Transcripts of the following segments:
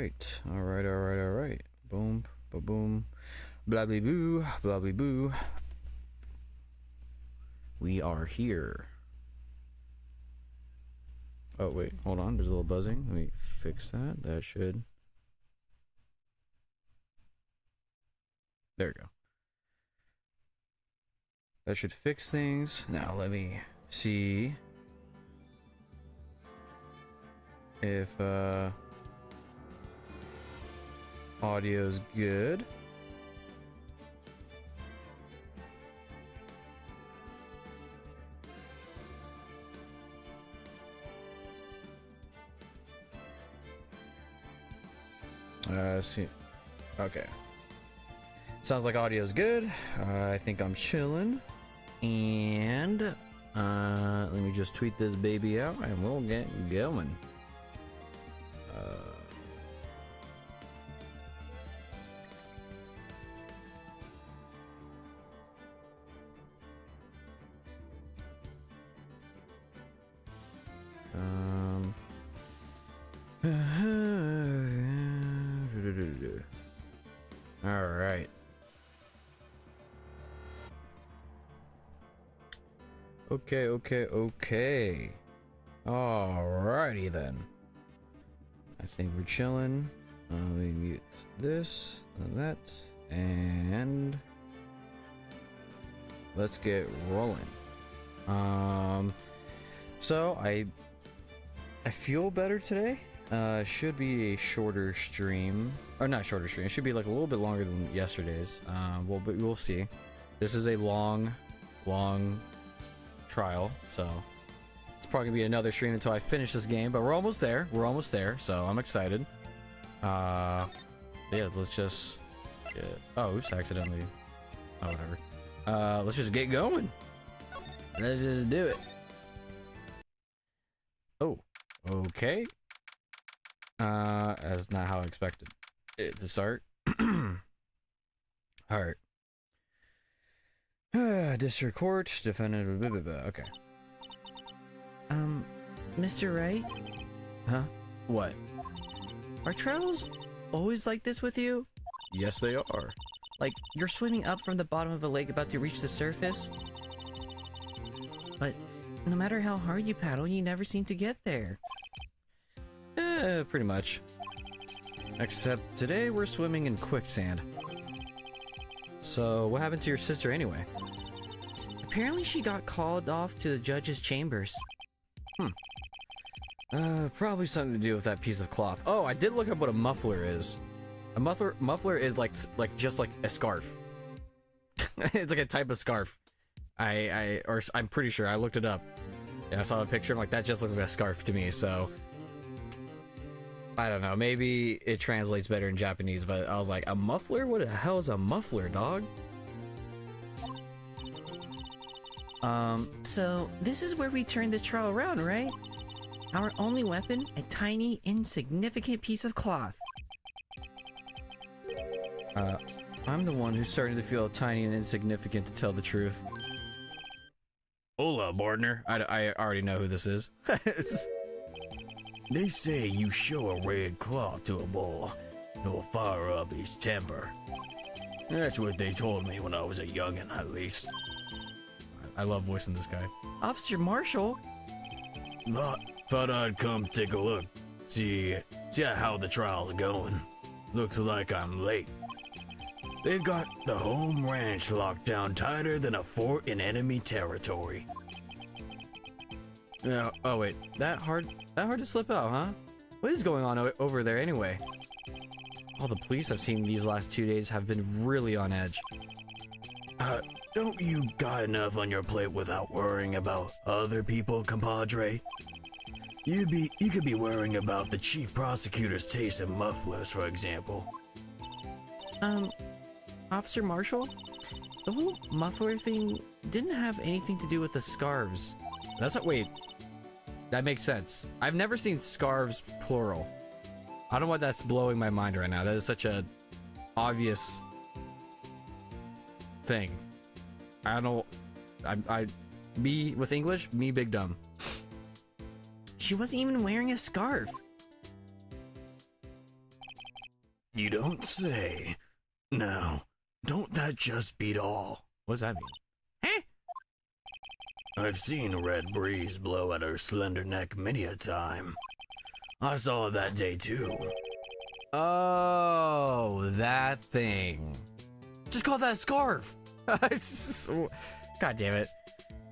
right. All right. All right. All right. Boom. Boom. Blah blah boo. Blah blah boo. We are here. Oh wait, hold on. There's a little buzzing. Let me fix that. That should. There we go. That should fix things. Now let me see if audio's good. See. Okay. Sounds like audio's good. I think I'm chilling. And let me just tweet this baby out and we'll get going. All right. Okay. Alrighty then. I think we're chilling. Let me mute this and that, and let's get rolling. So I feel better today. Should be a shorter stream, or not shorter stream. It should be like a little bit longer than yesterday's. But we'll see. This is a long trial, so it's probably gonna be another stream until I finish this game. But we're almost there. So I'm excited. Yeah, let's just get. Oh, oops! Accidentally. Oh, whatever. Let's just get going. Let's just do it. Oh, okay. That's not how I expected it to start. Alright. District Court, defendant, blah, blah, blah. Okay. Mr. Wright? Huh? What? Are trials always like this with you? Yes, they are. Like, you're swimming up from the bottom of a lake about to reach the surface? But no matter how hard you paddle, you never seem to get there. Pretty much. Except today we're swimming in quicksand. So, what happened to your sister anyway? Apparently she got called off to the judge's chambers. Probably something to do with that piece of cloth. Oh, I did look up what a muffler is. A muffler is like just like a scarf. It's like a type of scarf. I'm pretty sure I looked it up. Yeah, I saw a picture. I'm like, that just looks like a scarf to me. So I don't know. Maybe it translates better in Japanese, but I was like, a muffler? What the hell is a muffler, dog? So this is where we turn this trial around, right? Our only weapon, a tiny, insignificant piece of cloth. I'm the one who's starting to feel tiny and insignificant, to tell the truth. Hola, partner. I already know who this is. They say you show a red cloth to a boy, it'll fire up his temper. That's what they told me when I was a youngin', at least. I love voicing this guy. Officer Marshall? Thought I'd come take a look, see how the trial's going. Looks like I'm late. They've got the home ranch locked down tighter than a fort in enemy territory. Yeah. Oh wait, that hard to slip out, huh? What is going on over there anyway? All the police I've seen these last 2 days have been really on edge. Don't you got enough on your plate without worrying about other people, compadre? You could be worrying about the chief prosecutor's taste in mufflers, for example. Officer Marshall? The whole muffler thing didn't have anything to do with the scarves. That's not. Wait. That makes sense. I've never seen scarves plural. I don't know why that's blowing my mind right now. That is such a obvious thing. I don't know. Me with English, me big dumb. She wasn't even wearing a scarf. You don't say. Now, don't that just beat all? What does that mean? I've seen a red breeze blow at her slender neck many a time. I saw it that day too. Oh, that thing. Just call that a scarf. God damn it.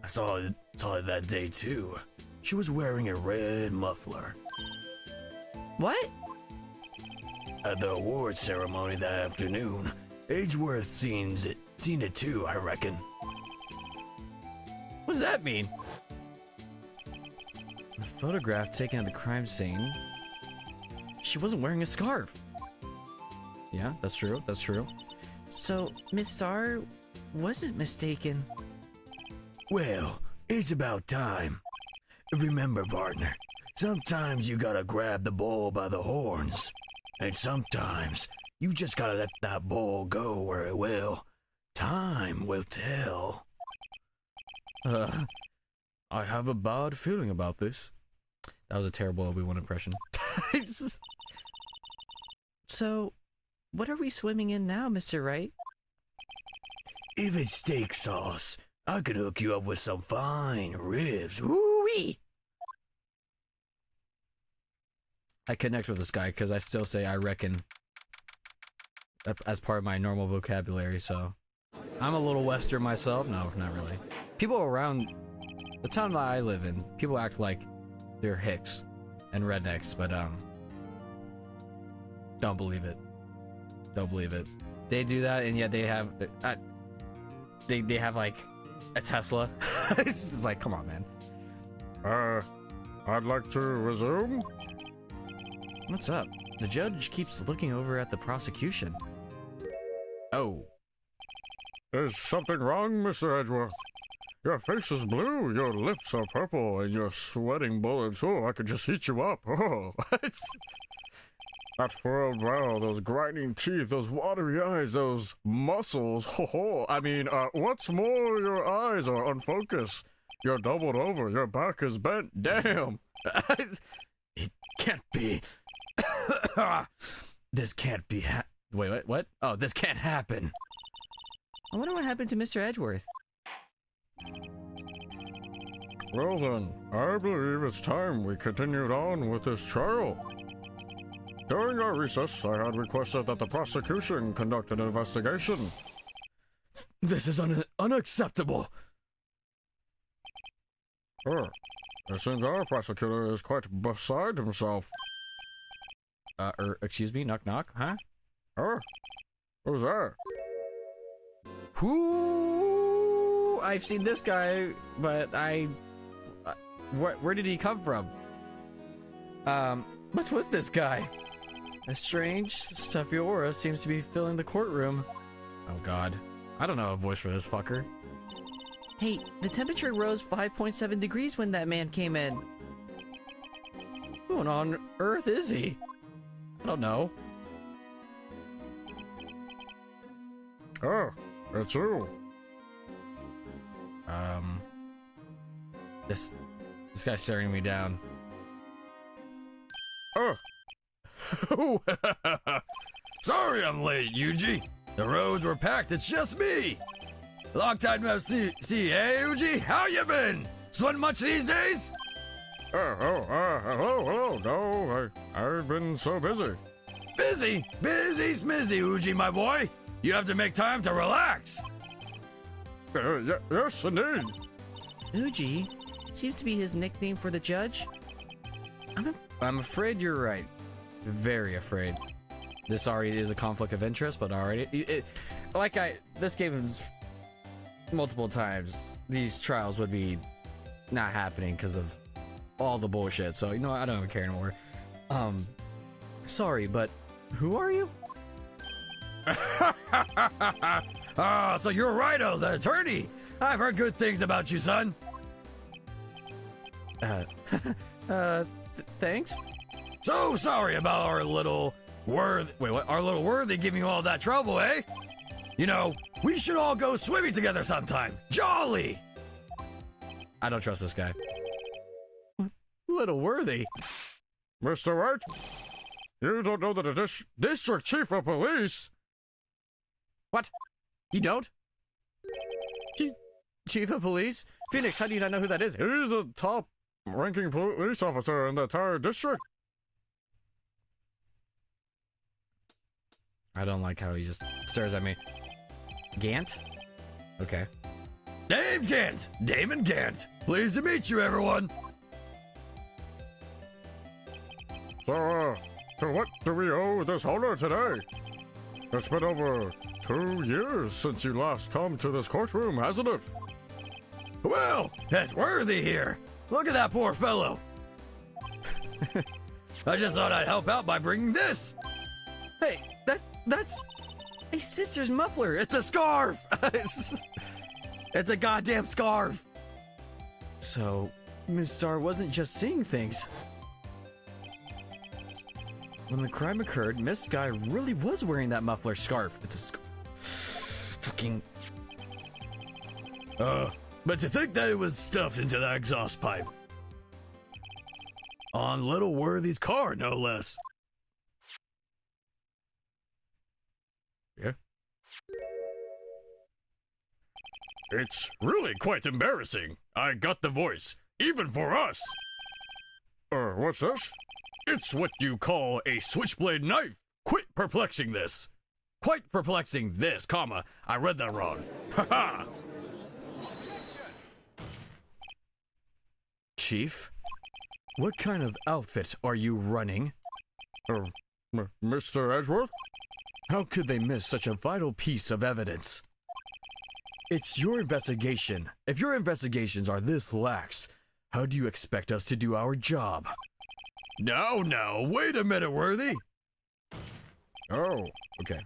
I saw it that day too. She was wearing a red muffler. What? At the award ceremony that afternoon, Edgeworth seen it too, I reckon. What does that mean? The photograph taken at the crime scene. She wasn't wearing a scarf. Yeah, that's true. That's true. So, Miss Sar wasn't mistaken. Well, it's about time. Remember, partner, sometimes you gotta grab the bull by the horns. And sometimes you just gotta let that bull go where it will. Time will tell. I have a bad feeling about this. That was a terrible Obi-Wan impression. So, what are we swimming in now, Mr. Wright? If it's steak sauce, I could hook you up with some fine ribs. Woo-wee! I connect with this guy because I still say I reckon as part of my normal vocabulary, so. I'm a little Western myself. No, not really. People around the town that I live in, people act like they're hicks and rednecks, but don't believe it. Don't believe it. They do that, and yet they have they have like a Tesla. It's just like, come on, man. I'd like to resume. What's up? The judge keeps looking over at the prosecution. Oh. Is something wrong, Mr. Edgeworth? Your face is blue, your lips are purple, and you're sweating bullets. Oh, I could just heat you up. Oh, that furrowed brow, those grinding teeth, those watery eyes, those muscles. Oh, I mean, what's more, your eyes are unfocused. You're doubled over, your back is bent. Damn. It can't be. This can't be Wait, what? Oh, this can't happen. I wonder what happened to Mr. Edgeworth. Well then, I believe it's time we continued on with this trial. During our recess, I had requested that the prosecution conduct an investigation. This is unacceptable. It seems our prosecutor is quite beside himself. Excuse me, knock knock, huh? Who's that? Who? I've seen this guy, but where did he come from? What's with this guy? A strange, stuffy aura seems to be filling the courtroom. Oh god. I don't know a voice for this fucker. Hey, the temperature rose 5.7 degrees when that man came in. Who on earth is he? I don't know. Oh, it's you. This guy's staring me down. Sorry I'm late, Yuji. The roads were packed, it's just me. Long time no see, hey Yuji? How you been? Sweating much these days? Hello. No, I've been so busy. Busy smizzy, Uji, my boy. You have to make time to relax. Yes, indeed. Uji seems to be his nickname for the judge. I'm afraid you're right. Very afraid. This already is a conflict of interest, but already this game is multiple times. These trials would be not happening because of all the bullshit. So you know what? I don't even care anymore. Sorry, but who are you? So you're Righto, the attorney. I've heard good things about you, son. Thanks. So sorry about our little worthy. Wait, what? Our little worthy giving you all that trouble, eh? You know, we should all go swimming together sometime. Jolly. I don't trust this guy. Little worthy. Mr. Wright? You don't know that the district chief of police? What? You don't? Chief of police? Phoenix, how do you not know who that is? He's the top ranking police officer in the entire district. I don't like how he just stares at me. Gant? Okay. Dave Gant! Damon Gant! Pleased to meet you, everyone! So, to what do we owe this honor today? It's been over 2 years since you last come to this courtroom, hasn't it? Well, that's Worthy here. Look at that poor fellow. I just thought I'd help out by bringing this. Hey, that's my sister's muffler. It's a scarf. It's a goddamn scarf. So, Miss Star wasn't just seeing things. When the crime occurred, Miss Sky really was wearing that muffler scarf. It's a fucking... But to think that it was stuffed into that exhaust pipe. On little Worthy's car, no less. Yeah? It's really quite embarrassing. I got the voice, even for us. What's this? It's what you call a switchblade knife. Quit perplexing this. Quite perplexing this, comma. I read that wrong. Ha ha! Chief? What kind of outfit are you running? Mr. Edgeworth? How could they miss such a vital piece of evidence? It's your investigation. If your investigations are this lax, how do you expect us to do our job? No, wait a minute, Worthy. Oh, okay.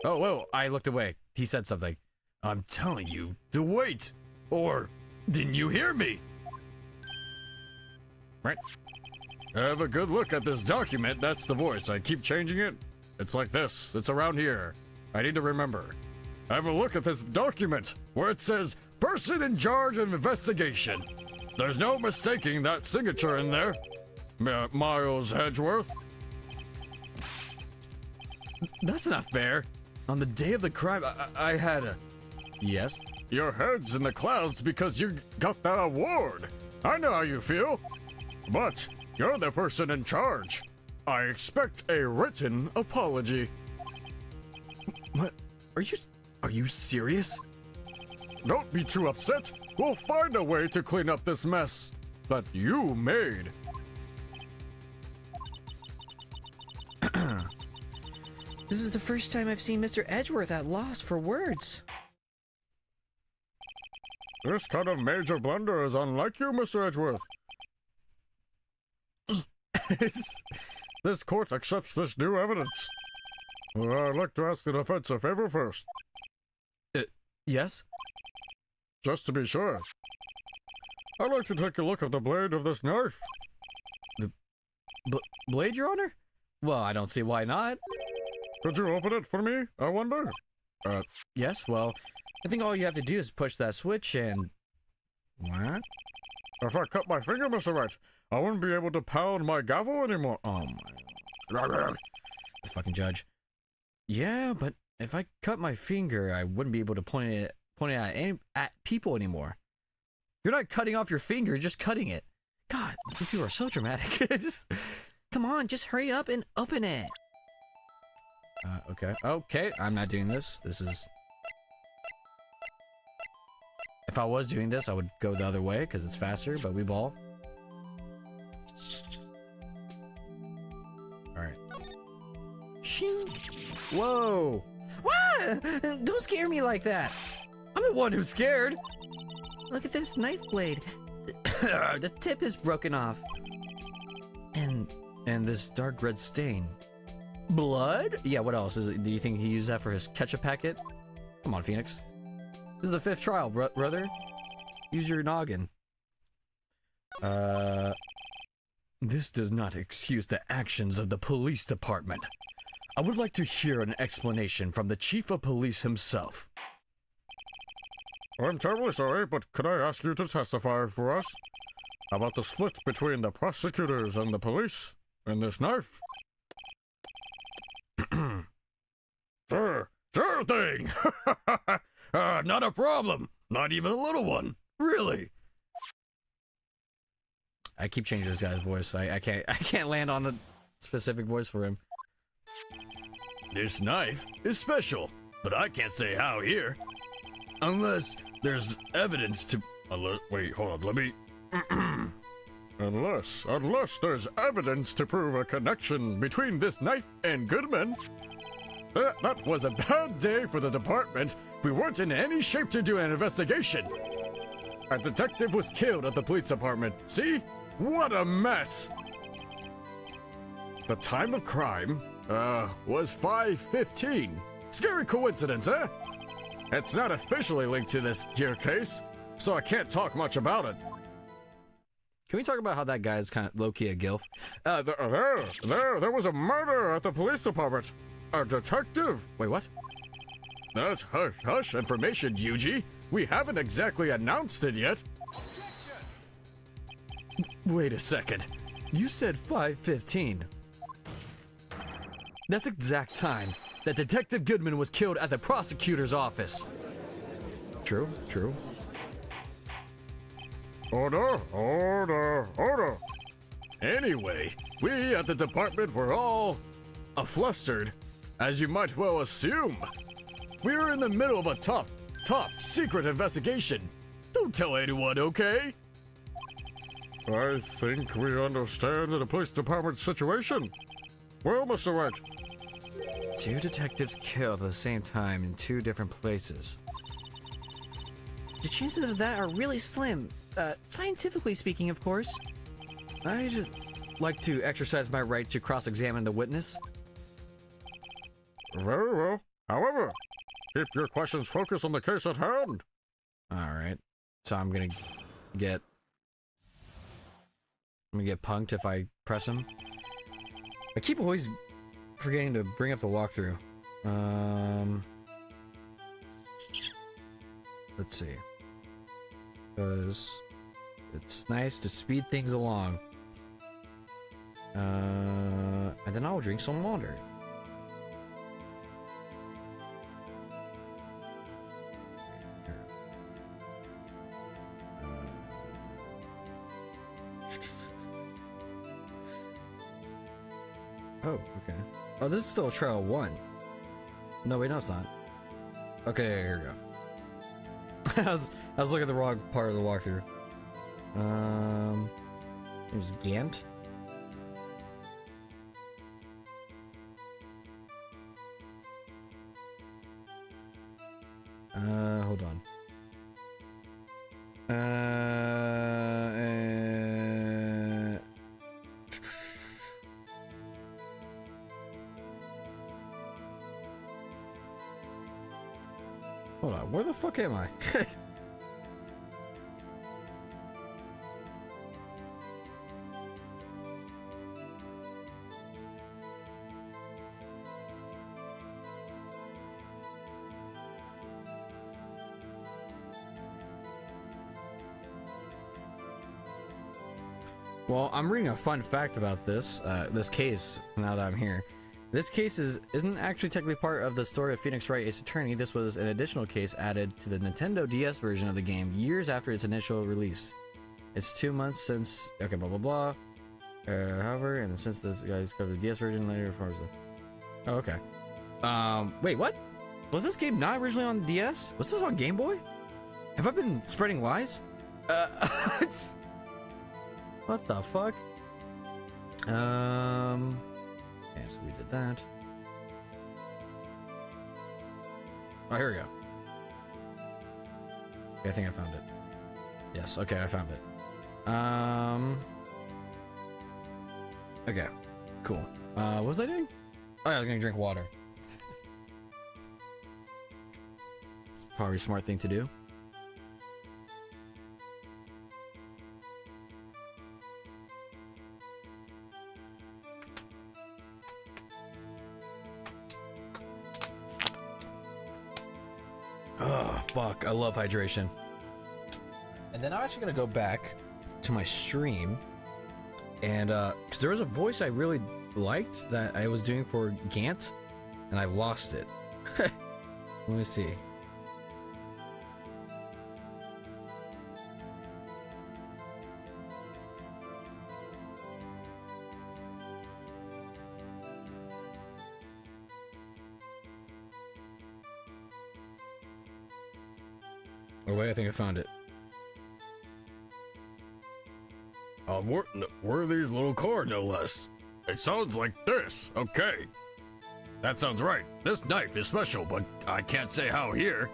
Oh, whoa, I looked away. He said something. I'm telling you to wait. Or didn't you hear me? Right? have a good look at this document. That's the voice. I keep changing it. It's like this. It's around here. I need to remember. Have a look at this document where it says person in charge of investigation. There's no mistaking that signature in there. Miles Hedgeworth. That's not fair. On the day of the crime, I had a... Yes? Your head's in the clouds because you got that award. I know how you feel. But you're the person in charge. I expect a written apology. What? Are you serious? Don't be too upset. We'll find a way to clean up this mess that you made. This is the first time I've seen Mr. Edgeworth at loss for words. This kind of major blunder is unlike you, Mr. Edgeworth. This court accepts this new evidence. I'd like to ask the defense a favor first. Yes? Just to be sure. I'd like to take a look at the blade of this knife. The blade, Your Honor? Well, I don't see why not. Could you open it for me, I wonder? Yes, well, I think all you have to do is push that switch and... What? If I cut my finger, Mr. Wright, I wouldn't be able to pound my gavel anymore. Oh my... This fucking judge. Yeah, but if I cut my finger, I wouldn't be able to point it at people anymore. You're not cutting off your finger, you're just cutting it. God, these people are so dramatic. Come on, just hurry up and open it. Okay. Okay, I'm not doing this. This is... If I was doing this, I would go the other way, because it's faster, but we ball. Alright. Shink. Whoa! What? Don't scare me like that. I'm the one who's scared! Look at this knife blade. The tip is broken off. And this dark red stain. Blood? Yeah, what else? Is it, do you think he used that for his ketchup packet? Come on, Phoenix. This is the 5th trial, brother. Use your noggin. This does not excuse the actions of the police department. I would like to hear an explanation from the chief of police himself. I'm terribly sorry, but could I ask you to testify for us about the split between the prosecutors and the police And this knife? Sure thing! Not a problem. Not even a little one. Really. I keep changing this guy's voice. I can't land on a specific voice for him. This knife is special, but I can't say how here. Unless there's evidence to... Wait, hold on, let me... Unless there's evidence to prove a connection between this knife and Goodman. That was a bad day for the department. We weren't in any shape to do an investigation. A detective was killed at the police department. See? What a mess! The time of crime, was 5:15. Scary coincidence, eh? It's not officially linked to this here case, so I can't talk much about it. Can we talk about how that guy's kind of low-key a gilf? There was a murder at the police department. A detective. Wait, what? That's hush information, Yuji. We haven't exactly announced it yet. Wait a second. You said 5:15. That's the exact time that Detective Goodman was killed at the prosecutor's office. True. Order. Anyway, we at the department were all flustered, as you might well assume. We were in the middle of a top secret investigation. Don't tell anyone, okay? I think we understand the police department's situation. Well, Mr. Wright. 2 detectives killed at the same time in 2 different places. The chances of that are really slim. Scientifically speaking, of course. I'd like to exercise my right to cross-examine the witness. Very well. However, keep your questions focused on the case at hand. Alright. So I'm gonna get punked if I press him. I keep always forgetting to bring up the walkthrough. Let's see. Because it's nice to speed things along. And then I'll drink some water. Oh, okay. Oh, this is still trial 1. No, wait, no, it's not. Okay, here we go. I was looking at the wrong part of the walkthrough. It was Gant. Hold on. Hold on, where the fuck am I? Well, I'm reading a fun fact about this case now that I'm here. This case isn't actually technically part of the story of Phoenix Wright Ace Attorney. This was an additional case added to the Nintendo DS version of the game years after its initial release. It's 2 months since... Okay, blah, blah, blah. However, and since this guy discovered the DS version later... Oh, okay. Wait, what? Was this game not originally on DS? Was this on Game Boy? Have I been spreading lies? It's... What the fuck? Okay, so we did that. Oh, here we go. Okay, I think I found it. Yes, okay, I found it. Okay, cool. What was I doing? Oh, yeah, I was gonna drink water. It's probably a smart thing to do. Oh, fuck. I love hydration. And then I'm actually going to go back to my stream And because there was a voice I really liked that I was doing for Gant, and I lost it. Let me see. Oh wait, I think I found it. Worthy's little car, no less. It sounds like this. Okay. That sounds right. This knife is special, but I can't say how here.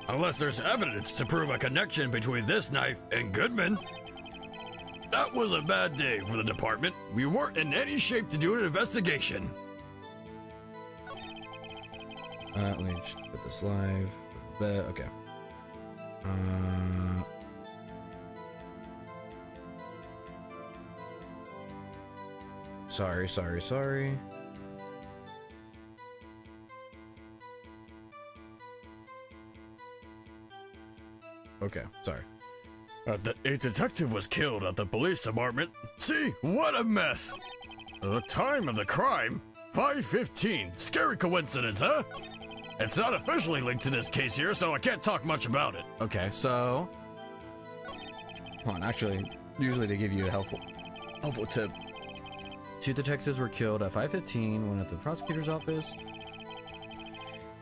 Unless there's evidence to prove a connection between this knife and Goodman. That was a bad day for the department. We weren't in any shape to do an investigation. Let me just put this live. Okay. Sorry. Okay, sorry. A detective was killed at the police department. See, what a mess. The time of the crime, 5:15. Scary coincidence, huh? It's not officially linked to this case here, so I can't talk much about it. Okay, so hold on, actually, usually they give you a helpful tip. 2 detectives were killed at 5:15, one at the prosecutor's office,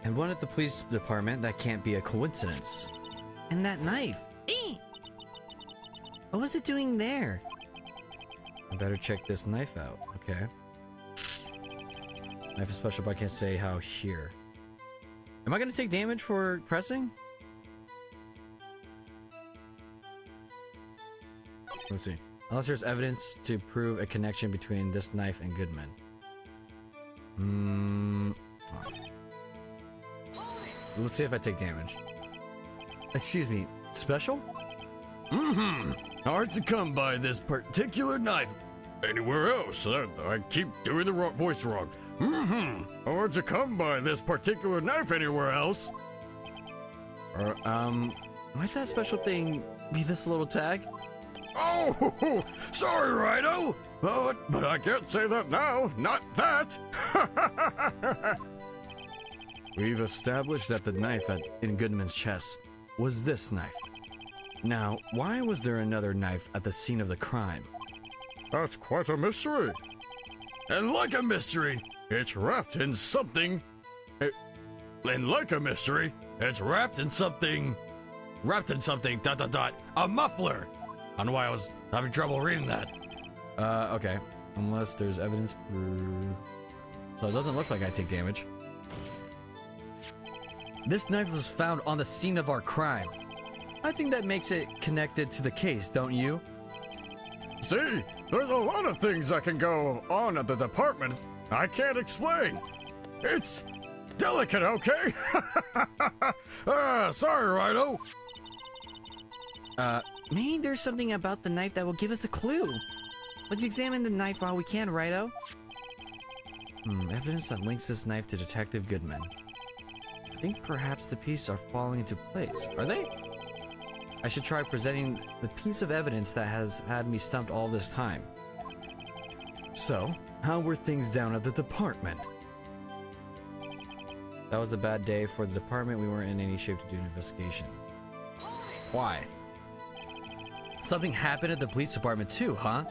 and one at the police department. That can't be a coincidence. And that knife. What was it doing there? I better check this knife out. Okay. Knife is special, but I can't say how here. Am I gonna take damage for pressing? Let's see. Unless there's evidence to prove a connection between this knife and Goodman. Let's see if I take damage. Excuse me, special? Hard to come by this particular knife anywhere else. I keep doing the voice wrong. Hard to come by this particular knife anywhere else. Might that special thing be this little tag? Oh, sorry, Rhino. But I can't say that now. Not that. We've established that the knife in Goodman's chest was this knife. Now, why was there another knife at the scene of the crime? That's quite a mystery. And like a mystery, it's wrapped in something. And like a mystery, it's wrapped in something. A muffler. I don't know why I was having trouble reading that. Okay. Unless there's evidence. So it doesn't look like I take damage. This knife was found on the scene of our crime. I think that makes it connected to the case, don't you? See, there's a lot of things that can go on at the department I can't explain. It's delicate, okay? Sorry, Rhino. Maybe there's something about the knife that will give us a clue. Let's examine the knife while we can, Righto. Evidence that links this knife to Detective Goodman. I think perhaps the pieces are falling into place. Are they? I should try presenting the piece of evidence that has had me stumped all this time. So, how were things down at the department? That was a bad day for the department. We weren't in any shape to do an investigation. Why? Something happened at the police department too, huh?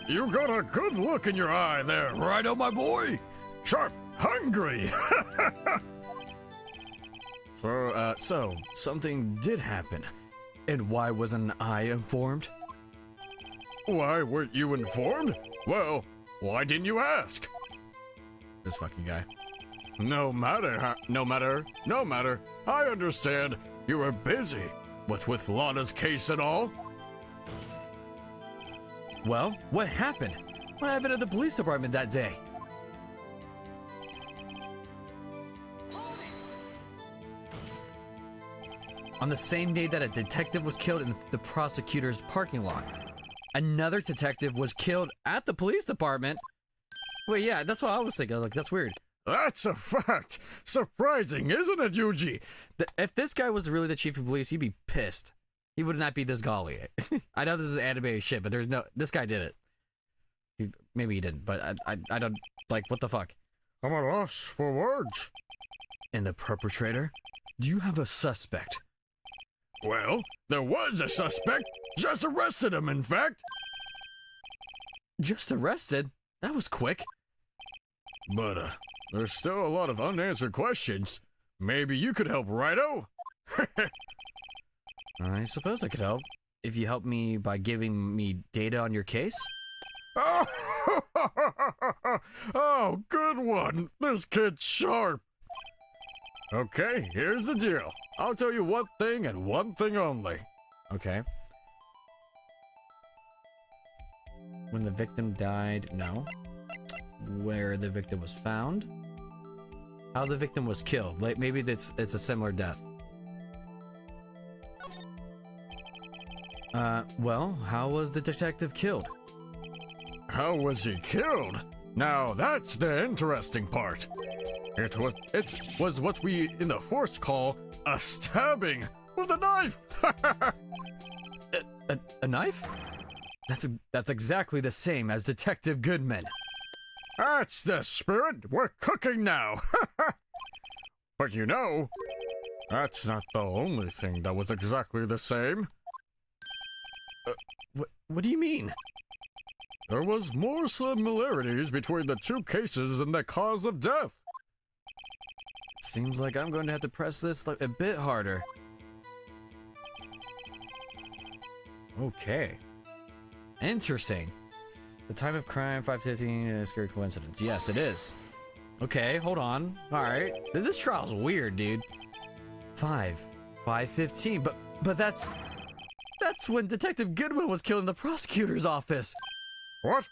You got a good look in your eye there, Rhino, my boy. Sharp, hungry. So something did happen. And why wasn't I informed? Why weren't you informed? Well, why didn't you ask? This fucking guy. No matter. I understand you were busy. What with Lana's case and all? Well, what happened? What happened at the police department that day? On the same day that a detective was killed in the prosecutor's parking lot, another detective was killed at the police department. Wait, yeah, that's what I was thinking. Like, that's weird. That's a fact. Surprising, isn't it, Yuji? If this guy was really the chief of police, he'd be pissed. He would not be this golly. I know this is animated shit, but there's no. This guy did it. Maybe he didn't, but I don't like. What the fuck? I'm at a loss for words. And the perpetrator? Do you have a suspect? Well, there was a suspect. Just arrested him, in fact. Just arrested? That was quick. But, there's still a lot of unanswered questions. Maybe you could help, Righto? I suppose I could help. If you help me by giving me data on your case? Oh, oh, good one. This kid's sharp. Okay, here's the deal. I'll tell you one thing and one thing only. Okay. When the victim died, no. Where the victim was found? How the victim was killed. Like maybe it's a similar death. Well, how was the detective killed? How was he killed? Now that's the interesting part. It was what we in the force call a stabbing with a knife. A knife? That's exactly the same as Detective Goodman. That's the spirit. We're cooking now. But you know, that's not the only thing that was exactly the same. What do you mean? There was more similarities between the two cases than the cause of death. Seems like I'm going to have to press this a bit harder. Okay. Interesting. The time of crime, 5:15, is a scary coincidence. Yes, it is. Okay, hold on. Alright. This trial's weird, dude. 5:15, but that's when Detective Goodwin was killed in the prosecutor's office. What?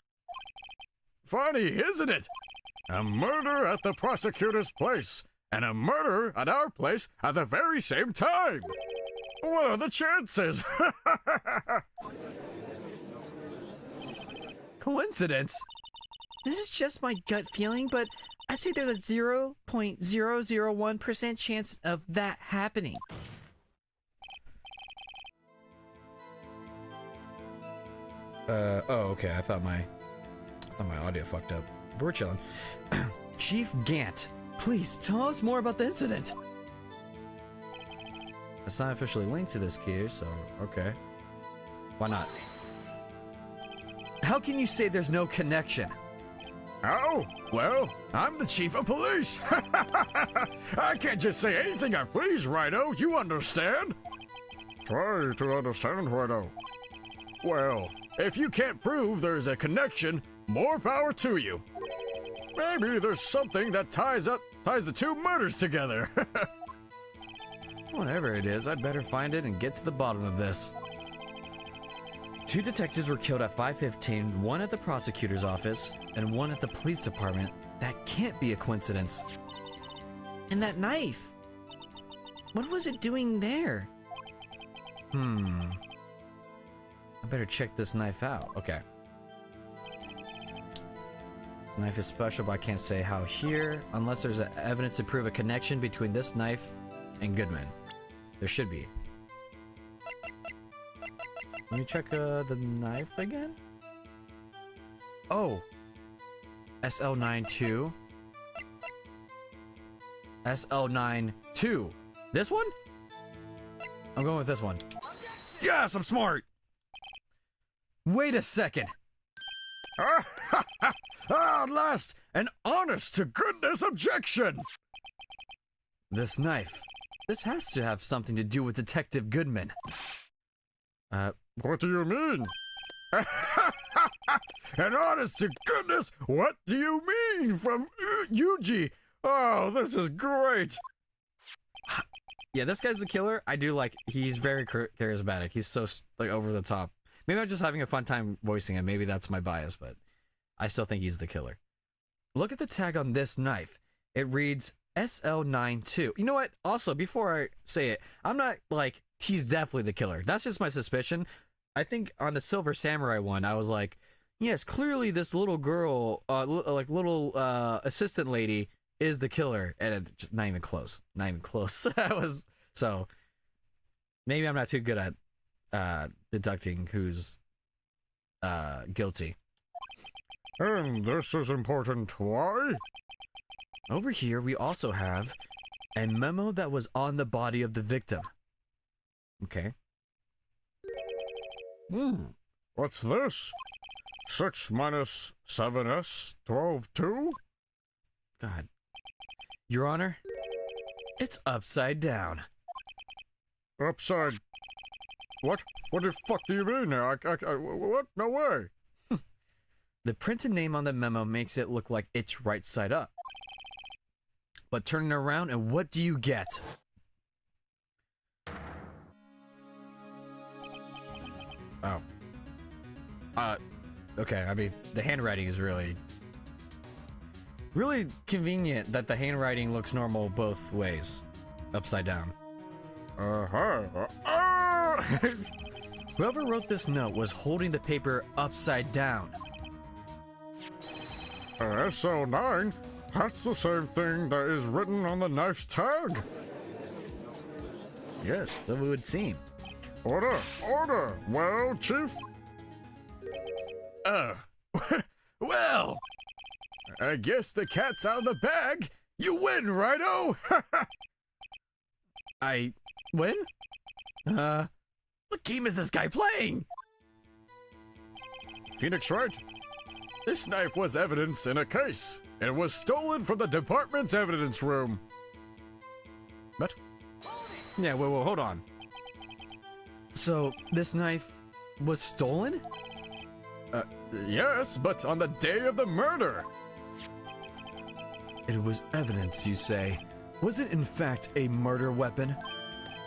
Funny, isn't it? A murder at the prosecutor's place, and a murder at our place at the very same time. What are the chances? Coincidence? This is just my gut feeling, but I'd say there's a 0.001% chance of that happening. Oh, okay. I thought my audio fucked up. But we're chilling. Chief Gant, please tell us more about the incident. It's not officially linked to this case, so okay. Why not? How can you say there's no connection? Oh, well, I'm the chief of police. I can't just say anything I please, Righto. You understand? Try to understand, Righto. Well, if you can't prove there's a connection, more power to you. Maybe there's something that ties the two murders together. Whatever it is, I'd better find it and get to the bottom of this. 2 detectives were killed at 5:15, one at the prosecutor's office, and one at the police department. That can't be a coincidence. And that knife? What was it doing there? I better check this knife out. Okay. This knife is special, but I can't say how here, unless there's evidence to prove a connection between this knife and Goodman. There should be. Let me check the knife again. Oh. SL92. SL92. This one? I'm going with this one. Yes, I'm smart. Wait a second. At last, an honest-to-goodness objection! This knife. This has to have something to do with Detective Goodman. What do you mean? An honest-to-goodness, what do you mean? From Yuji. Oh, this is great. Yeah, this guy's the killer. I do like, he's very charismatic. He's so, like, over the top. Maybe I'm just having a fun time voicing him. Maybe that's my bias, but I still think he's the killer. Look at the tag on this knife. It reads SL92. You know what? Also, before I say it, I'm not like, he's definitely the killer. That's just my suspicion. I think on the Silver Samurai one, I was like, yes, clearly this little girl, little assistant lady is the killer. And it's not even close. Not even close. So maybe I'm not too good at deducting who's guilty. And this is important. Why? Over here, we also have a memo that was on the body of the victim. Okay. What's this? 6 minus 7s, 12, 2? God. Your Honor, it's upside down. Upside. What? What the fuck do you mean now? What? No way. The printed name on the memo makes it look like it's right side up. But turn it around and what do you get? Oh. Okay, I mean, the handwriting is really convenient that the handwriting looks normal both ways. Upside down. Whoever wrote this note was holding the paper upside down. SO9? That's the same thing that is written on the knife's tag. Yes, that would seem. Order! Order! Well, Chief? Well, I guess the cat's out of the bag. You win, Righto. I win? What game is this guy playing? Phoenix Wright? This knife was evidence in a case. It was stolen from the department's evidence room. What? Yeah, whoa, hold on. So, this knife was stolen? Yes, but on the day of the murder. It was evidence, you say. Was it in fact a murder weapon?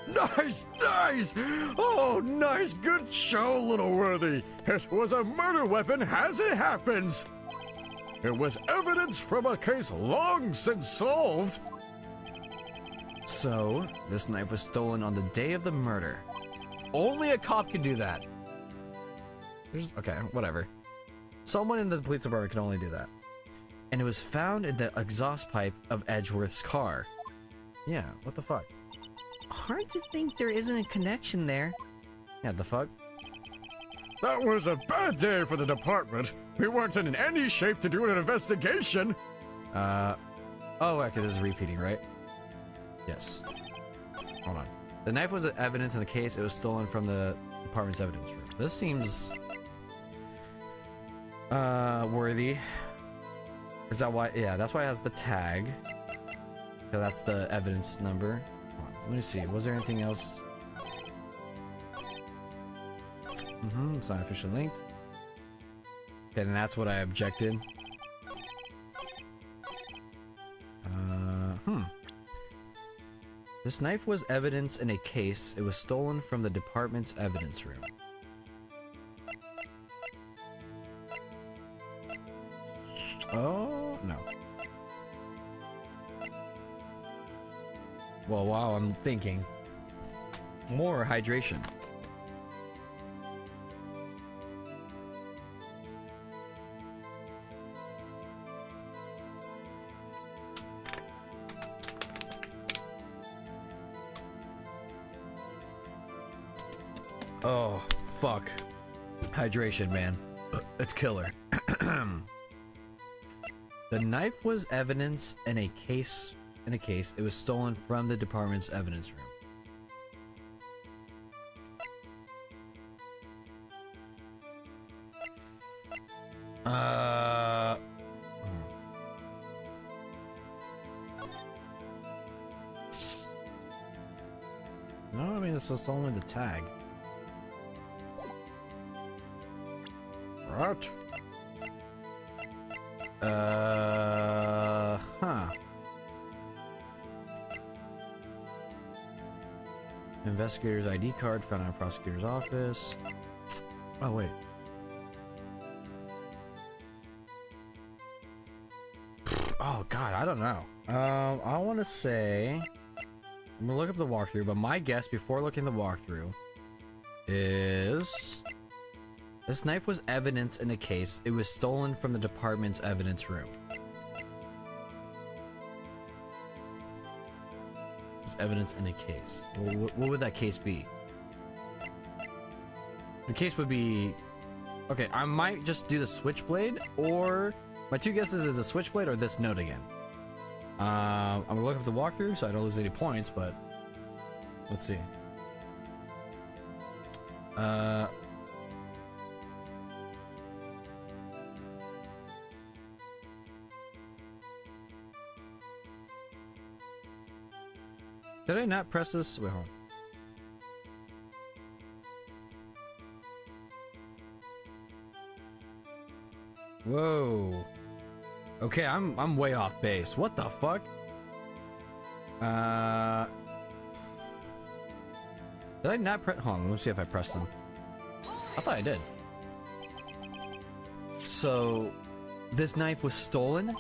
Nice, nice! Oh, nice, good show, Little Worthy. It was a murder weapon as it happens. It was evidence from a case long since solved. So, this knife was stolen on the day of the murder. Only a cop can do that. Okay, whatever. Someone in the police department can only do that. And it was found in the exhaust pipe of Edgeworth's car. Yeah, what the fuck? Hard to think there isn't a connection there. Yeah, the fuck? That was a bad day for the department. We weren't in any shape to do an investigation. Oh, okay, this is repeating, right? Yes. Hold on. The knife was evidence in the case. It was stolen from the department's evidence room. This seems worthy. Is that why? Yeah, that's why it has the tag. So that's the evidence number. Hold on, let me see. Was there anything else? It's not officially linked. Okay, then that's what I objected. This knife was evidence in a case. It was stolen from the department's evidence room. Oh, no. Well, while I'm thinking, more hydration. Oh, fuck. Hydration, man. It's killer. The knife was evidence in a case. It was stolen from the department's evidence room. No, I mean, it's just only the tag. Right? Huh. Investigator's ID card found in a prosecutor's office. Oh, wait. Oh, God, I don't know. I want to say... I'm gonna look up the walkthrough, but my guess before looking at the walkthrough is... This knife was evidence in a case. It was stolen from the department's evidence room. It was evidence in a case. Well, what would that case be? the case would be... Okay, I might just do the switchblade, or... My two guesses is the switchblade or this note again. I'm gonna look up the walkthrough so I don't lose any points, but... Let's see. Did I not press this? Wait, hold on. Whoa. Okay, I'm way off base. What the fuck? Did I not press? Hold on, let me see if I pressed them. I thought I did. So, this knife was stolen?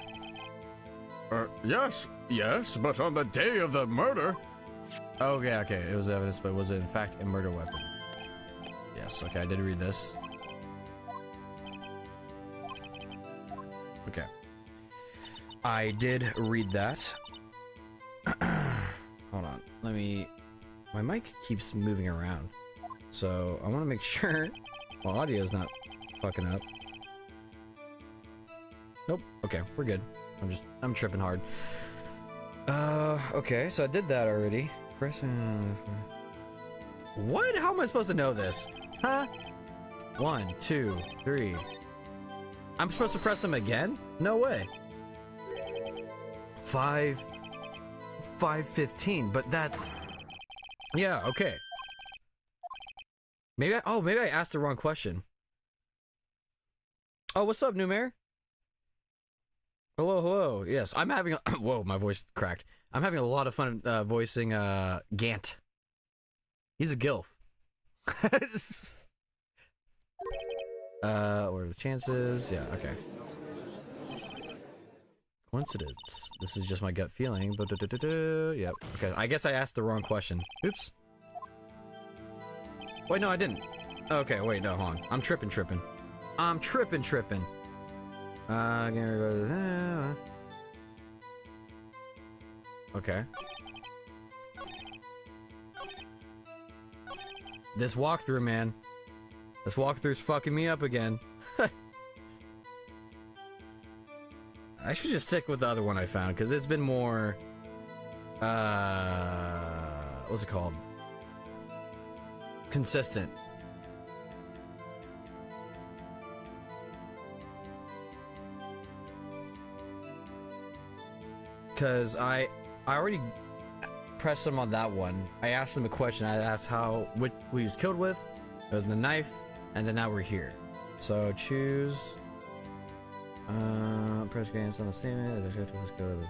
Yes, but on the day of the murder... Okay, okay, it was evidence, but was it in fact a murder weapon? Yes, okay, I did read this. Okay. I did read that. Hold on, let me... My mic keeps moving around, so I want to make sure my audio's not fucking up. Nope, okay, we're good. I'm tripping hard. Okay, so I did that already. What? How am I supposed to know this? Huh? 1, 2, 3. I'm supposed to press them again? No way. 5:15, but that's... Yeah, okay. Maybe I asked the wrong question. Oh, what's up, new mayor? Hello, hello. Yes, I'm having a... Whoa, my voice cracked. I'm having a lot of fun voicing Gant. He's a gilf. What are the chances? Yeah, okay. Coincidence. This is just my gut feeling. Yep. Okay, I guess I asked the wrong question. Oops. Wait, no, I didn't. Okay, wait, no, hold on. I'm tripping. I'm tripping. Okay. This walkthrough, man. This walkthrough's fucking me up again. I should just stick with the other one I found, because it's been more... what's it called? Consistent. Because I already pressed him on that one. I asked him a question. I asked what he was killed with. It was the knife, and then now we're here. So choose. Press gains on the statement. Let's go.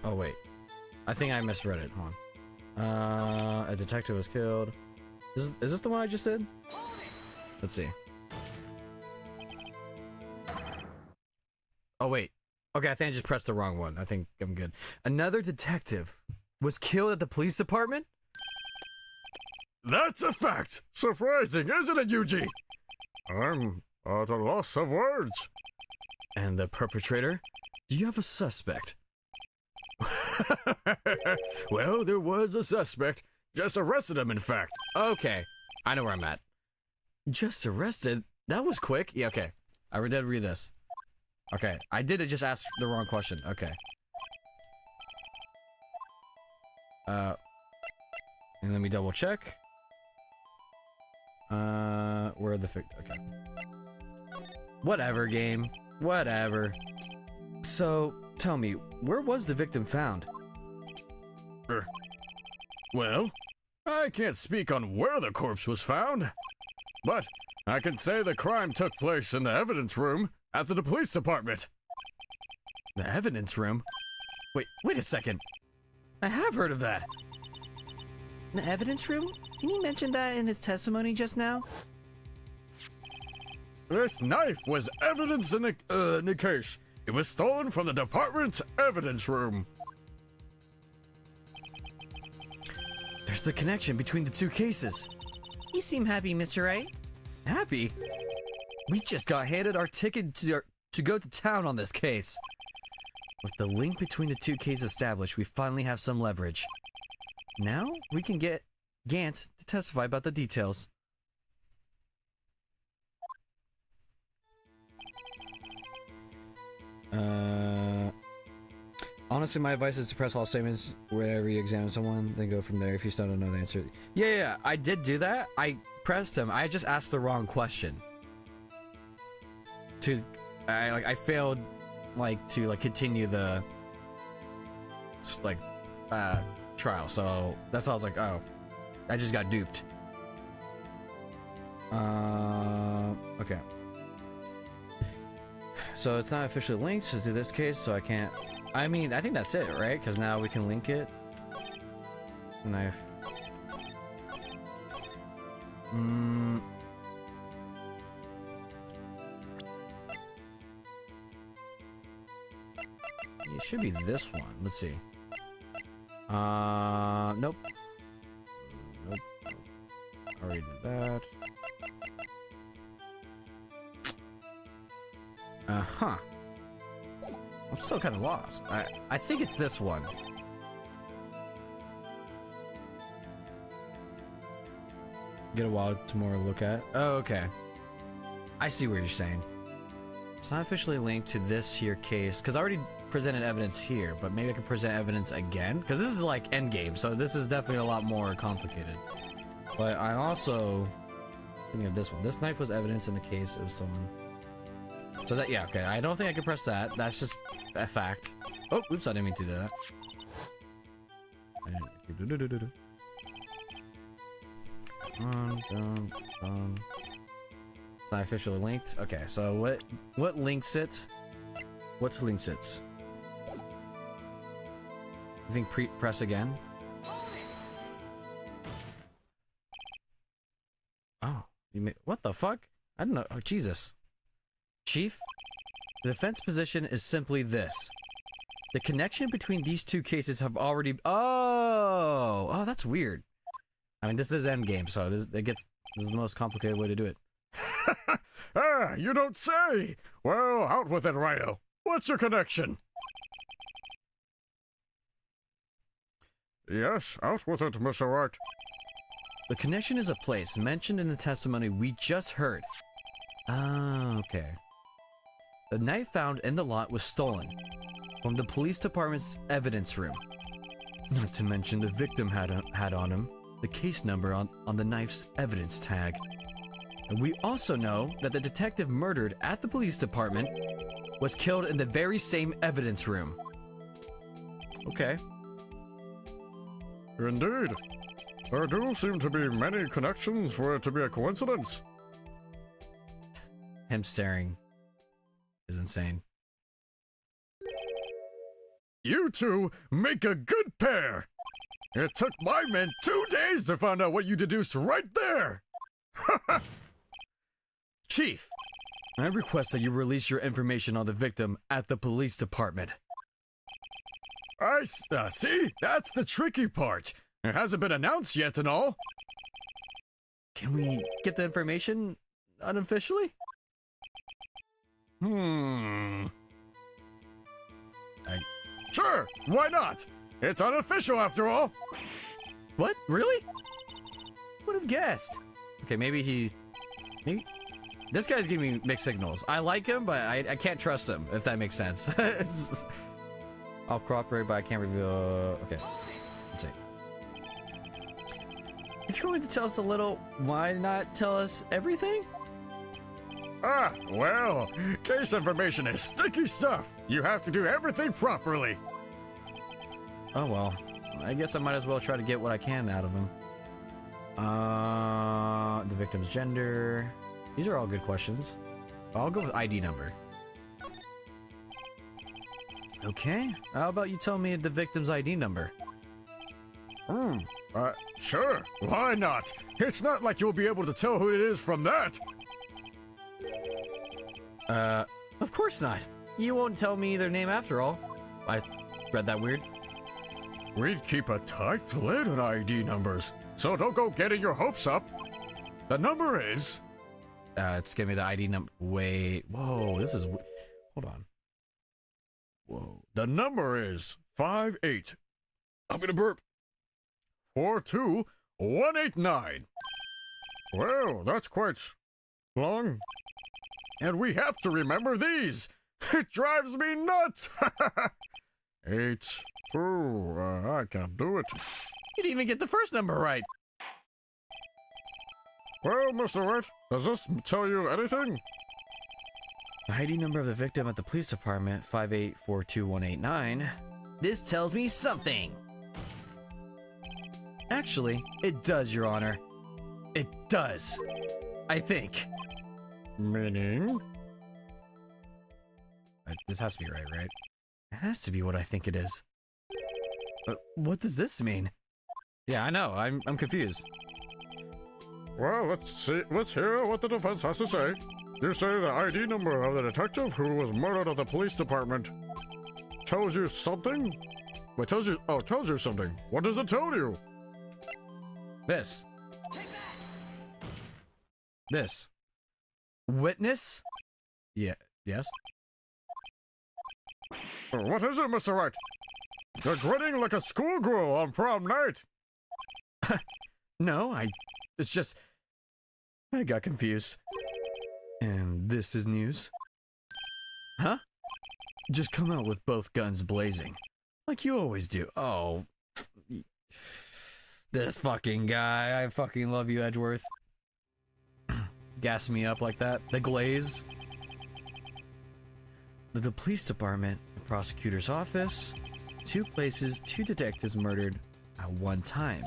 Oh wait, I think I misread it. Hold on. A detective was killed. Is this the one I just did? Let's see. Oh wait. Okay, I think I just pressed the wrong one. I think I'm good. Another detective was killed at the police department? That's a fact! Surprising, isn't it, Yuji? I'm at a loss of words. And the perpetrator? Do you have a suspect? Well, there was a suspect. Just arrested him, in fact. Okay, I know where I'm at. Just arrested? That was quick. Yeah, okay. I did read this. Okay, I did just ask the wrong question. Okay. And let me double check. Where are the okay. Whatever, game. Whatever. So, tell me, where was the victim found? Well, I can't speak on where the corpse was found, but I can say the crime took place in the evidence room at the police department. The evidence room? Wait a second. I have heard of that. The evidence room? Didn't he mention that in his testimony just now? This knife was evidence in the case. It was stolen from the department's evidence room. There's the connection between the two cases. You seem happy, Mr. Wright. Happy? We just got handed our ticket to go to town on this case. With the link between the two cases established, we finally have some leverage. Now, we can get Gant to testify about the details. Honestly, my advice is to press all statements whenever you examine someone, then go from there if you still don't know the answer. Yeah, I did do that. I pressed him. I just asked the wrong question. I failed, to continue the, trial. So that's how I was like, oh, I just got duped. Okay. So it's not officially linked to this case, so I can't. I mean, I think that's it, right? Because now we can link it. Knife. It should be this one. Let's see. Nope. Nope. Already did that. Uh-huh. I'm still kind of lost. I think it's this one. Get a while to more look at. Oh, okay. I see what you're saying. It's not officially linked to this here case, because I already presented evidence here, but maybe I can present evidence again? Because this is like endgame, so this is definitely a lot more complicated. But I also... thinking of this one. This knife was evidence in the case of someone... So that, yeah, okay, I don't think I can press that. That's just a fact. Oh, oops, I didn't mean to do that. It's not officially linked. Okay, so what links it? What links it? You think press again? Oh, what the fuck? I don't know. Oh, Jesus. Chief, the defense position is simply this. The connection between these two cases have already... Oh, that's weird. I mean, this is endgame, so this is the most complicated way to do it. Ah, you don't say! Well, out with it, Rhino. What's your connection? Yes, out with it, Mr. Wright. The connection is a place mentioned in the testimony we just heard. Ah, okay. The knife found in the lot was stolen from the police department's evidence room. Not to mention the victim had on him the case number on the knife's evidence tag. And we also know that the detective murdered at the police department was killed in the very same evidence room. Okay. Indeed. There do seem to be many connections for it to be a coincidence. Him staring is insane. You two make a good pair! It took my men 2 days to find out what you deduced right there! Chief, I request that you release your information on the victim at the police department. See? That's the tricky part. It hasn't been announced yet and all. Can we get the information unofficially? Sure, why not? It's unofficial after all. What? Really? Would have guessed. Okay, maybe this guy's giving me mixed signals. I like him, but I can't trust him, if that makes sense. I'll cooperate, but I can't reveal... Okay, let's see. If you're going to tell us a little, why not tell us everything? Well, case information is sticky stuff. You have to do everything properly. Oh well, I guess I might as well try to get what I can out of him. The victim's gender. These are all good questions. I'll go with ID number. Okay, how about you tell me the victim's ID number? Sure, why not? It's not like you'll be able to tell who it is from that. Of course not. You won't tell me their name after all. I read that weird. We'd keep a tight lid on ID numbers, so don't go getting your hopes up. The number is... It's giving me the ID number. Wait, whoa, this is... Hold on. Whoa. The number is 58. I'm gonna burp. 42189. Well, that's quite long. And we have to remember these. It drives me nuts. 8, 2, I can't do it. You didn't even get the first number right. Well, Mr. Wright, does this tell you anything? The ID number of the victim at the police department, 5842189. This tells me something. Actually, it does, Your Honor. It does. I think. Meaning? This has to be right? It has to be what I think it is. What does this mean? Yeah, I know. I'm confused. Well, let's hear what the defense has to say. You say the ID number of the detective who was murdered at the police department tells you something? What tells you something. What does it tell you? This. This. Witness? Yeah. Yes? What is it, Mr. Wright? You're grinning like a schoolgirl on prom night. No, it's just... I got confused. And this is news? Huh? Just come out with both guns blazing. Like you always do. Oh. This fucking guy. I fucking love you, Edgeworth. Gas me up like that. The glaze. The police department, the prosecutor's office, 2 places, 2 detectives murdered at one time.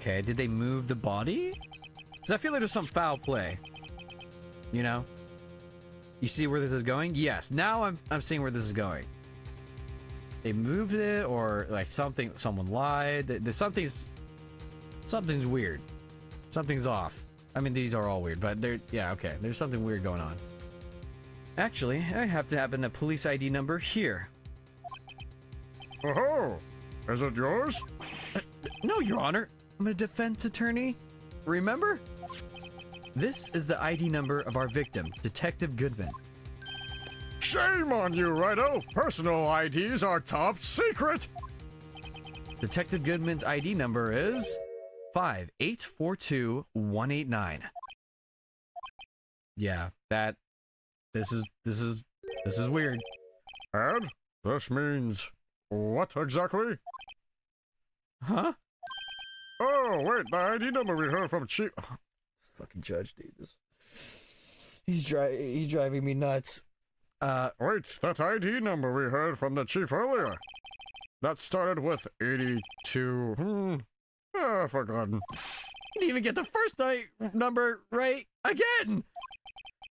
Okay, did they move the body? Because I feel like there's some foul play. You know? You see where this is going? Yes, now I'm seeing where this is going. They moved it, or like someone lied. Something's weird. Something's off. I mean, these are all weird, but yeah, okay. There's something weird going on. Actually, I have to have a police ID number here. Oh, is it yours? No, Your Honor. I'm a defense attorney. Remember? This is the ID number of our victim, Detective Goodman. Shame on you, Righto. Personal IDs are top secret. Detective Goodman's ID number is 5842189. Yeah, this is weird. And this means what exactly? Huh? Oh, wait, the ID number we heard from Chief. Fucking judge, dude. He's driving me nuts. Wait, that ID number we heard from the chief earlier. That started with 82. I've forgotten. You didn't even get the first number right again.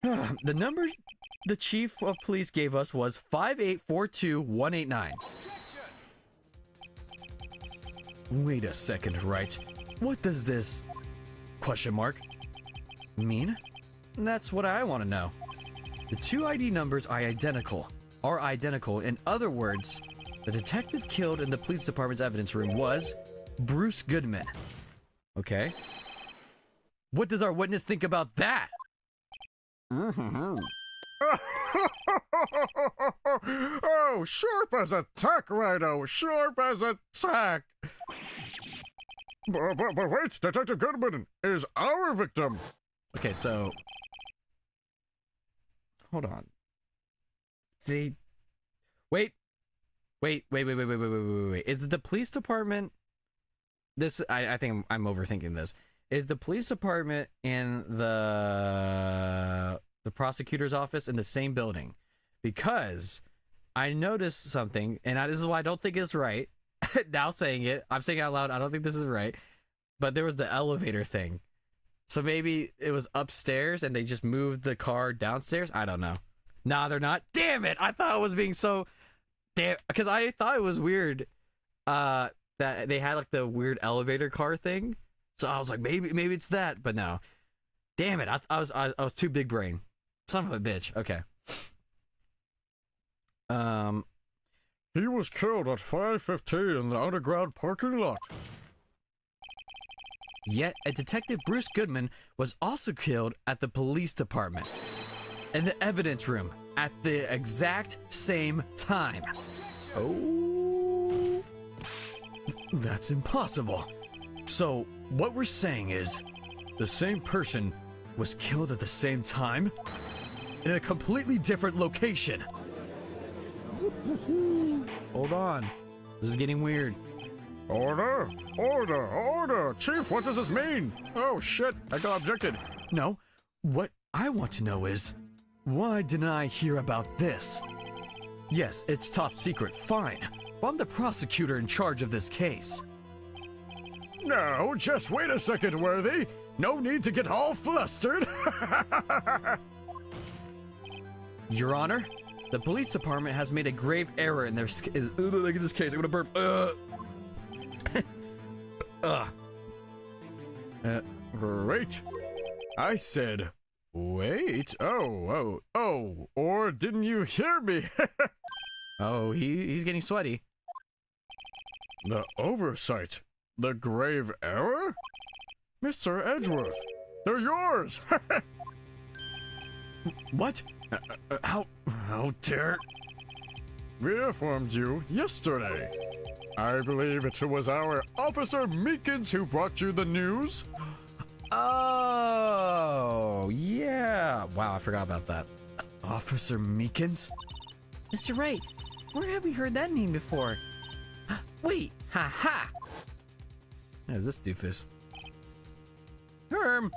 The number the chief of police gave us was 5842189. Wait a second, Wright. What does this question mark mean? That's what I want to know. The 2 ID numbers are identical. In other words, the detective killed in the police department's evidence room was Bruce Goodman. Okay. What does our witness think about that? Oh, sharp as a tack, Righto. Sharp as a tack. But wait, Detective Goodman is our victim. Okay, so hold on. Wait. Is it the police department? I think I'm overthinking this. Is the police department and the prosecutor's office in the same building? Because I noticed something, and this is why I don't think it's right. Now saying it, I'm saying it out loud. I don't think this is right. But there was the elevator thing. So maybe it was upstairs and they just moved the car downstairs? I don't know. Nah, they're not. Damn it! I thought it was being so... Damn... Because I thought it was weird that they had like the weird elevator car thing. So I was like, maybe it's that. But no. Damn it. I was too big brain. Son of a bitch. Okay. He was killed at 5:15 in the underground parking lot. Yet, a Detective Bruce Goodman was also killed at the police department. In the evidence room. at the exact same time. Oh. That's impossible. So, what we're saying is, the same person was killed at the same time in a completely different location. Hold on. This is getting weird. Order! Order! Order! Chief, what does this mean? Oh shit, I got objected. No, what I want to know is, why didn't I hear about this? Yes, it's top secret, fine. But I'm the prosecutor in charge of this case. No, just wait a second, Worthy. No need to get all flustered. Your Honor, the police department has made a grave error in their look at this case. I'm gonna burp. Great. I said, wait. Oh, or didn't you hear me? Oh, he's getting sweaty. The oversight. The grave error? Mr. Edgeworth, they're yours. What? How dare? We informed you yesterday. I believe it was our Officer Meekins who brought you the news. Oh, yeah. Wow, I forgot about that. Officer Meekins? Mr. Wright, where have we heard that name before? Wait, ha! Yeah, is this doofus? Herm!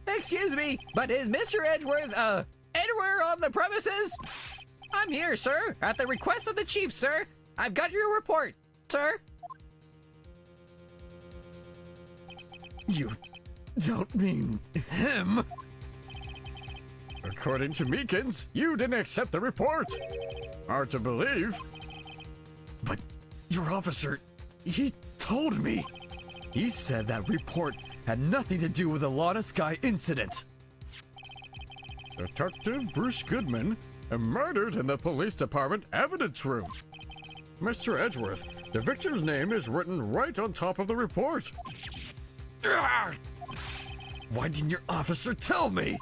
Excuse me, but is Mr. Edgeworth, anywhere on the premises? I'm here, sir, at the request of the chief, sir. I've got your report, sir. You don't mean him? According to Meekins, you didn't accept the report. Hard to believe. But your officer, he told me. He said that report had nothing to do with the Lana Sky incident. Detective Bruce Goodman murdered in the police department evidence room. Mr. Edgeworth, the victim's name is written right on top of the report. Why didn't your officer tell me?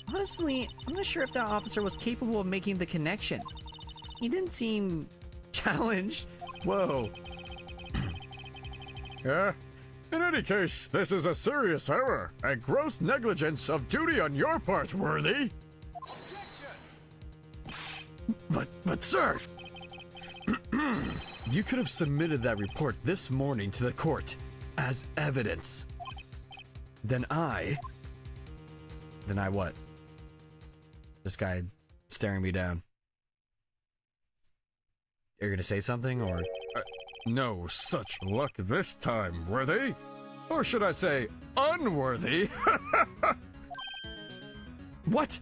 Honestly, I'm not sure if that officer was capable of making the connection. He didn't seem challenged. Whoa. Yeah. In any case, this is a serious error, a gross negligence of duty on your part, Worthy. But sir, you could have submitted that report this morning to the court as evidence. Then I what? This guy staring me down. You're gonna say something, or? No such luck this time, Worthy. Or should I say, unworthy? What?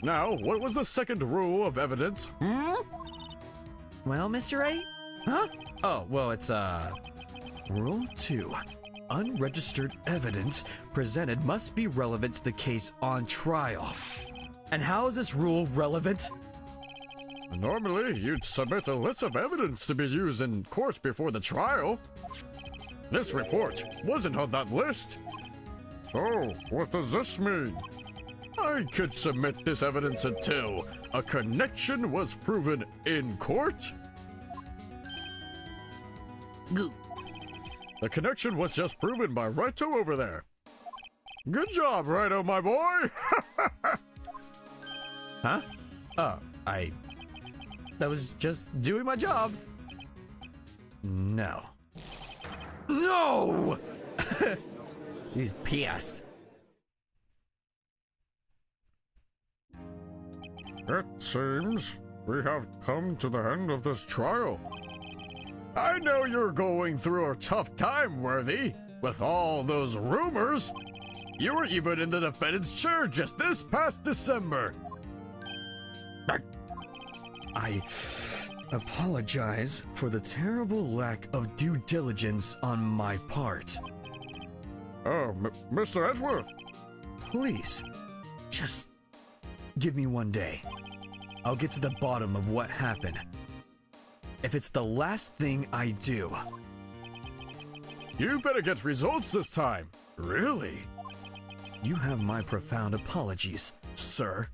Now, what was the second rule of evidence? Well, Mr. Wright? Huh? Oh, well, it's, Rule 2. Unregistered evidence presented must be relevant to the case on trial. And how is this rule relevant? Normally, you'd submit a list of evidence to be used in court before the trial. This report wasn't on that list. So, what does this mean? I could submit this evidence until a connection was proven in court? Goo. The connection was just proven by Righto over there. Good job, Righto, my boy! Huh? Oh, that was just doing my job. No. No! He's pissed. It seems we have come to the end of this trial. I know you're going through a tough time, Worthy, with all those rumors. You were even in the defendant's chair just this past December. I apologize for the terrible lack of due diligence on my part. Oh, Mr. Edgeworth. Please, just give me one day. I'll get to the bottom of what happened. If it's the last thing I do. You better get results this time. Really? You have my profound apologies, sir.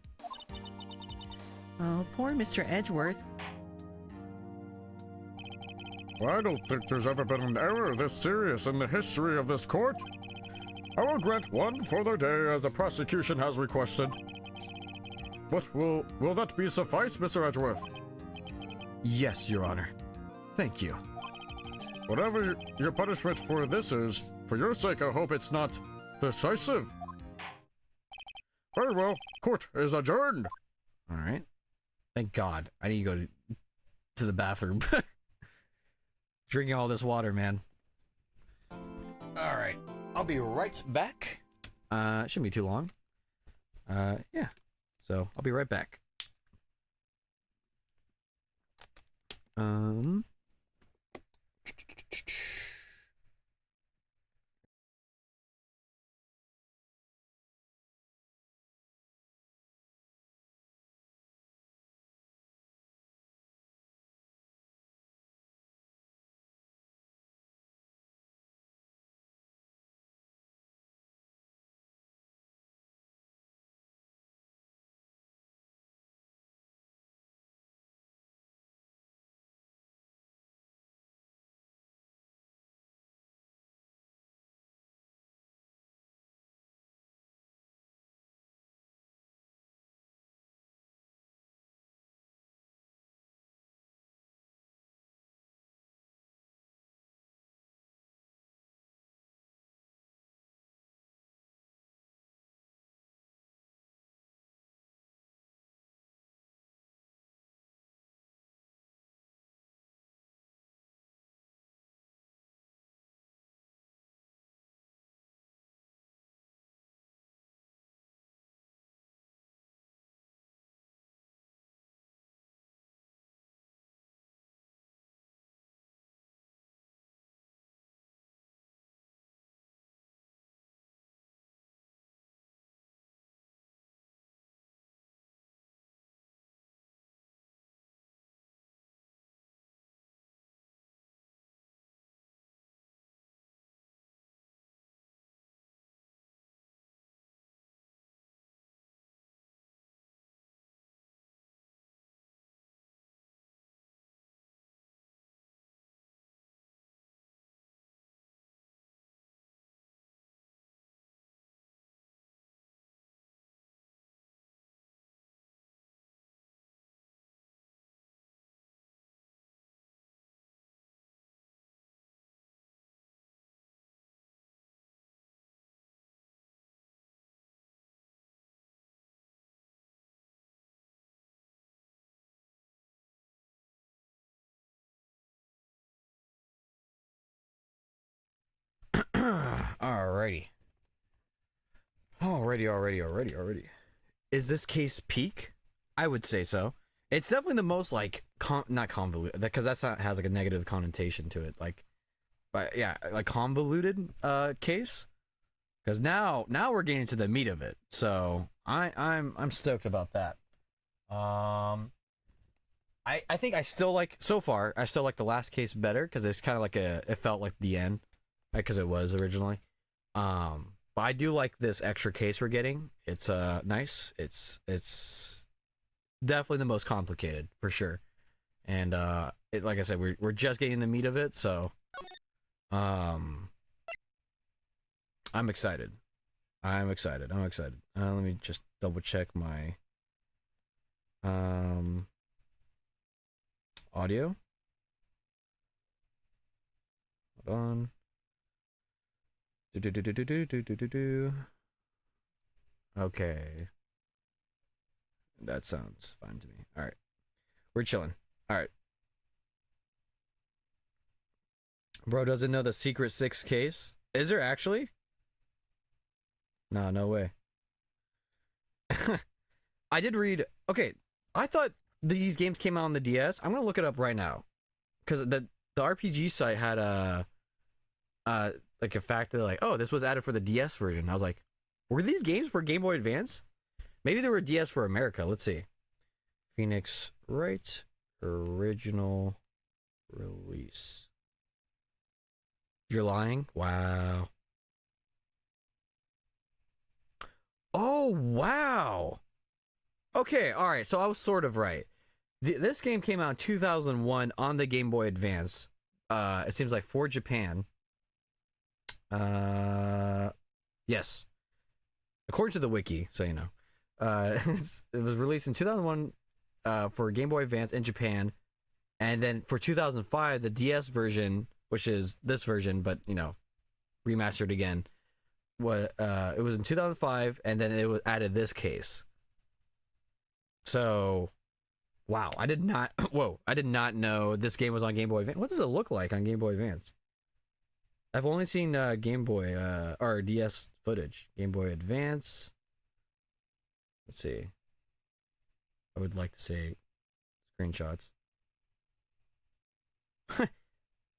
Oh, poor Mr. Edgeworth. I don't think there's ever been an error this serious in the history of this court. I will grant one further day as the prosecution has requested. But will that be suffice, Mr. Edgeworth? Yes, Your Honor. Thank you. Whatever your punishment for this is, for your sake I hope it's not decisive. Very well, court is adjourned. Alright. Thank God. I need to go to the bathroom. Drinking all this water, man. Alright. I'll be right back. Shouldn't be too long. Yeah. So, I'll be right back. Alrighty. Alrighty. Is this case peak? I would say so. It's definitely the most like not convoluted, because that's not has like a negative connotation to it. Like, but yeah, like convoluted case. Because now we're getting to the meat of it. So I'm stoked about that. I think I still like so far. I still like the last case better because it's kind of like it felt like the end, because it was originally. But I do like this extra case we're getting. It's nice. It's definitely the most complicated for sure. And like I said, we're just getting the meat of it, so I'm excited. Let me just double check my audio. Hold on. Okay. That sounds fine to me. All right. We're chilling. All right. Bro doesn't know the secret 6 case. Is there actually? No way. I did read. Okay, I thought these games came out on the DS. I'm gonna look it up right now, because the RPG site had like a fact that like, oh, this was added for the DS version. I was like, were these games for Game Boy Advance? Maybe they were DS for America. Let's see. Phoenix Wright original release. You're lying? Wow. Oh, wow. Okay, alright, so I was sort of right. This game came out in 2001 on the Game Boy Advance. It seems like for Japan. Yes. According to the wiki, so you know. It was released in 2001 for Game Boy Advance in Japan. And then for 2005, the DS version, which is this version, but, you know, remastered again, it was in 2005, and then it was added this case. So, wow, I did not, I did not know this game was on Game Boy Advance. What does it look like on Game Boy Advance? I've only seen Game Boy, or DS footage. Game Boy Advance. Let's see. I would like to say screenshots. I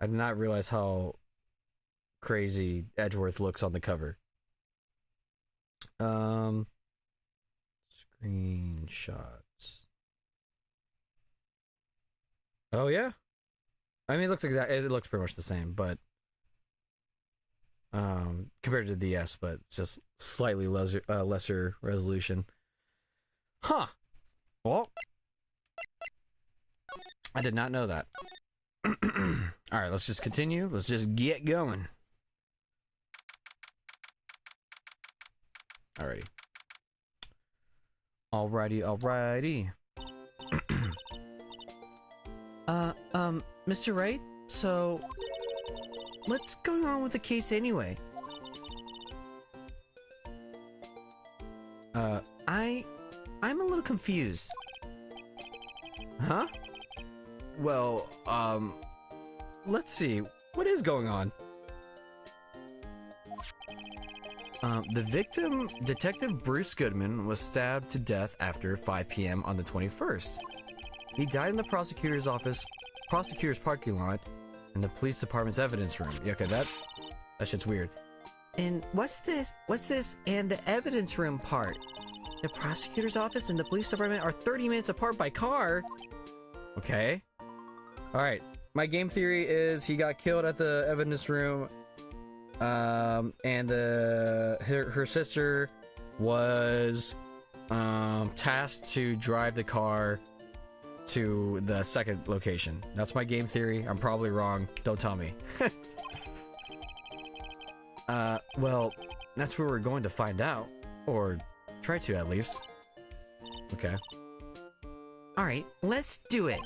did not realize how crazy Edgeworth looks on the cover. Screenshots. Oh yeah. I mean, it looks it looks pretty much the same, but compared to the DS, but it's just slightly lesser resolution. Huh. Well, I did not know that. All right, let's just continue. Let's just get going. Alrighty. Alrighty. Mr. Wright, so what's going on with the case anyway? I'm a little confused. Huh? Well, let's see. What is going on? The victim, Detective Bruce Goodman, was stabbed to death after 5 p.m. on the 21st. He died in the prosecutor's parking lot in the police department's evidence room. Yeah, okay, that shit's weird. And what's this and the evidence room part? The prosecutor's office and the police department are 30 minutes apart by car? Okay. Alright. My game theory is he got killed at the evidence room, and her sister was tasked to drive the car to the second location. That's my game theory. I'm probably wrong. Don't tell me. Well, that's where we're going to find out. Or try to, at least. Okay. Alright, let's do it.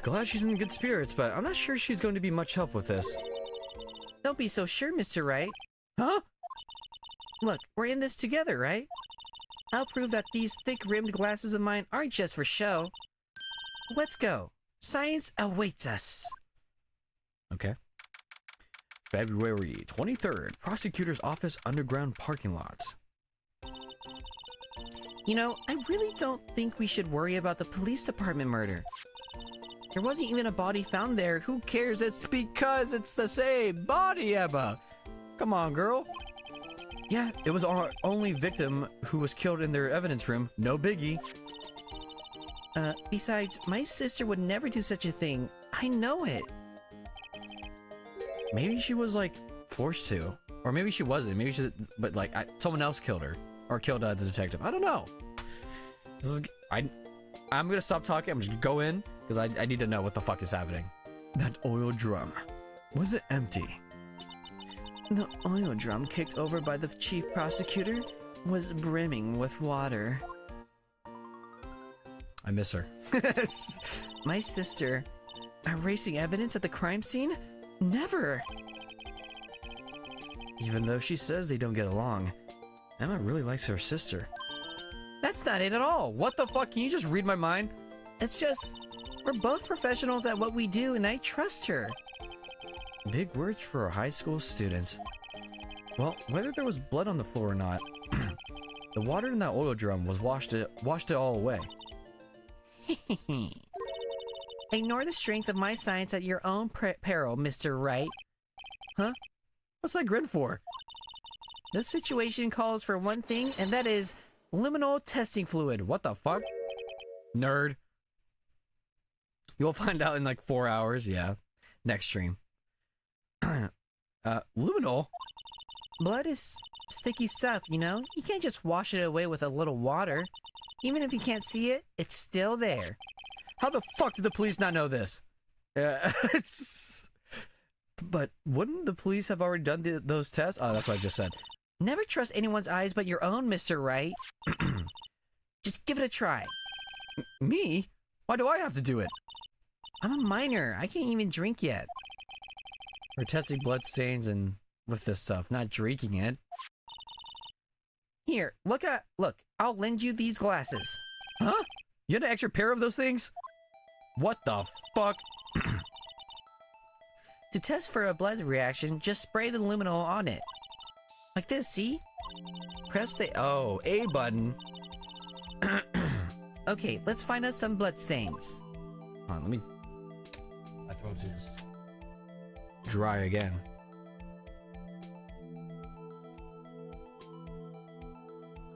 Glad she's in good spirits, but I'm not sure she's going to be much help with this. Don't be so sure, Mr. Wright. Huh? Look, we're in this together, right? I'll prove that these thick-rimmed glasses of mine aren't just for show. Let's go. Science awaits us. Okay. February 23rd, prosecutor's office underground parking lots. You know, I really don't think we should worry about the police department murder. There wasn't even a body found there. Who cares? It's because it's the same body, Emma. Come on, girl. Yeah, it was our only victim who was killed in their evidence room. No biggie. Besides, my sister would never do such a thing. I know it. Maybe she was, like, forced to. Or maybe she wasn't. Maybe she... But, like, someone else killed her. Or killed the detective. I don't know. This is... I'm gonna stop talking. I'm just gonna go in. Because I need to know what the fuck is happening. That oil drum. Was it empty? The oil drum kicked over by the chief prosecutor was brimming with water. I miss her. My sister. Erasing evidence at the crime scene? Never! Even though she says they don't get along, Emma really likes her sister. That's not it at all! What the fuck? Can you just read my mind? It's just, we're both professionals at what we do and I trust her. Big words for a high school student. Well, whether there was blood on the floor or not, the water in that oil drum was washed it all away. Ignore the strength of my science at your own peril, Mr. Wright. Huh? What's that grin for? This situation calls for one thing, and that is liminal testing fluid. What the fuck? Nerd. You'll find out in like 4 hours. Yeah. Next stream. Luminol? Blood is sticky stuff, you know? You can't just wash it away with a little water. Even if you can't see it, it's still there. How the fuck did the police not know this? But wouldn't the police have already done those tests? Oh, that's what I just said. Never trust anyone's eyes but your own, Mr. Wright. Just give it a try. Me? Why do I have to do it? I'm a minor. I can't even drink yet. We're testing blood stains and with this stuff, not drinking it. Here, look, I'll lend you these glasses. Huh? You had an extra pair of those things? What the fuck? To test for a blood reaction, just spray the luminol on it. Like this, see? Press the A button. Okay, let's find us some blood stains. Hold on, let me. My throat is dry again.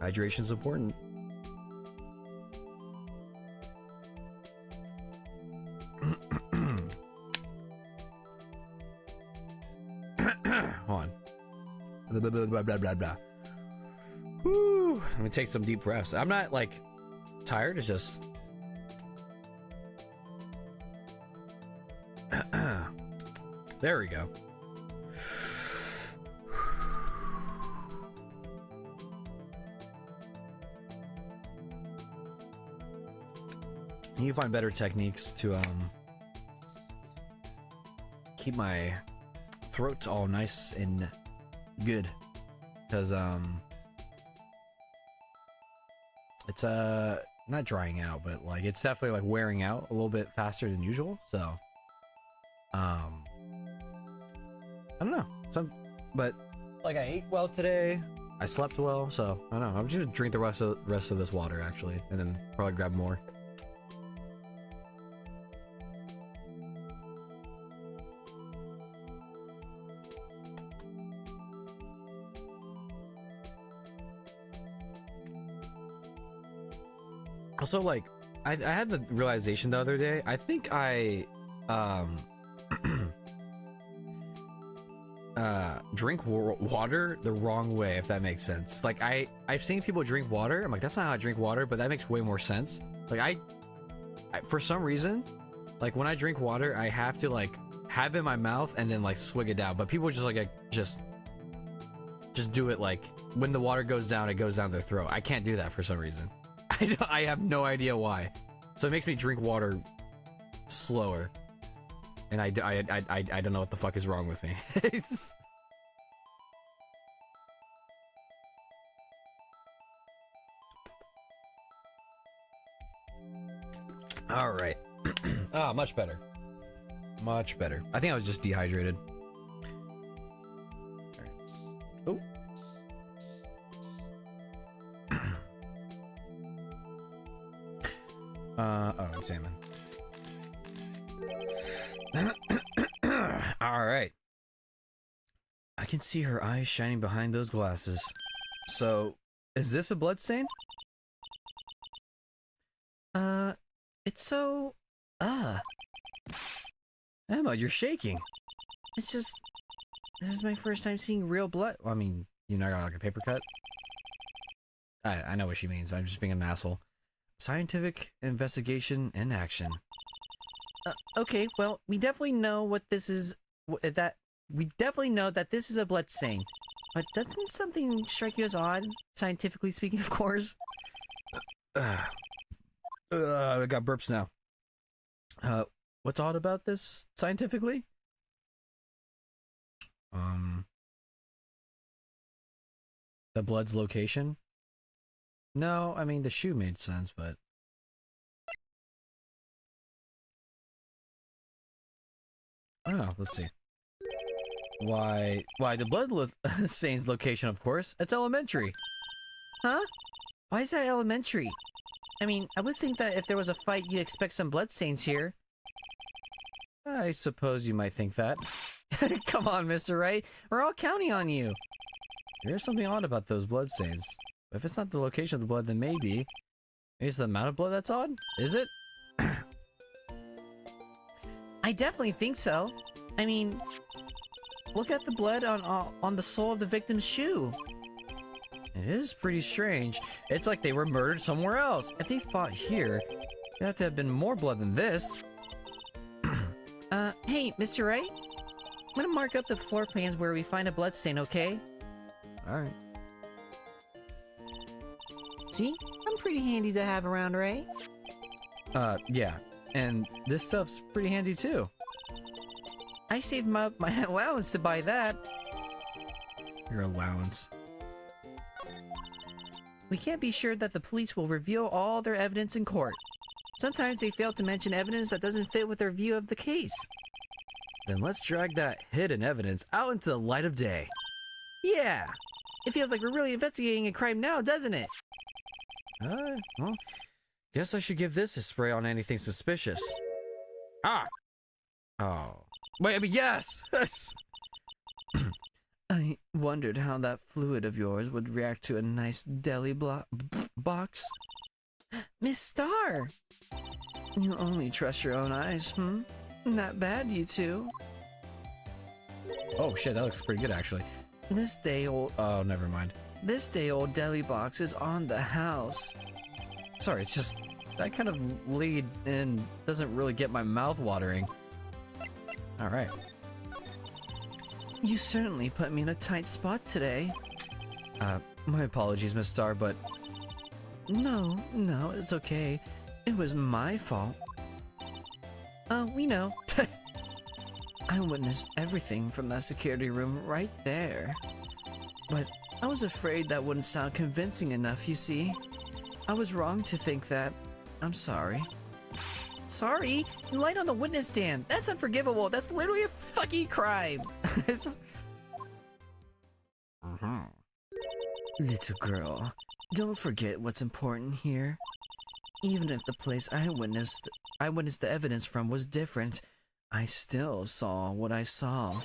Hydration's important. Hold on. Blah, blah, blah, blah, blah, blah. Whew. Let me take some deep breaths. I'm not like tired, it's just there we go. You find better techniques to keep my throat all nice and good, because it's not drying out, but like it's definitely like wearing out a little bit faster than usual. So I don't know, but like I ate well today, I slept well, so I don't know, I'm just gonna drink the rest of this water actually, and then probably grab more. Also, like, I had the realization the other day. I think I drink water the wrong way, if that makes sense. Like, I've seen people drink water. I'm like, that's not how I drink water, but that makes way more sense. Like, I for some reason, like when I drink water, I have to like have it in my mouth and then like swig it down. But people just like just do it like when the water goes down, it goes down their throat. I can't do that for some reason. I have no idea why. So it makes me drink water slower, and I don't know what the fuck is wrong with me. All right. Ah, much better. Much better. I think I was just dehydrated. All right. Oh. Examine. All right. I can see her eyes shining behind those glasses. So, is this a blood stain? It's so... Emma, you're shaking. It's just... This is my first time seeing real blood. Well, I mean, you know, like a paper cut? I know what she means. I'm just being an asshole. Scientific investigation in action. Okay, well, we definitely know what this is. We definitely know that this is a blood stain. But doesn't something strike you as odd? Scientifically speaking, of course. I got burps now. What's odd about this scientifically? The blood's location? No, I mean the shoe made sense, but I don't know. Let's see. Why the blood stains location? Of course, it's elementary. Huh? Why is that elementary? I mean, I would think that if there was a fight, you'd expect some blood stains here. I suppose you might think that. Come on, Mr. Wright. We're all counting on you. There's something odd about those blood stains. If it's not the location of the blood, then maybe it's the amount of blood that's odd? Is it? I definitely think so. I mean, look at the blood on the sole of the victim's shoe. It is pretty strange. It's like they were murdered somewhere else. If they fought here, there have to have been more blood than this. Hey, Mr. Wright? I'm gonna mark up the floor plans where we find a bloodstain, okay? Alright. See? I'm pretty handy to have around, right? Yeah. And this stuff's pretty handy too. I saved my allowance to buy that. Your allowance. We can't be sure that the police will reveal all their evidence in court. Sometimes they fail to mention evidence that doesn't fit with their view of the case. Then let's drag that hidden evidence out into the light of day. Yeah! It feels like we're really investigating a crime now, doesn't it? Well, guess I should give this a spray on anything suspicious. Ah! Oh. Wait, I mean, yes! I wondered how that fluid of yours would react to a nice deli box. Miss Star! You only trust your own eyes, hmm? Not bad, you two. Oh shit, that looks pretty good actually. This day old Never mind. deli box is on the house. Sorry, it's just that kind of lead in doesn't really get my mouth watering. Alright. You certainly put me in a tight spot today. My apologies, Miss Star, but No, it's okay. It was my fault. We know. I witnessed everything from that security room right there. But I was afraid that wouldn't sound convincing enough, you see. I was wrong to think that. I'm sorry. Sorry? You lied on the witness stand. That's unforgivable. That's literally a fucking crime. It's... Little girl, don't forget what's important here. Even if the place I witnessed the evidence from was different, I still saw what I saw.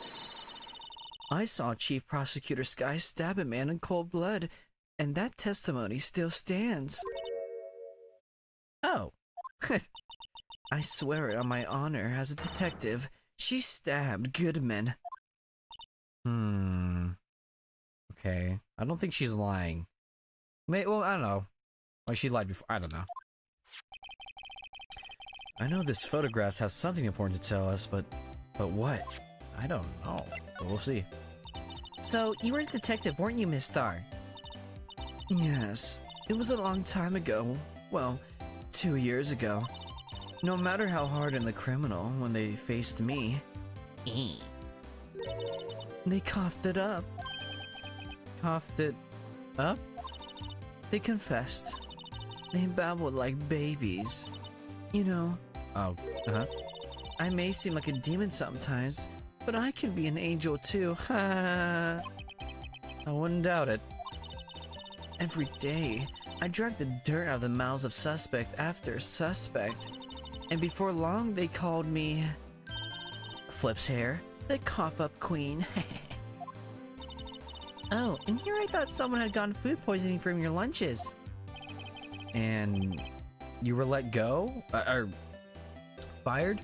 I saw Chief Prosecutor Sky stab a man in cold blood, and that testimony still stands. oh. I swear it on my honor as a detective. She stabbed Goodman. Okay. I don't think she's lying. Well, I don't know. Like she lied before. I don't know. I know this photographs have something important to tell us, but what? I don't know. But we'll see. So, you were a detective, weren't you, Miss Star? Yes. It was a long time ago. Well, 2 years ago. No matter how hardened the criminal when they faced me, they coughed it up. Coughed it up? They confessed. They babbled like babies. You know, Oh, I may seem like a demon sometimes, but I can be an angel too. Ha! I wouldn't doubt it. Every day, I drag the dirt out of the mouths of suspect after suspect. And before long, they called me... Flip's hair, the cough-up queen. Oh, and here I thought someone had gotten food poisoning from your lunches. And you were let go? Or fired?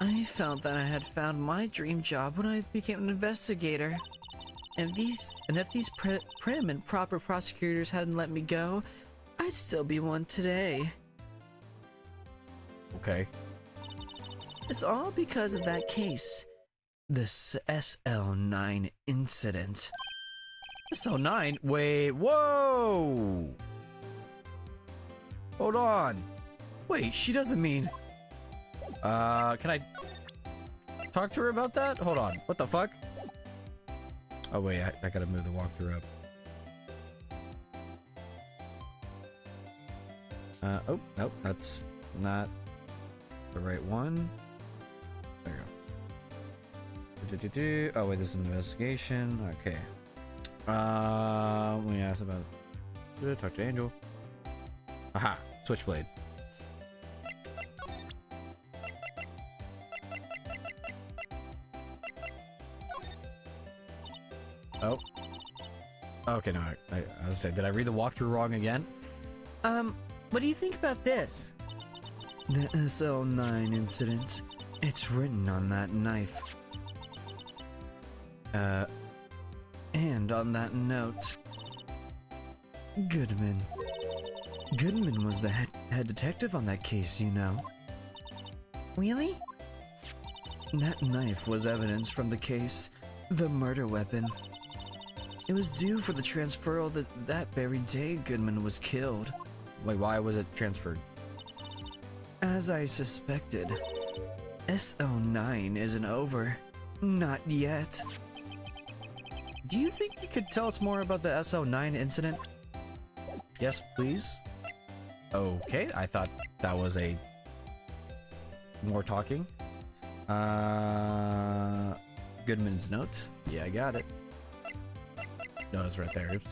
I felt that I had found my dream job when I became an investigator. And if these prim and proper prosecutors hadn't let me go, I'd still be one today. Okay. It's all because of that case. The SL9 incident. SL9? Wait, whoa! Hold on. Wait, she doesn't mean... can I talk to her about that? Hold on. What the fuck? Oh wait, I gotta move the walkthrough up. Oh, nope, that's not the right one. There you go. Oh wait, this is an investigation. Okay. Let me ask about... Talk to Angel. Aha, Switchblade. Oh. Okay, no, I was saying, did I read the walkthrough wrong again? What do you think about this? The SL9 incident. It's written on that knife. And on that note, Goodman. Goodman was the head detective on that case, you know. Really? That knife was evidence from the case, the murder weapon. It was due for the transferal that very day Goodman was killed. Wait, why was it transferred? As I suspected, SO9 isn't over. Not yet. Do you think you could tell us more about the SO9 incident? Yes, please. Okay, I thought that was a more talking. Goodman's note. Yeah, I got it. No, it's right there. Oops.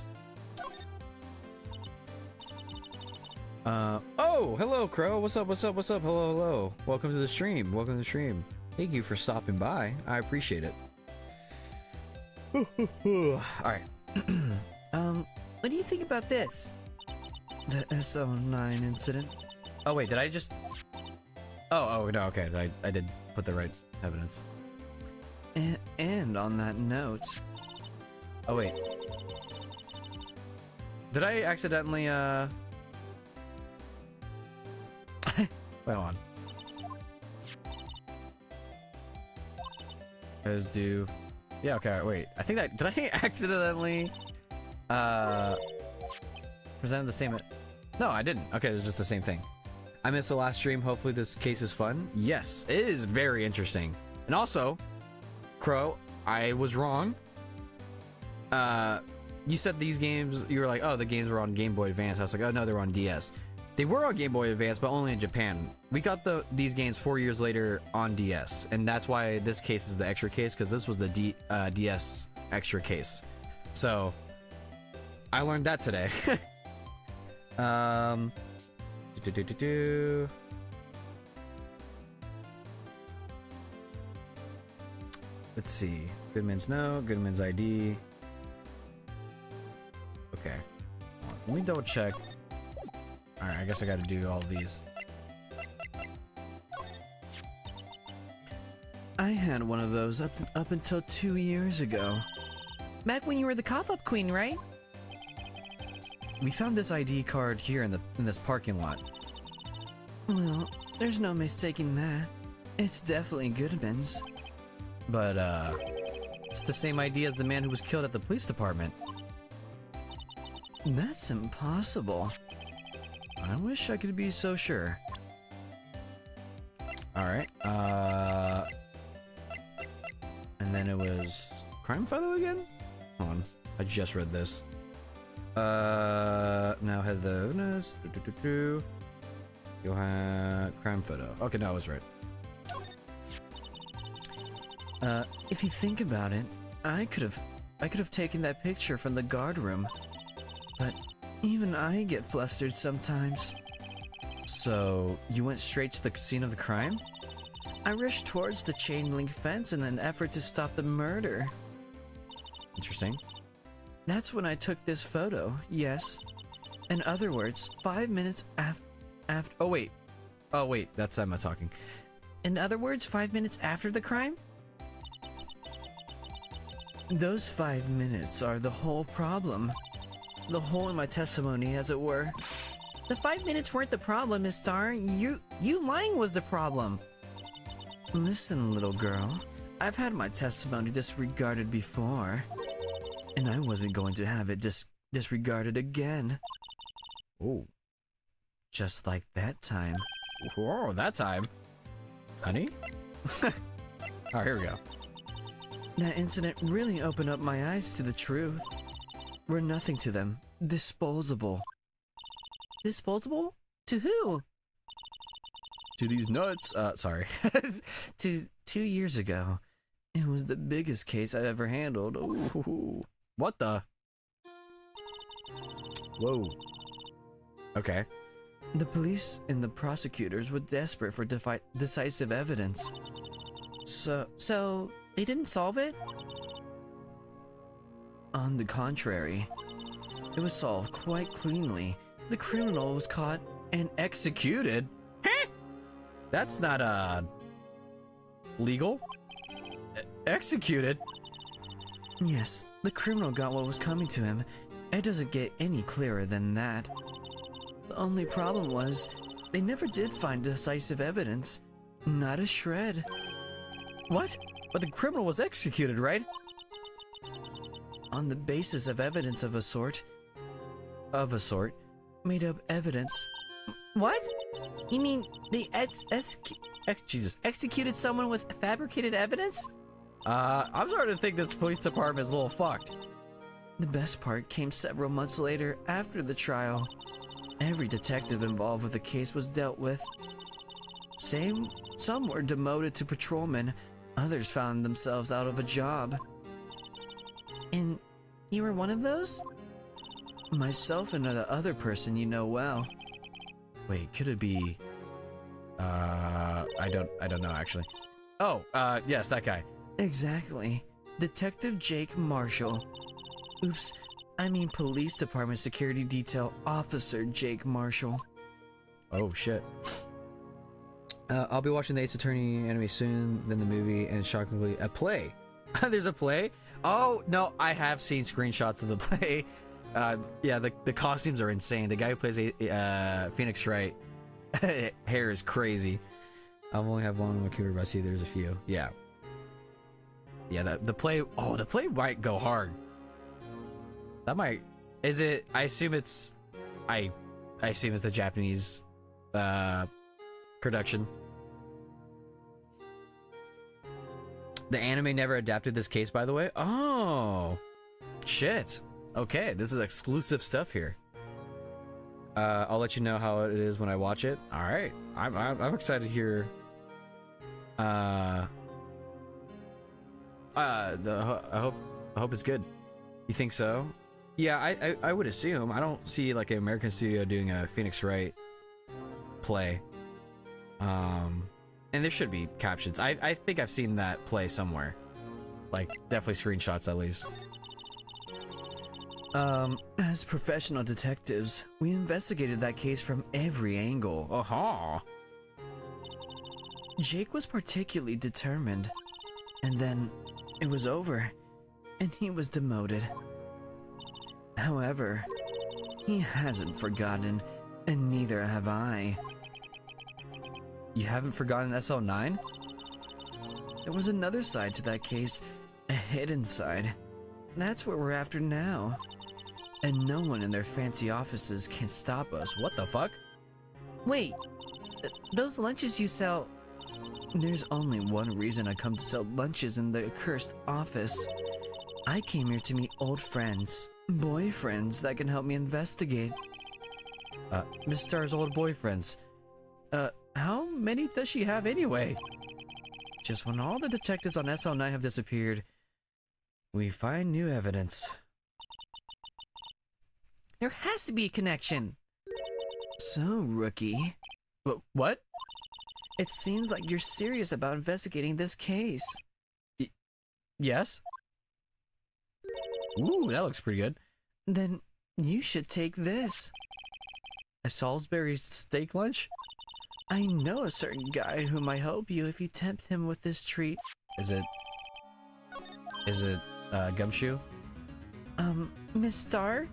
Oh, hello, Crow. What's up? What's up? What's up? Hello, hello. Welcome to the stream. Welcome to the stream. Thank you for stopping by. I appreciate it. Alright. What do you think about this? The SO9 incident? Oh, wait, did I just... Oh, no, okay. I did put the right evidence. And on that note... Oh, wait. Did I accidentally, Wait, hold on. Let's do... Yeah, okay, wait. I think that... Did I accidentally... Presented the same... No, I didn't. Okay, it's just the same thing. I missed the last stream. Hopefully this case is fun. Yes, it is very interesting. And also, Crow, I was wrong. You said these games... You were like, oh, the games were on Game Boy Advance. I was like, oh, no, they were on DS. They were on Game Boy Advance, but only in Japan. We got these games 4 years later on DS, and that's why this case is the extra case, because this was the DS extra case. So, I learned that today. Let's see. Goodman's no, Goodman's ID. Okay. Let me double check. Alright, I guess I gotta do all of these. I had one of those up until 2 years ago. Back when you were the cough-up queen, right? We found this ID card here in this parking lot. Well, there's no mistaking that. It's definitely Goodman's. But, it's the same ID as the man who was killed at the police department. That's impossible. I wish I could be so sure. Alright, and then it was... Crime photo again? Hold on, I just read this. Now had the... You'll have... Crime photo. Okay, no, I was right. If you think about it, I could have taken that picture from the guard room. But even I get flustered sometimes. So, you went straight to the scene of the crime? I rushed towards the chain link fence in an effort to stop the murder. Interesting. That's when I took this photo, yes. In other words, 5 minutes after... Oh, wait. Oh, wait, that's Emma talking. In other words, 5 minutes after the crime? Those 5 minutes are the whole problem. The hole in my testimony, as it were. The 5 minutes weren't the problem, Miss Star. You lying was the problem. Listen, little girl. I've had my testimony disregarded before. And I wasn't going to have it disregarded again. Oh. Just like that time. Whoa, that time. Honey? Alright, here we go. That incident really opened up my eyes to the truth. We're nothing to them. Disposable. Disposable? To who? To these nuts. Sorry. To 2 years ago. It was the biggest case I've ever handled. Ooh. What the? Whoa. Okay. The police and the prosecutors were desperate for decisive evidence. So they didn't solve it? On the contrary, it was solved quite cleanly. The criminal was caught and Executed? Huh? That's not, legal? Executed? Yes, the criminal got what was coming to him. It doesn't get any clearer than that. The only problem was, they never did find decisive evidence. Not a shred. What? But the criminal was executed, right? On the basis of evidence of a sort. Made up evidence. What? You mean they executed someone with fabricated evidence? I'm starting to think this police department is a little fucked. The best part came several months later after the trial. Every detective involved with the case was dealt with. Some were demoted to patrolmen, others found themselves out of a job. And you were one of those? Myself and the other person you know well. Wait, could it be... I don't know actually. Oh, yes, that guy. Exactly. Detective Jake Marshall. Oops, I mean Police Department Security Detail Officer Jake Marshall. Oh, shit. I'll be watching the Ace Attorney anime soon, then the movie, and shockingly, a play. There's a play? Oh, no, I have seen screenshots of the play. Yeah, the costumes are insane. The guy who plays Phoenix Wright, hair is crazy. I only have one on my computer, but I see there's a few. Yeah. Yeah, the play, oh, the play might go hard. That might, is it, I assume it's the Japanese, production. The anime never adapted this case, by the way. Oh, shit. Okay, this is exclusive stuff here. I'll let you know how it is when I watch it. All right, I'm excited to hear. I hope it's good. You think so? Yeah, I would assume. I don't see like an American studio doing a Phoenix Wright play. And there should be captions. I think I've seen that play somewhere. Like, definitely screenshots at least. As professional detectives, we investigated that case from every angle. Aha! Jake was particularly determined. And then, it was over, and he was demoted. However, he hasn't forgotten, and neither have I. You haven't forgotten SL9? There was another side to that case, a hidden side. That's what we're after now. And no one in their fancy offices can stop us. What the fuck? Wait, those lunches you sell... There's only one reason I come to sell lunches in the accursed office. I came here to meet old friends, boyfriends that can help me investigate. Miss Star's old boyfriends. How many does she have anyway? Just when all the detectives on SL9 have disappeared, we find new evidence. There has to be a connection. So, rookie. What? It seems like you're serious about investigating this case. Yes? Ooh, that looks pretty good. Then you should take this. A Salisbury steak lunch? I know a certain guy who might help you if you tempt him with this treat. Is it Gumshoe? Miss Star?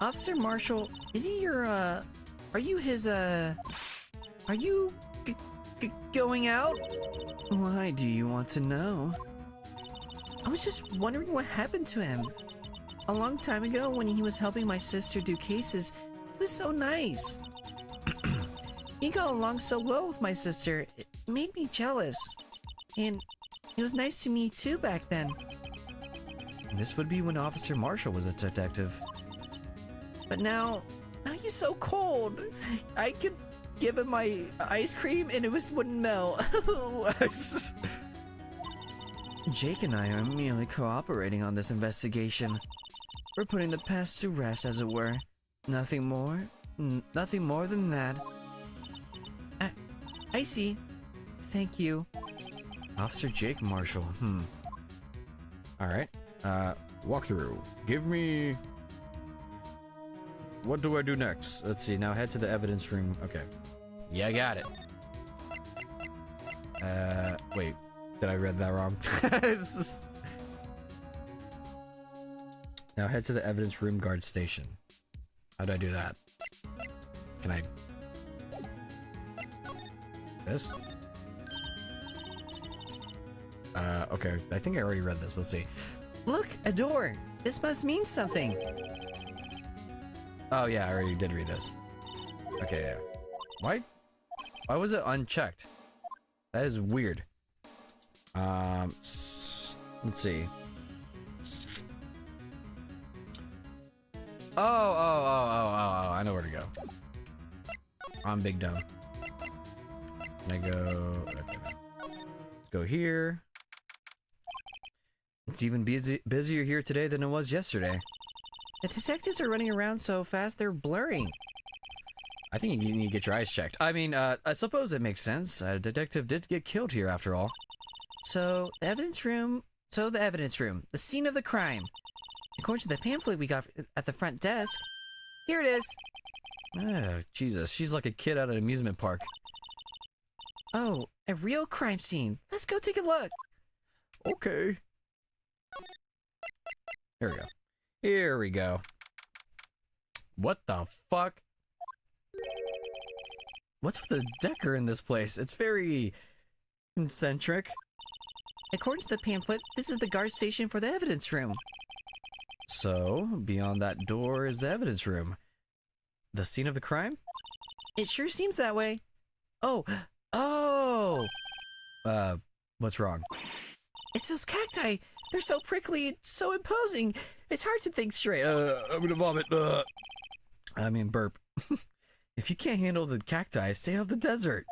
Officer Marshall, is he your, are you his, are you going out? Why do you want to know? I was just wondering what happened to him. A long time ago, when he was helping my sister do cases, he was so nice. He got along so well with my sister, it made me jealous. And he was nice to me too back then. This would be when Officer Marshall was a detective. But now he's so cold. I could give him my ice cream and it wouldn't melt. Jake and I are merely cooperating on this investigation. We're putting the past to rest, as it were. Nothing more. Nothing more than that. I see. Thank you. Officer Jake Marshall. Alright. Walk through. Give me... What do I do next? Let's see. Now head to the evidence room. Okay. Yeah, I got it. Wait. Did I read that wrong? Now head to the evidence room guard station. How do I do that? Can I... This? Okay. I think I already read this. Let's see. Look, a door. This must mean something. Oh yeah, I already did read this. Okay, yeah. Why was it unchecked? That is weird. Let's see. Oh, I know where to go. I'm big dumb. Can I go? Okay. Let's go here. It's even busier here today than it was yesterday. The detectives are running around so fast they're blurring. I think you need to get your eyes checked. I mean, I suppose it makes sense. A detective did get killed here after all. So, the evidence room, the scene of the crime. According to the pamphlet we got at the front desk, here it is. Ah, Jesus, she's like a kid at an amusement park. Oh, a real crime scene. Let's go take a look. Okay. Here we go. Here we go. What the fuck? What's with the Decker in this place? It's very eccentric. According to the pamphlet, this is the guard station for the evidence room. So, beyond that door is the evidence room. The scene of the crime? It sure seems that way. Oh, What's wrong? it's those cacti. They're so prickly, it's so imposing. It's hard to think straight. I'm gonna vomit. I mean, burp. If you can't handle the cacti, stay out of the desert.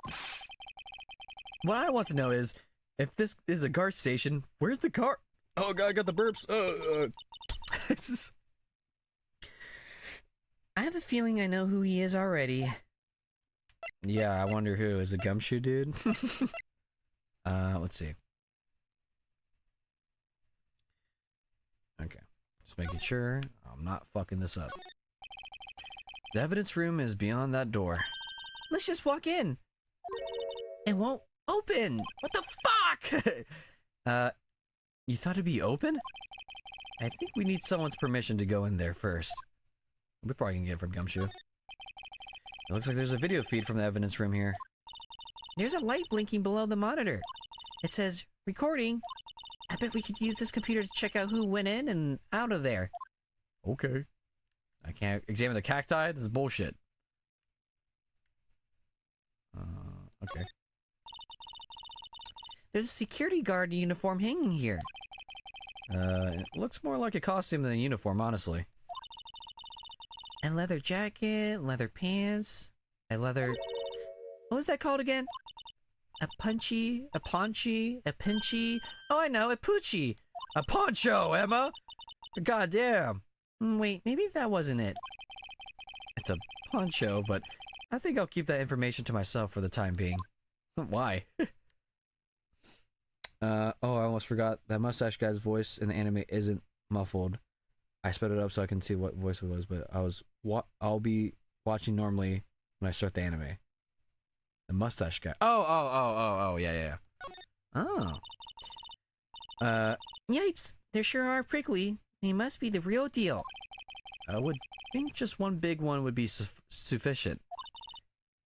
What I want to know is, if this is a guard station, where's the car? Oh god, I got the burps. I have a feeling I know who he is already. Yeah, I wonder who. Is it Gumshoe Dude? Let's see. Okay, just making sure I'm not fucking this up. The evidence room is beyond that door. Let's just walk in. It won't open. What the fuck? You thought it'd be open? I think we need someone's permission to go in there first. We probably can get it from Gumshoe. It looks like there's a video feed from the evidence room here. There's a light blinking below the monitor. It says, recording. I bet we could use this computer to check out who went in and out of there. Okay. I can't examine the cacti? This is bullshit. Okay. There's a security guard uniform hanging here. It looks more like a costume than a uniform, honestly. A leather jacket, leather pants, a leather... What was that called again? A punchy, a paunchy, a pinchy... Oh, I know, a poochie! A poncho, Emma! Goddamn! Wait, maybe that wasn't it. It's a poncho, but I think I'll keep that information to myself for the time being. Why? Oh, I almost forgot. That mustache guy's voice in the anime isn't muffled. I sped it up so I can see what voice it was, but I'll be watching normally when I start the anime. The mustache guy. Oh, yeah. Oh. Yipes, they sure are prickly. They must be the real deal. I would think just one big one would be sufficient.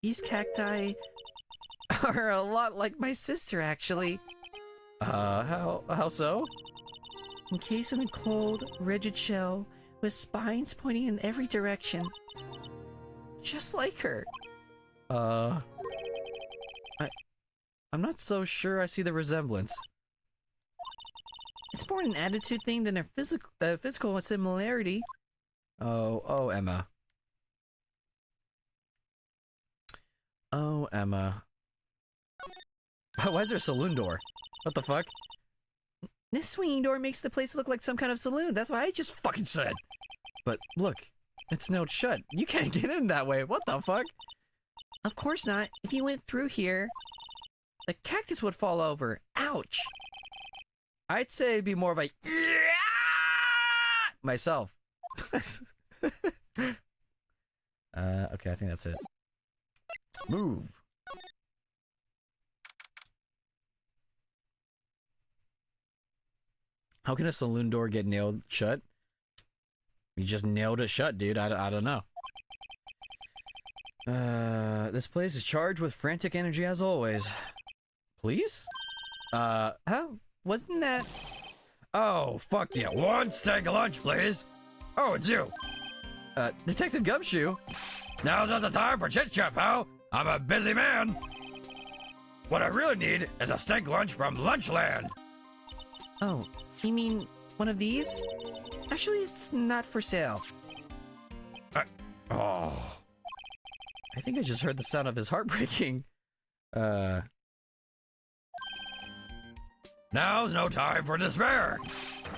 These cacti are a lot like my sister, actually. How so? Encased in a cold, rigid shell with spines pointing in every direction. Just like her. I'm not so sure I see the resemblance. It's more an attitude thing than a physical similarity. Oh, Emma. Oh, Emma. Why is there a saloon door? What the fuck? This swinging door makes the place look like some kind of saloon. That's why I just Fucking said. But look, it's nailed shut. You can't get in that way. What the fuck? Of course not. If you went through here, the cactus would fall over. Ouch. I'd say it'd be more of a myself. Okay, I think that's it. Move. How can a saloon door get nailed shut? You just nailed it shut, dude. I don't know. This place is charged with frantic energy as always. Please? Oh, wasn't that... Oh, fuck yeah. One steak lunch, please. Oh, it's you. Detective Gumshoe? Now's not the time for chit-chat, pal. I'm a busy man. What I really need is a steak lunch from Lunchland. Oh, you mean one of these? Actually, it's not for sale. Oh. I think I just heard the sound of his heart breaking. Now's no time for despair.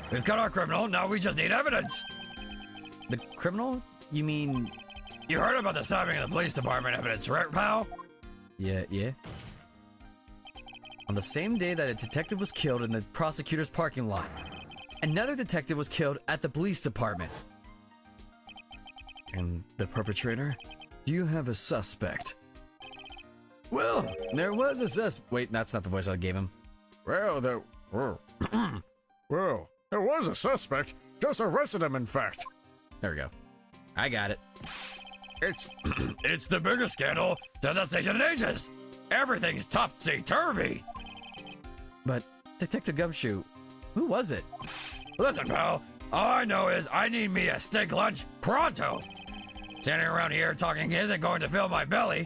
We've got our criminal, now we just need evidence. The criminal? You mean... You heard about the stabbing in the police department evidence, right, pal? Yeah. On the same day that a detective was killed in the prosecutor's parking lot, another detective was killed at the police department. And the perpetrator? Do you have a suspect? Well, there was a Wait, that's not the voice I gave him. Well, there was a suspect. Just arrested him, in fact. There we go. I got it. It's the biggest scandal that the station in ages. Everything's topsy-turvy. But, Detective Gumshoe, who was it? Listen, pal, all I know is I need me a steak lunch pronto. Standing around here talking isn't going to fill my belly.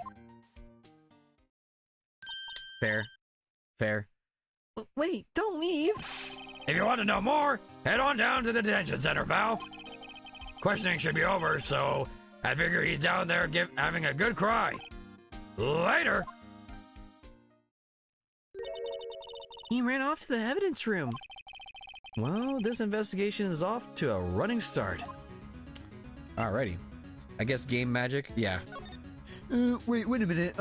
Fair. Wait, don't leave. If you want to know more, head on down to the detention center, pal. Questioning should be over, so I figure he's down there having a good cry. Later. He ran off to the evidence room. Well, this investigation is off to a running start. Alrighty. I guess game magic? Yeah. Wait a minute.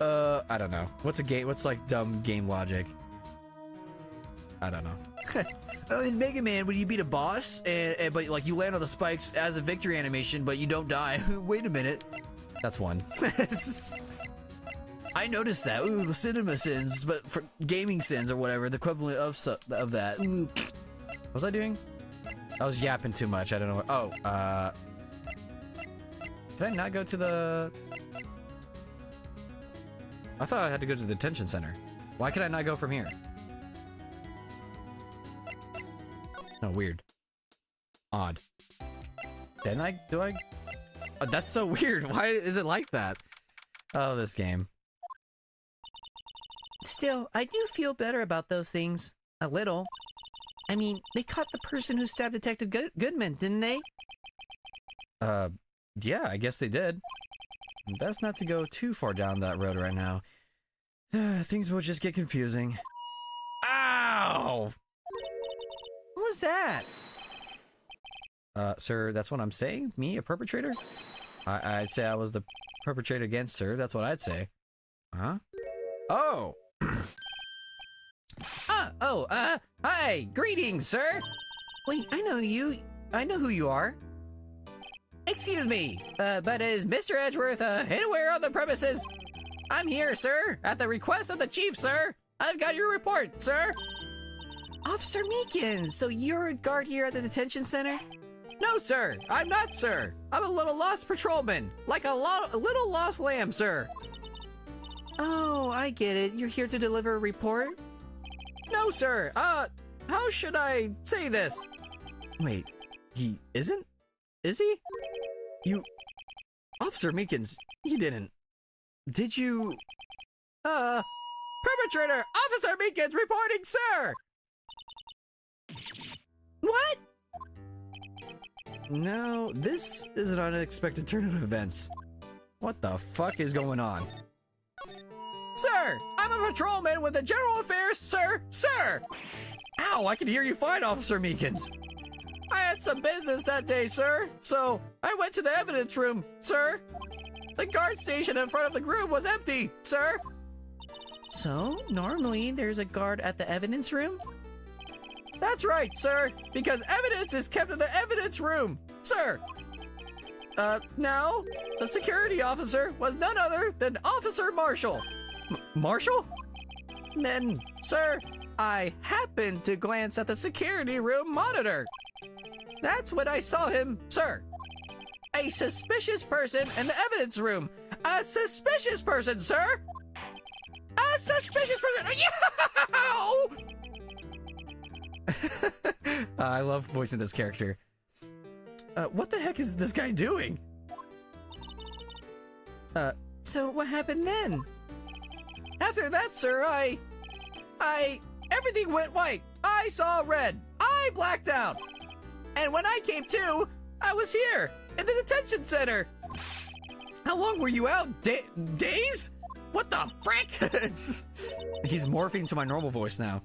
I don't know. What's a game? What's like dumb game logic? I don't know. In Mega Man, when you beat a boss, but like you land on the spikes as a victory animation, but you don't die. Wait a minute. That's one. I noticed that. Ooh, the cinema sins, but for gaming sins or whatever, the equivalent of that. Ooh. What was I doing? I was yapping too much. I don't know what. Oh, can I not go to the... I thought I had to go to the detention center. Why could I not go from here? Oh, weird. Odd. Then do I? Oh, that's so weird. Why is it like that? Oh, this game. Still, I do feel better about those things. A little. I mean, they caught the person who stabbed Detective Goodman, didn't they? Yeah, I guess they did. Best not to go too far down that road right now. Things will just get confusing. Ow! What was that? Sir, that's what I'm saying? Me, a perpetrator? I'd say I was the perpetrator against, sir. That's what I'd say. Huh? Oh! Hi! Greetings, sir! Wait, I know you. I know who you are. Excuse me, but is Mr. Edgeworth, anywhere on the premises? I'm here, sir, at the request of the chief, sir. I've got your report, sir. Officer Meekins, so you're a guard here at the detention center? No, sir, I'm not, sir. I'm a little lost patrolman, like a little lost lamb, sir. Oh, I get it. You're here to deliver a report? No, sir. How should I say this? Wait, he isn't? Is he? Officer Meekins, you didn't. Did you? Perpetrator, Officer Meekins reporting, sir! What? No, this is an unexpected turn of events. What the fuck is going on? Sir, I'm a patrolman with the General Affairs, sir! Sir! Ow, I can hear you fine, Officer Meekins. I had some business that day, sir, so I went to the evidence room, sir. The guard station in front of the room was empty, sir. So, normally there's a guard at the evidence room? That's right, sir, because evidence is kept in the evidence room, sir. Now, the security officer was none other than Officer Marshall. Marshall? Then, sir, I happened to glance at the security room monitor. That's when I saw him, sir. A suspicious person in the evidence room. A suspicious person, sir. A suspicious person. I love voicing this character. What the heck is this guy doing? So what happened then? After that, sir, everything went white. I saw red. I blacked out. And when I came to, I was here in the detention center. How long were you out? Days? What the frick? He's morphing to my normal voice now.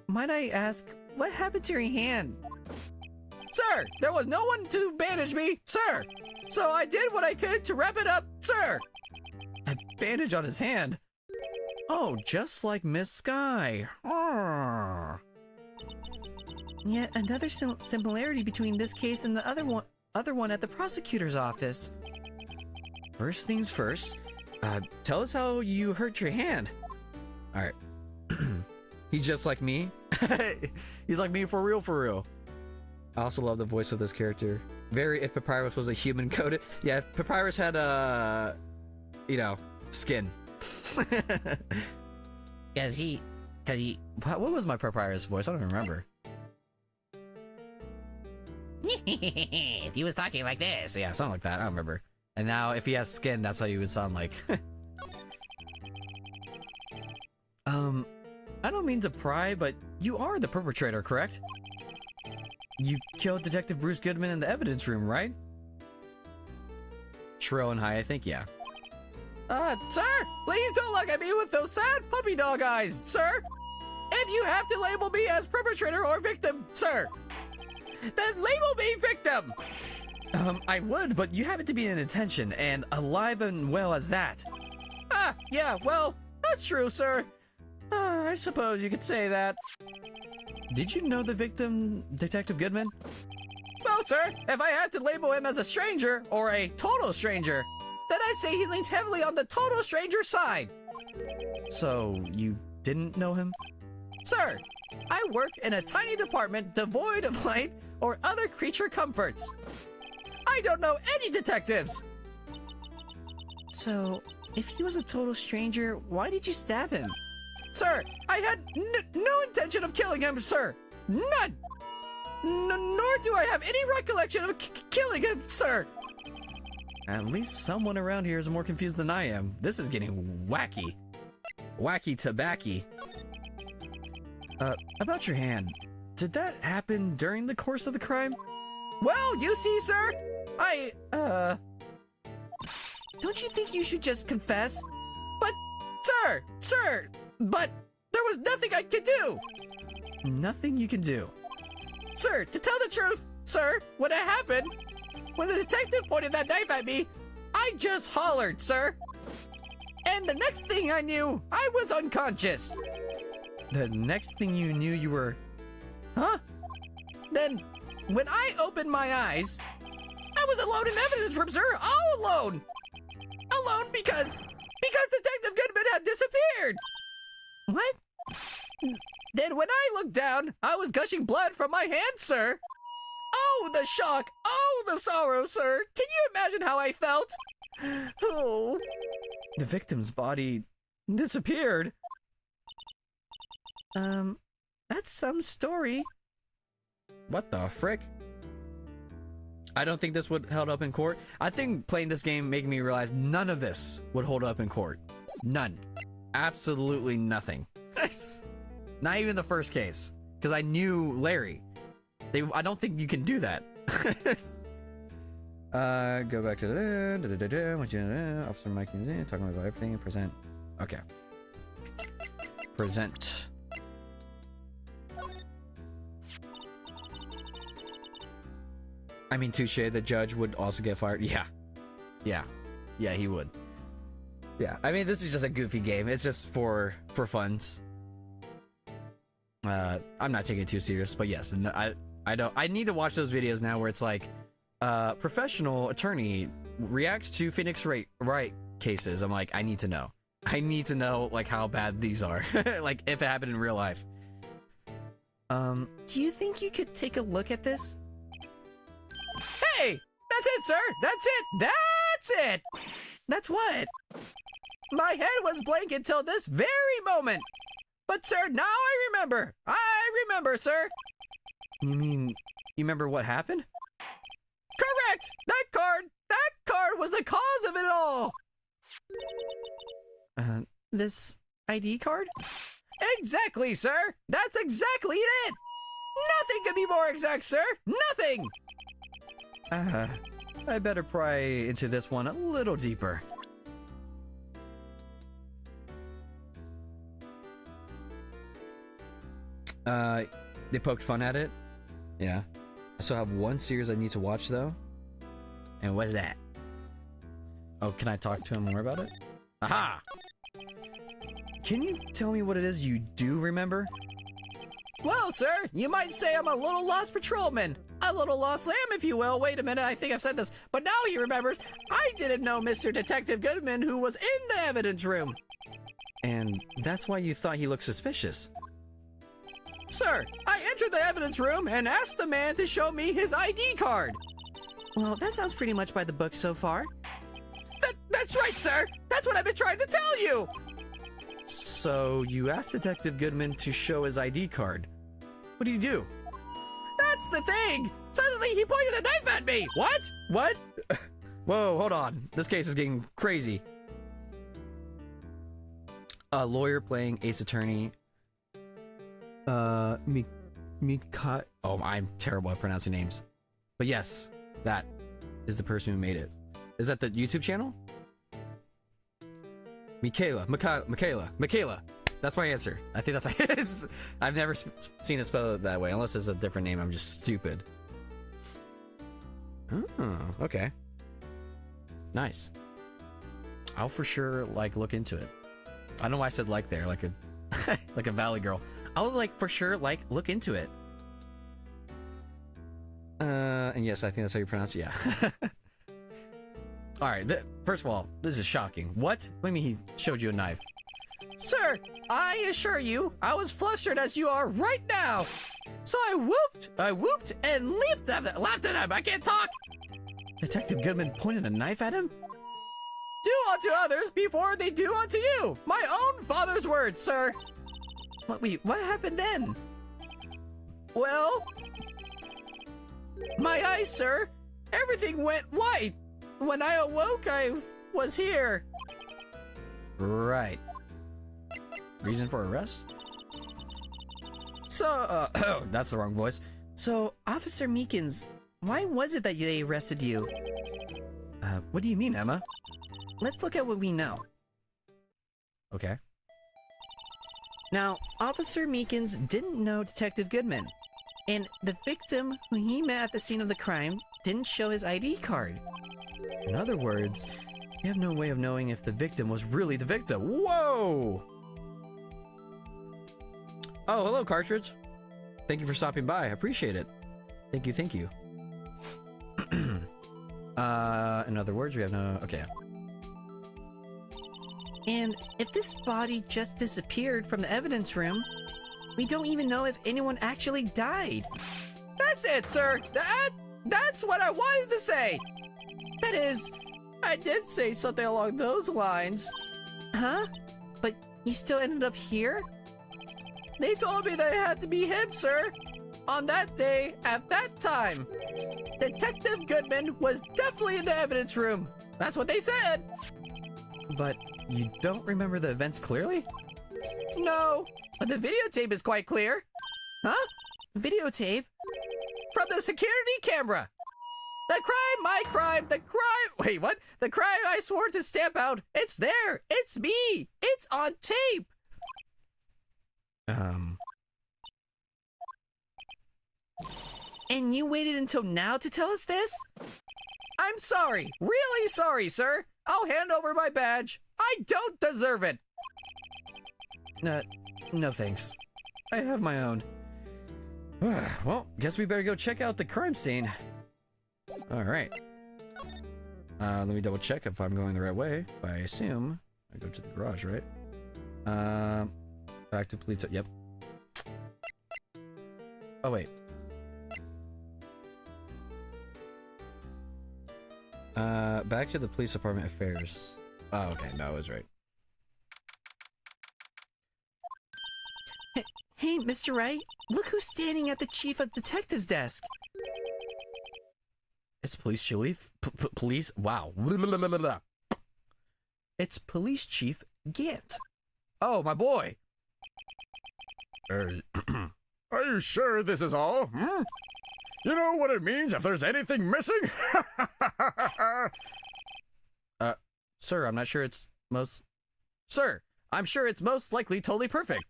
Might I ask, what happened to your hand? Sir, there was no one to bandage me, sir. So I did what I could to wrap it up, sir. A bandage on his hand. Oh, just like Miss Sky. Arr. Yet another similarity between this case and the other one at the prosecutor's office. First things first, tell us how you hurt your hand. All right. He's just like me. He's like me for real, for real. I also love the voice of this character. Very if Papyrus was a human coded. Yeah, if Papyrus had you know, skin. Cause he, What was my Papyrus voice? I don't even remember. he was talking like this. Yeah, something like that. I don't remember. And now, if he has skin, that's how you would sound like. I don't mean to pry, but you are the perpetrator, correct? You killed Detective Bruce Goodman in the evidence room, right? Shrill and high, I think, yeah. Sir, please don't look at me with those sad puppy dog eyes, sir! If you have to label me as perpetrator or victim, sir, then label me victim! I would, but you happen to be in detention, and alive and well as that. Ah, yeah, well, that's true, sir. I suppose you could say that. Did you know the victim, Detective Goodman? Well, sir, if I had to label him as a stranger, or a total stranger, then I'd say he leans heavily on the total stranger side. So, you didn't know him? Sir, I work in a tiny department devoid of light or other creature comforts. I don't know any detectives! So, if he was a total stranger, why did you stab him? Sir, I had no intention of killing him, sir! None! Nor do I have any recollection of killing him, sir! At least someone around here is more confused than I am. This is getting wacky. Wacky tobacco. About your hand. Did that happen during the course of the crime? Well, you see, sir, Don't you think you should just confess? But, sir, but there was nothing I could do! Nothing you can do? Sir, to tell the truth, sir, when it happened, when the detective pointed that knife at me, I just hollered, sir. And the next thing I knew, I was unconscious. The next thing you knew, you were... Huh? Then, when I opened my eyes, I was alone in evidence room, sir, all alone! Alone because Detective Goodman had disappeared! What? Then when I looked down, I was gushing blood from my hand, sir! Oh, the shock! Oh, the sorrow, sir! Can you imagine how I felt? Oh. The victim's body disappeared. That's some story. What the frick? I don't think this would hold up in court. I think playing this game made me realize none of this would hold up in court. None. Absolutely nothing. Not even the first case. Because I knew Larry. I don't think you can do that. Go back to the Officer Mike talking about everything. Present. Okay. Present. I mean, touche, the judge would also get fired. Yeah. Yeah. Yeah, he would. Yeah. I mean, this is just a goofy game. It's just for funs. I'm not taking it too serious, but yes, I need to watch those videos now where it's like, professional attorney reacts to Phoenix Wright cases. I'm like, I need to know. I need to know, like, how bad these are. Like, if it happened in real life. Do you think you could take a look at this? Hey! That's it, sir! That's it! That's it! That's what? My head was blank until this very moment. But, sir, now I remember. I remember, sir. You mean, you remember what happened? Correct! That card was the cause of it all. This ID card? Exactly, sir. That's exactly it. Nothing could be more exact, sir. Nothing. I better pry into this one a little deeper. They poked fun at it? Yeah. I still have one series I need to watch, though. And what is that? Oh, can I talk to him more about it? Aha! Can you tell me what it is you do remember? Well, sir, you might say I'm a little lost patrolman. A little lost lamb, if you will. Wait a minute, I think I've said this. But now he remembers. I didn't know Mr. Detective Goodman, who was in the evidence room. And that's why you thought he looked suspicious. Sir, I entered the evidence room and asked the man to show me his ID card. Well, that sounds pretty much by the book so far. That's right, sir. That's what I've been trying to tell you. So you asked Detective Goodman to show his ID card. What did he do? That's the thing. Suddenly he pointed a knife at me. What? What? Whoa, hold on. This case is getting crazy. A lawyer playing Ace Attorney. Mika. Oh, I'm terrible at pronouncing names. But yes, that is the person who made it. Is that the YouTube channel? Michaela. That's my answer. I think that's. I've never seen it spelled that way, unless it's a different name. I'm just stupid. Oh, okay. Nice. I'll for sure look into it. I don't know why I said there, like a like a valley girl. I'll for sure look into it. And yes, I think that's how you pronounce it. Yeah. All right. First of all, this is shocking. What? What do you mean he showed you a knife? Sir, I assure you, I was flustered as you are right now. So I whooped and laughed at him. I can't talk. Detective Goodman pointed a knife at him? Do unto others before they do unto you. My own father's words, sir. Wait, what happened then? Well, my eyes, sir. Everything went white. When I awoke, I was here. Right. Reason for arrest? So, that's the wrong voice. So, Officer Meekins, why was it that they arrested you? What do you mean, Emma? Let's look at what we know. Okay. Now, Officer Meekins didn't know Detective Goodman, and the victim who he met at the scene of the crime didn't show his ID card. In other words, you have no way of knowing if the victim was really the victim. Whoa! Oh, hello, Cartridge. Thank you for stopping by. I appreciate it. Thank you. In other words, we have no... Okay. And if this body just disappeared from the evidence room, we don't even know if anyone actually died. That's it, sir. That's what I wanted to say. That is, I did say something along those lines. Huh? But you still ended up here? They told me that it had to be him, sir. On that day, at that time. Detective Goodman was definitely in the evidence room. That's what they said. But you don't remember the events clearly? No, but the videotape is quite clear. Huh? Videotape? From the security camera. The crime, my crime, the crime. Wait, what? The crime I swore to stamp out. It's there. It's me. It's on tape. And you waited until now to tell us this? I'm sorry. Really sorry, sir. I'll hand over my badge. I don't deserve it. No thanks. I have my own. Well, guess we better go check out the crime scene. Alright. Let me double check if I'm going the right way. I assume I go to the garage, right? Back to police. Yep. Oh, wait. Back to the police department affairs. Oh, okay, no, I was right. Hey, Mr. Wright, look who's standing at the chief of detectives desk. It's police chief. Police. Wow. It's police chief Gant. Oh, my boy. Are you sure this is all? Hmm? You know what it means if there's anything missing? Sir, I'm not sure it's most... Sir, I'm sure it's most likely totally perfect.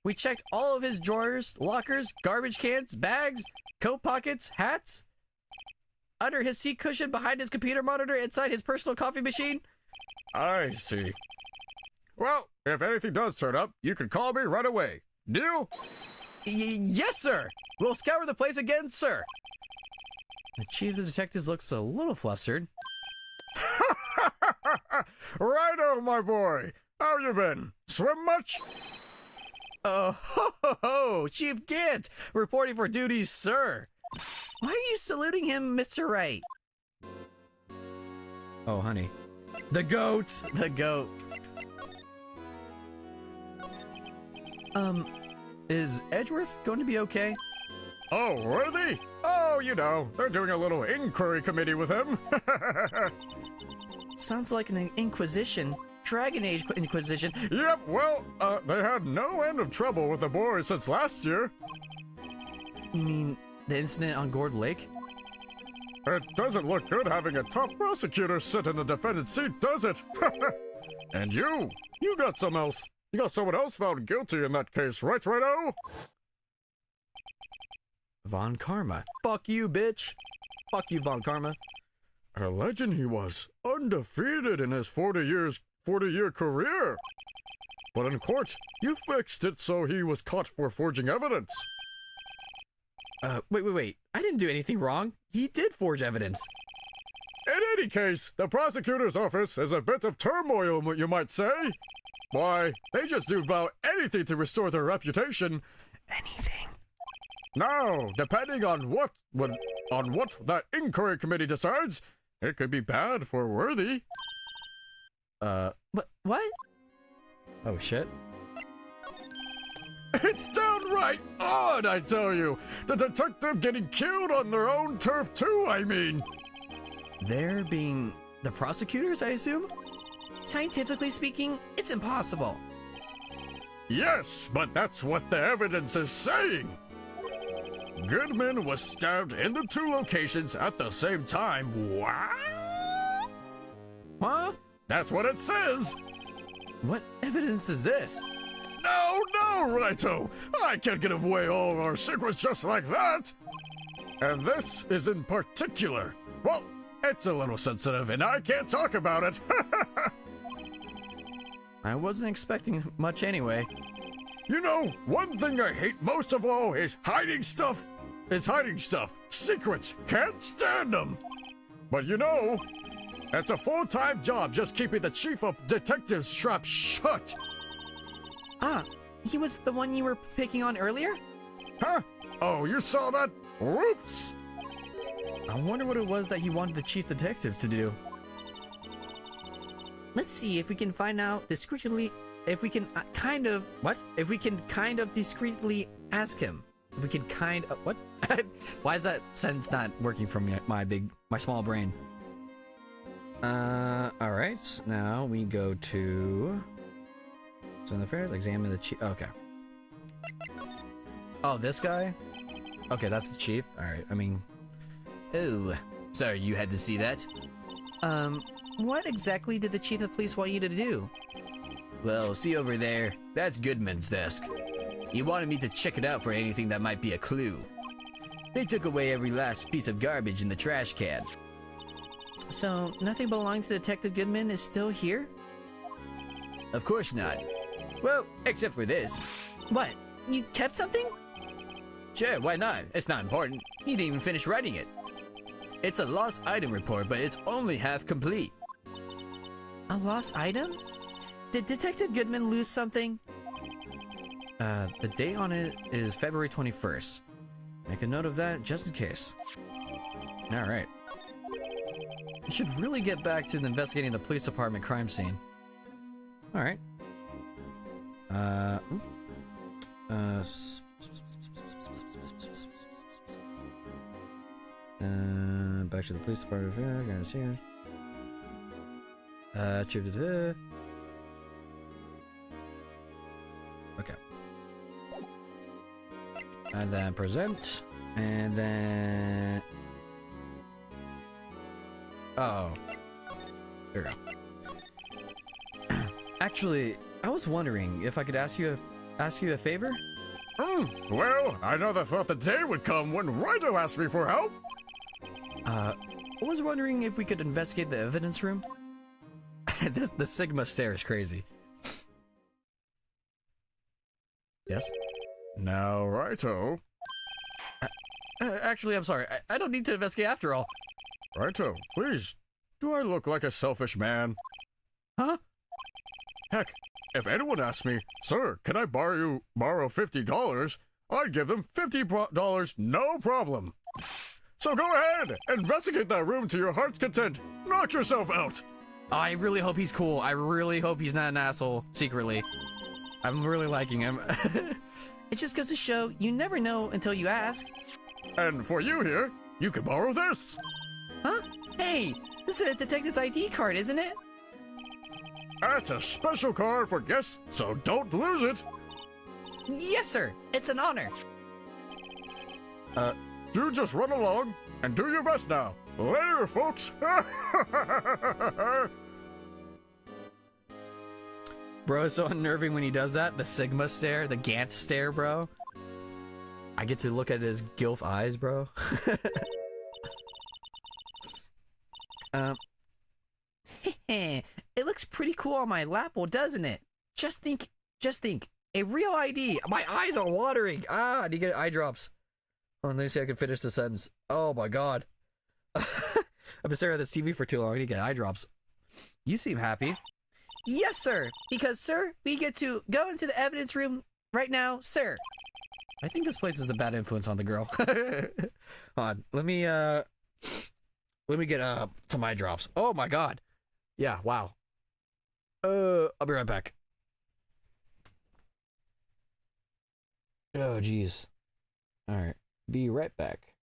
We checked all of his drawers, lockers, garbage cans, bags, coat pockets, hats, under his seat cushion, behind his computer monitor, inside his personal coffee machine. I see. Well, if anything does turn up, you can call me right away. Deal? Yes, sir. We'll scour the place again, sir. The chief of detectives looks a little flustered. Righto, my boy. How you been? Swim much? Oh, ho, Chief Gant, reporting for duty, sir. Why are you saluting him, Mr. Wright? Oh, honey. The goat! The goat. Is Edgeworth going to be okay? Oh, worthy? Oh, you know, they're doing a little inquiry committee with him. Sounds like an Inquisition. Dragon Age Inquisition. Yep, well, they had no end of trouble with the boys since last year. You mean the incident on Gourd Lake? It doesn't look good having a top prosecutor sit in the defendant's seat, does it? And you got some else. You got someone else found guilty in that case, right, Righto? Von Karma. Fuck you, bitch. Fuck you, Von Karma. A legend he was, undefeated in his 40-year career. But in court, you fixed it so he was caught for forging evidence. Wait. I didn't do anything wrong. He did forge evidence. In any case, the prosecutor's office is a bit of turmoil, you might say. Why, they just do about anything to restore their reputation. Anything. Now, depending on what that inquiry committee decides, it could be bad for Worthy. What? Oh, shit. It's downright odd, I tell you. The detective getting killed on their own turf too, I mean. They're being the prosecutors, I assume? Scientifically speaking, it's impossible. Yes, but that's what the evidence is saying. Goodman was stabbed in the two locations at the same time. What? Huh? That's what it says. What evidence is this? No, Righto! I can't give away all of our secrets just like that! And this is in particular. Well, it's a little sensitive and I can't talk about it. I wasn't expecting much anyway. You know, one thing I hate most of all is hiding stuff. Secrets. Can't stand them. But you know, it's a full-time job just keeping the chief of detectives trap shut. Ah, he was the one you were picking on earlier? Huh? Oh, you saw that? Whoops! I wonder what it was that he wanted the chief detectives to do. Let's see if we can find out discreetly. If we can kind of discreetly ask him. If we can kind of what? Why is that sentence not working from my small brain? All right. Now we go to. So in the affairs, examine the chief. Okay. Oh, this guy? Okay, that's the chief. All right. I mean, Oh, sorry you had to see that. What exactly did the chief of police want you to do? Well, see over there? That's Goodman's desk. He wanted me to check it out for anything that might be a clue. They took away every last piece of garbage in the trash can. So, nothing belonging to Detective Goodman is still here? Of course not. Well, except for this. What? You kept something? Sure, why not? It's not important. He didn't even finish writing it. It's a lost item report, but it's only half complete. A lost item? Did Detective Goodman lose something? the date on it is February 21st. Make a note of that just in case. All right. You should really get back to investigating the police department crime scene. Alright. Back to the police department. Gotta see her. Okay. And then present. And then... Oh. There we go. Actually, I was wondering if I could ask you a favor? Well, I never thought the day would come when Wright asked me for help. I was wondering if we could investigate the evidence room. The Sigma stare is crazy. Yes? Now, Righto. Actually, I'm sorry. I don't need to investigate after all. Righto, please. Do I look like a selfish man? Huh? Heck, if anyone asked me, sir, can I borrow $50? I'd give them $50, no problem. So go ahead, investigate that room to your heart's content. Knock yourself out. I really hope he's cool. I really hope he's not an asshole secretly. I'm really liking him. It just goes to show you never know until you ask. And for you here, you can borrow this. Huh? Hey, this is a detective's ID card, isn't it? That's a special card for guests, so don't lose it. Yes, sir. It's an honor. You just run along and do your best now. Later, folks. Bro, it's so unnerving when he does that. The Sigma stare, the Gantz stare, bro. I get to look at his gilf eyes, bro. It looks pretty cool on my lap, well, doesn't it? Just think. A real ID. My eyes are watering. Ah, I need to get eye drops. Oh, let me see if I can finish the sentence. Oh my god. I've been staring at this TV for too long. I need to get eye drops. You seem happy. Yes, sir. Because, sir, we get to go into the evidence room right now, sir. I think this place is a bad influence on the girl. Hold on. Let me get to my drops. Oh my god. Yeah, wow. I'll be right back. Oh jeez. Alright. Be right back.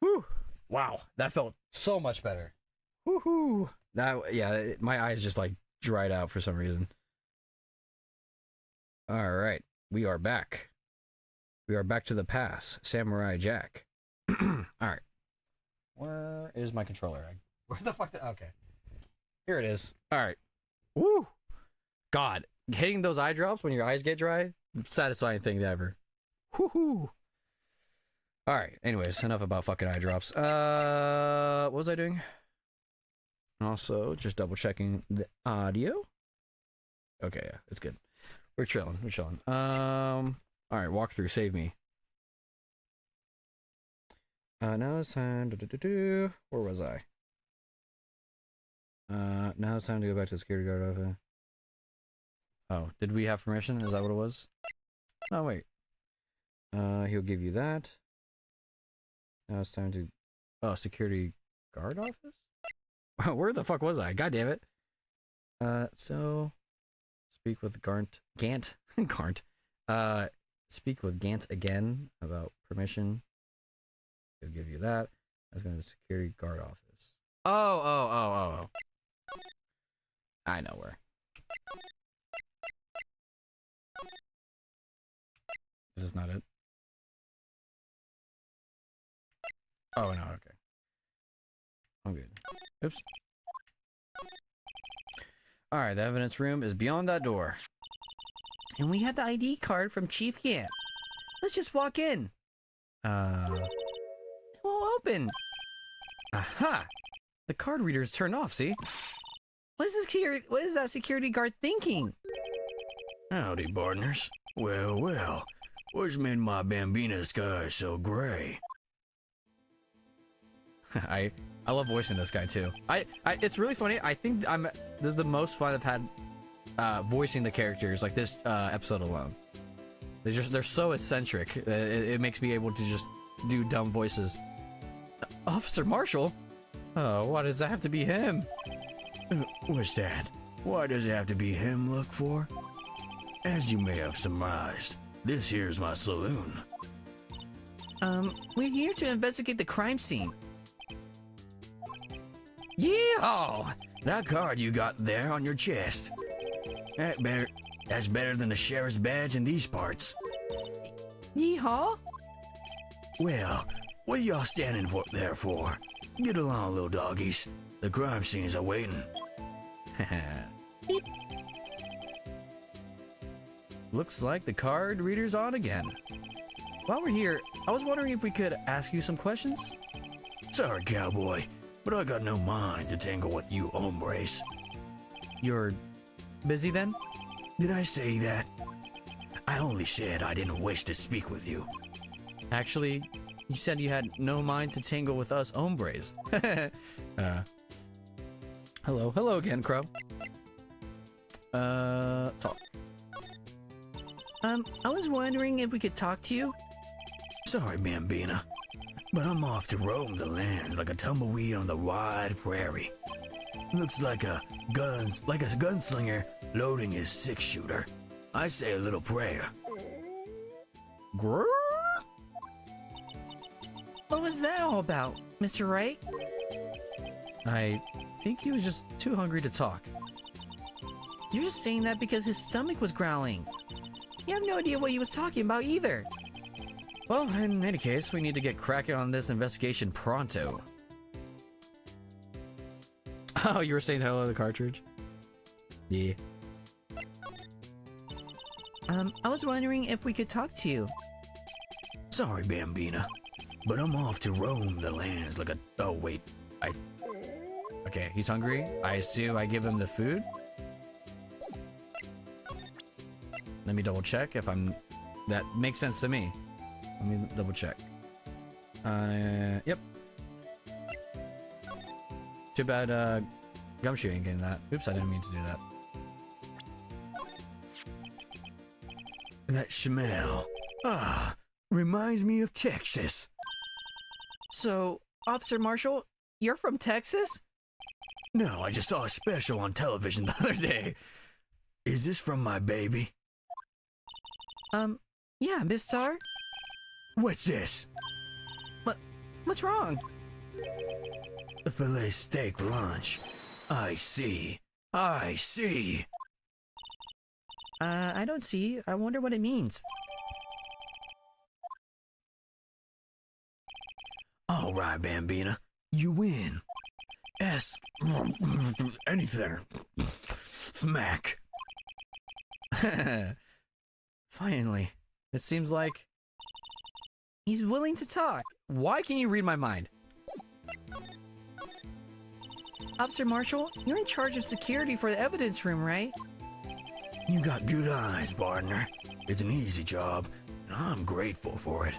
Whew. Wow, that felt so much better. Woohoo! That, yeah, my eyes just like dried out for some reason. All right, we are back. We are back to the pass, Samurai Jack. All right, where is my controller? Where the fuck? Okay, here it is. All right. Woo! God, hitting those eye drops when your eyes get dry, satisfying thing ever. Woohoo! All right. Anyways, enough about fucking eye drops. What was I doing? Also, just double checking the audio. Okay, yeah, it's good. We're chilling. We're chilling. All right, walkthrough. Save me. Now it's time. Where was I? Now it's time to go back to the security guard office. Oh, did we have permission? Is that what it was? Oh wait. He'll give you that. Now it's time to... Oh, security guard office? Where the fuck was I? God damn it. So... Speak with Gant. Gant. Speak with Gant again about permission. He'll give you that. That's going to the security guard office. Oh. I know where. Is this not it? Oh, no, okay. I'm good. Oops. Alright, the evidence room is beyond that door. And we have the ID card from Chief Gant. Let's just walk in. It won't open. Aha! The card reader is turned off, see? What is that security guard thinking? Howdy, partners. Well, what's made my Bambina sky so gray? I love voicing this guy too. It's really funny. I think this is the most fun I've had voicing the characters like this episode alone. They're so eccentric. It makes me able to just do dumb voices. Officer Marshall? Oh, why does that have to be him? What's that? Why does it have to be him look for? As you may have surmised, this here's my saloon. We're here to investigate the crime scene. Yeehaw! That card you got there on your chest. That's better than the sheriff's badge in these parts. Yeehaw? Well, what are y'all standing there for? Get along, little doggies. The crime scenes are waiting. Beep. Looks like the card reader's on again. While we're here, I was wondering if we could ask you some questions? Sorry, cowboy, but I got no mind to tangle with you hombres. You're busy then? Did I say that? I only said I didn't wish to speak with you. Actually, you said you had no mind to tangle with us hombres. Hello again, Crow. Talk. I was wondering if we could talk to you. Sorry, Bambina, but I'm off to roam the lands like a tumbleweed on the wide prairie. Looks like a gunslinger loading his six-shooter. I say a little prayer. Grrr? What was that all about, Mr. Wright? I think he was just too hungry to talk. You're just saying that because his stomach was growling. You have no idea what he was talking about either. Well, in any case, we need to get cracking on this investigation pronto. Oh, you were saying hello to the cartridge? Yeah. I was wondering if we could talk to you. Sorry, Bambina, but I'm off to roam the lands like a... Oh, wait. Okay, he's hungry. I assume I give him the food. Let me double check if I'm... That makes sense to me. Let me double check. Yep. Too bad, Gumshoe ain't getting that. Oops, I didn't mean to do that. That smell. Reminds me of Texas. So, Officer Marshall, you're from Texas? No, I just saw a special on television the other day. Is this from my baby? Yeah, Miss Star? What's this? What's wrong? A filet steak lunch. I see. I see. I don't see. I wonder what it means. All right, Bambina. You win. Ask anything. Smack. Finally. It seems like... He's willing to talk. Why can you read my mind? Officer Marshall, you're in charge of security for the evidence room, right? You got good eyes, partner. It's an easy job, and I'm grateful for it.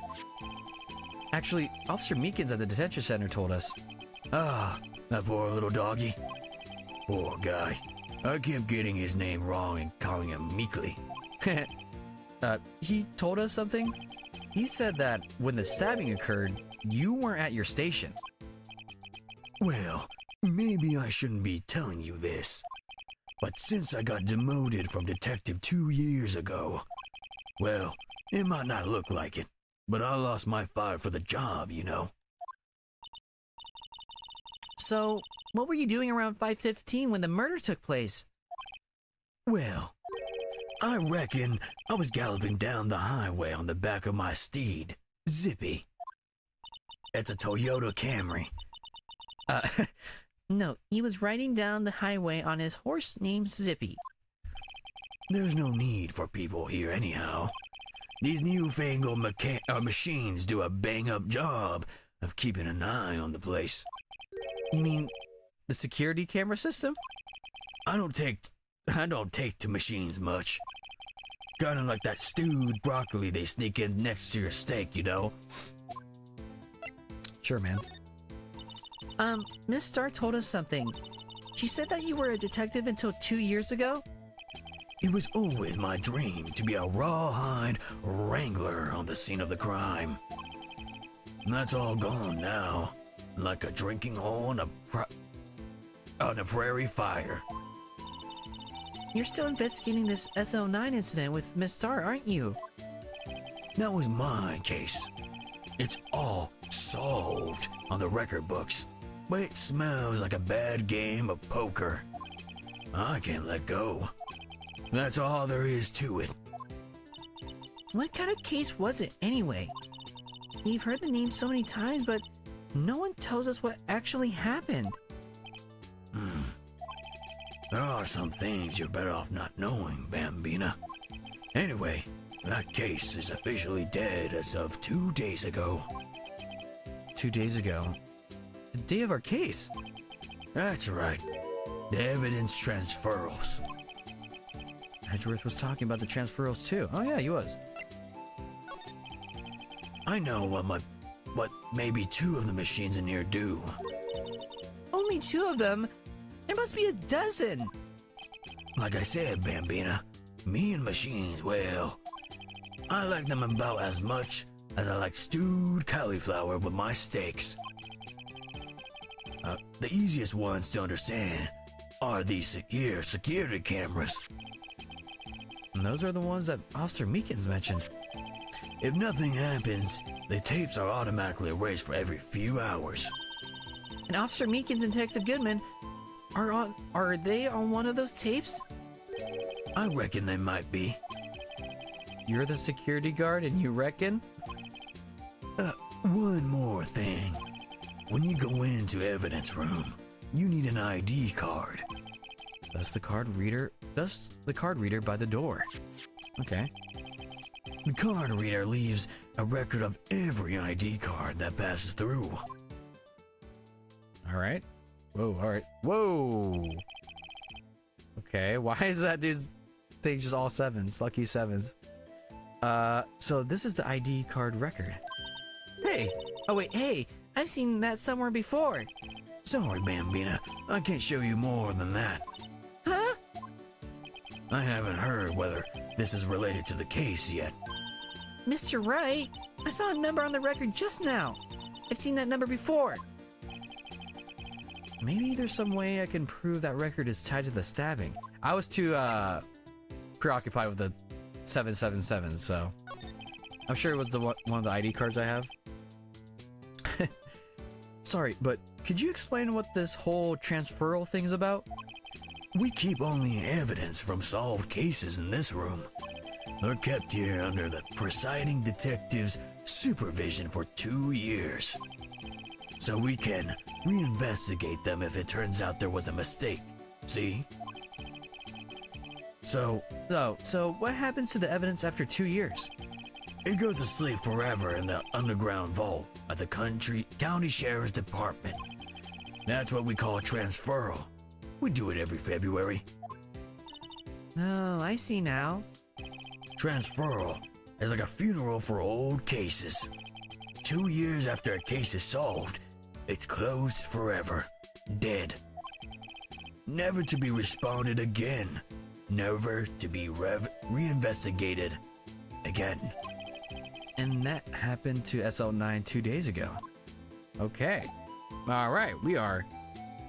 Actually, Officer Meekins at the detention center told us. Ah, that poor little doggy. Poor guy. I kept getting his name wrong and calling him Meekly. He told us something. He said that when the stabbing occurred, you weren't at your station. Well, maybe I shouldn't be telling you this, but since I got demoted from detective 2 years ago, well, it might not look like it, but I lost my fire for the job, you know. So, what were you doing around 5:15 when the murder took place? Well, I reckon I was galloping down the highway on the back of my steed, Zippy. It's a Toyota Camry. No, he was riding down the highway on his horse named Zippy. There's no need for people here anyhow. These newfangled machines do a bang-up job of keeping an eye on the place. You mean the security camera system? I don't take to machines much. Kinda like that stewed broccoli they sneak in next to your steak, you know? Sure, man. Miss Starr told us something. She said that you were a detective until 2 years ago? It was always my dream to be a rawhide wrangler on the scene of the crime. And that's all gone now, like a drinking hole on a prairie fire. You're still investigating this SO9 incident with Miss Starr, aren't you? That was my case. It's all solved on the record books, but it smells like a bad game of poker. I can't let go. That's all there is to it. What kind of case was it, anyway? We've heard the name so many times, but no one tells us what actually happened. There are some things you're better off not knowing, Bambina. Anyway, that case is officially dead as of 2 days ago. 2 days ago. The day of our case. That's right. The evidence transfers. Edgeworth was talking about the transferals too. Oh yeah, he was. I know what maybe 2 of the machines in here do. Only 2 of them? There must be a dozen! Like I said, Bambina, me and machines, well, I like them about as much as I like stewed cauliflower with my steaks. The easiest ones to understand are these security cameras. And those are the ones that Officer Meekins mentioned. If nothing happens, the tapes are automatically erased for every few hours. And Officer Meekins and Detective Goodman are they on one of those tapes? I reckon they might be. You're the security guard and you reckon? One more thing. When you go into evidence room, you need an ID card. That's the card reader. That's the card reader by the door. Okay. The card reader leaves a record of every ID card that passes through. All right. Whoa. All right. Whoa. Okay. Why is that dude's thing just all 7s? Lucky 7s. So this is the ID card record. Hey! Oh wait, hey! I've seen that somewhere before! Sorry, Bambina. I can't show you more than that. Huh? I haven't heard whether this is related to the case yet. Mr. Wright, I saw a number on the record just now. I've seen that number before. Maybe there's some way I can prove that record is tied to the stabbing. I was too preoccupied with the 777, so I'm sure it was the one of the ID cards I have. Sorry, but could you explain what this whole transferal thing's about? We keep only evidence from solved cases in this room. They're kept here under the presiding detective's supervision for 2 years. So we can reinvestigate them if it turns out there was a mistake. See? So what happens to the evidence after 2 years? It goes to sleep forever in the underground vault at the county sheriff's department. That's what we call transferal. We do it every February. Oh, I see now. Transferal is like a funeral for old cases. 2 years after a case is solved, it's closed forever. Dead. Never to be responded again. Never to be reinvestigated again. And that happened to SL9 2 days ago. Okay. All right, we are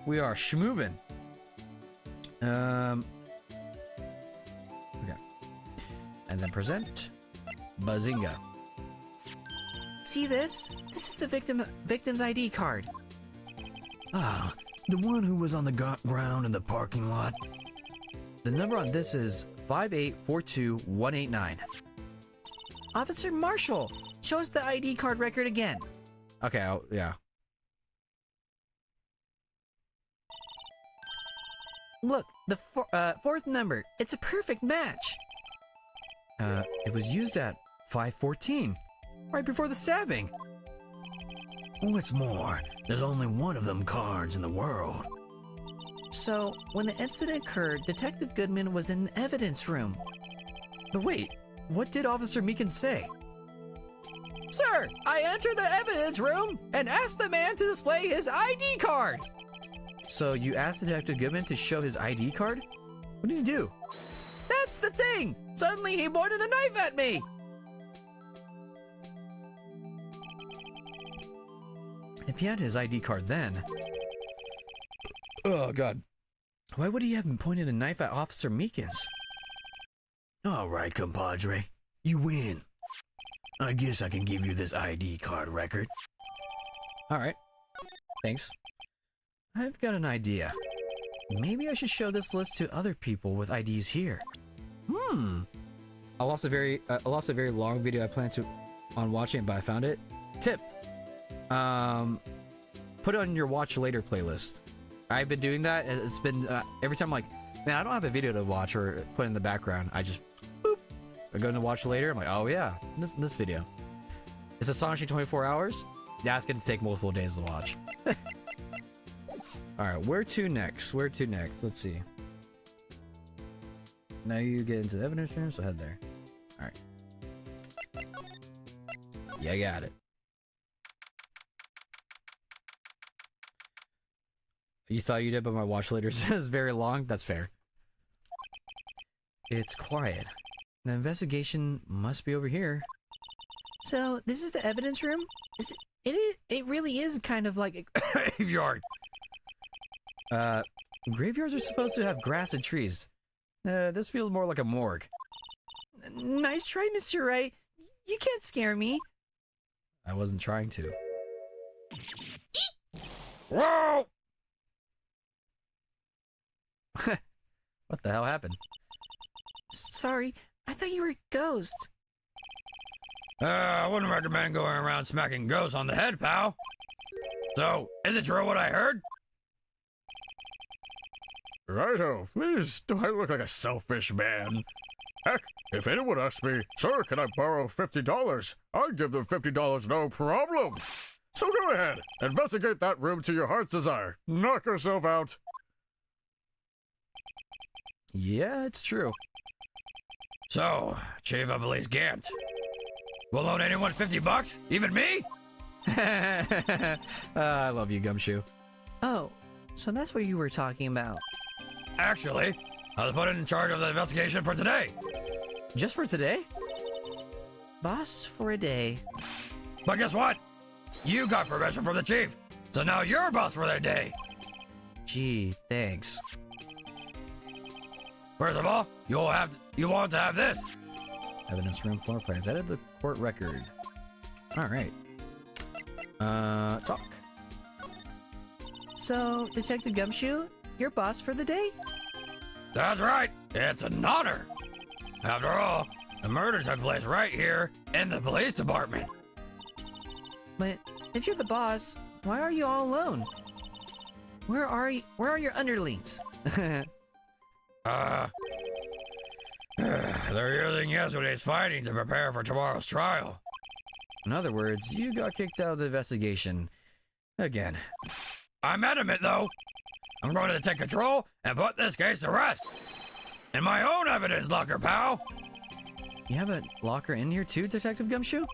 schmoovin'. Okay. And then present. Bazinga. See this? This is the victim's ID card. Ah, the one who was on the ground in the parking lot. The number on this is 5842189. Officer Marshall, show us the ID card record again. Okay, yeah. Look, the fourth number. It's a perfect match. It was used at 514, right before the stabbing. What's more, there's only one of them cards in the world. So, when the incident occurred, Detective Goodman was in the evidence room. But wait, what did Officer Meekin say? Sir, I entered the evidence room and asked the man to display his ID card. So you asked Detective Goodman to show his ID card? What did he do? That's the thing! Suddenly he pointed a knife at me! If he had his ID card then... Oh god. Why would he have pointed a knife at Officer Meekins? Alright, compadre. You win. I guess I can give you this ID card record. Alright. Thanks. I've got an idea. Maybe I should show this list to other people with IDs here. I lost a very long video I planned on watching, but I found it. Tip. Put it on your watch later playlist. I've been doing that. It's been every time I'm like, man, I don't have a video to watch or put in the background. I just boop. I go into watch later. I'm like, oh yeah, this video. It's astonishing 24 hours. Yeah, it's gonna take multiple days to watch. All right, where to next? Where to next? Let's see. Now you get into the evidence room, so head there. All right. Yeah, I got it. You thought you did, but my watch later says very long. That's fair. It's quiet. The investigation must be over here. So, this is the evidence room? It really is kind of like a graveyard. Graveyards are supposed to have grass and trees. This feels more like a morgue. Nice try, Mr. Wright. You can't scare me. I wasn't trying to. Whoa! What the hell happened? Sorry, I thought you were a ghost. I wouldn't recommend going around smacking ghosts on the head, pal. So, is it true what I heard? Righto, please, do I look like a selfish man? Heck, if anyone asked me, sir, can I borrow $50? I'd give them $50 no problem. So go ahead, investigate that room to your heart's desire. Knock yourself out. Yeah, it's true. So, Chief of Police Gant, will loan anyone $50? Even me? I love you, Gumshoe. Oh, so that's what you were talking about. Actually, I was put in charge of the investigation for today. Just for today? Boss for a day. But guess what? You got permission from the chief, so now you're boss for the day. Gee, thanks. First of all, you want to have this. Evidence room floor plans. Added the court record. All right. Talk. So, Detective Gumshoe, your boss for the day? That's right. It's an honor. After all, the murder took place right here in the police department. But if you're the boss, why are you all alone? Where are your underlings? They're using yesterday's findings to prepare for tomorrow's trial. In other words, you got kicked out of the investigation. Again. I'm adamant, though. I'm going to take control and put this case to rest. In my own evidence locker, pal. You have a locker in here too, Detective Gumshoe?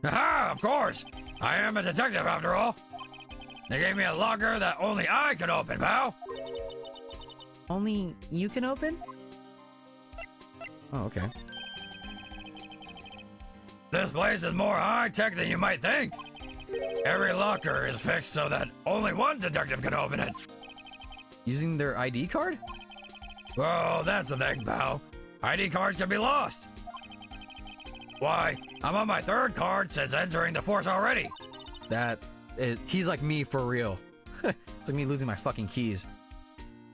Aha, of course. I am a detective, after all. They gave me a locker that only I could open, pal. Only you can open? Oh, okay. This place is more high-tech than you might think. Every locker is fixed so that only one detective can open it. Using their ID card? Well, that's the thing, pal. ID cards can be lost. Why, I'm on my third card since entering the force already. He's like me for real. It's like me losing my fucking keys.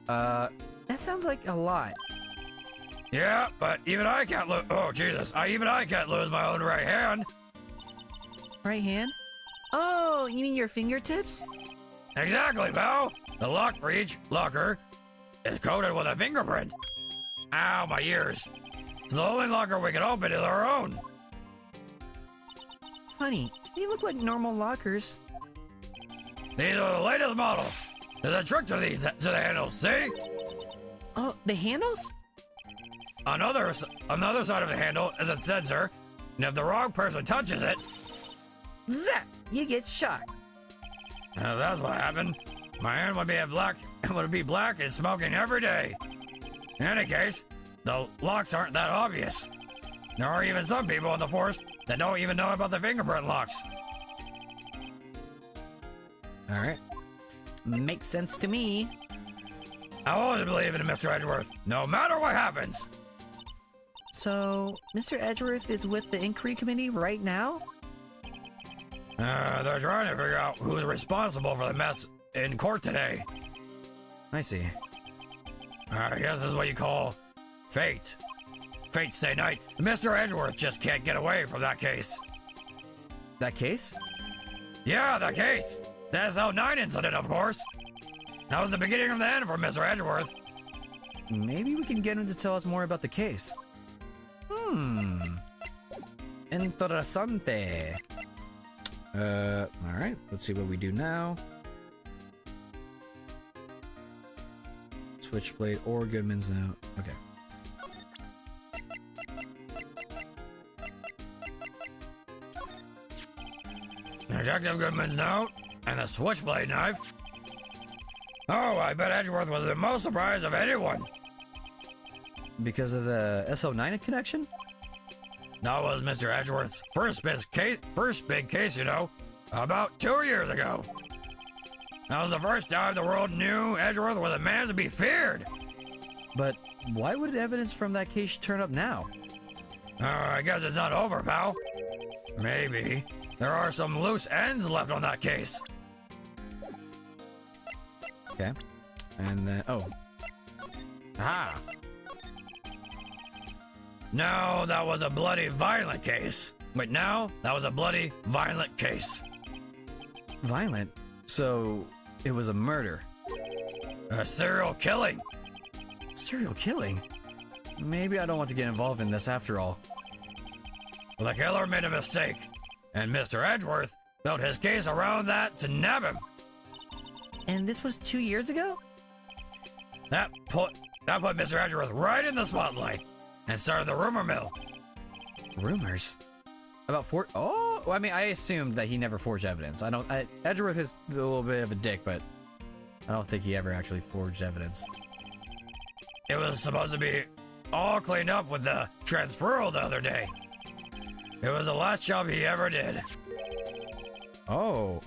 That sounds like a lot. Yeah, but even I can't lose. Oh, Jesus. Even I can't lose my own right hand. Right hand? Oh, you mean your fingertips? Exactly, pal. The lock for each locker is coated with a fingerprint. Ow, my ears. So the only locker we can open is our own. Funny, they look like normal lockers. These are the latest model. There's a trick to the handles, see? Oh, the handles? Another side of the handle is a sensor, and if the wrong person touches it, Zap! You get shocked. that's what happened. My hand would be black and smoking every day. In any case, the locks aren't that obvious. There are even some people in the force that don't even know about the fingerprint locks. Alright. Makes sense to me. I always believe in Mr. Edgeworth, no matter what happens. So, Mr. Edgeworth is with the inquiry committee right now? They're trying to figure out who's responsible for the mess in court today. I see. I guess this is what you call fate. Fate stay night. Mr. Edgeworth just can't get away from that case. That case? Yeah, that case. The SL9 incident, of course. That was the beginning of the end for Mr. Edgeworth. Maybe we can get him to tell us more about the case. Interessante. Alright, let's see what we do now. Switchblade or Goodman's note. Okay. Detective Goodman's note and the switchblade knife. Oh, I bet Edgeworth was the most surprised of anyone. Because of the SO9 connection? That was Mr. Edgeworth's first big case, you know, about 2 years ago. That was the first time the world knew Edgeworth was a man to be feared. But why would evidence from that case turn up now? I guess it's not over, pal. Maybe. There are some loose ends left on that case. Okay. And then, oh. Ah. No, that was a bloody violent case. But now, that was a bloody violent case. Violent? So, it was a murder. A serial killing. Serial killing? Maybe I don't want to get involved in this after all. The killer made a mistake, and Mr. Edgeworth built his case around that to nab him. And this was 2 years ago? That put Mr. Edgeworth right in the spotlight and started the rumor mill. Rumors? About Oh, well, I mean, I assumed that he never forged evidence. Edgeworth is a little bit of a dick, but I don't think he ever actually forged evidence. It was supposed to be all cleaned up with the transferal the other day. It was the last job he ever did. Oh,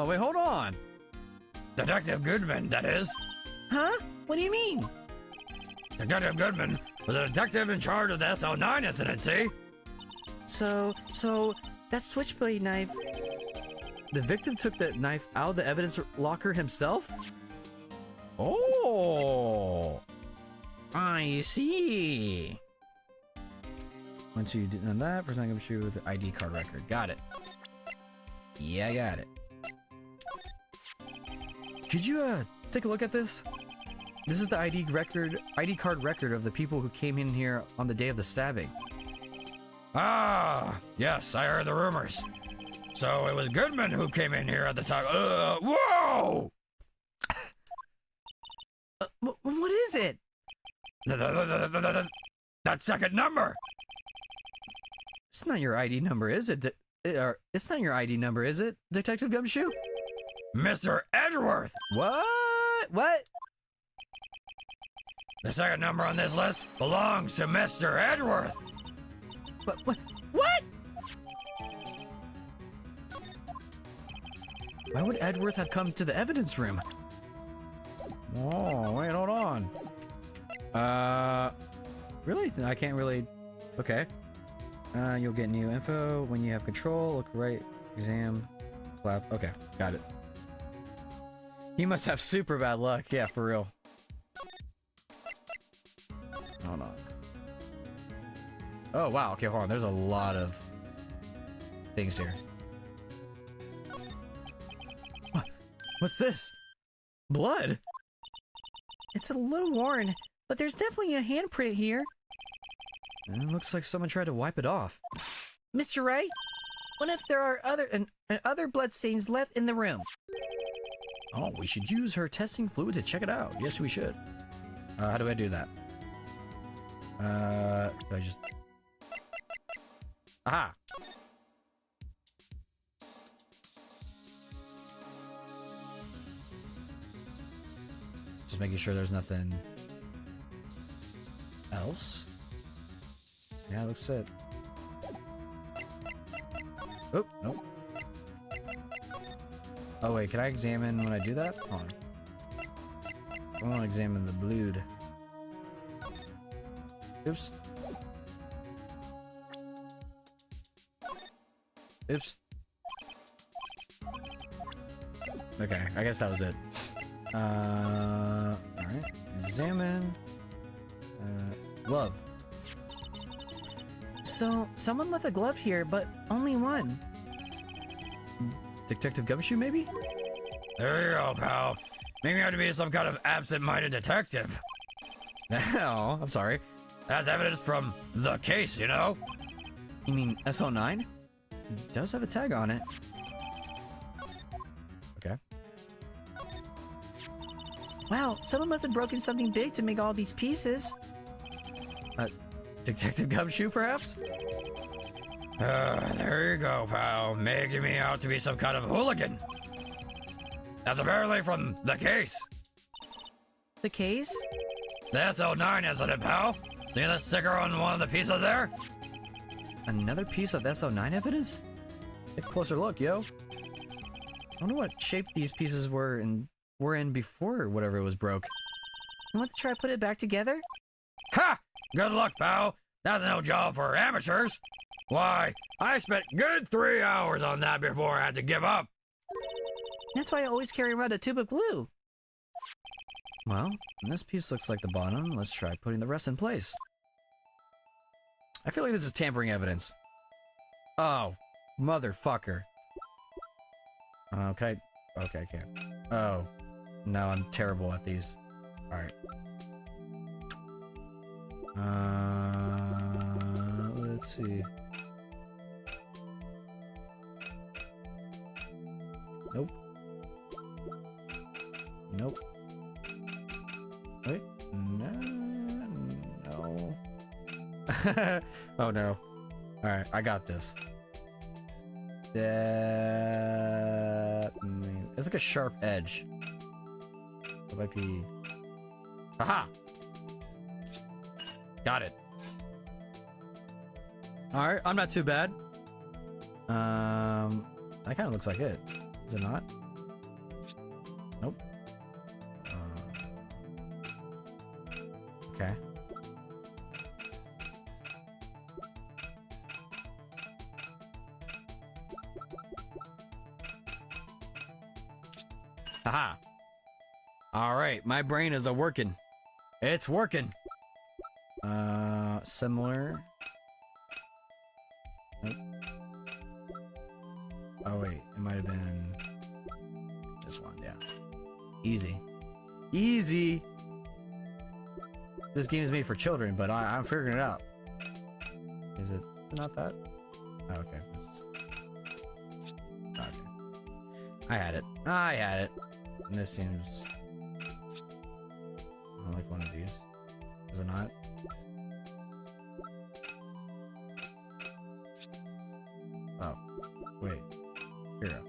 wait, hold on. Detective Goodman, that is. Huh? What do you mean? Detective Goodman was a detective in charge of the SL9 incident, see? So, that switchblade knife... The victim took the knife out of the evidence locker himself? Oh! I see. Once you did that, person can shoot with the ID card record. Got it. Yeah, I got it. Could you, take a look at this? This is the ID card record of the people who came in here on the day of the stabbing. Ah, yes, I heard the rumors. So it was Goodman who came in here at the time. Whoa! What is it? That second number. It's not your ID number, is it? It's not your ID number, is it, Detective Gumshoe? Mr. Edgeworth. What? What? The second number on this list belongs to Mr. Edgeworth. What? Why would Edgeworth have come to the evidence room? Oh, wait, hold on. Really? I can't really... Okay. You'll get new info when you have control. Look right. Exam. Flap. Okay, got it. He must have super bad luck. Yeah, for real. Hold on. Oh, wow. Okay, hold on. There's a lot of things here. What's this? Blood? It's a little worn, but there's definitely a handprint here. It looks like someone tried to wipe it off. Mr. Wright, what if there are other blood stains left in the room? Oh, we should use her testing fluid to check it out. Yes, we should. How do I do that? Do I just... Aha! Just making sure there's nothing else. Yeah, looks it. Oh, nope. Oh wait, can I examine when I do that? Hold on. I want to examine the blood. Oops. Oops. Okay, I guess that was it. Alright. Examine. Glove. So, someone left a glove here, but only one. Detective Gumshoe, maybe? There you go, pal. Maybe I have to be some kind of absent-minded detective. Oh, I'm sorry. That's evidence from the case, you know? You mean SO9? It does have a tag on it. Okay. Wow, someone must have broken something big to make all these pieces. Detective Gumshoe, perhaps? There you go, pal. Making me out to be some kind of hooligan. That's apparently from the case. The case? The SO9, isn't it, pal? See the sticker on one of the pieces there? Another piece of SO9 evidence? Take a closer look, yo. I wonder what shape these pieces were in before whatever it was broke. You want to try to put it back together? Ha! Good luck, pal. That's no job for amateurs. Why, I spent good 3 hours on that before I had to give up. That's why I always carry around a tube of glue. Well, this piece looks like the bottom. Let's try putting the rest in place. I feel like this is tampering evidence. Oh, motherfucker. Okay. Okay, I can't. Oh. No, I'm terrible at these. Alright. Let's see. Nope. Nope. Wait. No. No. Oh no. Alright, I got this. That... It's like a sharp edge. It might be... Aha! Got it. Alright, I'm not too bad. That kind of looks like it. Is it not? Nope. Okay. Haha. Alright, my brain is a-working. It's working. Similar. Nope. Oh wait, it might have been this one, yeah. Easy. Easy! This game is made for children, but I'm figuring it out. Is it not that? Oh, okay. Okay. I had it. I had it. And this seems like one of these. Is it not? Oh. Wait. Here we go.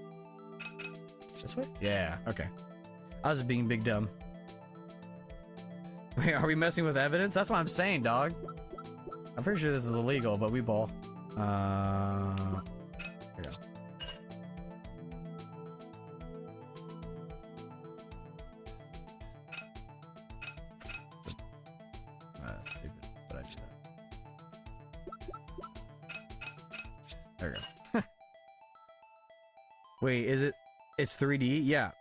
This way? Yeah, okay. I was being big dumb. Wait, are we messing with evidence? That's what I'm saying, dog. I'm pretty sure this is illegal, but we ball. Here we go. That's stupid, but I do that. There we go. Wait, is it? It's 3D? Yeah.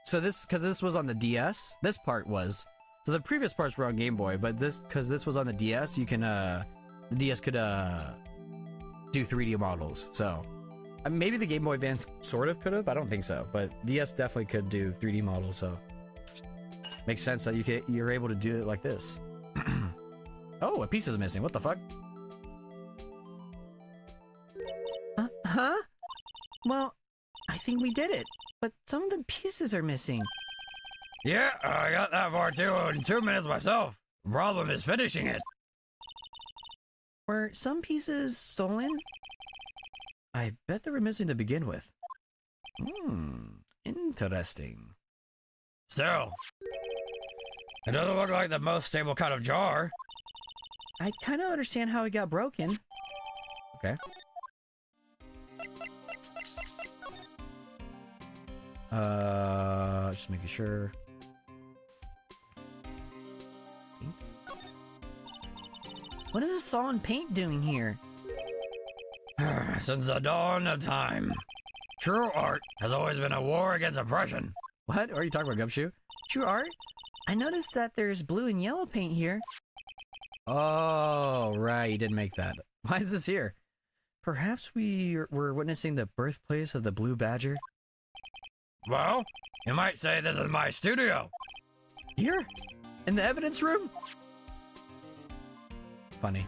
So this, because this was on the DS, this part was. So the previous parts were on Game Boy, but this, because this was on the DS, you can, the DS could, do 3D models. So, maybe the Game Boy Advance sort of could have, I don't think so, but DS definitely could do 3D models, so. Makes sense that you're able to do it like this. Oh, a piece is missing, what the fuck? Huh? Well, I think we did it, but some of the pieces are missing. Yeah, I got that far too in 2 minutes myself. Problem is finishing it. Were some pieces stolen? I bet they were missing to begin with. Interesting. Still, it doesn't look like the most stable kind of jar. I kind of understand how it got broken. Okay. Just making sure. What is a saw and paint doing here? Since the dawn of time, true art has always been a war against oppression. What are you talking about, Gumshoe? True art? I noticed that there's blue and yellow paint here. Oh, right, you didn't make that. Why is this here? Perhaps we're witnessing the birthplace of the Blue Badger? Well, you might say this is my studio. Here? In the evidence room? Funny.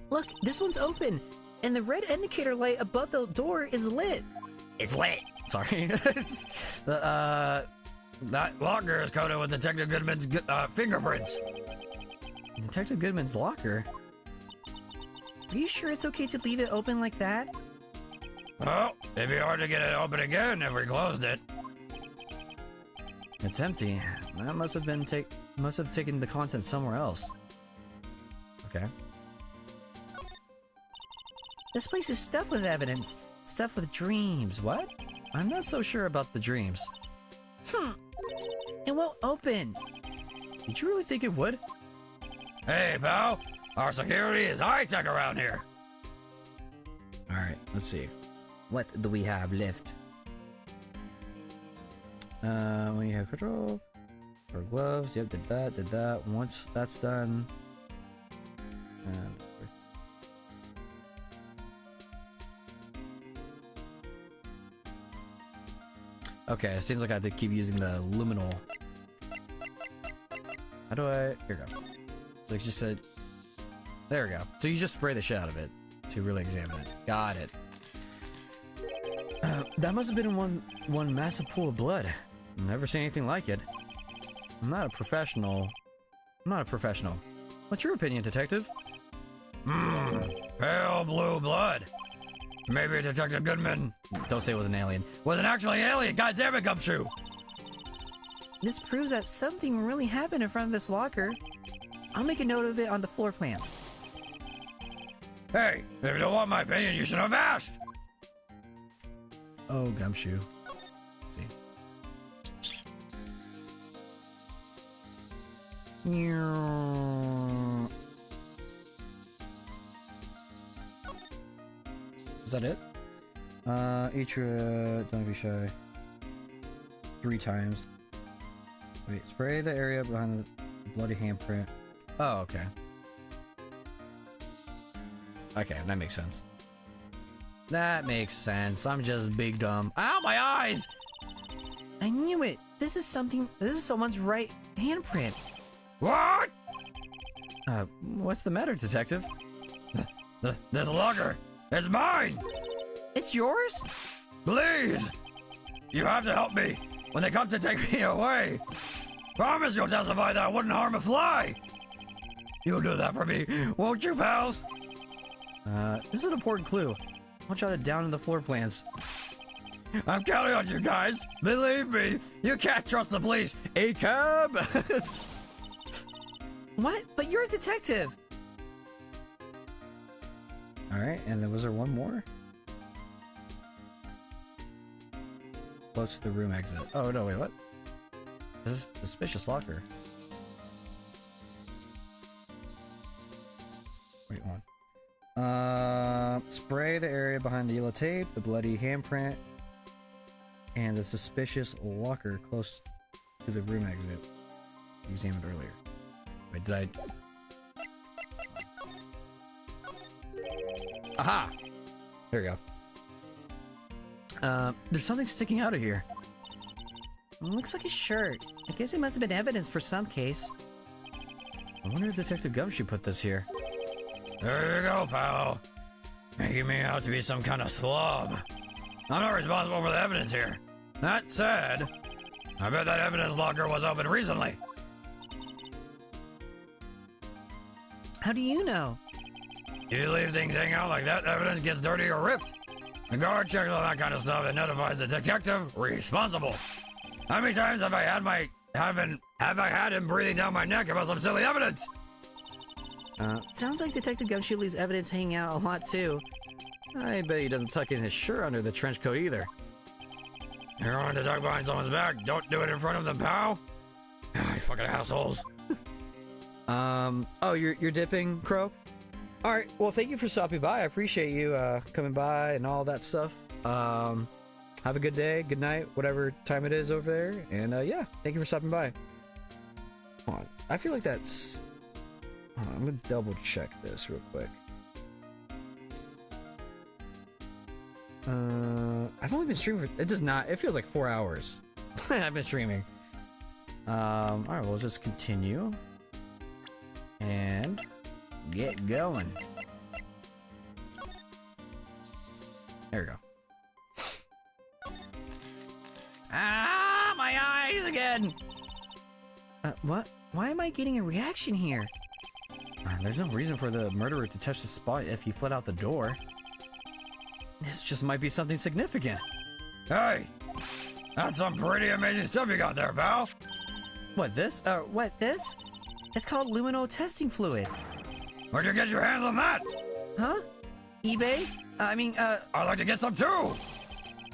Look, this one's open, and the red indicator light above the door is lit. It's lit. Sorry. That locker is coated with Detective Goodman's fingerprints. Detective Goodman's locker? Are you sure it's okay to leave it open like that? Well, it'd be hard to get it open again if we closed it. It's empty. That must have taken the contents somewhere else. Okay. This place is stuffed with evidence. Stuffed with dreams. What? I'm not so sure about the dreams. It won't open. Did you really think it would? Hey, pal. Our security is high-tech around here. Alright, let's see. What do we have left? When you have control. Or gloves. Yep, did that. Once that's done. Okay, it seems like I have to keep using the luminal. How do I... Here we go. So it just said... There we go. So you just spray the shit out of it to really examine it. Got it. That must have been one massive pool of blood. Never seen anything like it. I'm not a professional. What's your opinion, detective? Pale blue blood. Maybe Detective Goodman Don't say it was an alien. wasn't actually an alien. God damn it, Gumshoe. This proves that something really happened in front of this locker. I'll make a note of it on the floor plans. Hey, if you don't want my opinion, you should have asked. Oh, Gumshoe. See. Is that it? Don't be shy. 3 times. Wait, spray the area behind the bloody handprint. Oh, okay. Okay, that makes sense. That makes sense. I'm just big dumb. Ow, my eyes! I knew it. This is someone's right handprint. What? What's the matter, detective? This locker is mine! It's yours? Please! You have to help me when they come to take me away! Promise you'll testify that I wouldn't harm a fly! You'll do that for me, won't you, pals? This is an important clue. I'll jot it down in the floor plans. I'm counting on you guys! Believe me, you can't trust the police! A cab! What? But you're a detective. Alright, and then was there one more? Close to the room exit. Oh, no, wait, what? This is suspicious locker. Wait, one. Spray the area behind the yellow tape, the bloody handprint, and the suspicious locker close to the room exit you examined earlier. Wait, did I... Aha! There we go. There's something sticking out of here. Looks like a shirt. I guess it must have been evidence for some case. I wonder if Detective Gumshoe put this here. There you go, pal. Making me out to be some kind of slob. I'm not responsible for the evidence here. That said, I bet that evidence locker was opened recently. How do you know? You leave things hanging out like that, evidence gets dirty or ripped. The guard checks all that kind of stuff and notifies the detective responsible. How many times have I had him breathing down my neck about some silly evidence? Sounds like Detective Gumshoe leaves evidence hanging out a lot too. I bet he doesn't tuck in his shirt under the trench coat either. You're going to duck behind someone's back. Don't do it in front of them, pal. You fucking assholes. Oh, you're dipping, Crow? Alright, well, thank you for stopping by. I appreciate you, coming by and all that stuff. Have a good day, good night, whatever time it is over there. And, yeah, thank you for stopping by. Hold on. I feel like that's... Hold on, I'm gonna double check this real quick. I've only been streaming for... It does not... It feels like 4 hours. I've been streaming. Alright, we'll just continue. And... get going. There we go. Ah, my eyes again! What? Why am I getting a reaction here? There's no reason for the murderer to touch the spot if he fled out the door. This just might be something significant. Hey! That's some pretty amazing stuff you got there, pal! What, this? What, this? It's called luminol testing fluid. Where'd you get your hands on that? Huh? eBay? I'd like to get some too!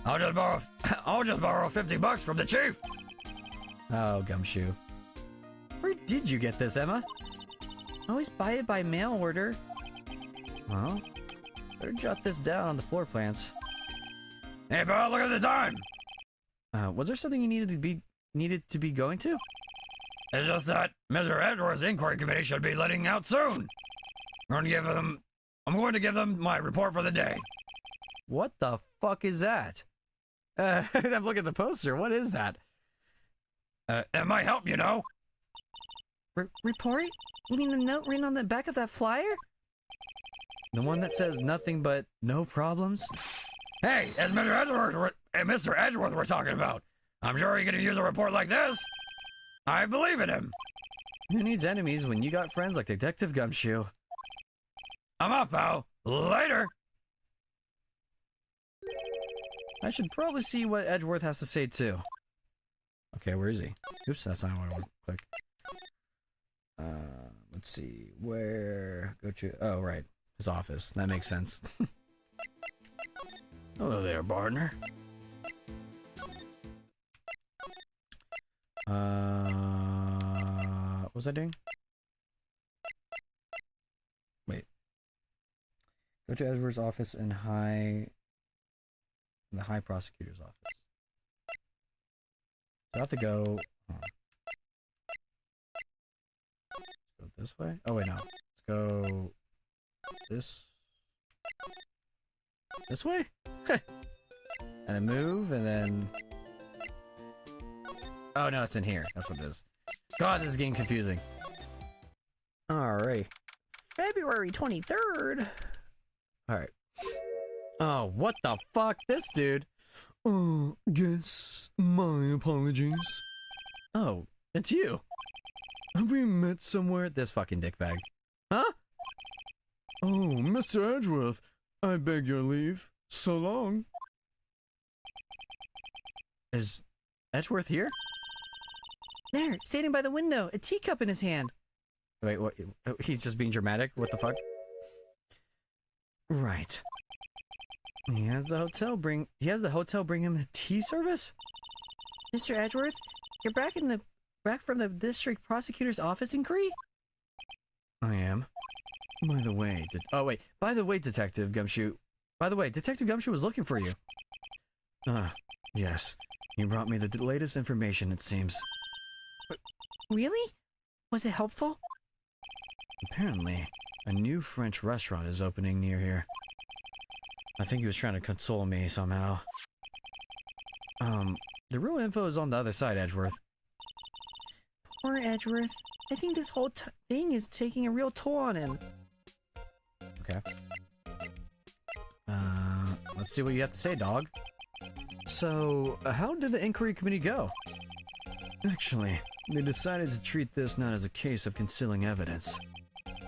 I'll just borrow 50 bucks from the chief! Oh, Gumshoe. Where did you get this, Emma? I always buy it by mail order. Well, better jot this down on the floor plans. Hey, pal, look at the time! Was there something you needed to be going to? It's just that Mr. Edwards' inquiry committee should be letting out soon. I'm going to give them my report for the day. What the fuck is that? I'm looking at the poster. What is that? It might help, you know. Report? You mean the note written on the back of that flyer? The one that says nothing but no problems? Hey, it's Mr. Edgeworth we're talking about. I'm sure he could use a report like this. I believe in him. Who needs enemies when you got friends like Detective Gumshoe? I'm off, pal. Later. I should probably see what Edgeworth has to say too. Okay, where is he? Oops, that's not what I want to click. Let's see. Where? Go to... Oh, right. His office. That makes sense. Hello there, partner. What was I doing? Wait. Go to Edward's office and The High Prosecutor's Office. So I have to go... Let's go this way? Oh, wait, no. Let's go... This way? And then move, and then... Oh, no, it's in here. That's what it is. God, this is getting confusing. Alright. February 23rd. Alright. Oh, what the fuck? This dude. Oh, guess my apologies. Oh, it's you. Have we met somewhere? This fucking dickbag. Huh? Oh, Mr. Edgeworth, I beg your leave. So long. Is Edgeworth here? There, standing by the window, a teacup in his hand. Wait, what? He's just being dramatic? What the fuck? Right. He has the hotel bring him a tea service? Mr. Edgeworth, you're back from the district prosecutor's office inquiry? I am. By the way, Detective Gumshoe. By the way, Detective Gumshoe was looking for you. Yes. He brought me the latest information, it seems. Really? Was it helpful? Apparently, a new French restaurant is opening near here. I think he was trying to console me somehow. The real info is on the other side, Edgeworth. Poor Edgeworth. I think this whole thing is taking a real toll on him. Okay. Let's see what you have to say, dog. So, how did the inquiry committee go? Actually, they decided to treat this not as a case of concealing evidence,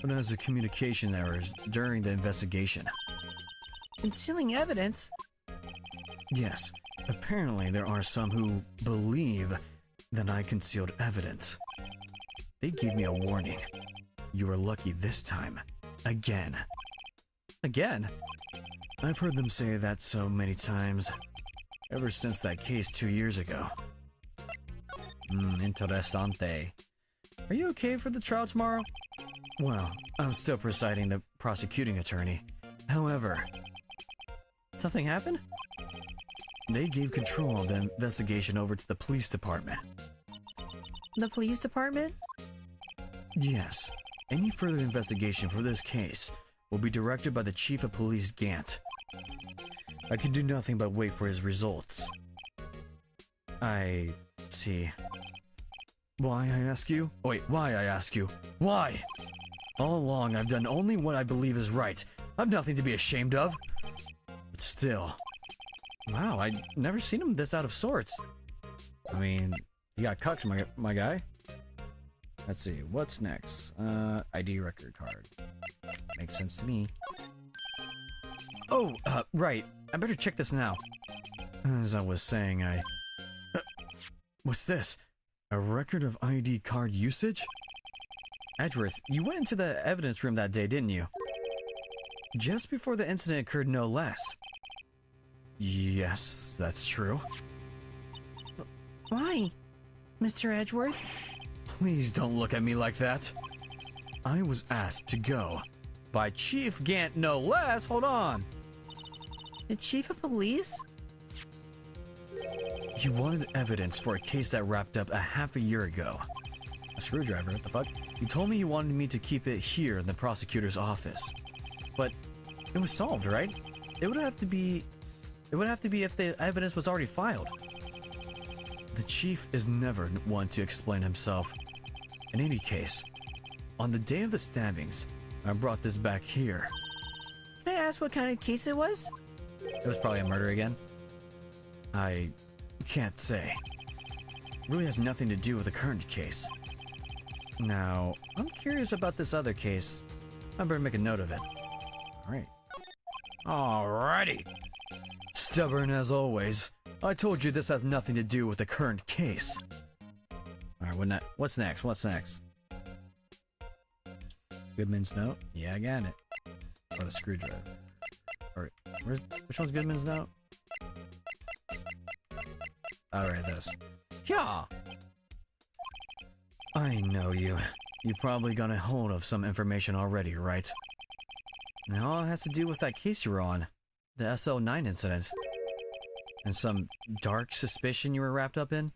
but as a communication errors during the investigation. Concealing evidence? Yes. Apparently, there are some who believe that I concealed evidence. They gave me a warning. You were lucky this time. Again. Again? I've heard them say that so many times. Ever since that case 2 years ago. Interessante. Are you okay for the trial tomorrow? Well, I'm still presiding the prosecuting attorney. However... Something happened? They gave control of the investigation over to the police department. The police department? Yes. Any further investigation for this case will be directed by the Chief of Police Gant. I can do nothing but wait for his results. I see. Why, I ask you? Wait, why, I ask you? Why? All along, I've done only what I believe is right. I've nothing to be ashamed of. But still... Wow, I'd never seen him this out of sorts. I mean, you got cucked, my guy. Let's see, what's next? ID record card. Makes sense to me. Oh, right. I better check this now. As I was saying, what's this? A record of ID card usage? Edgeworth, you went into the evidence room that day, didn't you? Just before the incident occurred, no less. Yes, that's true. Why, Mr. Edgeworth? Please don't look at me like that. I was asked to go. By Chief Gant, no less. Hold on. The chief of police? He wanted evidence for a case that wrapped up a half a year ago. A screwdriver, what the fuck? He told me he wanted me to keep it here in the prosecutor's office. But it was solved, right? It would have to be if the evidence was already filed. The chief is never one to explain himself. In any case, on the day of the stabbings, I brought this back here. Can I ask what kind of case it was? It was probably a murder again. I can't say. It really has nothing to do with the current case. Now, I'm curious about this other case. I better make a note of it. Alright. Alrighty. Stubborn as always. I told you this has nothing to do with the current case. Alright, what's next? What's next? Goodman's note? Yeah, I got it. Or the screwdriver. Alright, which one's Goodman's note? Alright, this. Yeah! I know you. You've probably got a hold of some information already, right? Now all it has to do with that case you were on. The SL9 incident. And some dark suspicion you were wrapped up in?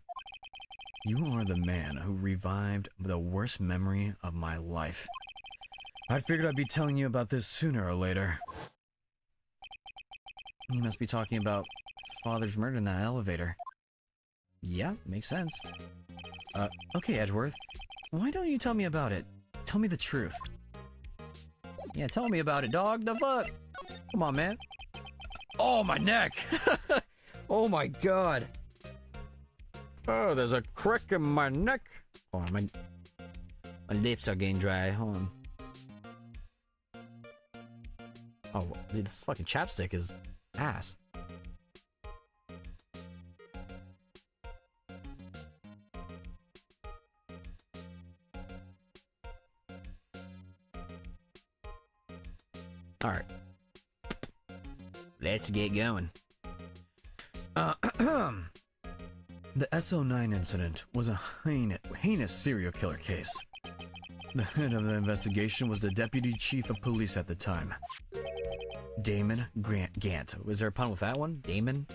You are the man who revived the worst memory of my life. I figured I'd be telling you about this sooner or later. You must be talking about father's murder in that elevator. Yeah, makes sense. Okay, Edgeworth. Why don't you tell me about it? Tell me the truth. Yeah, tell me about it, dog. The fuck? Come on, man. Oh, my neck! Oh my god. Oh, there's a crick in my neck. Oh, my lips are getting dry. Hold on. Oh, this fucking chapstick is ass. All right. Let's get going. The SO9 incident was a heinous serial killer case. The head of the investigation was the deputy chief of police at the time, Damon Gant. Was there a pun with that one? Damon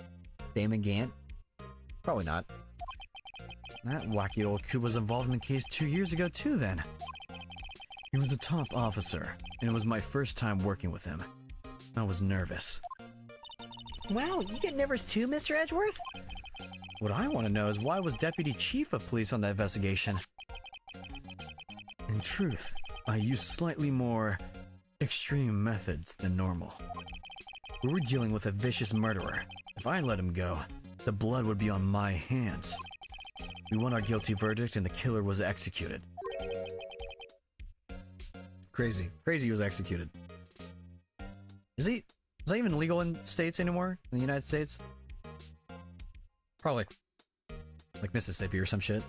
Gant? Probably not. That wacky old kid was involved in the case 2 years ago too then. He was a top officer, and it was my first time working with him. I was nervous. Wow, you get nervous too, Mr. Edgeworth? What I want to know is why was Deputy Chief of Police on that investigation? In truth, I used slightly more extreme methods than normal. We were dealing with a vicious murderer. If I let him go, the blood would be on my hands. We won our guilty verdict and the killer was executed. Crazy. Crazy he was executed. Is that even legal in states anymore? In the United States? Probably like Mississippi or some shit.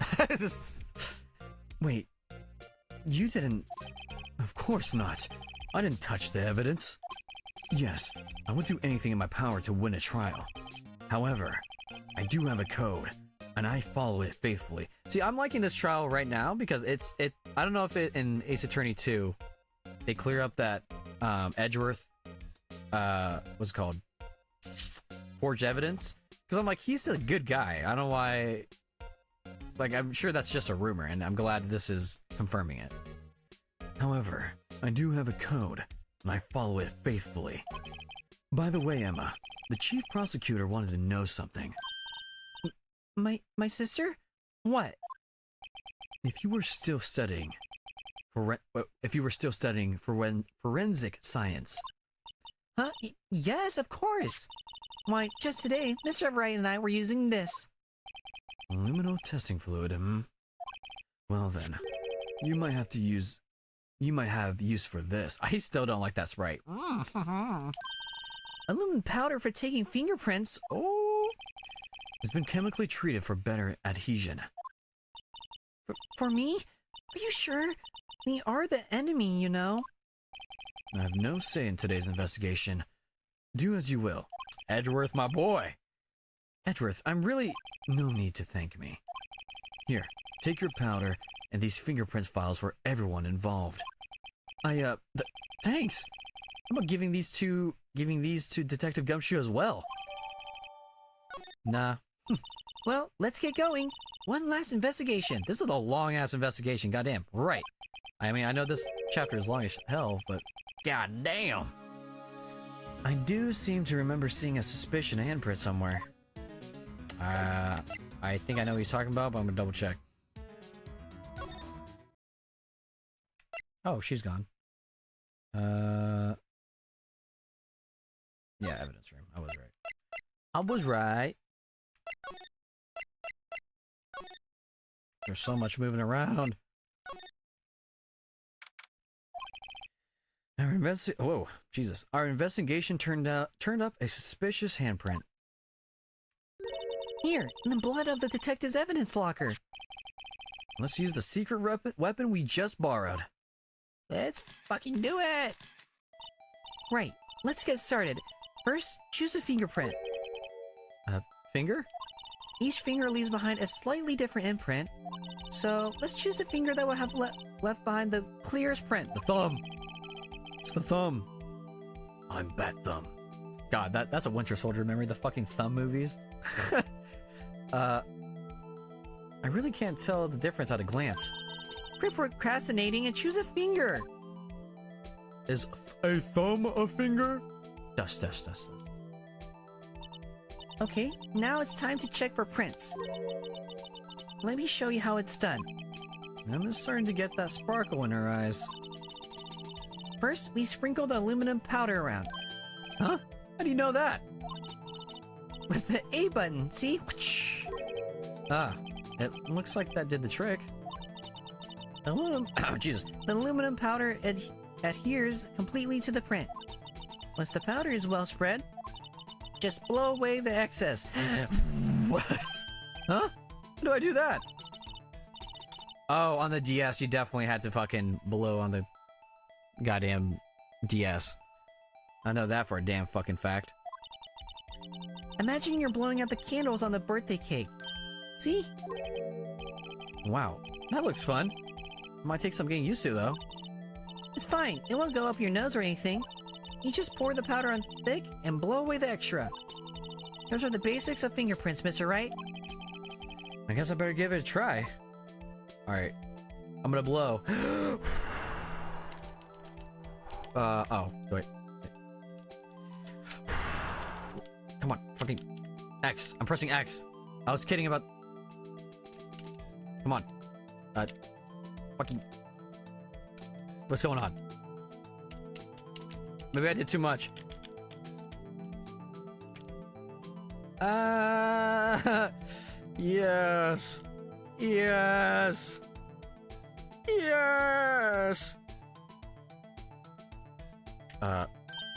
Wait, you didn't... Of course not. I didn't touch the evidence. Yes, I would do anything in my power to win a trial. However, I do have a code, and I follow it faithfully. See, I'm liking this trial right now because I don't know if in Ace Attorney 2, they clear up that Edgeworth, what's it called? Forged evidence? Because I'm like, he's a good guy. I don't know why... Like, I'm sure that's just a rumor, and I'm glad this is confirming it. However, I do have a code, and I follow it faithfully. By the way, Emma, the chief prosecutor wanted to know something. My sister? What? If you were still studying forensic science. Huh? Yes, of course. Why, just today, Mr. Wright and I were using this. Luminal testing fluid, Well then, you might have use for this. I still don't like that Sprite. Aluminum powder for taking fingerprints. Oh! It's been chemically treated for better adhesion. For me? Are you sure? We are the enemy, you know. I have no say in today's investigation. Do as you will. Edgeworth, my boy! Edgeworth, I'm really... No need to thank me. Here, take your powder and these fingerprints files for everyone involved. Thanks! How about giving these to Detective Gumshoe as well? Nah. Well, let's get going. One last investigation. This is a long-ass investigation, goddamn. Right. I mean, I know this chapter is long as hell, but... Goddamn! I do seem to remember seeing a suspicion handprint somewhere. I think I know what he's talking about, but I'm gonna double check. Oh, she's gone. Yeah, evidence room. I was right. I was right. There's so much moving around. Whoa, Jesus. Our investigation turned up a suspicious handprint. Here, in the blood of the detective's evidence locker. Let's use the secret weapon we just borrowed. Let's fucking do it! Right, let's get started. First, choose a fingerprint. Finger? Each finger leaves behind a slightly different imprint. So, let's choose a finger that will have left behind the clearest print. The thumb. It's the thumb. I'm Bat Thumb. God, that's a Winter Soldier memory. The fucking Thumb movies. I really can't tell the difference at a glance. Quit procrastinating and choose a finger. Is a thumb a finger? Dust. Okay, now it's time to check for prints. Let me show you how it's done. I'm just starting to get that sparkle in her eyes. First, we sprinkle the aluminum powder around. Huh? How do you know that? With the A button, see? Ah, it looks like that did the trick. Aluminum. Oh, Jesus. The aluminum powder adheres completely to the print. Once the powder is well spread, just blow away the excess. What? Huh? How do I do that? Oh, on the DS, you definitely had to fucking blow on the goddamn DS. I know that for a damn fucking fact. Imagine you're blowing out the candles on the birthday cake. See? Wow, that looks fun. Might take some getting used to, though. It's fine. It won't go up your nose or anything. You just pour the powder on thick and blow away the extra. Those are the basics of fingerprints, Mr. Wright. I guess I better give it a try. Alright. I'm gonna blow. Oh, wait. Come on, fucking X. I'm pressing X. I was kidding about... Come on. Fucking... What's going on? Maybe I did too much. Yes. Yes. Yes.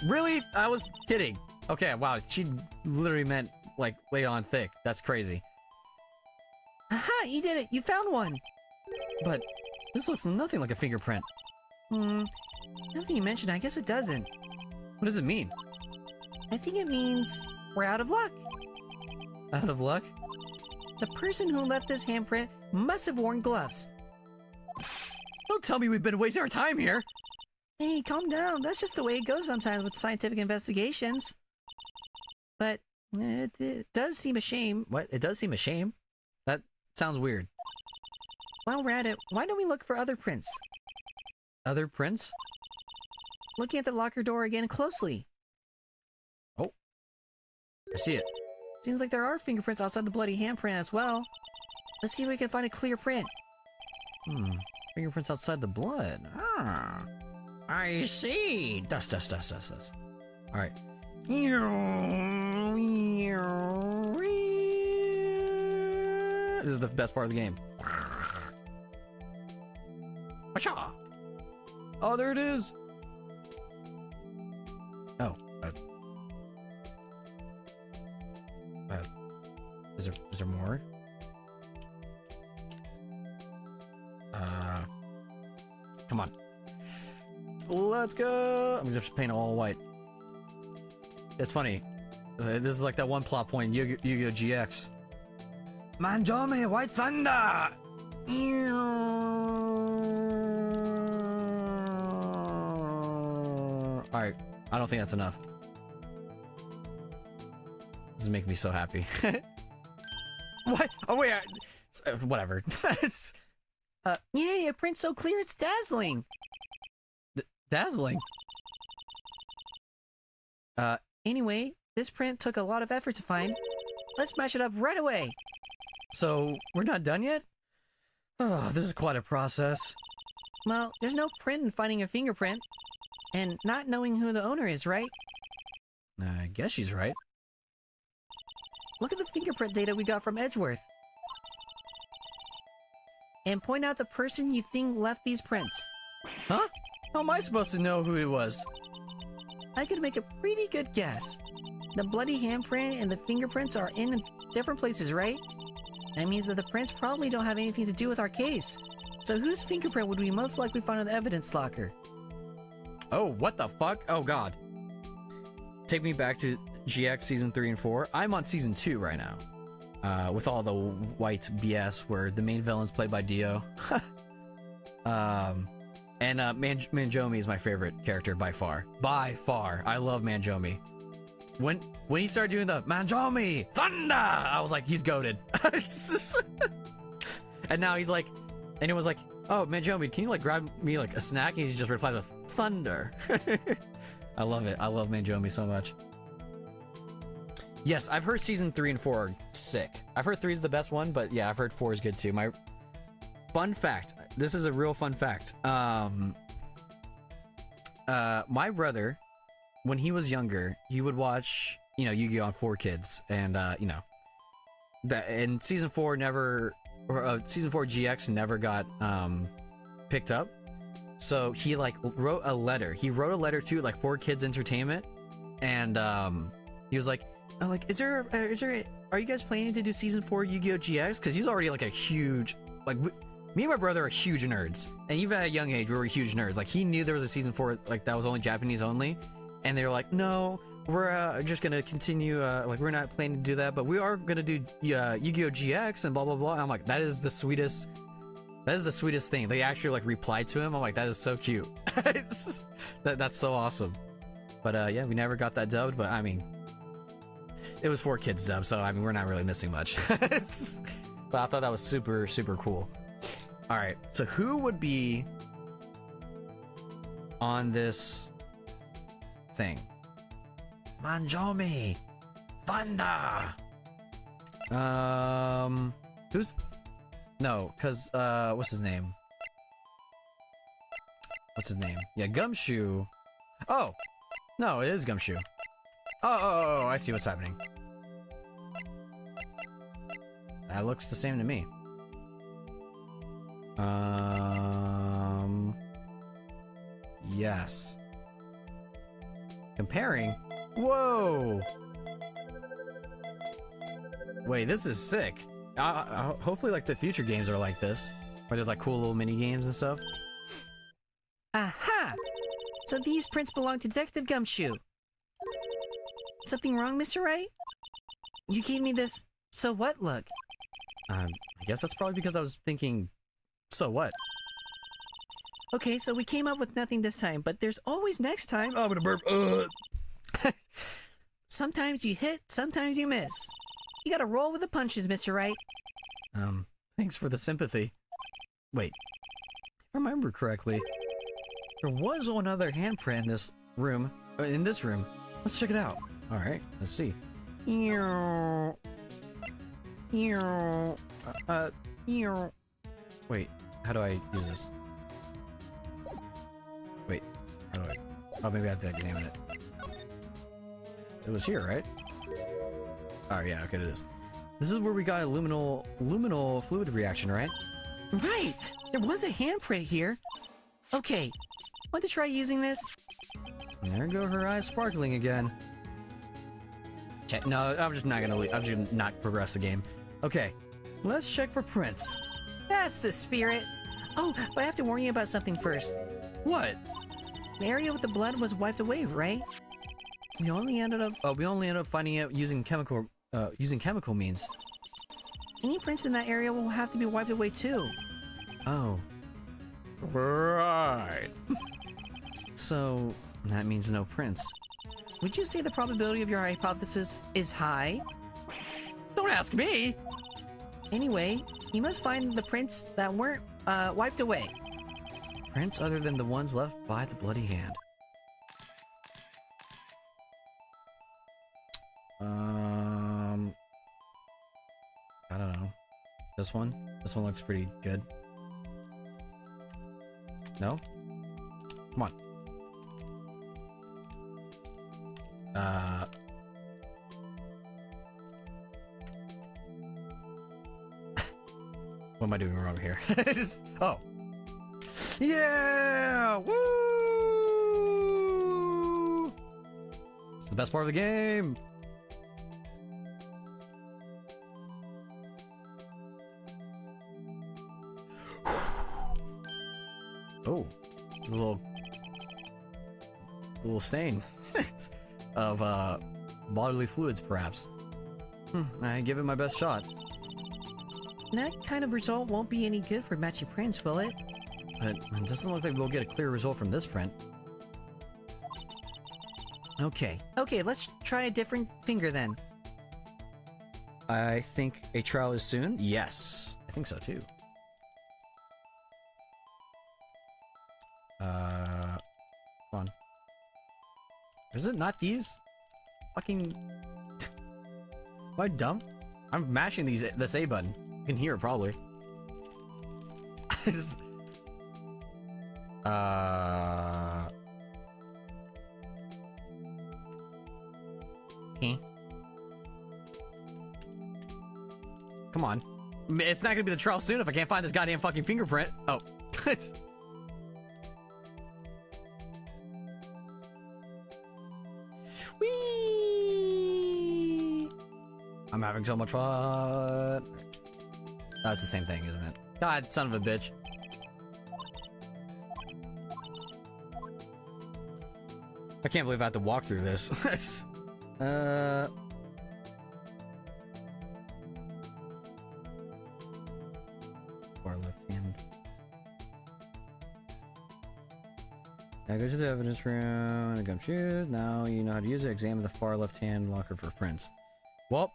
Really? I was kidding. Okay, wow. She literally meant like lay on thick. That's crazy. Aha! You did it! You found one! But this looks nothing like a fingerprint. Now that you mention it, I guess it doesn't. What does it mean? I think it means we're out of luck. Out of luck? The person who left this handprint must have worn gloves. Don't tell me we've been wasting our time here. Hey, calm down. That's just the way it goes sometimes with scientific investigations. But it does seem a shame. What? It does seem a shame. That sounds weird. While we're at it, why don't we look for other prints? Other prints? Looking at the locker door again closely. Oh. I see it. Seems like there are fingerprints outside the bloody handprint as well. Let's see if we can find a clear print. Fingerprints outside the blood. Ah. I see. Dust. Alright. This is the best part of the game. Acha! Oh, there it is! Oh. Is there more? Come on. Let's go! I'm just paint all white. It's funny. This is like that one plot point in Yu-Gi-Oh! GX. Manjome, White Thunder! Alright, I don't think that's enough. This is making me so happy. What? Oh wait, whatever. It's... Yay, a print so clear it's dazzling! dazzling. Anyway, this print took a lot of effort to find. Let's match it up right away! So, we're not done yet? Oh, this is quite a process. Well, there's no print in finding a fingerprint. And not knowing who the owner is, right? I guess she's right. Look at the fingerprint data we got from Edgeworth. And point out the person you think left these prints. Huh? How am I supposed to know who it was? I could make a pretty good guess. The bloody handprint and the fingerprints are in different places, right? That means that the prints probably don't have anything to do with our case. So whose fingerprint would we most likely find in the evidence locker? Oh, what the fuck? Oh god. Take me back to GX Season 3 and 4. I'm on Season 2 right now. With all the white BS where the main villain's played by Dio. Manjomi is my favorite character by far. By far. I love Manjomi. when he started doing the Manjomi Thunder, I was like, he's goated. And now he's like, and it was like, oh, Manjomi, can you like grab me like a snack? And he just replied with thunder. I love it. I love Manjomi so much. Yes, I've heard season 3 and 4 are sick. I've heard 3 is the best one, but yeah, I've heard 4 is good too. My fun fact. This is a real fun fact. My brother, when he was younger, he would watch, you know, Yu-Gi-Oh! On 4Kids, and you know, that and season 4 never, or season 4 GX never got picked up. So he like wrote a letter. He wrote a letter to like 4Kids Entertainment, and he was like, oh, like, are you guys planning to do season 4 Yu-Gi-Oh! GX? Because he's already like a huge, like, me and my brother are huge nerds, and even at a young age we were huge nerds. Like, he knew there was a season 4 like that was only Japanese only, and they were like, no, we're just gonna continue, like, we're not planning to do that, but we are gonna do Yu-Gi-Oh! GX and blah blah blah. And I'm like, that is the sweetest thing. They actually like replied to him. I'm like, that is so cute. That's so awesome. But yeah, we never got that dubbed, but I mean, it was 4Kids dub, so I mean, we're not really missing much. But I thought that was super cool. All right, so who would be on this thing? Manjomi Thunder. Who's no? Cause what's his name? Yeah, Gumshoe. Oh, no, it is Gumshoe. Oh, I see what's happening. That looks the same to me. Yes. Comparing? Whoa! Wait, this is sick. Hopefully, like, the future games are like this. Where there's, like, cool little mini games and stuff. Aha! So these prints belong to Detective Gumshoe. Something wrong, Mr. Wright? You gave me this so what look. I guess that's probably because I was thinking, so what? Okay, so we came up with nothing this time, but there's always next time. Oh, I'm gonna burp. Sometimes you hit, sometimes you miss. You gotta roll with the punches, Mr. Wright. Thanks for the sympathy. Wait, if I remember correctly, there was one other handprint in this room. Let's check it out. All right, let's see. Wait, how do I use this? Wait, how do I? Oh, maybe I have to examine it. It was here, right? Oh yeah, okay, it is. This is where we got a luminal fluid reaction, right? Right! There was a handprint here. Okay, want to try using this? There go her eyes sparkling again. Check. No, I'm just not gonna leave. I'm just gonna not progress the game. Okay, let's check for prints. That's the spirit. Oh, but I have to warn you about something first. What? The area with the blood was wiped away, right? We only ended up finding it using chemical means. Any prints in that area will have to be wiped away too. Oh. Right. So that means no prints. Would you say the probability of your hypothesis is high? Don't ask me! Anyway, you must find the prints that weren't wiped away. Prints other than the ones left by the bloody hand. I don't know. This one? This one looks pretty good. No? Come on. What am I doing wrong here? Oh. Yeah! Woo! It's the best part of the game. Oh, a little stain of bodily fluids, perhaps. I give it my best shot. That kind of result won't be any good for matching prints, will it? But it doesn't look like we'll get a clear result from this print. Okay. Okay, let's try a different finger then. I think a trial is soon. Yes, I think so too. Come on. Is it not these? Fucking. Am I dumb? I'm mashing this A button. You can hear it probably. Okay. Come on. It's not gonna be the trial soon if I can't find this goddamn fucking fingerprint. Oh. Whee! I'm having so much fun. That's the same thing, isn't it? God, son of a bitch. I can't believe I have to walk through this. Far left hand. Now go to the evidence room and gumshoe. Now you know how to use it. Examine the far left hand locker for prints. Well,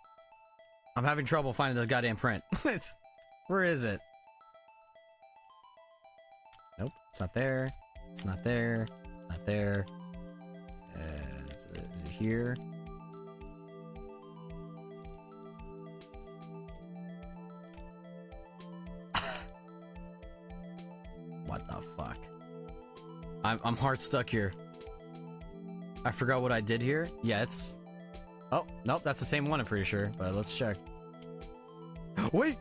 I'm having trouble finding the goddamn print. Where is it? Nope, it's not there. It's not there. It's not there. Is it here? What the fuck? I'm hard stuck here. I forgot what I did here. Yeah, it's... Oh, nope, that's the same one, I'm pretty sure. But let's check. Wait!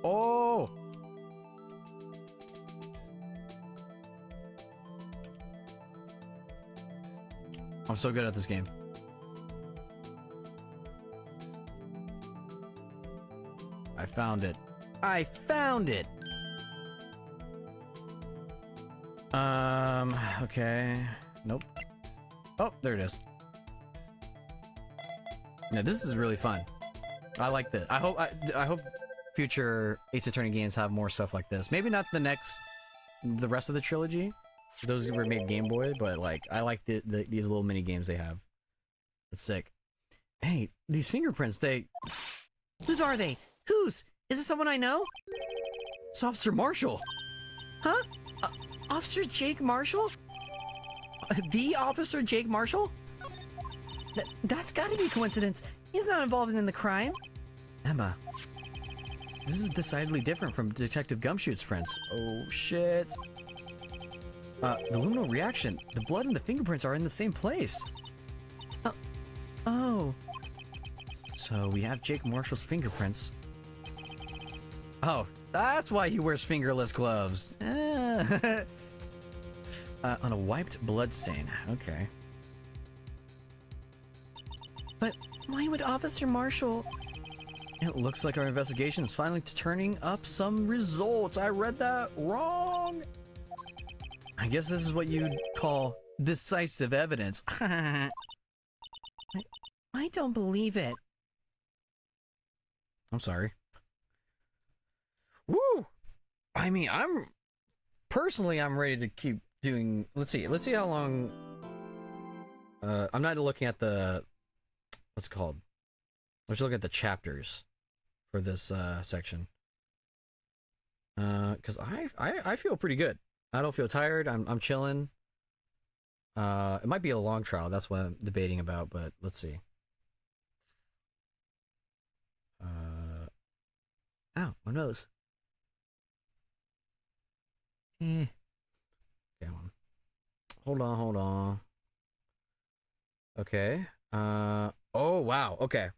Oh! I'm so good at this game. I found it. I found it! Okay. Nope. Oh, there it is. Now this is really fun. I like this. I hope future Ace Attorney games have more stuff like this. Maybe not the rest of the trilogy. Those were made Game Boy, but like I like these little mini games they have. It's sick. Hey, these fingerprints, Whose are they? Whose? Is it someone I know? It's Officer Marshall. Huh? Officer Jake Marshall? The Officer Jake Marshall? That's gotta be a coincidence. He's not involved in the crime. Emma. This is decidedly different from Detective Gumshoe's prints. Oh shit. The luminal reaction. The blood and the fingerprints are in the same place. Oh. So we have Jake Marshall's fingerprints. Oh, that's why he wears fingerless gloves. On a wiped blood stain. Okay. But why would Officer Marshall... It looks like our investigation is finally turning up some results. I read that wrong. I guess this is what you'd call decisive evidence. I don't believe it. I'm sorry. Woo! I mean, I'm ready to keep doing. Let's see how long. I'm not looking at the. What's it called? Let's look at the chapters for this section. Because I feel pretty good. I don't feel tired. I'm chilling. It might be a long trial. That's what I'm debating about. But let's see. Ow, my nose. Okay, hold on. Okay. Oh wow. Okay.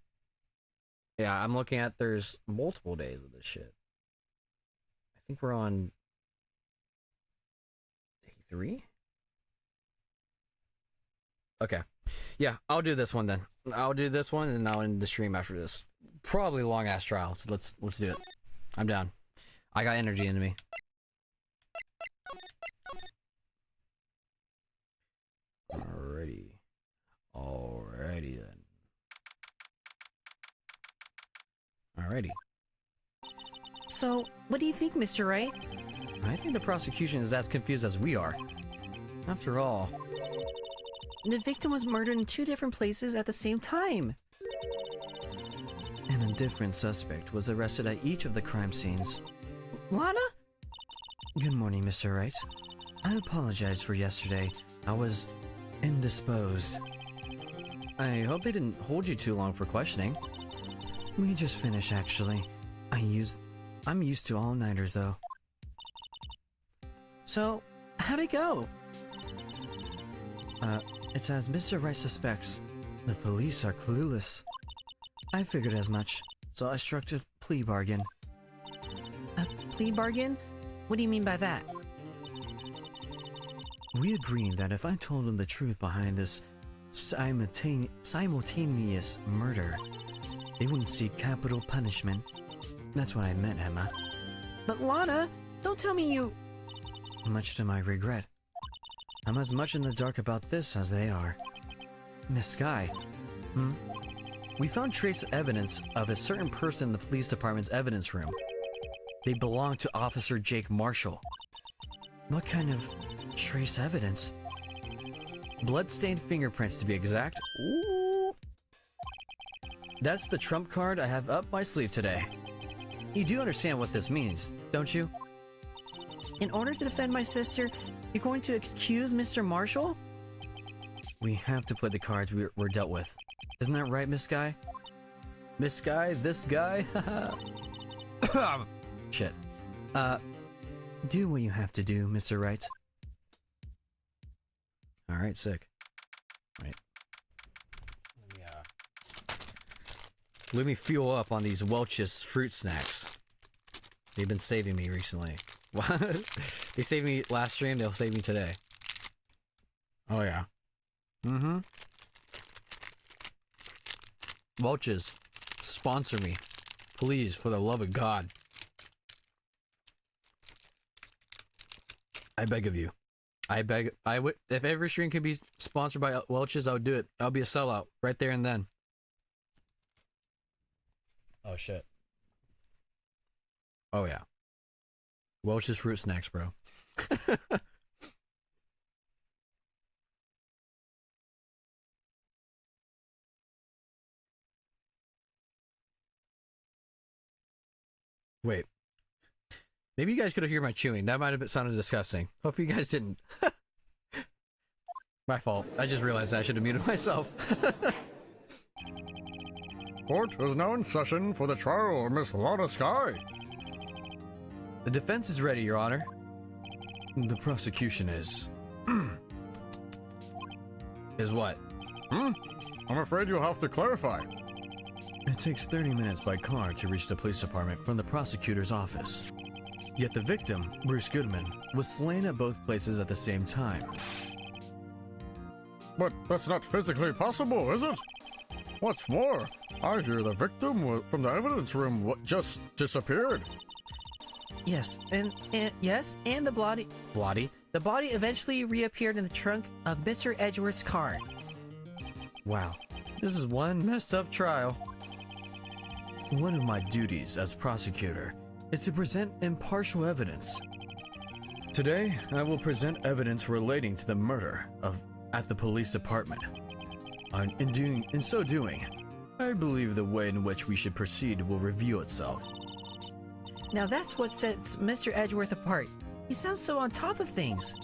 Yeah, I'm looking at. There's multiple days of this shit. I think we're on day 3. Okay. Yeah, I'll do this one then. I'll do this one and I'll end the stream after this. Probably long ass trial. So let's do it. I'm down. I got energy into me. Alrighty then. Alrighty. So, what do you think, Mr. Wright? I think the prosecution is as confused as we are. After all, The victim was murdered in 2 different places at the same time. And a different suspect was arrested at each of the crime scenes. Lana? Good morning, Mr. Wright. I apologize for yesterday. I was indisposed. I hope they didn't hold you too long for questioning. We just finished, actually. I'm used to all-nighters, though. So, how'd it go? It's as Mr. Wright suspects. The police are clueless. I figured as much, so I struck a plea bargain. A plea bargain? What do you mean by that? We agreed that if I told them the truth behind this simultaneous murder, they wouldn't seek capital punishment. That's what I meant, Emma. But Lana, don't tell me you... Much to my regret. I'm as much in the dark about this as they are. Miss Sky. We found trace evidence of a certain person in the police department's evidence room. They belong to Officer Jake Marshall. What kind of trace evidence? Blood-stained fingerprints, to be exact. Ooh. That's the trump card I have up my sleeve today. You do understand what this means, don't you? In order to defend my sister, you're going to accuse Mr. Marshall? We have to play the cards we're dealt with. Isn't that right, Miss Sky? Miss Sky, this guy? Shit. Do what you have to do, Mr. Wright. Alright, sick. Right. Let me fuel up on these Welch's fruit snacks. They've been saving me recently. What? They saved me last stream, they'll save me today. Oh yeah. Welch's, sponsor me. Please, for the love of God. I beg of you. I beg, I would, if every stream could be sponsored by Welch's, I would do it. I'll be a sellout, right there and then. Oh shit. Oh yeah. Welch's fruit snacks, bro. Wait. Maybe you guys could have heard my chewing. That might have sounded disgusting. Hope you guys didn't. My fault. I just realized I should have muted myself. Court is now in session for the trial of Miss Lana Sky. The defense is ready, Your Honor. The prosecution is... Is what? I'm afraid you'll have to clarify. It takes 30 minutes by car to reach the police department from the prosecutor's office. Yet the victim, Bruce Goodman, was slain at both places at the same time. But that's not physically possible, is it? What's more, I hear the victim from the evidence room just disappeared. Yes, and the body... Blotty? The body eventually reappeared in the trunk of Mr. Edgeworth's car. Wow. This is one messed up trial. One of my duties as prosecutor is to present impartial evidence. Today, I will present evidence relating to the murder at the police department. In so doing, I believe the way in which we should proceed will reveal itself. Now that's what sets Mr. Edgeworth apart. He sounds so on top of things,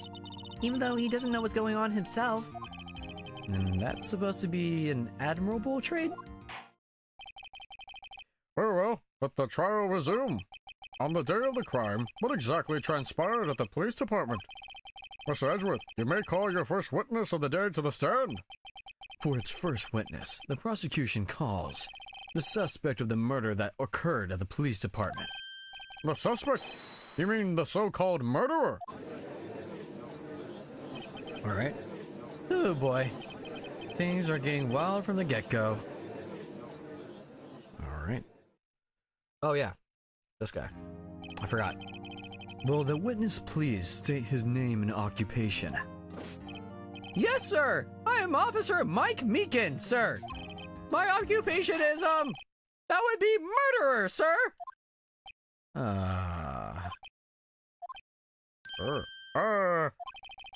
even though he doesn't know what's going on himself. And that's supposed to be an admirable trait? Very well, let the trial resume. On the day of the crime, what exactly transpired at the police department? Mr. Edgeworth, you may call your first witness of the day to the stand. For its first witness, the prosecution calls the suspect of the murder that occurred at the police department. The suspect? You mean the so-called murderer? Alright. Oh boy. Things are getting wild from the get-go. Alright. Oh yeah. This guy. I forgot. Will the witness please state his name and occupation? Yes, sir! I am Officer Mike Meekin, sir! My occupation is, that would be murderer, sir!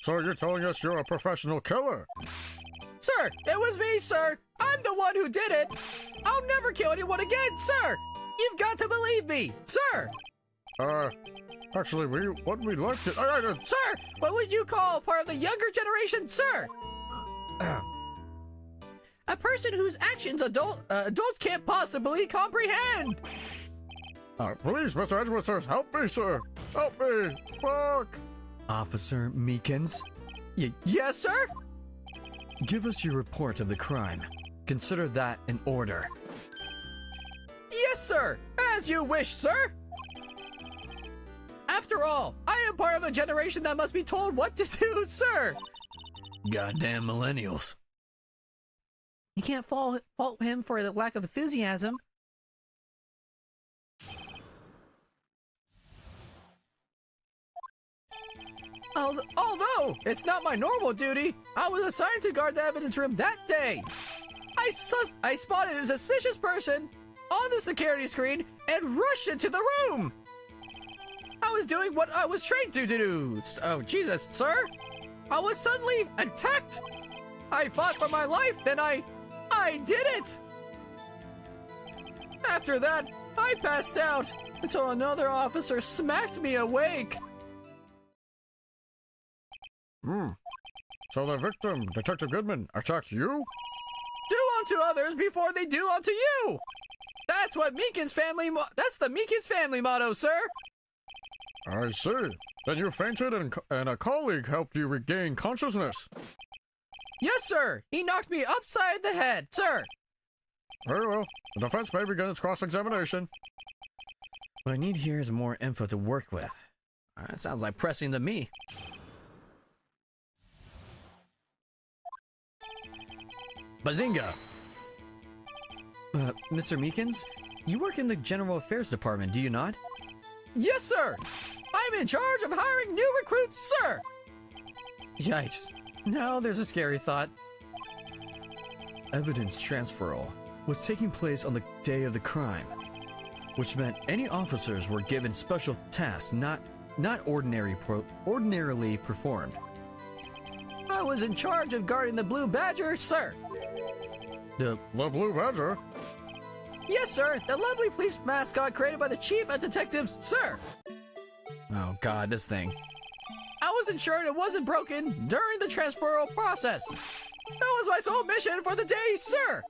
So you're telling us you're a professional killer? Sir, it was me, sir. I'm the one who did it. I'll never kill anyone again, sir. You've got to believe me, sir. Actually, what we'd like to... Sir, what would you call part of the younger generation, sir? A person whose actions adults can't possibly comprehend. Please, Mr. Edgeworth, sir, help me, sir. Help me. Fuck. Officer Meekins, Yes, sir? give us your report of the crime. Consider that an order. Yes, sir. As you wish, sir. After all, I am part of a generation that must be told what to do, sir. Goddamn millennials. You can't fault him for the lack of enthusiasm. Although it's not my normal duty, I was assigned to guard the evidence room that day. I spotted a suspicious person on the security screen and rushed into the room. I was doing what I was trained to do. Oh, Jesus, sir. I was suddenly attacked. I fought for my life, then I did it. After that, I passed out until another officer smacked me awake. So the victim, Detective Goodman, attacked you? Do unto others before they do unto you. That's what that's the Meekins family motto, sir. I see. Then you fainted and a colleague helped you regain consciousness. Yes, sir. He knocked me upside the head, sir. Very well. The defense may begin its cross-examination. What I need here is more info to work with. That sounds like pressing to me. Bazinga! Mr. Meekins, you work in the General Affairs Department, do you not? Yes, sir! I'm in charge of hiring new recruits, sir! Yikes. Now there's a scary thought. Evidence transferal was taking place on the day of the crime, which meant any officers were given special tasks not ordinarily performed. I was in charge of guarding the Blue Badger, sir! The Blue Badger? Yes, sir! The lovely police mascot created by the chief and detectives, sir! Oh god, this thing. I was ensuring it wasn't broken during the transferal process. That was my sole mission for the day, sir!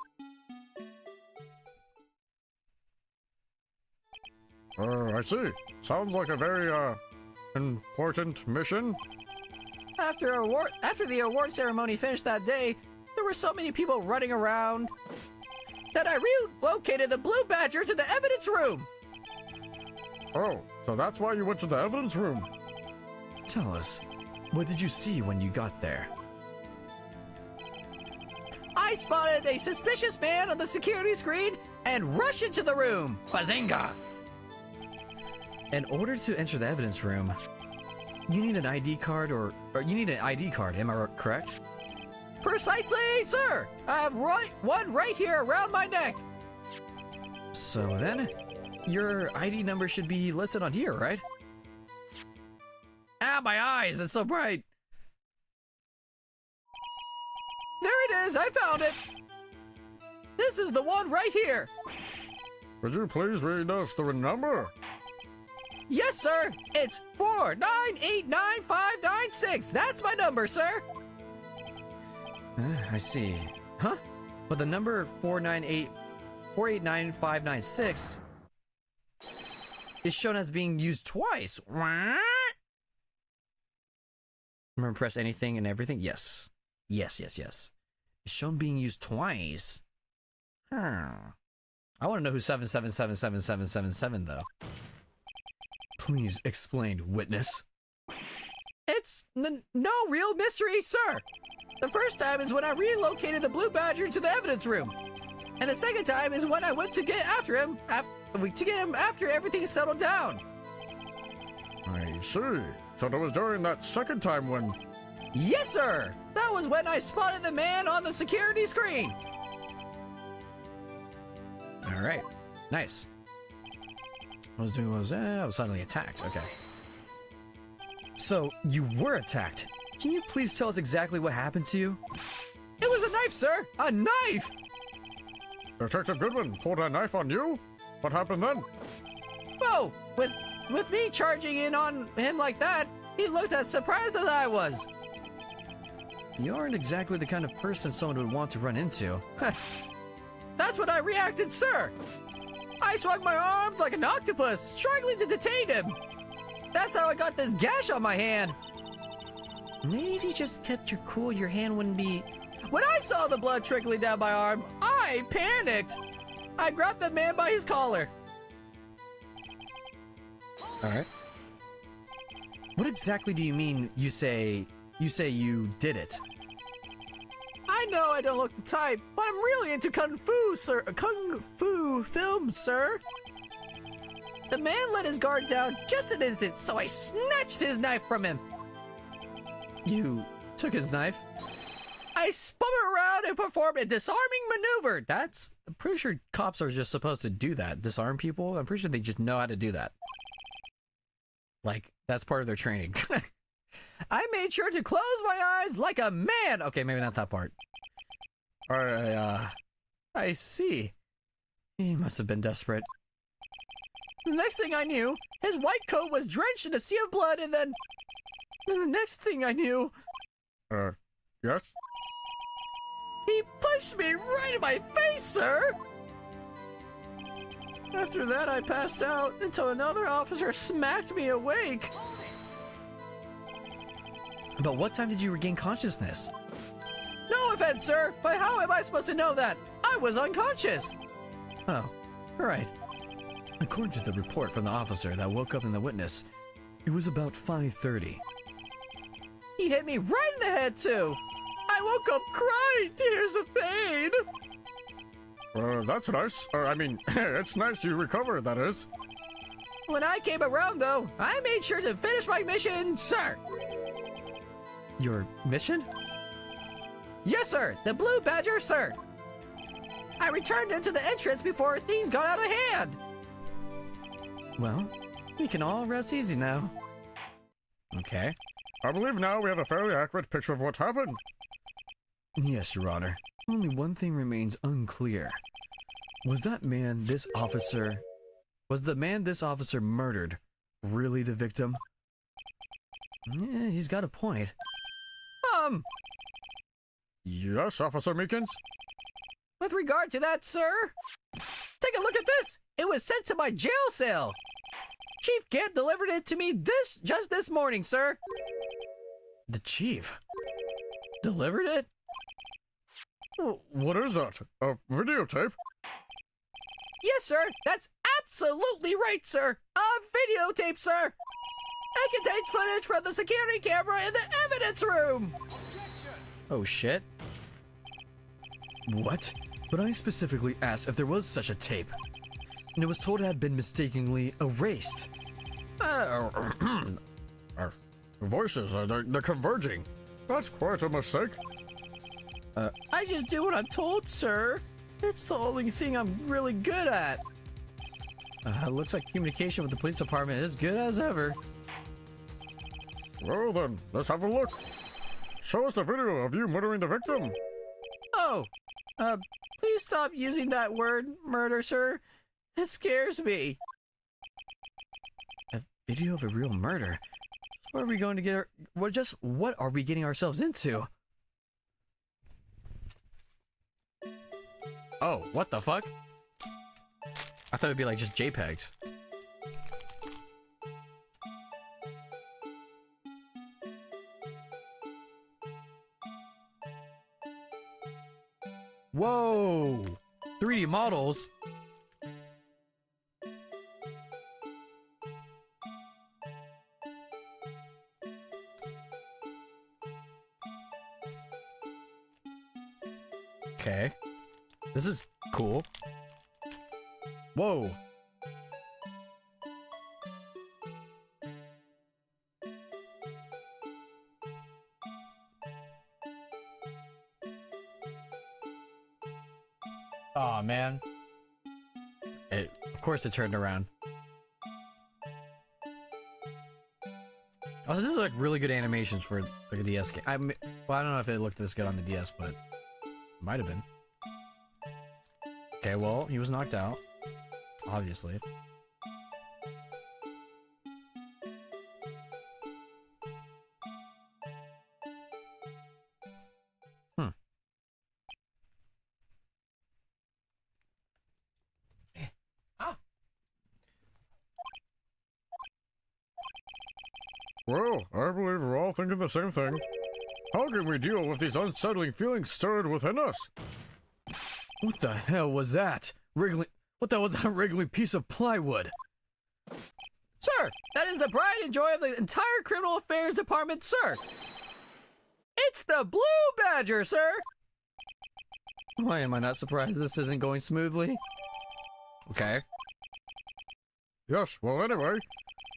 I see. Sounds like a very, important mission. After the award ceremony finished that day, there were so many people running around that I relocated the Blue Badger to the evidence room. Oh, so that's why you went to the evidence room. Tell us, what did you see when you got there? I spotted a suspicious man on the security screen and rushed into the room. Bazinga! In order to enter the evidence room, you need an ID card or you need an ID card, am I correct? Precisely, sir! I have one right here around my neck. So then, your ID number should be listed on here, right? Ah, my eyes, it's so bright. There it is, I found it. This is the one right here. Would you please read us the number? Yes, sir. It's 4989596. That's my number, sir. I see. Huh? But the number 498-489-596 is shown as being used twice. Remember, press anything and everything? Yes. Yes. It's shown being used twice. I want to know who 7777777 though. Please explain, witness. It's no real mystery, sir. The first time is when I relocated the Blue Badger to the evidence room. And the second time is when I went to get after him, after everything settled down. I see. So that was during that second time when... Yes, sir. That was when I spotted the man on the security screen. All right. Nice. I was suddenly attacked. Okay. So, you were attacked. Can you please tell us exactly what happened to you? It was a knife, sir! A knife! Detective Goodwin pulled a knife on you? What happened then? Whoa! With me charging in on him like that, he looked as surprised as I was. You aren't exactly the kind of person someone would want to run into. That's what I reacted, sir! I swung my arms like an octopus, struggling to detain him! That's how I got this gash on my hand! Maybe if you just kept your cool, your hand wouldn't be... When I saw the blood trickling down my arm, I panicked! I grabbed the man by his collar. Alright. What exactly do you mean you say you did it? I know I don't look the type, but I'm really into kung fu, sir. Kung fu films, sir. The man let his guard down just an instant, so I snatched his knife from him. You took his knife? I spun it around and performed a disarming maneuver. I'm pretty sure cops are just supposed to do that. Disarm people? I'm pretty sure they just know how to do that. Like, that's part of their training. I made sure to close my eyes like a man. Okay, maybe not that part. I see. He must have been desperate. The next thing I knew, his white coat was drenched in a sea of blood, and then the next thing I knew... Yes? He punched me right in my face, sir! After that, I passed out until another officer smacked me awake. About what time did you regain consciousness? No offense, sir, but how am I supposed to know that? I was unconscious! Oh, right. According to the report from the officer that woke up in the witness, it was about 5:30. He hit me right in the head, too! I woke up crying tears of pain! That's nice. It's nice you recovered, that is. When I came around, though, I made sure to finish my mission, sir! Your mission? Yes, sir! The Blue Badger, sir! I returned into the entrance before things got out of hand! Well, we can all rest easy now. Okay. I believe now we have a fairly accurate picture of what happened. Yes, Your Honor. Only one thing remains unclear. Was the man this officer murdered really the victim? Yeah, he's got a point. Yes, Officer Meekins? With regard to that, sir, take a look at this! It was sent to my jail cell! Chief Gant delivered it to me just this morning, sir! The chief? Delivered it? What is that? A videotape? Yes, sir! That's absolutely right, sir! A videotape, sir! It contains footage from the security camera in the evidence room! Oh, shit. What? But I specifically asked if there was such a tape, and it was told it had been mistakenly erased. Our voices, they're converging. That's quite a mistake. I just do what I'm told, sir. It's the only thing I'm really good at. Looks like communication with the police department is good as ever. Well then, let's have a look. Show us the video of you murdering the victim. Oh, please stop using that word, murder, sir. It scares me. A video of a real murder? What are we going to get? What are we getting ourselves into? Oh, what the fuck? I thought it'd be like just JPEGs. Whoa! 3D models? Okay. This is cool. Whoa. Aw, man. Of course it turned around. Also, this is like really good animations for like a DS game. Well, I don't know if it looked this good on the DS, but it might have been. Okay, well, he was knocked out, obviously. Well, I believe we're all thinking the same thing. How can we deal with these unsettling feelings stirred within us? What the hell was that? Wriggling. What the hell was that wriggling piece of plywood? Sir, that is the pride and joy of the entire criminal affairs department, sir. It's the Blue Badger, sir. Why am I not surprised this isn't going smoothly? Okay. Yes, well anyway,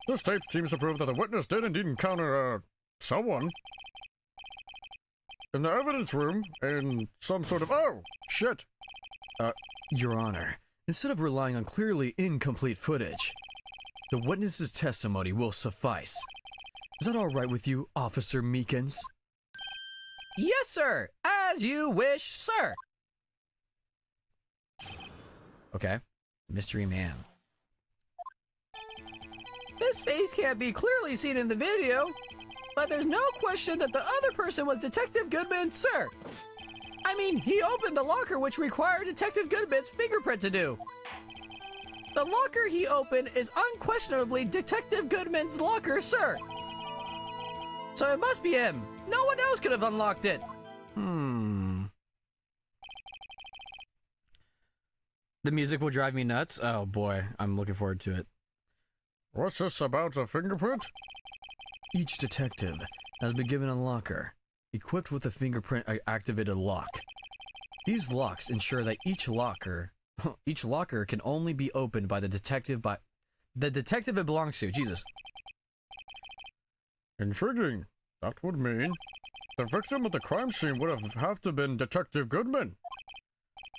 this tape seems to prove that the witness did indeed encounter, someone. In the evidence room, in some sort of— oh, shit! Your Honor, instead of relying on clearly incomplete footage, the witness's testimony will suffice. Is that all right with you, Officer Meekins? Yes, sir. As you wish, sir. Okay. Mystery Man. His face can't be clearly seen in the video, but there's no question that the other person was Detective Goodman, sir. I mean, he opened the locker which required Detective Goodman's fingerprint to do. The locker he opened is unquestionably Detective Goodman's locker, sir. So it must be him. No one else could have unlocked it. The music will drive me nuts. Oh boy, I'm looking forward to it. What's this about a fingerprint? Each detective has been given a locker, equipped with a fingerprint-activated lock. These locks ensure that each locker can only be opened by the detective it belongs to. Jesus. Intriguing. That would mean the victim at the crime scene would have to been Detective Goodman.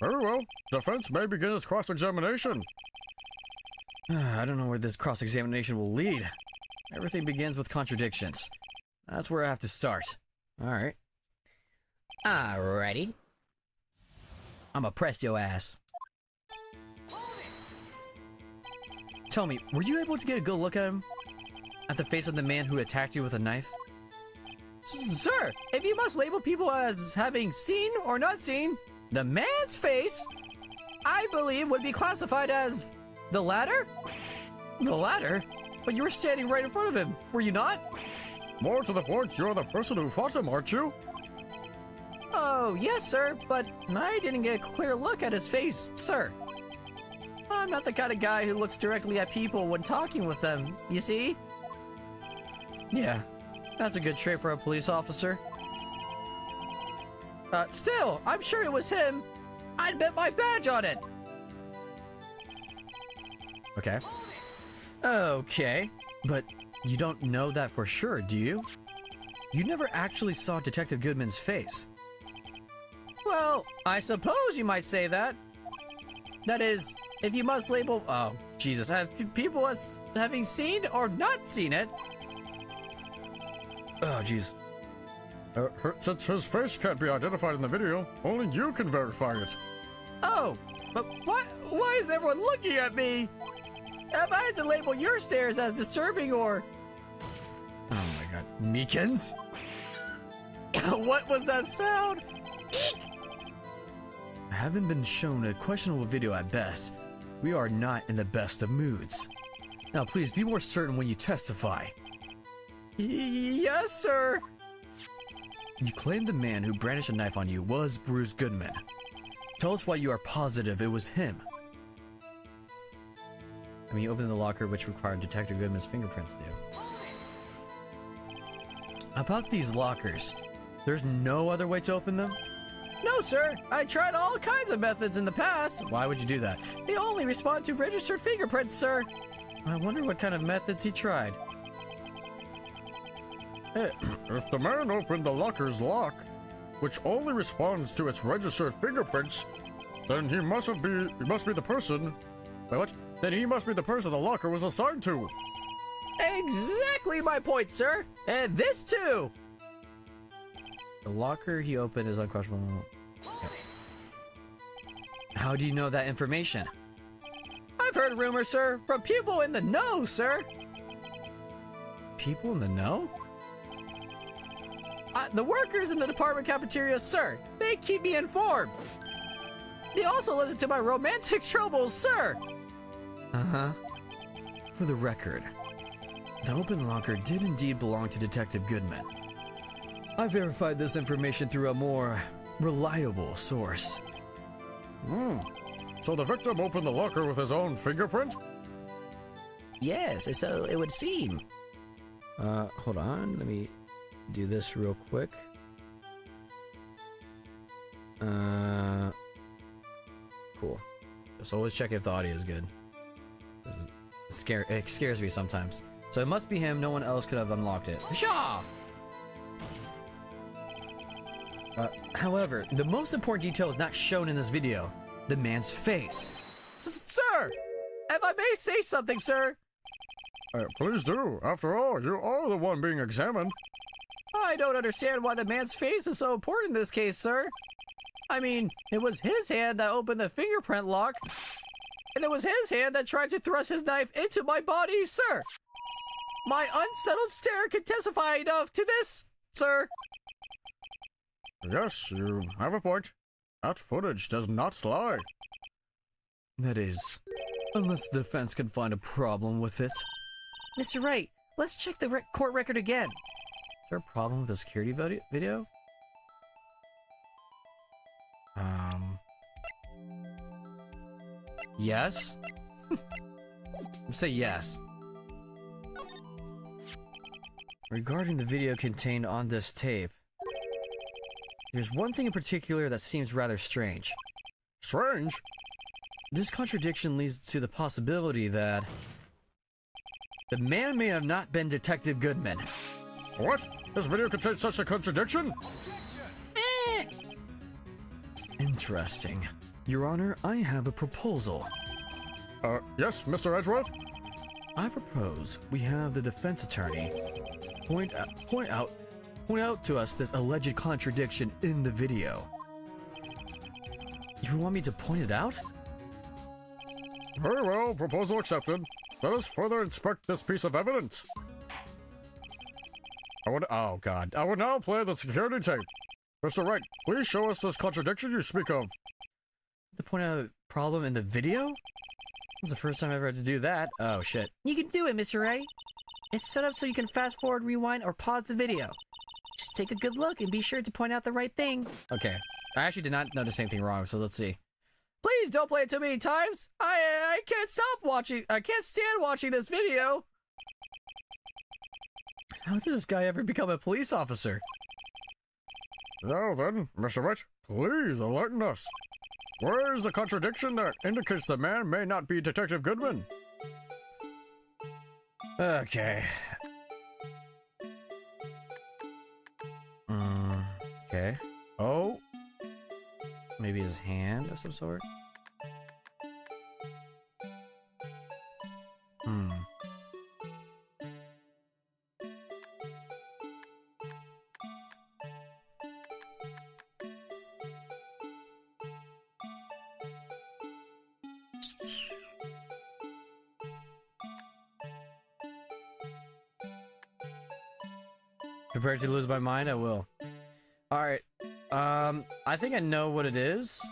Very well. Defense may begin its cross-examination. I don't know where this cross-examination will lead. Everything begins with contradictions. That's where I have to start. Alright. Alrighty. I'ma press your ass. Tell me, were you able to get a good look at him? At the face of the man who attacked you with a knife? Sir, if you must label people as having seen or not seen, the man's face, I believe, would be classified as the latter? The latter? But you were standing right in front of him, were you not? More to the point, you're the person who fought him, aren't you? Oh, yes, sir, but I didn't get a clear look at his face, sir. I'm not the kind of guy who looks directly at people when talking with them, you see? Yeah, that's a good trait for a police officer. Still, I'm sure it was him. I'd bet my badge on it. Okay. Okay, but you don't know that for sure, do you? You never actually saw Detective Goodman's face. Well, I suppose you might say that. That is, if you must label— oh, Jesus, have people as having seen or not seen it. Oh, jeez. Since his face can't be identified in the video, only you can verify it. Oh, but why is everyone looking at me? If I had to label your stares as disturbing or— Oh my god. Meekins? what was that sound? I haven't been shown a questionable video at best. We are not in the best of moods. Now please be more certain when you testify. Yes, sir. You claim the man who brandished a knife on you was Bruce Goodman. Tell us why you are positive it was him. I mean, you opened the locker which required Detective Goodman's fingerprints to do. About these lockers, there's no other way to open them? No, sir. I tried all kinds of methods in the past. Why would you do that? They only respond to registered fingerprints, sir. I wonder what kind of methods he tried. If the man opened the locker's lock, which only responds to its registered fingerprints, then he must be the person— wait, what? Then he must be the person the locker was assigned to. Hey, Exactly my point, sir! And this too! The locker he opened is unquestionable. Okay. How do you know that information? I've heard rumors, sir, from people in the know, sir! People in the know? The workers in the department cafeteria, sir, they keep me informed! They also listen to my romantic troubles, sir! Uh-huh. For the record, the open locker did indeed belong to Detective Goodman. I verified this information through a more reliable source. So the victim opened the locker with his own fingerprint? Yes, so it would seem. Hold on, let me do this real quick. Cool. Just always check if the audio is good. It scares me sometimes. So it must be him, no one else could have unlocked it. Shaw! However, the most important detail is not shown in this video. The man's face. Sir! If I may say something, sir! Please do. After all, you are the one being examined. I don't understand why the man's face is so important in this case, sir. I mean, it was his hand that opened the fingerprint lock. And it was his hand that tried to thrust his knife into my body, sir! My unsettled stare can testify enough to this, sir! Yes, you have a point. That footage does not lie. That is, unless the defense can find a problem with it. Mr. Wright, let's check the court record again. Is there a problem with the security video? Yes? Say yes. Regarding the video contained on this tape, there's one thing in particular that seems rather strange. Strange? This contradiction leads to the possibility that the man may have not been Detective Goodman. What? This video contains such a contradiction? Interesting. Your Honor, I have a proposal. Yes, Mr. Edgeworth? I propose we have the defense attorney point out to us this alleged contradiction in the video. You want me to point it out? Very well, proposal accepted. Let us further inspect this piece of evidence. Oh god. I will now play the security tape. Mr. Wright, please show us this contradiction you speak of. To point out a problem in the video? This is the first time I ever had to do that. Oh shit. You can do it, Mr. Wright. It's set up so you can fast forward, rewind, or pause the video. Just take a good look and be sure to point out the right thing. Okay. I actually did not notice anything wrong, so let's see. Please don't play it too many times! I can't stop watching. I can't stand watching this video! How did this guy ever become a police officer? Now then, Mr. Wright, please enlighten us. Where is the contradiction that indicates the man may not be Detective Goodman? Okay. Okay. Oh. Maybe his hand of some sort? Prepared to lose my mind? I will. Alright. I think I know what it is.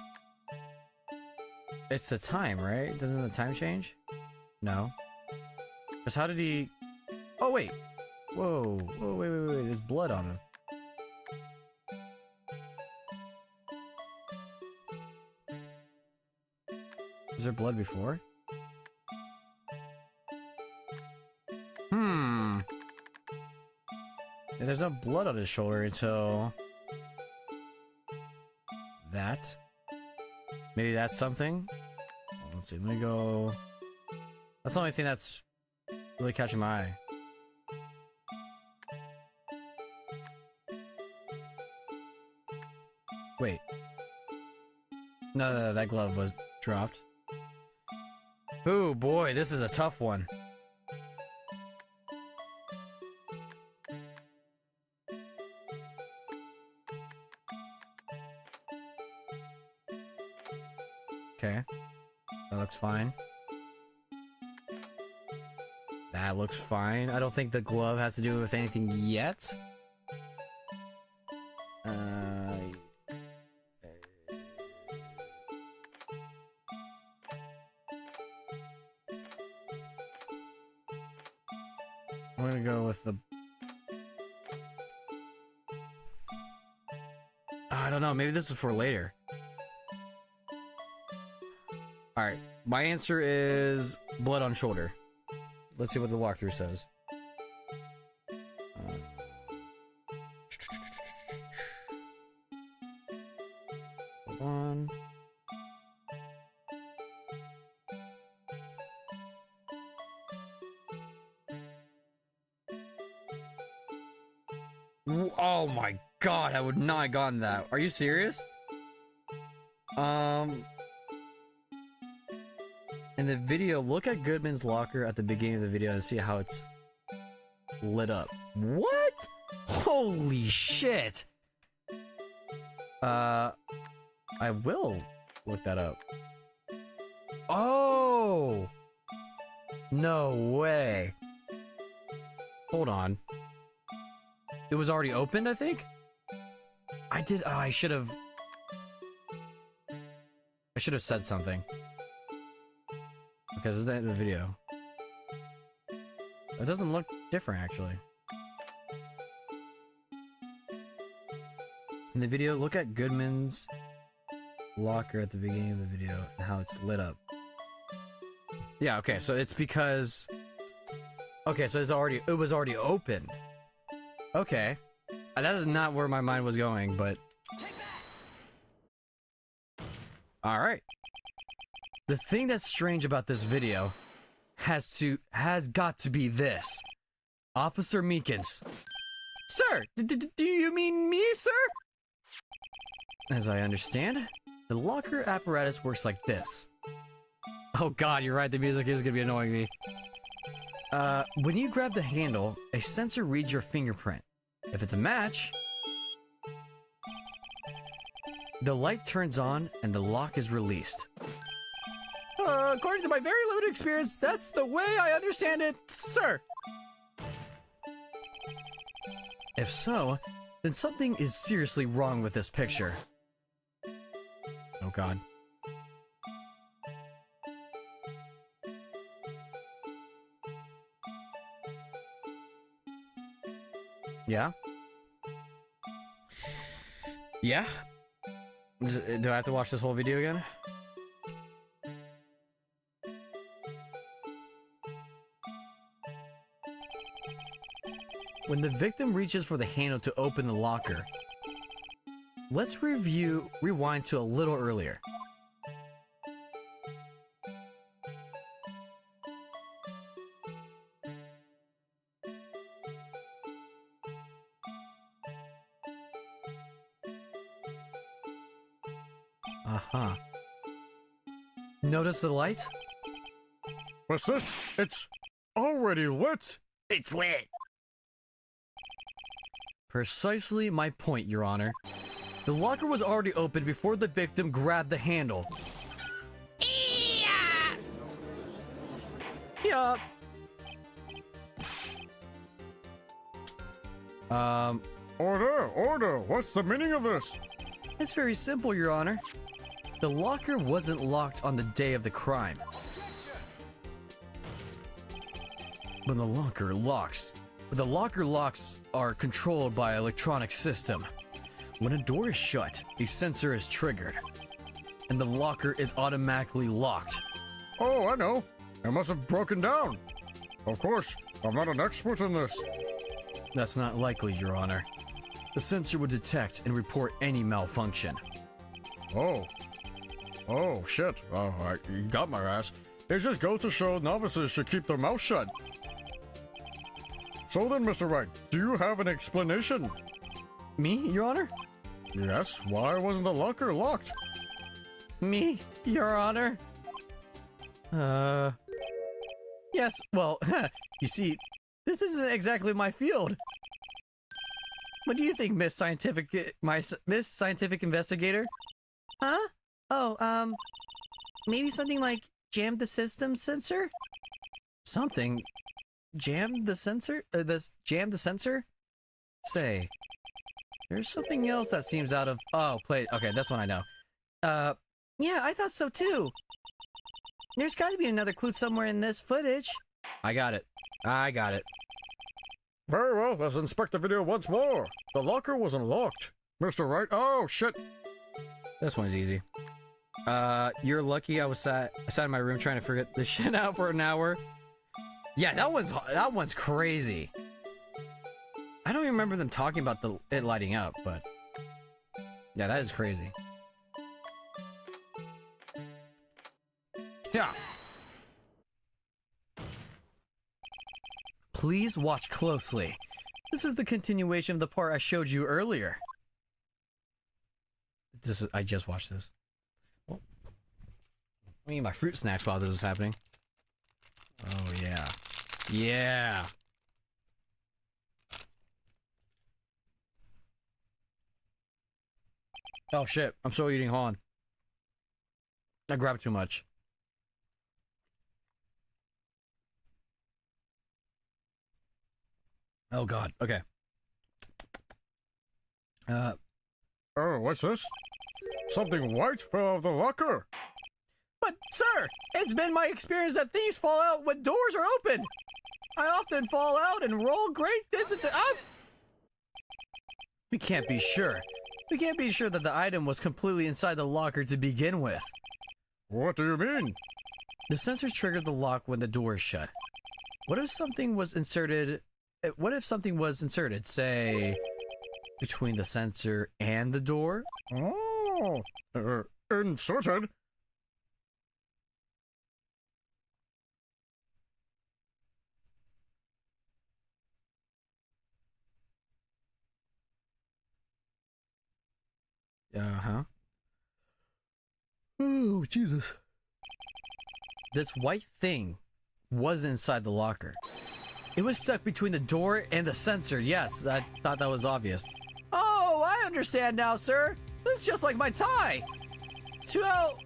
It's the time, right? Doesn't the time change? No. Because how did he... Oh, wait. Whoa. Whoa, wait. There's blood on him. Was there blood before? Yeah, there's no blood on his shoulder until... that? Maybe that's something? Let's see, let me go... That's the only thing that's really catching my eye. Wait. No, that glove was dropped. Oh boy, this is a tough one. Okay. That looks fine. That looks fine. I don't think the glove has to do with anything yet. I'm gonna go with the... I don't know, maybe this is for later. Alright, my answer is blood on shoulder. Let's see what the walkthrough says. Hold on. Oh my god, I would not have gotten that. Are you serious? In the video, look at Goodman's locker at the beginning of the video and see how it's lit up. What? Holy shit! I will look that up. Oh! No way. Hold on. It was already opened, I think? I should have said something. Because it's the end of the video. It doesn't look different, actually. In the video, look at Goodman's locker at the beginning of the video and how it's lit up. Yeah, okay, so it's because... Okay, so it was already open. Okay. That is not where my mind was going, but... Alright. The thing that's strange about this video has got to be this. Officer Meekins. Sir, do you mean me, sir? As I understand, the locker apparatus works like this. Oh god, you're right, the music is gonna be annoying me. When you grab the handle, a sensor reads your fingerprint. If it's a match, the light turns on and the lock is released. According to my very limited experience, that's the way I understand it, sir. If so, then something is seriously wrong with this picture. Oh god. Yeah? Yeah? Do I have to watch this whole video again? When the victim reaches for the handle to open the locker, let's rewind to a little earlier. Uh-huh. Notice the lights? What's this? It's already lit! It's lit! Precisely my point, Your Honor. The locker was already open before the victim grabbed the handle. Yup. Order! What's the meaning of this? It's very simple, Your Honor. The locker wasn't locked on the day of the crime. But the locker locks are controlled by an electronic system. When a door is shut, a sensor is triggered, and the locker is automatically locked. Oh, I know. It must have broken down. Of course, I'm not an expert in this. That's not likely, Your Honor. The sensor would detect and report any malfunction. Oh, shit. You got my ass. It just goes to show novices should keep their mouth shut. So then, Mr. Wright, do you have an explanation? Me, Your Honor? Yes, why wasn't the locker locked? Me, Your Honor? Yes, well, you see, this isn't exactly my field. What do you think, Miss Scientific Investigator? Huh? Oh, maybe something like jam the system sensor? Something. Jam the sensor? Jam the sensor? Say. There's something else that seems out of... Oh, play... Okay, that's one I know. Yeah, I thought so too. There's gotta be another clue somewhere in this footage. I got it. I got it. Very well, let's inspect the video once more. The locker was unlocked. Mr. Wright, oh shit. This one's easy. You're lucky I sat in my room trying to figure this shit out for an hour. Yeah, that one's crazy. I don't even remember them talking about it lighting up, but yeah, that is crazy. Yeah. Please watch closely. This is the continuation of the part I showed you earlier. I just watched this. Well, I mean, my fruit snacks while this is happening. Oh yeah. Yeah. Oh shit, I'm still eating, hold on. I grabbed too much. Oh god, okay. Oh, what's this? Something white fell out of the locker. But sir, it's been my experience that things fall out when doors are open. I often fall out and roll great distances. We can't be sure. We can't be sure that the item was completely inside the locker to begin with. What do you mean? The sensors triggered the lock when the door is shut. What if something was inserted? What if something was inserted, say, between the sensor and the door? Oh, inserted? Uh-huh. Oh, Jesus. This white thing was inside the locker. It was stuck between the door and the sensor. Yes, I thought that was obvious. Oh, I understand now, sir. It's just like my tie. Two out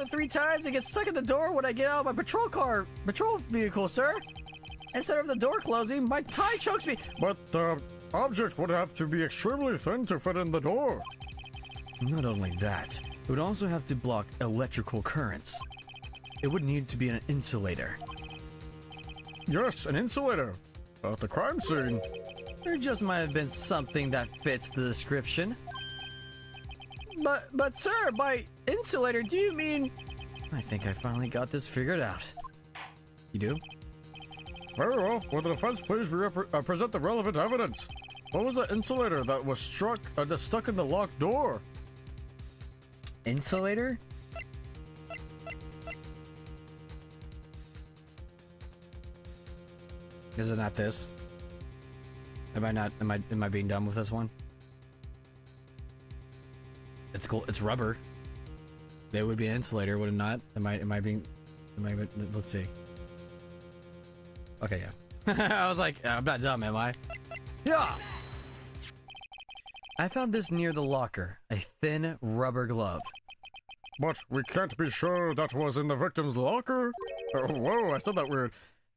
of 3 times it gets stuck in the door when I get out of my patrol vehicle, sir. Instead of the door closing, my tie chokes me. But the object would have to be extremely thin to fit in the door. Not only that, it would also have to block electrical currents. It would need to be an insulator. Yes, an insulator. At the crime scene. There just might have been something that fits the description. But sir, by insulator, do you mean... I think I finally got this figured out. You do? Very well. Will the defense please present the relevant evidence? What was the insulator that was stuck in the locked door? Insulator? Is it not this? Am I being dumb with this one? It's rubber. It would be an insulator, would it not? Let's see. Okay, yeah. I was like, I'm not dumb, am I? Yeah! I found this near the locker. A thin rubber glove. But we can't be sure that was in the victim's locker. Whoa, I said that weird.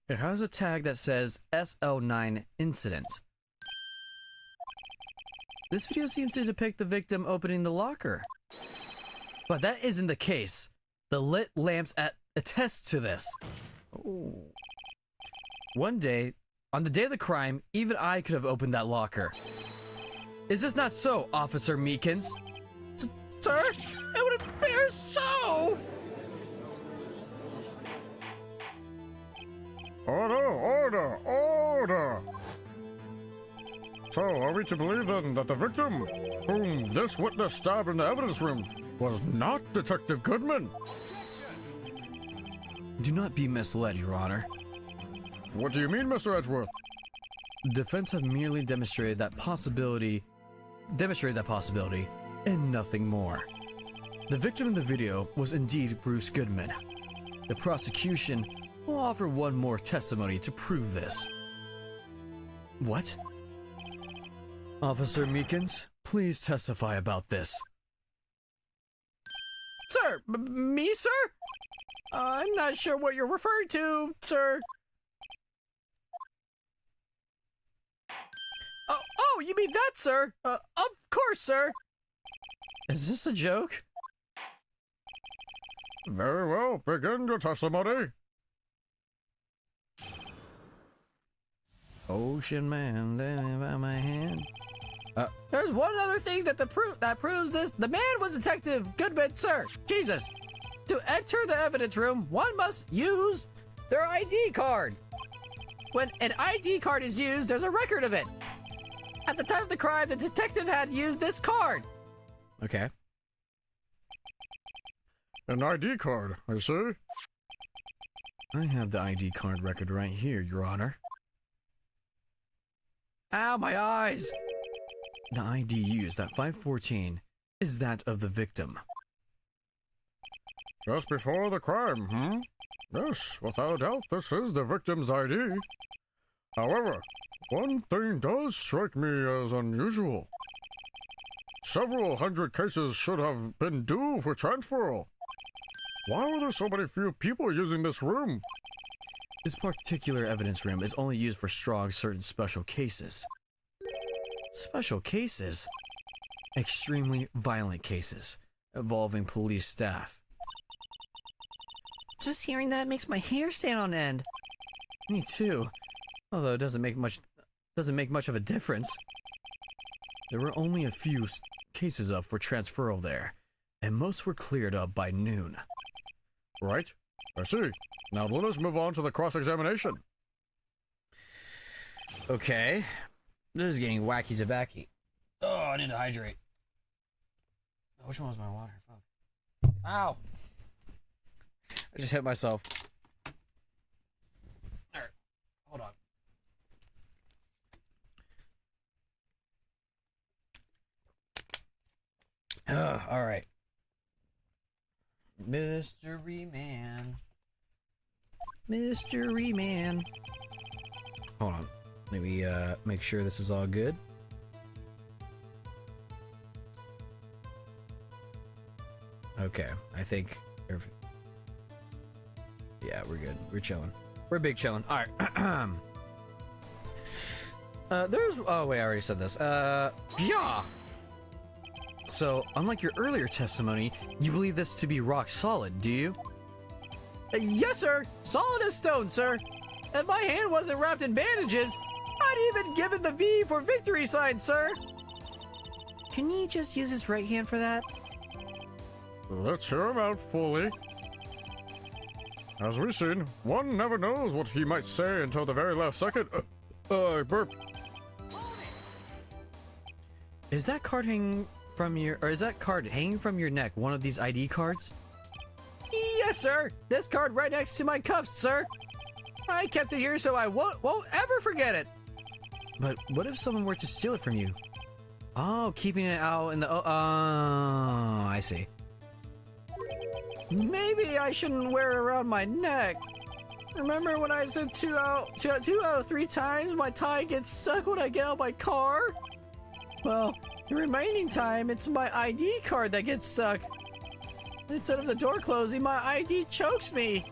It has a tag that says SL9 incident. This video seems to depict the victim opening the locker. But that isn't the case. The lit lamps attest to this. Ooh. One day, on the day of the crime, even I could have opened that locker. Is this not so, Officer Meekins? Sir, it would appear so! Order! So, are we to believe then that the victim, whom this witness stabbed in the evidence room, was not Detective Goodman? Do not be misled, Your Honor. What do you mean, Mr. Edgeworth? Defense have merely demonstrated that possibility, and nothing more. The victim in the video was indeed Bruce Goodman. The prosecution will offer one more testimony to prove this. What? Officer Meekins, please testify about this. Sir, me, sir? I'm not sure what you're referring to, sir. Oh, you mean that, sir? Of course, sir. Is this a joke? Very well, begin your testimony. Ocean man, down by my hand. There's one other thing that proves this. The man was Detective Goodman, sir. Jesus. To enter the evidence room, one must use their ID card. When an ID card is used, there's a record of it. At the time of the crime, the detective had used this card. Okay. An ID card, I see. I have the ID card record right here, Your Honor. Ow, my eyes! The ID used at 514 is that of the victim. Just before the crime, hmm? Yes, without a doubt, this is the victim's ID. However, one thing does strike me as unusual. Several hundred cases should have been due for transferal. Why were there so many few people using this room? This particular evidence room is only used for strong, certain special cases. Special cases? Extremely violent cases involving police staff. Just hearing that makes my hair stand on end. Me too. Although it doesn't make much of a difference. There were only a few cases up for transferal there, and most were cleared up by noon. Right? I see. Now let us move on to the cross-examination. Okay. This is getting wacky tobacco. Oh, I need to hydrate. Which one was my water? Fuck. Ow! I just hit myself. Alright, hold on. Alright. Mystery Man. Mystery Man. Hold on. Let me make sure this is all good. Okay, I think. Yeah, we're good. We're chilling. We're big chilling. All right. There's. Oh wait, I already said this. Yeah. So, unlike your earlier testimony, you believe this to be rock solid, do you? Yes, sir. Solid as stone, sir. If my hand wasn't wrapped in bandages, I'd even given the V for victory sign, sir. Can he just use his right hand for that? Let's hear him out fully. As we've seen, one never knows what he might say until the very last second. Burp. Is that card hanging from your neck one of these ID cards? Yes, sir. This card right next to my cuffs, sir. I kept it here so I won't ever forget it. But what if someone were to steal it from you? Oh, keeping it out in the... Oh, I see. Maybe I shouldn't wear it around my neck. Remember when I said two out of 3 times my tie gets stuck when I get out my car? Well, the remaining time, it's my ID card that gets stuck. Instead of the door closing, my ID chokes me.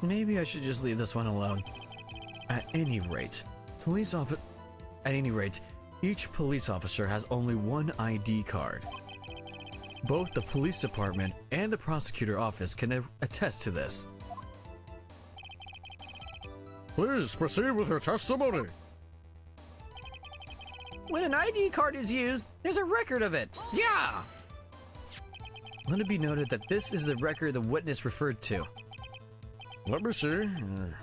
Maybe I should just leave this one alone. At any rate, each police officer has only one ID card. Both the police department and the prosecutor office can attest to this. Please proceed with your testimony. When an ID card is used, there's a record of it. Yeah! Let it be noted that this is the record the witness referred to. Let me see.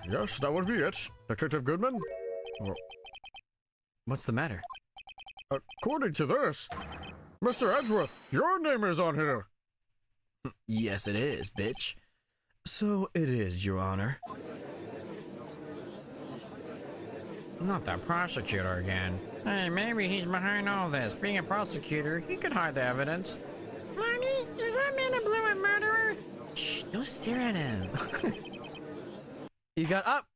Yes, that would be it. Detective Goodman? What's the matter? According to this, Mr. Edgeworth, your name is on here. Yes, it is, bitch. So it is, Your Honor. Not the prosecutor again. Hey, maybe he's behind all this. Being a prosecutor, he could hide the evidence. Mommy, is that man a blue and murderer? Shh, don't stare at him. You got up.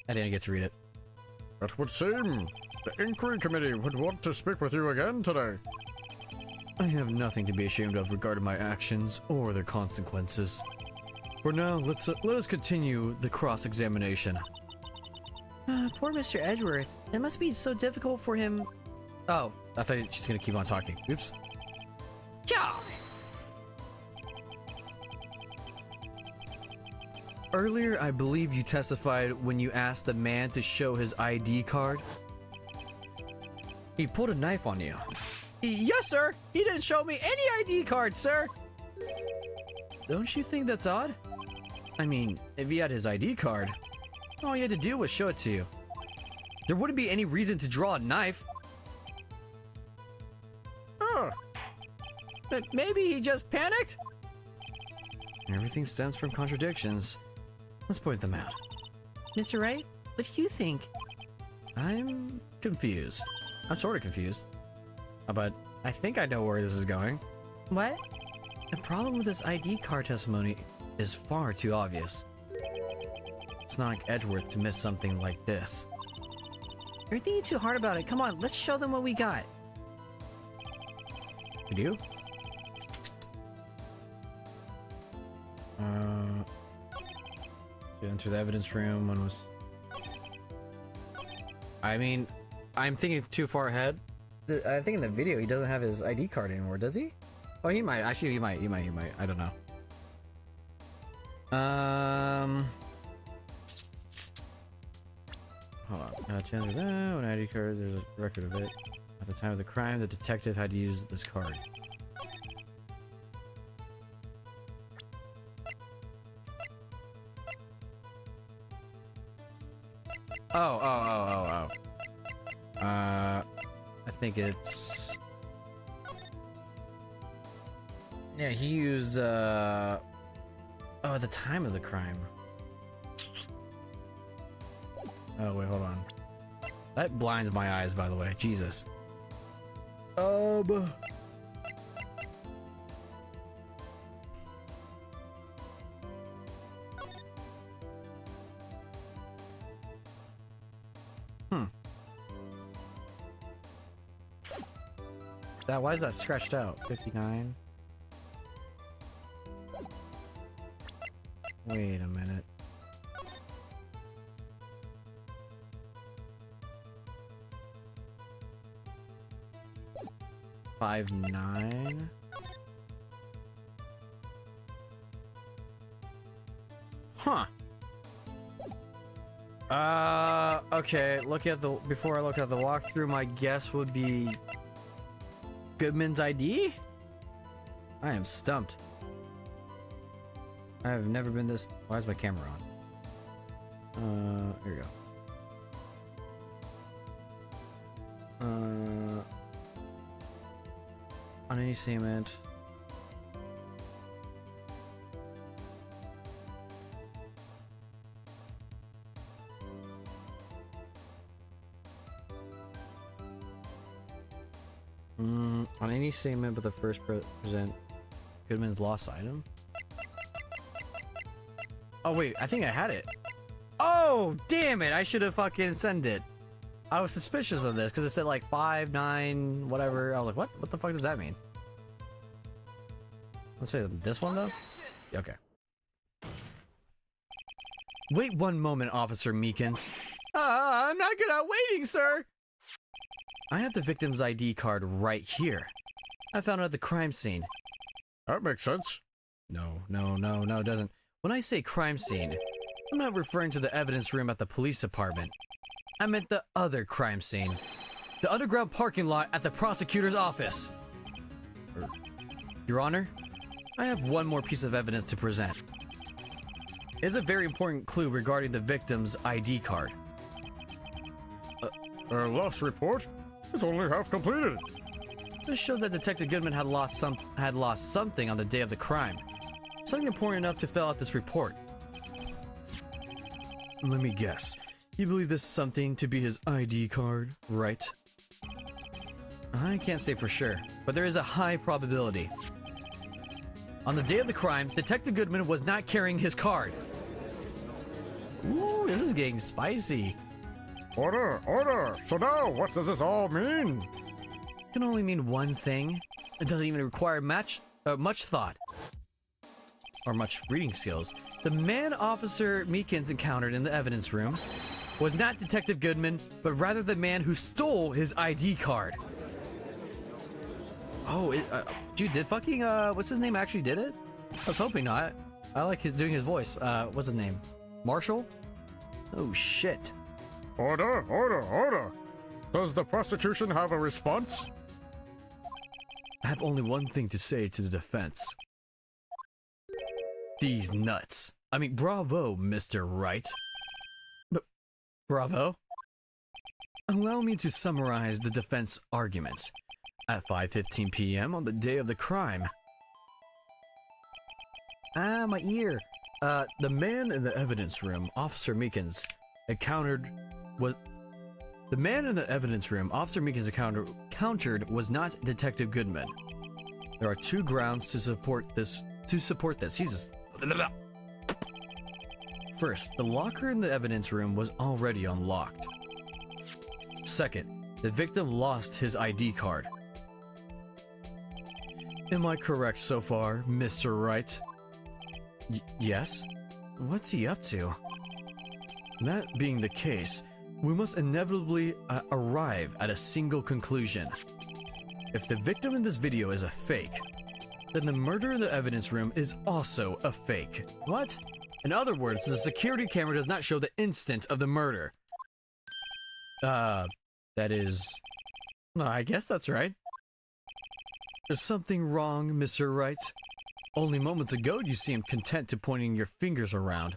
I didn't get to read it. It would seem the inquiry committee would want to speak with you again today. I have nothing to be ashamed of regarding my actions or their consequences. For now, let us continue the cross-examination. Poor Mr. Edgeworth. It must be so difficult for him. Oh, I thought she's gonna keep on talking. Oops. Yeah. Earlier, I believe you testified when you asked the man to show his ID card. He pulled a knife on you. Yes, sir! He didn't show me any ID card, sir! Don't you think that's odd? I mean, if he had his ID card, all he had to do was show it to you. There wouldn't be any reason to draw a knife. Oh. Maybe he just panicked? Everything stems from contradictions. Let's point them out. Mr. Wright, what do you think? I'm confused. I'm sort of confused. But I think I know where this is going. What? The problem with this ID card testimony is far too obvious. It's not like Edgeworth to miss something like this. You're thinking too hard about it. Come on, let's show them what we got. You do? To enter the evidence room, one was... I mean, I'm thinking too far ahead. I think in the video he doesn't have his ID card anymore, does he? Oh, he might. Actually, he might. I don't know. Hold on. Chances are an ID card. There's a record of it. At the time of the crime, the detective had used this card. Oh. I think it's... Yeah, he used, oh, at the time of the crime. Oh, wait, hold on. That blinds my eyes, by the way. Jesus. Why is that scratched out? 59. Wait a minute. $5.9. Huh. Okay, before I look at the walkthrough, my guess would be Goodman's ID? I am stumped. I have never been this... Why is my camera on? Here we go. On any statement. On any statement but the first present Goodman's lost item? Oh wait, I think I had it. Oh, damn it! I should have fucking sent it. I was suspicious of this because it said like 5, 9, whatever. I was like, what? What the fuck does that mean? Let's say this one though? Yeah, okay. Wait one moment, Officer Meekins. I'm not good at waiting, sir! I have the victim's ID card right here. I found it at the crime scene. That makes sense. No, it doesn't. When I say crime scene, I'm not referring to the evidence room at the police department. I meant the other crime scene. The underground parking lot at the prosecutor's office. Your Honor, I have one more piece of evidence to present. It's a very important clue regarding the victim's ID card. Lost report? It's only half completed. This showed that Detective Goodman had lost something on the day of the crime. Something important enough to fill out this report. Let me guess. You believe this something to be his ID card, right? I can't say for sure, but there is a high probability. On the day of the crime, Detective Goodman was not carrying his card. Ooh, this is getting spicy. Order! So now, what does this all mean? It can only mean one thing. It doesn't even require much thought or much reading skills. The man Officer Meekins encountered in the evidence room was not Detective Goodman, but rather the man who stole his ID card. Oh, dude, did fucking, what's his name actually did it? I was hoping not. I like doing his voice. What's his name? Marshall? Oh, shit. Order, order, order! Does the prosecution have a response? I have only one thing to say to the defense. These nuts. I mean, bravo, Mr. Wright. Bravo? Allow me to summarize the defense arguments. At 5:15 p.m. on the day of the crime. Ah, my ear. The man in the evidence room, Officer Meekins, encountered was not Detective Goodman. There are two grounds to support this. Jesus. First, the locker in the evidence room was already unlocked. Second, the victim lost his ID card. Am I correct so far, Mr. Wright? Yes? What's he up to? That being the case, we must inevitably arrive at a single conclusion. If the victim in this video is a fake, then the murder in the evidence room is also a fake. What? In other words, the security camera does not show the instant of the murder. That is... I guess that's right. There's something wrong, Mr. Wright. Only moments ago you seemed content to pointing your fingers around.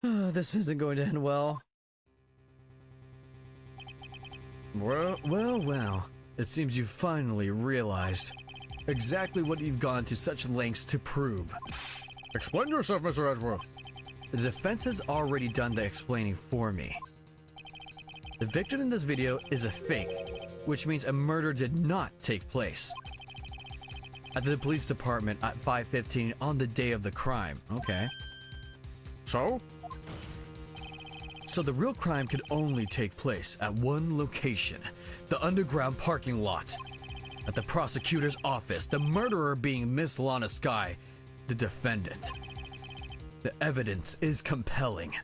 This isn't going to end well. Well. It seems you finally realized exactly what you've gone to such lengths to prove. Explain yourself, Mr. Edgeworth. The defense has already done the explaining for me. The victim in this video is a fake, which means a murder did not take place at the police department at 5:15 on the day of the crime. Okay. So the real crime could only take place at one location, the underground parking lot. At the prosecutor's office, the murderer being Miss Lana Skye, the defendant. The evidence is compelling.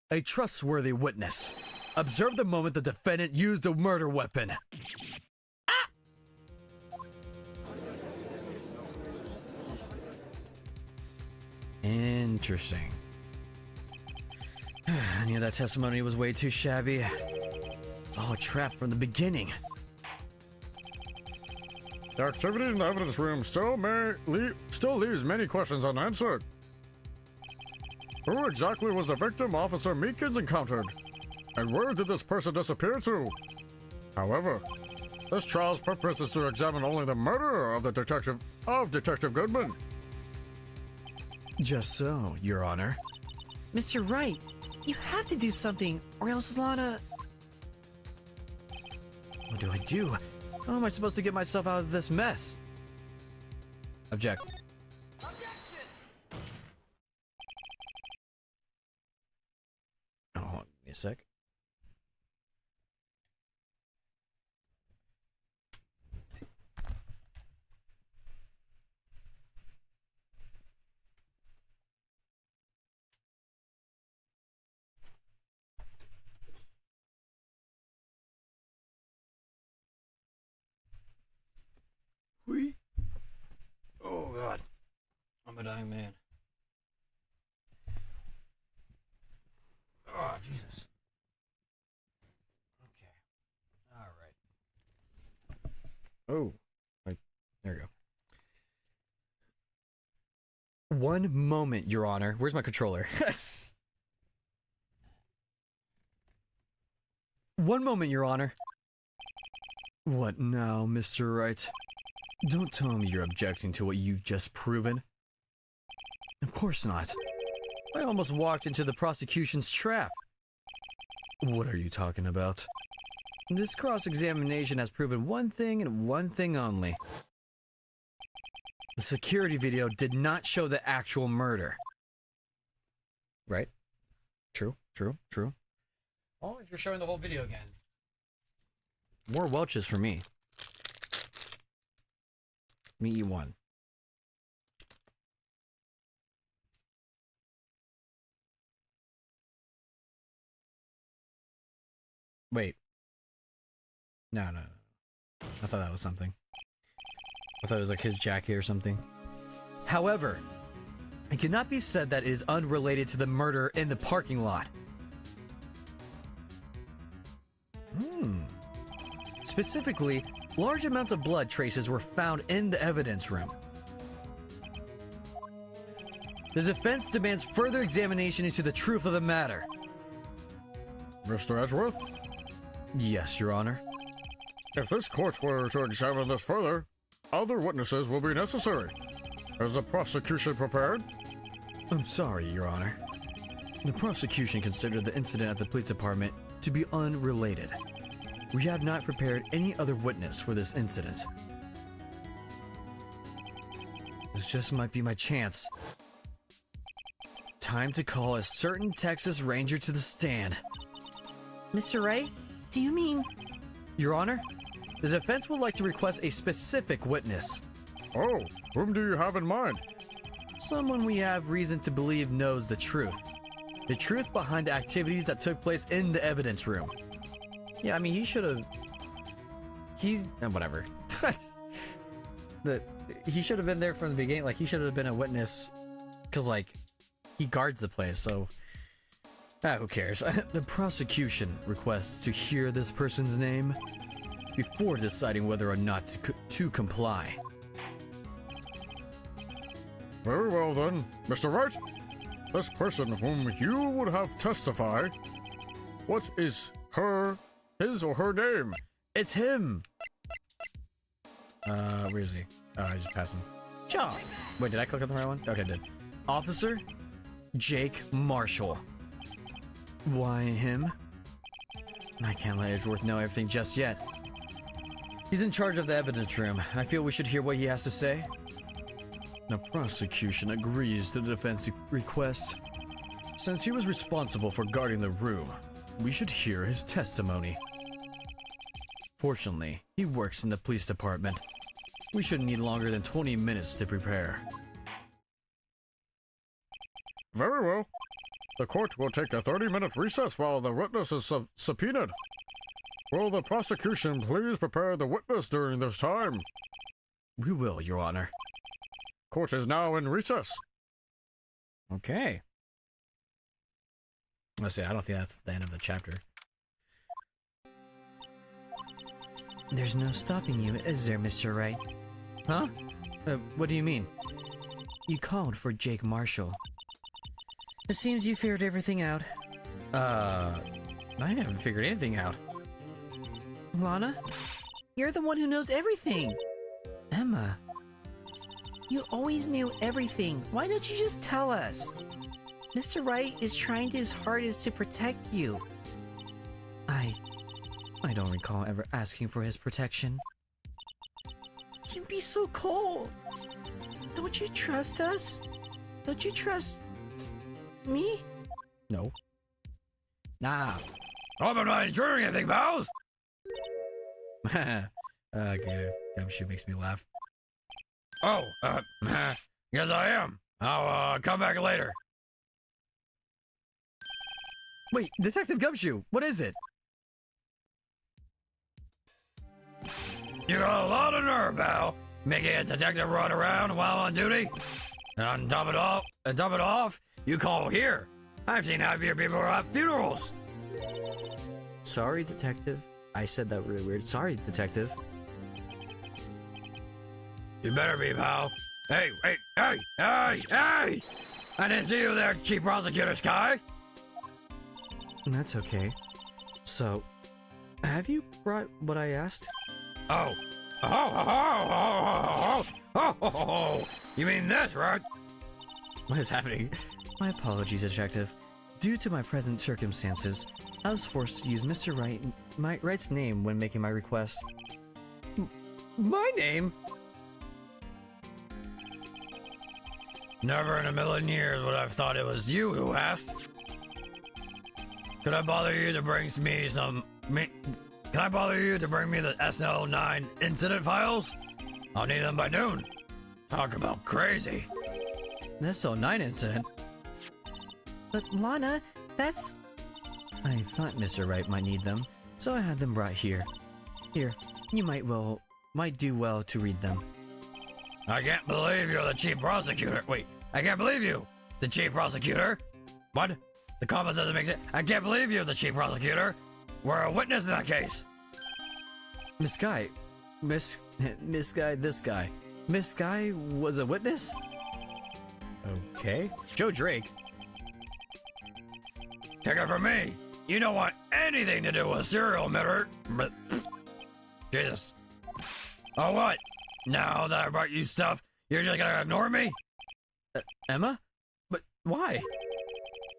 A trustworthy witness. Observe the moment the defendant used the murder weapon. Interesting. I knew that testimony was way too shabby. It's all a trap from the beginning. the activity in the evidence room still leaves many questions unanswered. Who exactly was the victim Officer Meekins encountered? And where did this person disappear to? However, this trial's purpose is to examine only the murderer of Detective Goodman. Just so, Your Honor. Mr. Wright, you have to do something, or else Lana... What do I do? How am I supposed to get myself out of this mess? Object. Oh, hold on, give me a sec. Oh God, I'm a dying man. Oh Jesus. Okay. All right. Oh, there you go. One moment, Your Honor. Where's my controller? One moment, Your Honor. What now, Mr. Wright? Don't tell me you're objecting to what you've just proven. Of course not. I almost walked into the prosecution's trap. What are you talking about? This cross-examination has proven one thing and one thing only. The security video did not show the actual murder. Right? True. Oh, you're showing the whole video again. More Welches for me. Let me eat one. Wait. No. I thought that was something. I thought it was like his jacket or something. However, it cannot be said that it is unrelated to the murder in the parking lot. Specifically, large amounts of blood traces were found in the evidence room. The defense demands further examination into the truth of the matter. Mr. Edgeworth, Yes, Your Honor. if this court were to examine this further, other witnesses will be necessary. Is the prosecution prepared? I'm sorry, Your Honor. The prosecution considered the incident at the police department to be unrelated. We have not prepared any other witness for this incident. This just might be my chance. Time to call a certain Texas Ranger to the stand. Mr. Wright, do you mean... Your Honor, the defense would like to request a specific witness. Oh, whom do you have in mind? Someone we have reason to believe knows the truth. The truth behind the activities that took place in the evidence room. Yeah, I mean, he should have... whatever. He should have been there from the beginning. Like, he should have been a witness. Because, like, he guards the place, so... who cares? The prosecution requests to hear this person's name before deciding whether or not to comply. Very well then, Mr. Wright. This person whom you would have testify, what is his or her name? It's him! Where is he? Oh, I just passed him. John! Wait, did I click on the right one? Okay, I did. Officer Jake Marshall. Why him? I can't let Edgeworth know everything just yet. He's in charge of the evidence room. I feel we should hear what he has to say. The prosecution agrees to the defense request. Since he was responsible for guarding the room, we should hear his testimony. Fortunately, he works in the police department. We shouldn't need longer than 20 minutes to prepare. Very well. The court will take a 30-minute recess while the witness is subpoenaed. Will the prosecution please prepare the witness during this time? We will, Your Honor. Court is now in recess. Okay. Let's see, I don't think that's the end of the chapter. There's no stopping you, is there, Mr. Wright? Huh? What do you mean? You called for Jake Marshall. It seems you figured everything out. I haven't figured anything out. Lana? You're the one who knows everything. Emma? You always knew everything. Why don't you just tell us? Mr. Wright is trying his hardest to protect you. I don't recall ever asking for his protection. You'd be so cold. Don't you trust us? Don't you trust me? No. Nah. Hope I'm not intruding anything, pals. Okay, Gumshoe makes me laugh. Oh, yes I am. I'll come back later. Wait, Detective Gumshoe, what is it? You got a lot of nerve, pal. Making a detective run around while on duty. And on top of it off, you call here. I've seen happier people at funerals. Sorry, Detective. I said that really weird. Sorry, Detective. You better be, pal. Hey, wait, hey! I didn't see you there, Chief Prosecutor Sky. That's okay. So, have you brought what I asked? Oh. You mean this, right? What is happening? My apologies, Detective. Due to my present circumstances, I was forced to use Mr. Wright's name when making my request. My name? Never in a million years would I've thought it was you who asked. Could I bother you to bring me the SNL9 incident files? I'll need them by noon. Talk about crazy. That's so 9 incident. But Lana, that's... I thought Mr. Wright might need them, so I had them brought here. Here, you might do well to read them. I can't believe you're the chief prosecutor. Wait, I can't believe you, the chief prosecutor. What? The comment doesn't make sense. I can't believe you're the chief prosecutor. We're a witness in that case. Miss Guy was a witness? Okay. Joe Drake. Take it from me. You don't want anything to do with serial murder. Jesus. Oh, what? Now that I brought you stuff, you're just gonna ignore me? Emma? But why?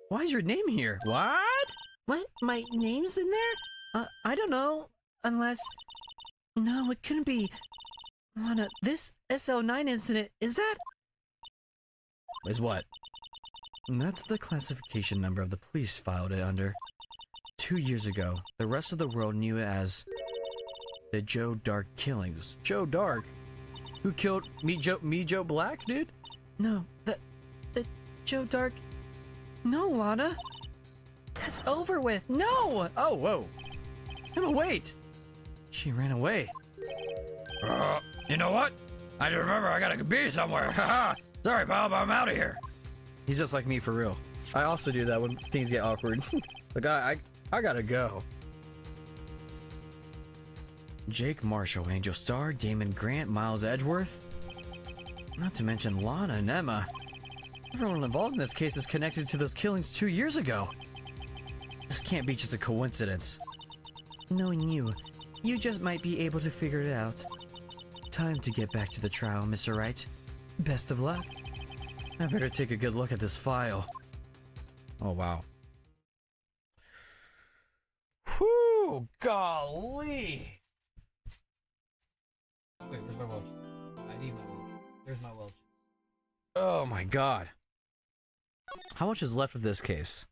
Why is your name here? What? What? My name's in there? I don't know. Unless... No, it couldn't be. Lana, this SO9 incident, is that... Is what? That's the classification number of the police filed it under. 2 years ago, the rest of the world knew it as the Joe Dark killings. Joe Dark? Who killed me Joe Black, dude? No, the Joe Dark... No, Lana. That's over with. No! Oh, whoa. Emma, wait. She ran away. You know what? I just remember I gotta be somewhere. Haha. Sorry, pal, but I'm out of here. He's just like me for real. I also do that when things get awkward. Like, I gotta go. Jake Marshall, Angel Star, Damon Grant, Miles Edgeworth. Not to mention Lana and Emma. Everyone involved in this case is connected to those killings 2 years ago. This can't be just a coincidence. Knowing you, you just might be able to figure it out. Time to get back to the trial, Mr. Wright. Best of luck. I better take a good look at this file. Oh, wow. Whew, golly. Wait, where's my Welch? I need my Welch. There's my Welch. Oh my god. How much is left of this case?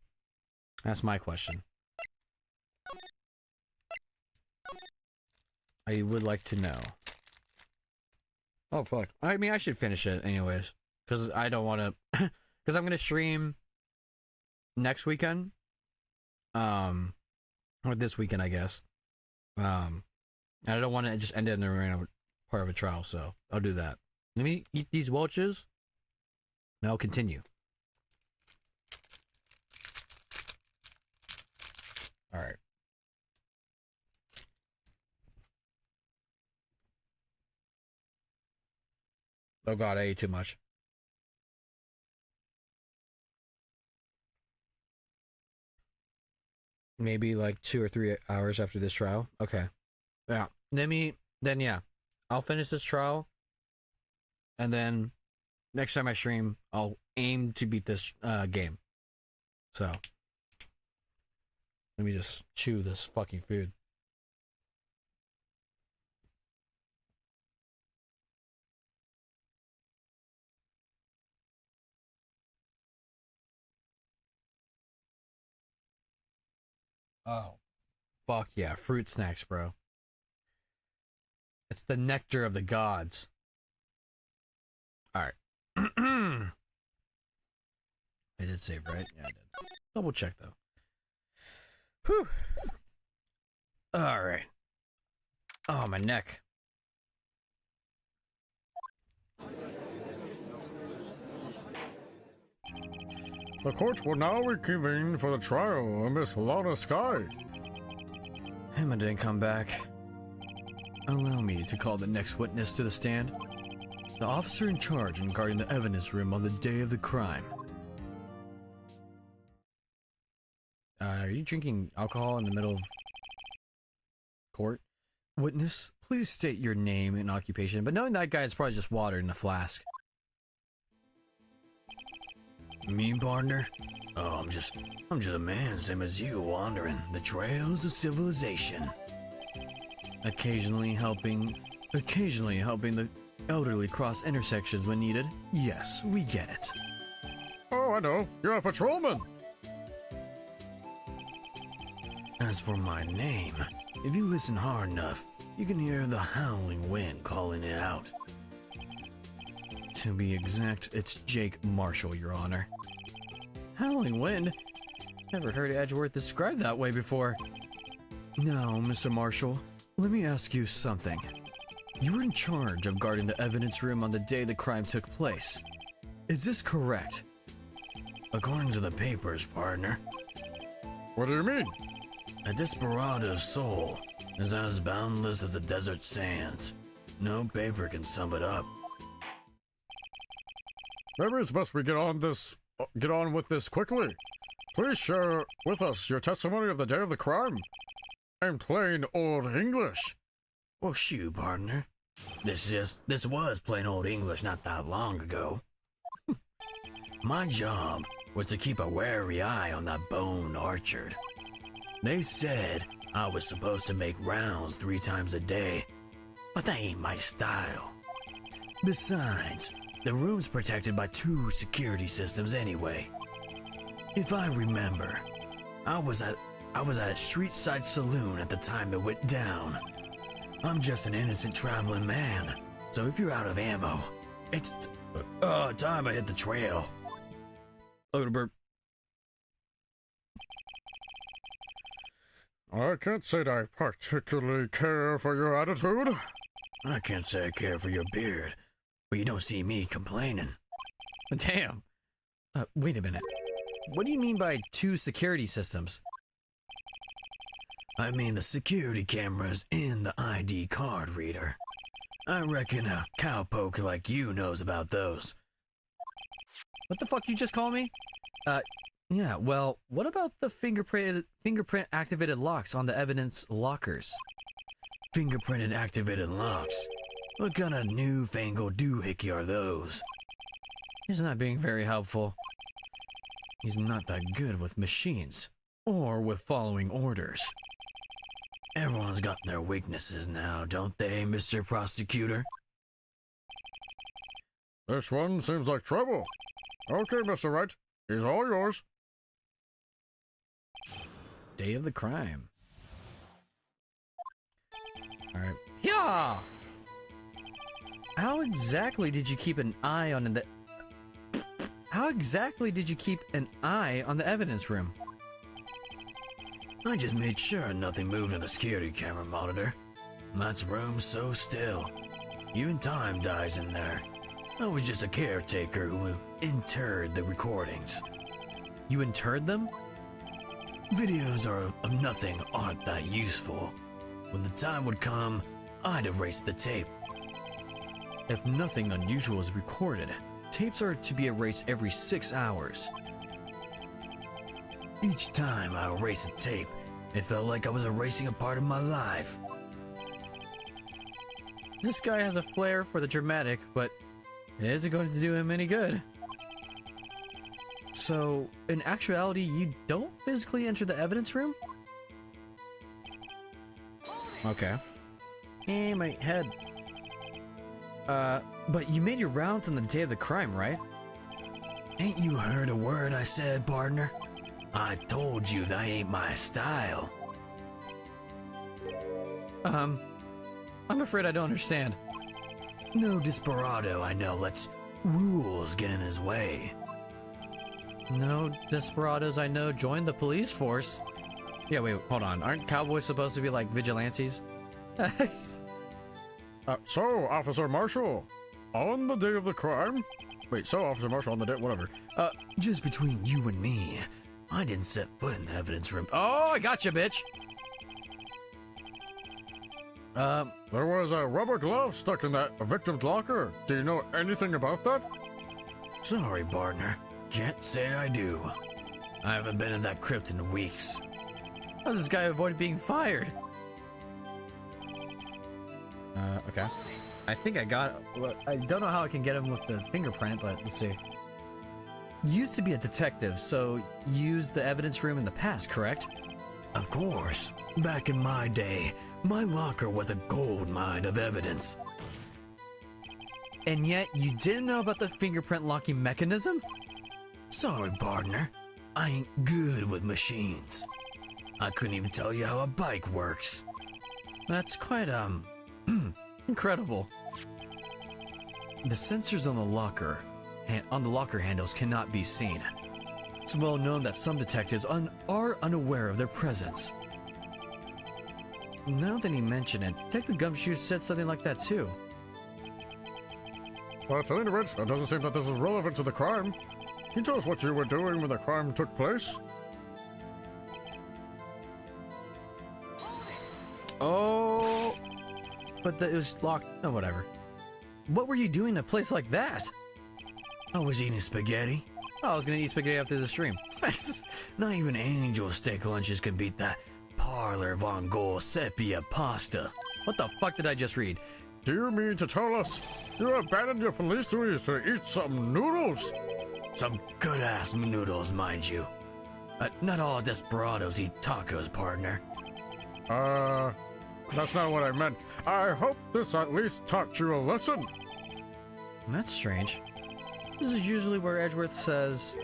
That's my question. I would like to know. Oh fuck. I mean, I should finish it anyways. Because I don't want to... Because I'm going to stream next weekend. Or this weekend, I guess. And I don't want to just end it in the random part of a trial, so I'll do that. Let me eat these Welches. And I'll continue. Alright. Oh god, I ate too much. Maybe like 2 or 3 hours after this trial. Okay. Yeah. Then yeah. I'll finish this trial. And then next time I stream, I'll aim to beat this game. So. Let me just chew this fucking food. Oh. Fuck yeah, fruit snacks, bro. It's the nectar of the gods. Alright. I did save, right? Yeah, I did. Double check, though. Whew. Alright. Oh, my neck. The court will now reconvene for the trial of Miss Lana Sky. Emma didn't come back. Allow me to call the next witness to the stand. The officer in charge and guarding the evidence room on the day of the crime. Are you drinking alcohol in the middle of court? Witness, please state your name and occupation, But knowing that guy, it's probably just water in a flask. Me, partner? Oh, I'm just a man, same as you, wandering the trails of civilization. occasionally helping the elderly cross intersections when needed. Yes, we get it. Oh, I know. You're a patrolman. As for my name, if you listen hard enough, you can hear the howling wind calling it out. To be exact, it's Jake Marshall, Your Honor. Howling wind? Never heard Edgeworth described that way before. Now, Mr. Marshall, let me ask you something. You were in charge of guarding the evidence room on the day the crime took place. Is this correct? According to the papers, partner, What do you mean? a desperado's soul is as boundless as the desert sands. No paper can sum it up. Maybe it's best we get on with this quickly. Please share with us your testimony of the day of the crime. In plain old English. Well, shoot, partner. This was plain old English not that long ago. My job was to keep a wary eye on that bone orchard. They said I was supposed to make rounds 3 times a day, but that ain't my style. Besides, the room's protected by 2 security systems anyway. If I remember, I was at a street side saloon at the time it went down. I'm just an innocent traveling man, so if you're out of ammo, it's time I hit the trail. Oh, the burp. I can't say that I particularly care for your attitude. I can't say I care for your beard, but you don't see me complaining. Damn. Wait a minute. What do you mean by 2 security systems? I mean the security cameras in the ID card reader. I reckon a cowpoke like you knows about those. What the fuck you just call me? Yeah, well, what about the fingerprint activated locks on the evidence lockers? Fingerprinted activated locks? What kind of newfangled doohickey are those? He's not being very helpful. He's not that good with machines, or with following orders. Everyone's got their weaknesses now, don't they, Mr. Prosecutor? This one seems like trouble. Okay, Mr. Wright, he's all yours. Day of the crime. Alright. Yeah! How exactly did you keep an eye on the... How exactly did you keep an eye on the evidence room? I just made sure nothing moved in the security camera monitor. That room's so still. Even time dies in there. I was just a caretaker who interred the recordings. You interred them? Videos of nothing aren't that useful. When the time would come, I'd erase the tape. If nothing unusual is recorded, tapes are to be erased every 6 hours. Each time I erased a tape, it felt like I was erasing a part of my life. This guy has a flair for the dramatic, but it isn't going to do him any good. So, in actuality, you don't physically enter the evidence room? Okay. Hey, my head. But you made your rounds on the day of the crime, right? Ain't you heard a word I said, partner? I told you that ain't my style. I'm afraid I don't understand. No desperado I know lets rules get in his way. No desperados I know joined the police force. Yeah, wait, hold on. Aren't cowboys supposed to be like vigilantes? So, Officer Marshall, on the day of the crime? Wait, so Officer Marshall on the day, whatever. Just between you and me, I didn't set foot in the evidence room. Oh, I gotcha, bitch! There was a rubber glove stuck in that victim's locker. Do you know anything about that? Sorry, partner. Can't say I do. I haven't been in that crypt in weeks. How does this guy avoid being fired? Okay. I think I got it. Well, I don't know how I can get him with the fingerprint, but let's see. Used to be a detective, so used the evidence room in the past, correct? Of course. Back in my day, my locker was a gold mine of evidence. And yet, you didn't know about the fingerprint locking mechanism? Sorry, partner. I ain't good with machines. I couldn't even tell you how a bike works. That's quite, incredible. The sensors on the locker handles cannot be seen. It's well known that some detectives are unaware of their presence. Now that he mentioned it, Detective Gumshoe said something like that too. But at any rate, it doesn't seem that this is relevant to the crime. Can you tell us what you were doing when the crime took place? Oh, but it was locked. Oh, whatever. What were you doing in a place like that? I was eating spaghetti. Oh, I was gonna eat spaghetti after the stream. Not even Angel steak lunches can beat that Parlor Von Gogh sepia pasta. What the fuck did I just read? Do you mean to tell us you abandoned your police duties to eat some noodles? Some good-ass noodles, mind you. Not all desperados eat tacos, partner. That's not what I meant. I hope this at least taught you a lesson. That's strange. This is usually where Edgeworth says,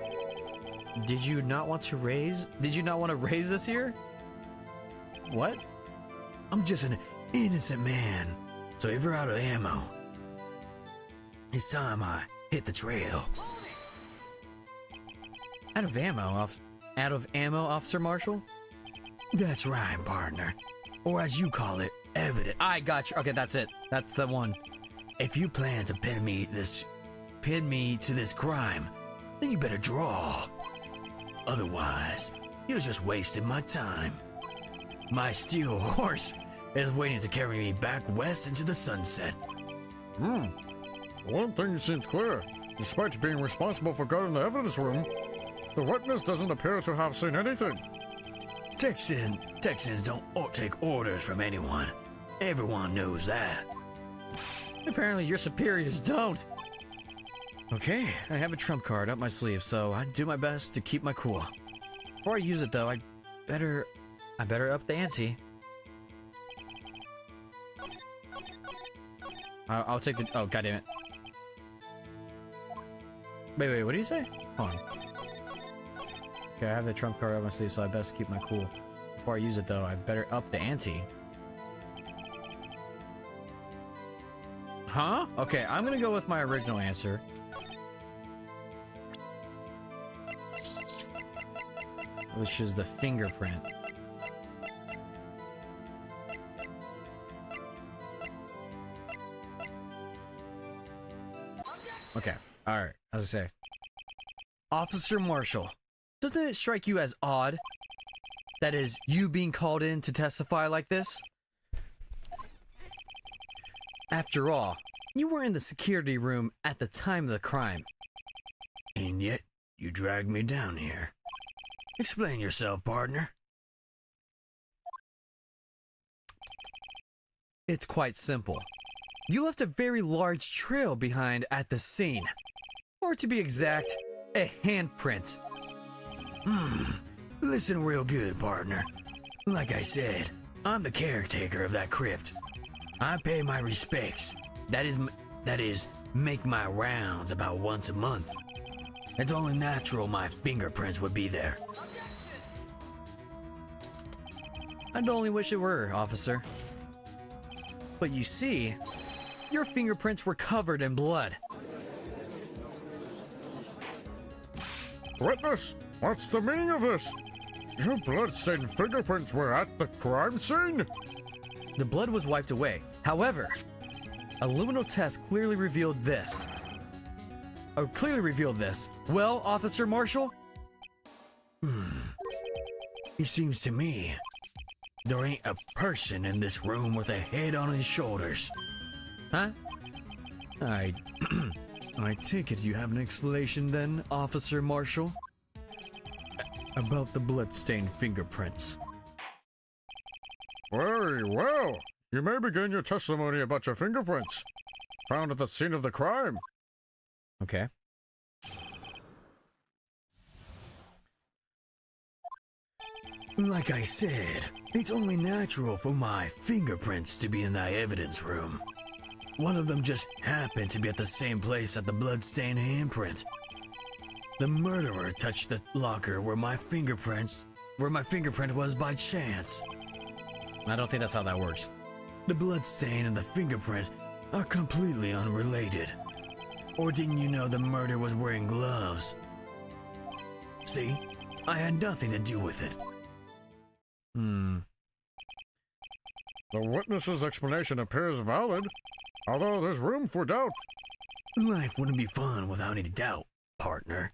Did you not want to raise this here? What? I'm just an innocent man, so if you're out of ammo, it's time I hit the trail. Out of ammo, Officer Marshall? That's right, partner. Or as you call it, evidence. I got you. Okay, that's it. That's the one. If you plan to pin me to this crime, then you better draw. Otherwise, you're just wasting my time. My steel horse is waiting to carry me back west into the sunset. One thing seems clear. Despite being responsible for guarding the evidence room, the witness doesn't appear to have seen anything. Texans don't take orders from anyone. Everyone knows that. Apparently your superiors don't. Okay, I have a trump card up my sleeve, so I do my best to keep my cool. Before I use it though, I better up the ante. I'll take the, oh goddammit. Wait, what do you say? Hold on. Okay, I have the trump card up my sleeve, so I best keep my cool. Before I use it though, I better up the ante. Huh? Okay, I'm gonna go with my original answer. Which is the fingerprint. Okay, alright, as I say. Officer Marshall, doesn't it strike you as odd? That is, you being called in to testify like this? After all, you were in the security room at the time of the crime. And yet, you dragged me down here. Explain yourself, partner. It's quite simple. You left a very large trail behind at the scene. Or to be exact, a handprint. Listen real good, partner. Like I said, I'm the caretaker of that crypt. I pay my respects. That is, make my rounds about once a month. It's only natural my fingerprints would be there. I'd only wish it were, officer. But you see, your fingerprints were covered in blood. Witness, what's the meaning of this? Your blood-stained fingerprints were at the crime scene? The blood was wiped away. However, a luminal test clearly revealed this. Well, Officer Marshall? It seems to me there ain't a person in this room with a head on his shoulders. Huh? I take it you have an explanation then, Officer Marshall? About the blood-stained fingerprints. Very well. You may begin your testimony about your fingerprints, found at the scene of the crime. Okay. Like I said, it's only natural for my fingerprints to be in that evidence room. One of them just happened to be at the same place at the bloodstained handprint. The murderer touched the locker where my fingerprint was by chance. I don't think that's how that works. The bloodstain and the fingerprint are completely unrelated. Or didn't you know the murderer was wearing gloves? See? I had nothing to do with it. Hmm. The witness's explanation appears valid, although there's room for doubt. Life wouldn't be fun without any doubt, partner.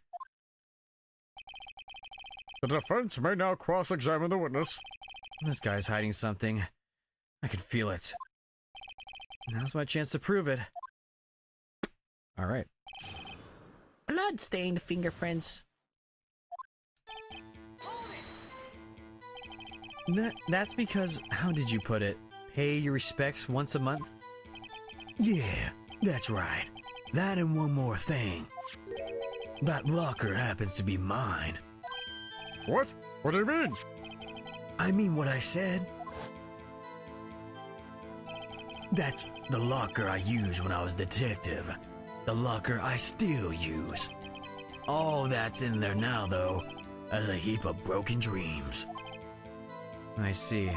The defense may now cross-examine the witness. This guy's hiding something. I can feel it. Now's my chance to prove it. All right. Blood-stained fingerprints. That's because, how did you put it? Pay your respects once a month? Yeah, that's right. That and one more thing. That locker happens to be mine. What? What do you mean? I mean what I said. That's the locker I used when I was detective. The locker I still use. All that's in there now, though, as a heap of broken dreams. I see.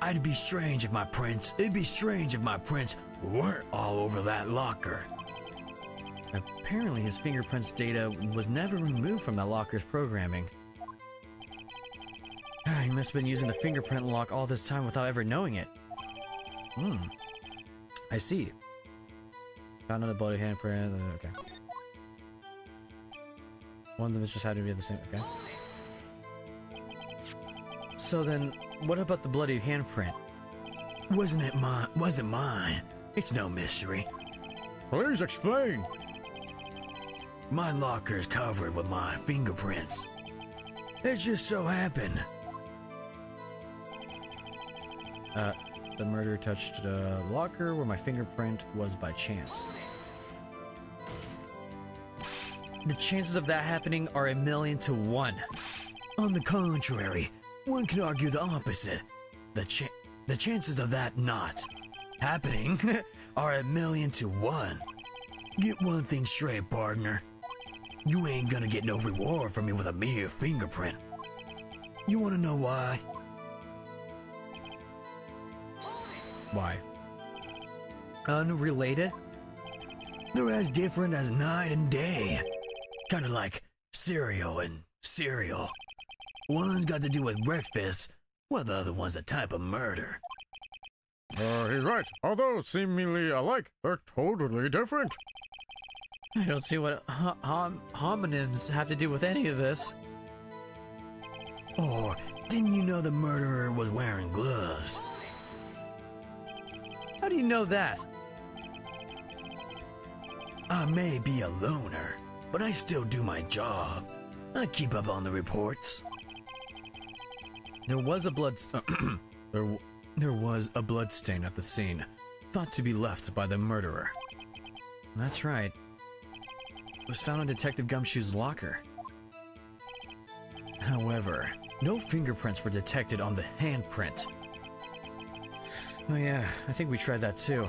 It'd be strange if my prints weren't all over that locker. Apparently his fingerprints data was never removed from that locker's programming. He must have been using the fingerprint lock all this time without ever knowing it. I see. Found another bloody handprint. Okay. One of them just had to be the same. Okay. So then, what about the bloody handprint? Wasn't mine. It's no mystery. Please explain. My locker's covered with my fingerprints. It just so happened. The murderer touched a locker where my fingerprint was by chance. The chances of that happening are 1,000,000 to 1. On the contrary, one can argue the opposite. The chances of that not happening are 1,000,000 to 1. Get one thing straight, partner. You ain't gonna get no reward from me with a mere fingerprint. You wanna know why? Why? Unrelated? They're as different as night and day. Kinda like cereal and cereal. One's got to do with breakfast, while the other one's a type of murder. He's right. Although seemingly alike, they're totally different. I don't see what homonyms have to do with any of this. Or didn't you know the murderer was wearing gloves? How do you know that? I may be a loner, but I still do my job. I keep up on the reports. There was a there was a blood stain at the scene, thought to be left by the murderer. That's right. It was found in Detective Gumshoe's locker. However, no fingerprints were detected on the handprint. Oh yeah, I think we tried that too.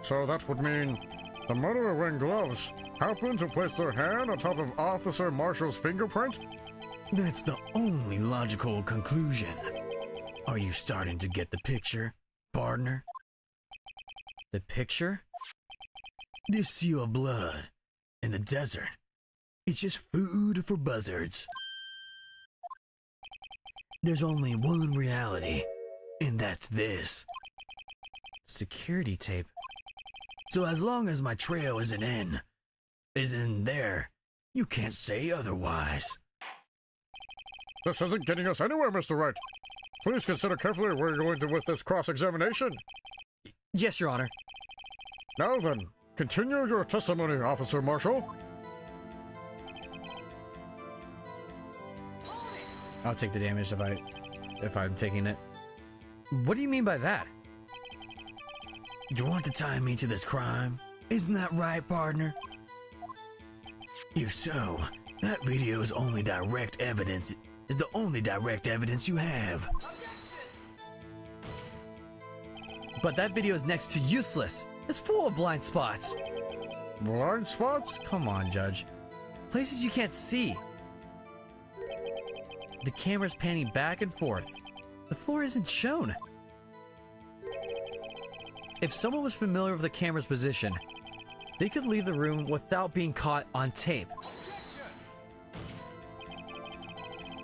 So that would mean the murderer wearing gloves happened to place their hand on top of Officer Marshall's fingerprint? That's the only logical conclusion. Are you starting to get the picture, partner? The picture? This sea of blood in the desert, it's just food for buzzards. There's only one reality, and that's this. Security tape. So as long as my trail isn't in there, you can't say otherwise. This isn't getting us anywhere, Mr. Wright. Please consider carefully where you're going with this cross-examination. Yes, Your Honor. Now then, continue your testimony, Officer Marshall. I'll take the damage if I'm taking it. What do you mean by that? You want to tie me to this crime? Isn't that right, partner? If so, that video is the only direct evidence you have. But that video is next to useless. It's full of blind spots. Blind spots? Come on, Judge. Places you can't see. The camera's panning back and forth. The floor isn't shown. If someone was familiar with the camera's position, they could leave the room without being caught on tape.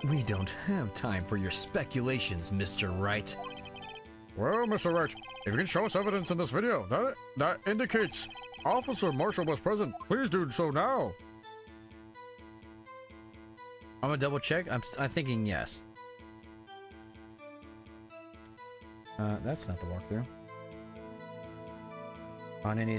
We don't have time for your speculations, Mr. Wright. Well, Mr. Wright, if you can show us evidence in this video that indicates Officer Marshall was present, please do so now. I'm gonna double check. I'm thinking yes. That's not the walkthrough. On any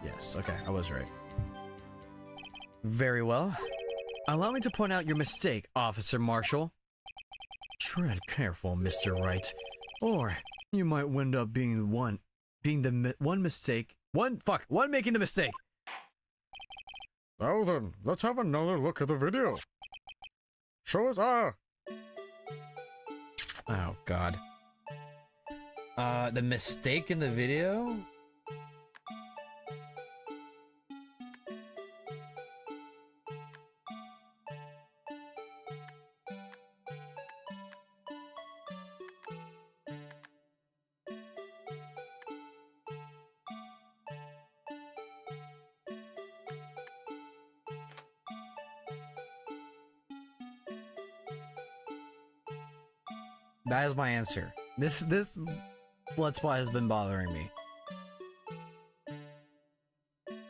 Yes, okay, I was right. Very well. Allow me to point out your mistake, Officer Marshall. Tread careful, Mr. Wright, or you might wind up being the one making the mistake. Now then, let's have another look at the video. Show us, Oh, God. The mistake in the video? That is my answer. This blood spot has been bothering me.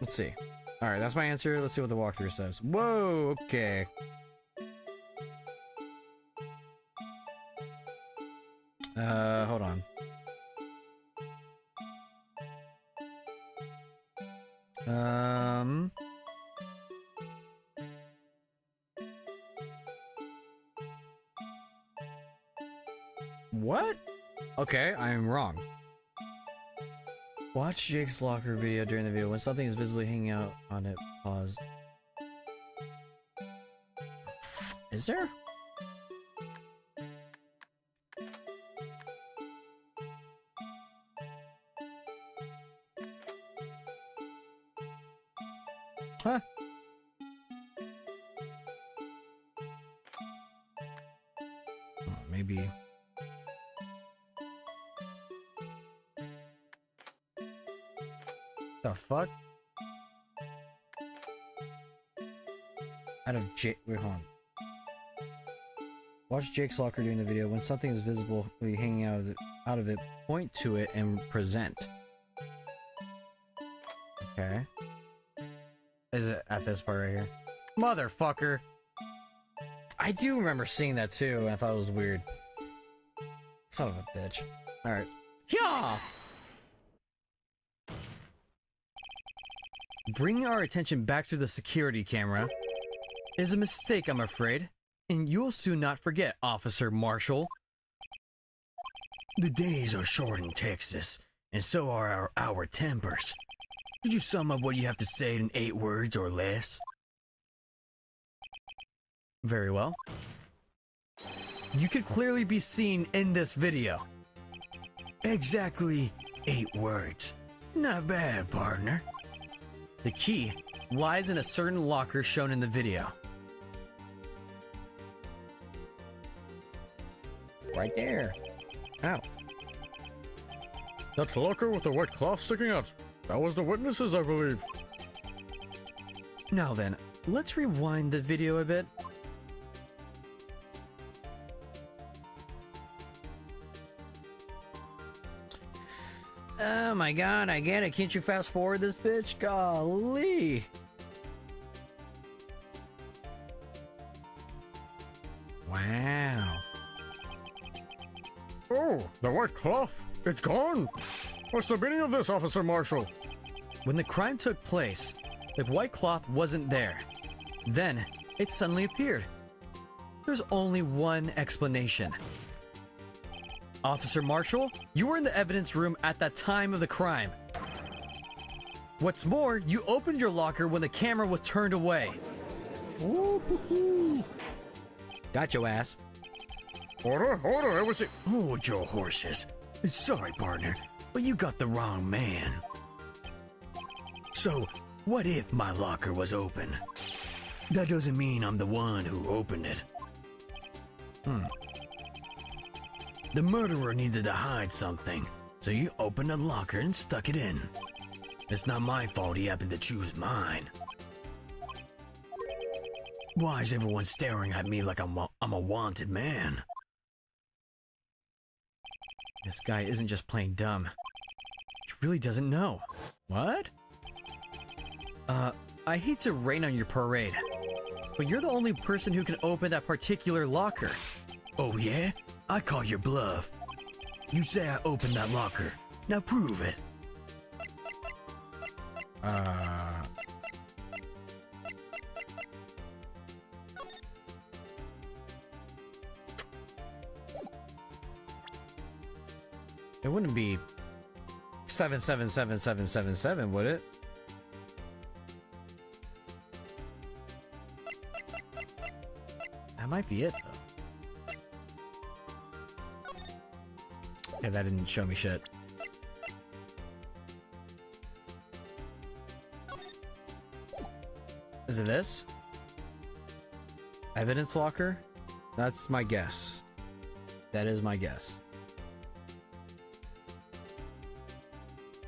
Let's see. All right, that's my answer. Let's see what the walkthrough says. Whoa, okay. Hold on. What? Okay, I am wrong. Watch Jake's locker video during the video. When something is visibly hanging out on it, pause. Is there? Huh? Oh, maybe. The fuck? Out of Jake. Wait, hold on. Watch Jake's locker during the video. When something is visibly hanging out of it, point to it and present. Okay. Is it at this part right here? Motherfucker! I do remember seeing that too, and I thought it was weird. Son of a bitch. Alright. Yeah! Bringing our attention back to the security camera is a mistake, I'm afraid. And you'll soon not forget, Officer Marshall. The days are short in Texas, and so are our tempers. Could you sum up what you have to say in 8 words or less? Very well. You could clearly be seen in this video. Exactly 8 words. Not bad, partner. The key lies in a certain locker shown in the video. Right there. Ow. That locker with the white cloth sticking out. That was the witnesses, I believe. Now then, let's rewind the video a bit. Oh my god, I get it. Can't you fast forward this bitch? Golly. Wow. Oh, the white cloth. It's gone. What's the meaning of this, Officer Marshall? When the crime took place, the white cloth wasn't there. Then, it suddenly appeared. There's only one explanation. Officer Marshall, you were in the evidence room at the time of the crime. What's more, you opened your locker when the camera was turned away. Woo-hoo-hoo. Got your ass. Order, it was it. Hold your horses. Sorry, partner, but you got the wrong man. So, what if my locker was open? That doesn't mean I'm the one who opened it. The murderer needed to hide something, so you opened a locker and stuck it in. It's not my fault he happened to choose mine. Why is everyone staring at me like I'm a wanted man? This guy isn't just plain dumb. He really doesn't know. What? I hate to rain on your parade, but you're the only person who can open that particular locker. Oh yeah? I call your bluff. You say I opened that locker. Now prove it. It wouldn't be 777777, would it? That might be it, though. Yeah, that didn't show me shit. Is it this? Evidence locker? That's my guess. That is my guess.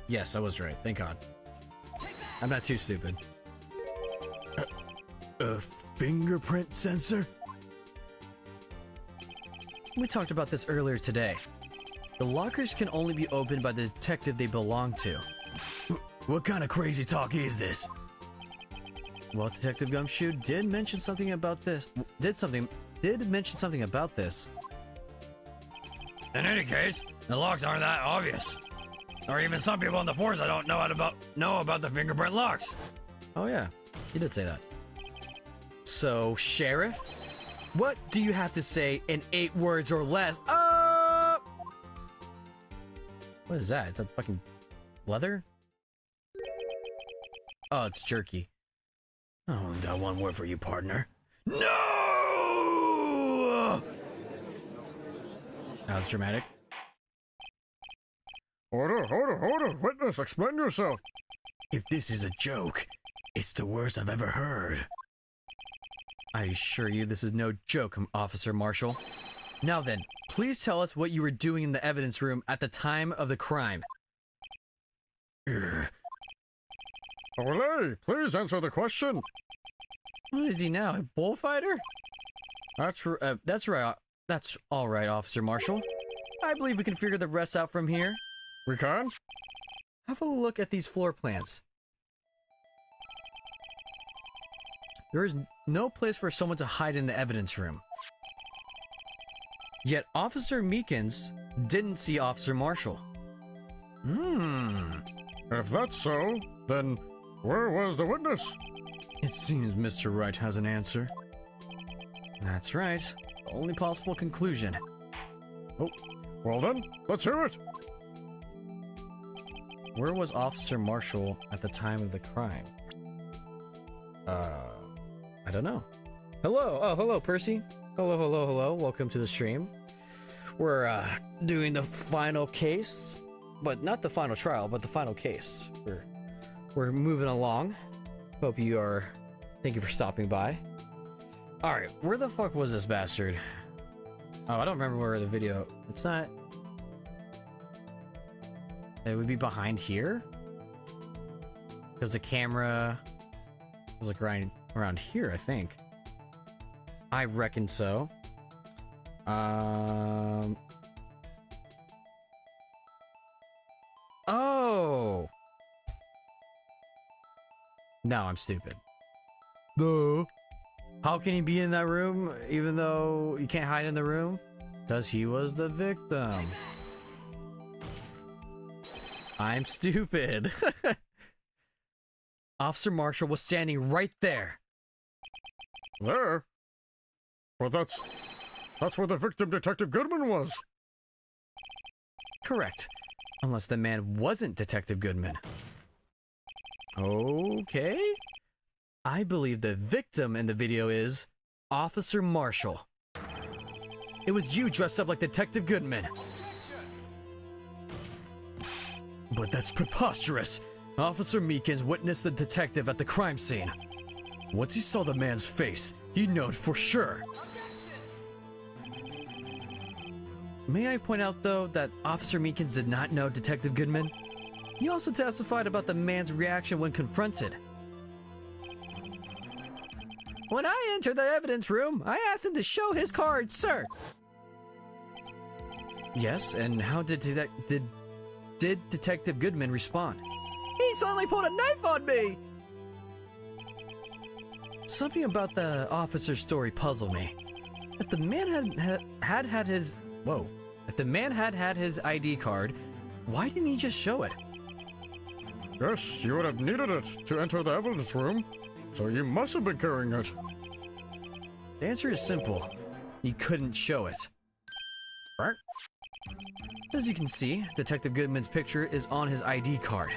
Yes, I was right. Thank God. I'm not too stupid. A fingerprint sensor? We talked about this earlier today. The lockers can only be opened by the detective they belong to. What kind of crazy talk is this? Well, Detective Gumshoe did mention something about this. Did mention something about this. In any case, the locks aren't that obvious. Or even some people on the force I don't know about the fingerprint locks. Oh yeah, he did say that. So, Sheriff, what do you have to say in 8 words or less? What is that? It's a fucking leather? Oh, it's jerky. Oh, got one word for you, partner. No! That was dramatic. Order! Witness, explain yourself. If this is a joke, it's the worst I've ever heard. I assure you this is no joke, Officer Marshall. Now then, please tell us what you were doing in the evidence room at the time of the crime. Olay, please answer the question. What is he now, a bullfighter? That's right. That's all right, Officer Marshall. I believe we can figure the rest out from here. We can? Have a look at these floor plans. There is no place for someone to hide in the evidence room. Yet Officer Meekins didn't see Officer Marshall. If that's so, then where was the witness? It seems Mr. Wright has an answer. That's right. The only possible conclusion. Oh, well then, let's hear it. Where was Officer Marshall at the time of the crime? I don't know. Hello. Oh, hello, Percy. Hello. Welcome to the stream. We're doing the final case, but not the final trial, but the final case. We're moving along. Hope you are. Thank you for stopping by. All right, where the fuck was this bastard? Oh, I don't remember where the video. It's not. It would be behind here, because the camera was like around here, I think. I reckon so. Oh. No, I'm stupid. No. How can he be in that room even though you can't hide in the room? Because he was the victim. I'm stupid. Officer Marshall was standing right there. There? Well, that's where the victim, Detective Goodman, was. Correct. Unless the man wasn't Detective Goodman. Okay. I believe the victim in the video is Officer Marshall. It was you dressed up like Detective Goodman. But that's preposterous. Officer Meekins witnessed the detective at the crime scene. Once he saw the man's face, he knowed for sure. May I point out, though, that Officer Meekins did not know Detective Goodman? He also testified about the man's reaction when confronted. When I entered the evidence room, I asked him to show his card, sir. Yes, and how did Detective Goodman respond? He suddenly pulled a knife on me! Something about the officer's story puzzled me. If the man had his ID card, why didn't he just show it? Yes, you would have needed it to enter the evidence room, so you must have been carrying it. The answer is simple. He couldn't show it. Right? As you can see, Detective Goodman's picture is on his ID card.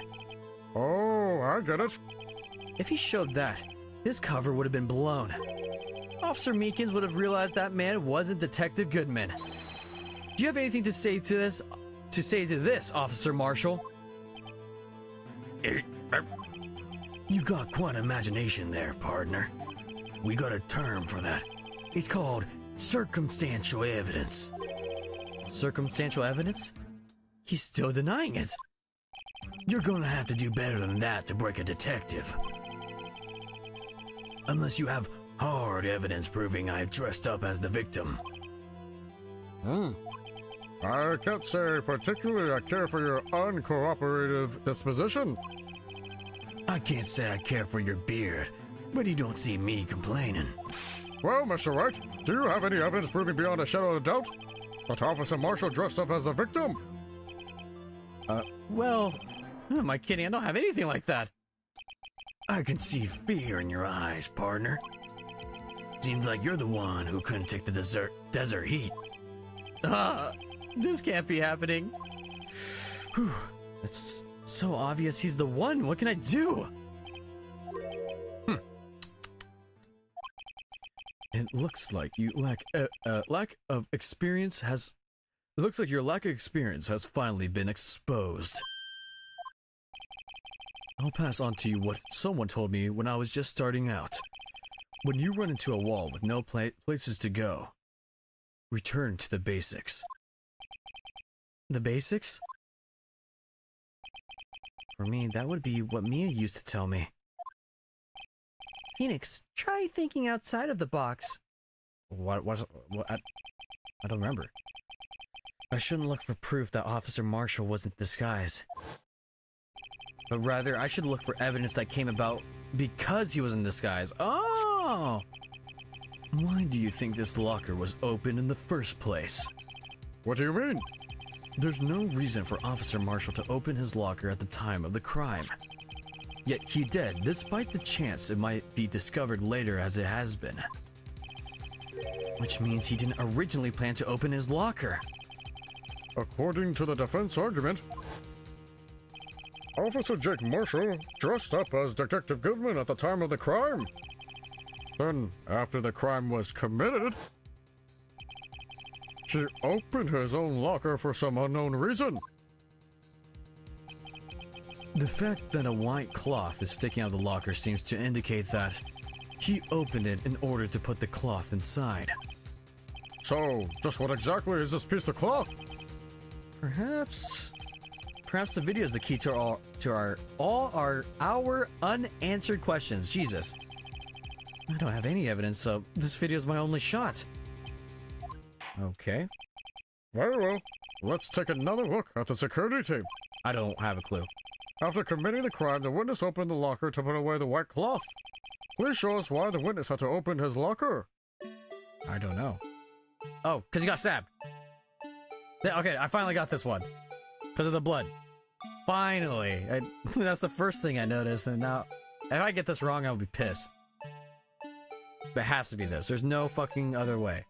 Oh, I get it. If he showed that, his cover would have been blown. Officer Meekins would have realized that man wasn't Detective Goodman. Do you have anything to say to this? Officer Marshall? You got quite an imagination there, partner. We got a term for that. It's called circumstantial evidence. Circumstantial evidence? He's still denying it. You're gonna have to do better than that to break a detective. Unless you have hard evidence proving I've dressed up as the victim. I can't say particularly I care for your uncooperative disposition. I can't say I care for your beard, but you don't see me complaining. Well, Mr. Wright, do you have any evidence proving beyond a shadow of doubt that Officer Marshall dressed up as the victim? Well, who am I kidding? I don't have anything like that. I can see fear in your eyes, partner. Seems like you're the one who couldn't take the desert heat. This can't be happening. Whew, it's so obvious he's the one. What can I do? It looks like you lack of experience has. It looks like your lack of experience has finally been exposed. I'll pass on to you what someone told me when I was just starting out. When you run into a wall with no places to go, return to the basics. The basics? For me, that would be what Mia used to tell me. Phoenix, try thinking outside of the box. What I don't remember. I shouldn't look for proof that Officer Marshall wasn't disguised. But rather, I should look for evidence that came about because he was in disguise. Oh! Why do you think this locker was open in the first place? What do you mean? There's no reason for Officer Marshall to open his locker at the time of the crime. Yet he did, despite the chance it might be discovered later as it has been. Which means he didn't originally plan to open his locker. According to the defense argument, Officer Jake Marshall dressed up as Detective Goodman at the time of the crime. Then, after the crime was committed, he opened his own locker for some unknown reason. The fact that a white cloth is sticking out of the locker seems to indicate that he opened it in order to put the cloth inside. So, just what exactly is this piece of cloth? Perhaps the video is the key to all our unanswered questions. Jesus. I don't have any evidence, so this video is my only shot. Okay. Very well. Let's take another look at the security team. I don't have a clue. After committing the crime, the witness opened the locker to put away the white cloth. Please show us why the witness had to open his locker. I don't know. Oh, because he got stabbed. Yeah, okay, I finally got this one. Because of the blood. Finally. That's the first thing I noticed, and now, if I get this wrong, I'll be pissed. It has to be this. There's no fucking other way.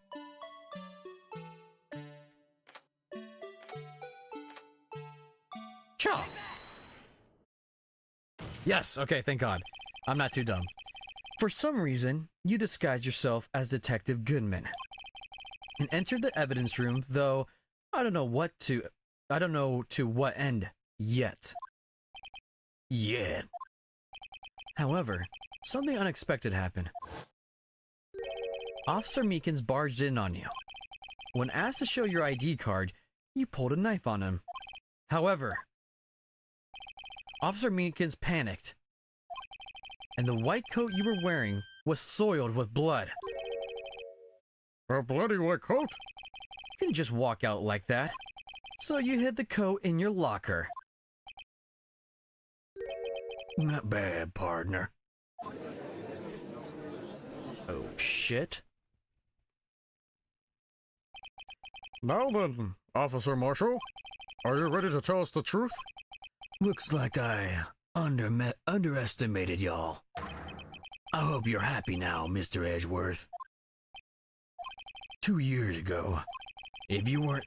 Cha! Yes, okay, thank God. I'm not too dumb. For some reason, you disguised yourself as Detective Goodman and entered the evidence room, though I don't know to what end yet. However, something unexpected happened. Officer Meekins barged in on you. When asked to show your ID card, You pulled a knife on him. However, Officer Meekins panicked, and the white coat you were wearing was soiled with blood. A bloody white coat? You couldn't just walk out like that. So you hid the coat in your locker. Not bad, partner. Oh, shit. Now then, Officer Marshall, are you ready to tell us the truth? Looks like I underestimated y'all. I hope you're happy now, Mr. Edgeworth. 2 years ago, if you were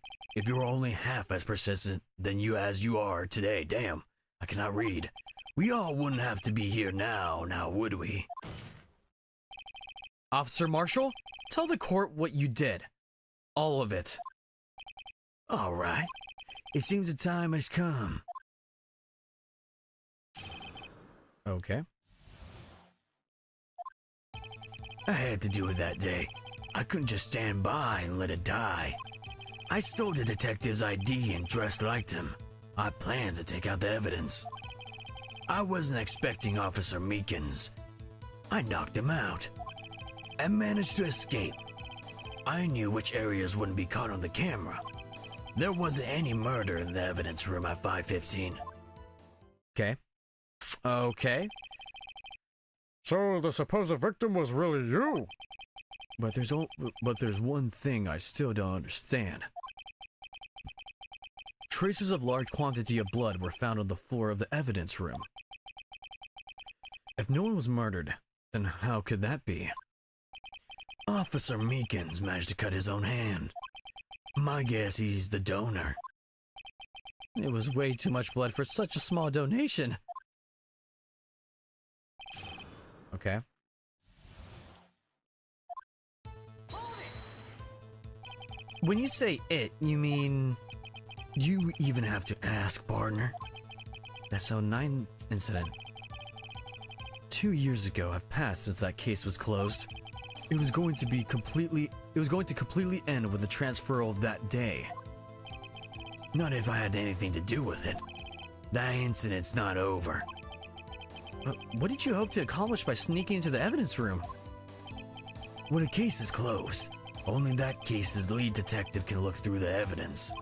only half as persistent as you are today, damn, I cannot read. We all wouldn't have to be here now, would we? Officer Marshall, tell the court what you did. All of it. All right. It seems the time has come. Okay. I had to do it that day. I couldn't just stand by and let it die. I stole the detective's ID and dressed like him. I planned to take out the evidence. I wasn't expecting Officer Meekins. I knocked him out and managed to escape. I knew which areas wouldn't be caught on the camera. There wasn't any murder in the evidence room at 515. Okay. Okay. So the supposed victim was really you? But there's one thing I still don't understand. Traces of large quantity of blood were found on the floor of the evidence room. If no one was murdered, then how could that be? Officer Meekins managed to cut his own hand. My guess he's the donor. It was way too much blood for such a small donation. Okay. When you say it, you mean... Do you even have to ask, partner? That Zone 9 incident. 2 years ago have passed since that case was closed. It was going to completely end with the transferal that day. Not if I had anything to do with it. That incident's not over. What did you hope to accomplish by sneaking into the evidence room? When a case is closed, only that case's lead detective can look through the evidence.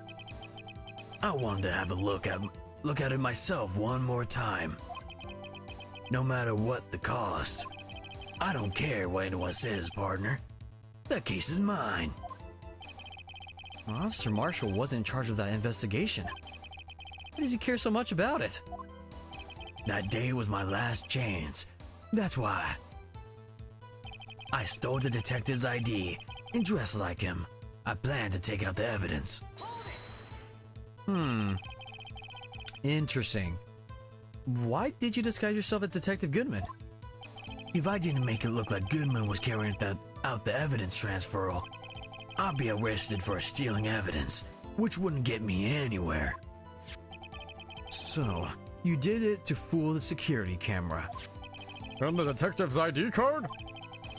I wanted to have a look at it myself one more time. No matter what the cost. I don't care what anyone says, partner. That case is mine. Officer Marshall wasn't in charge of that investigation. Why does he care so much about it? That day was my last chance. That's why. I stole the detective's ID and dressed like him. I planned to take out the evidence. Interesting. Why did you disguise yourself as Detective Goodman? If I didn't make it look like Goodman was carrying out the evidence transferal, I'd be arrested for stealing evidence, which wouldn't get me anywhere. So, you did it to fool the security camera. And the detective's ID card?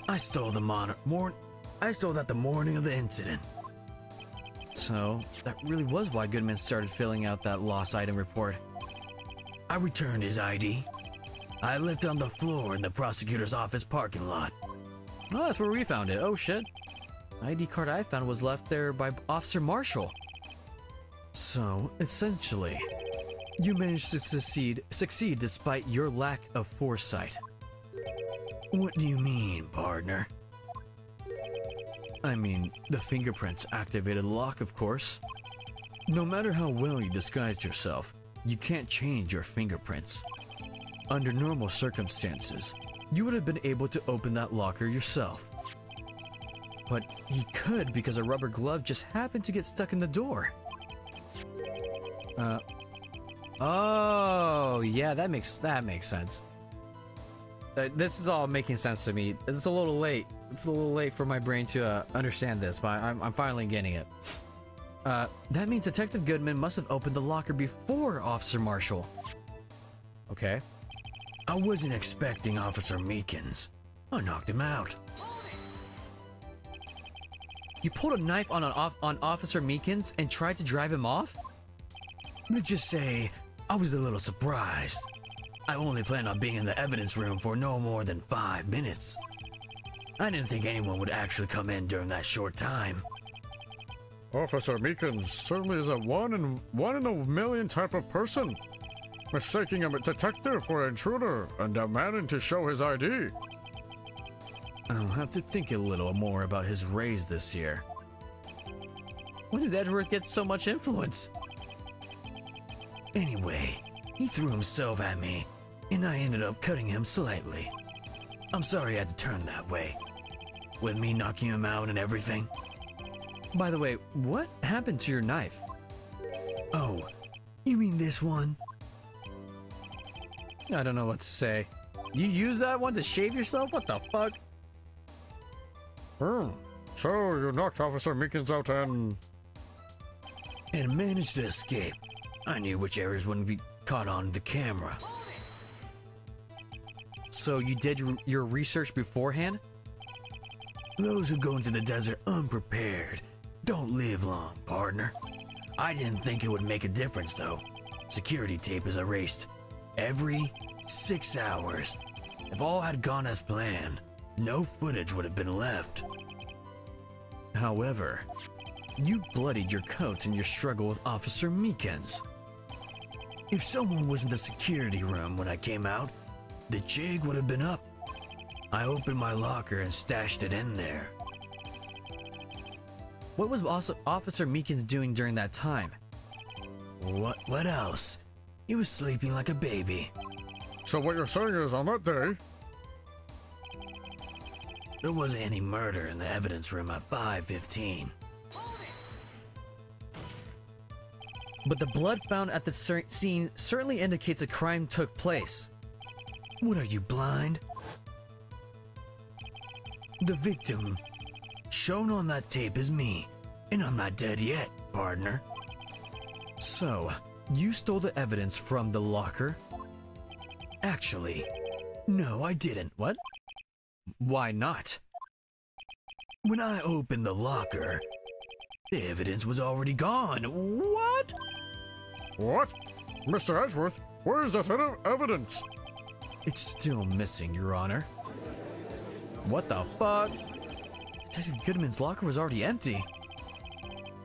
I stole that the morning of the incident. So, that really was why Goodman started filling out that lost item report. I returned his ID. I left it on the floor in the prosecutor's office parking lot. Oh, that's where we found it. Oh shit. ID card I found was left there by Officer Marshall. So, essentially, you managed to succeed despite your lack of foresight. What do you mean, partner? I mean, the fingerprints activated the lock, of course. No matter how well you disguised yourself, you can't change your fingerprints. Under normal circumstances, you would have been able to open that locker yourself. But he could because a rubber glove just happened to get stuck in the door. Oh, yeah, that makes sense. This is all making sense to me. It's a little late. It's a little late for my brain to understand this, but I'm finally getting it. That means Detective Goodman must have opened the locker before Officer Marshall. Okay. I wasn't expecting Officer Meekins. I knocked him out. You pulled a knife on Officer Meekins and tried to drive him off? Let's just say I was a little surprised. I only planned on being in the evidence room for no more than 5 minutes. I didn't think anyone would actually come in during that short time. Officer Meekins certainly is a one in a million type of person, mistaking a detective for an intruder and demanding to show his ID. I'll have to think a little more about his raise this year. When did Edgeworth get so much influence? Anyway, he threw himself at me, and I ended up cutting him slightly. I'm sorry I had to turn that way. With me knocking him out and everything. By the way, what happened to your knife? Oh, you mean this one? I don't know what to say. You use that one to shave yourself? What the fuck? So you knocked Officer Meekins out and managed to escape. I knew which areas wouldn't be caught on the camera. So you did your research beforehand? Those who go into the desert unprepared don't live long, partner. I didn't think it would make a difference, though. Security tape is erased every 6 hours. If all had gone as planned, no footage would have been left. However, you bloodied your coat in your struggle with Officer Meekins. If someone was in the security room when I came out, the jig would have been up. I opened my locker and stashed it in there. What was Officer Meekins doing during that time? What else? He was sleeping like a baby. so what you're saying is on that day, There wasn't any murder in the evidence room at 5:15. But the blood found at the scene certainly indicates a crime took place. What are you, blind? The victim shown on that tape is me, and I'm not dead yet, partner. So, you stole the evidence from the locker? Actually, no, I didn't. What? Why not? When I opened the locker, the evidence was already gone. What? what? Mr. Edgeworth, where is that evidence? It's still missing, Your Honor. What the fuck? Detective Goodman's locker was already empty.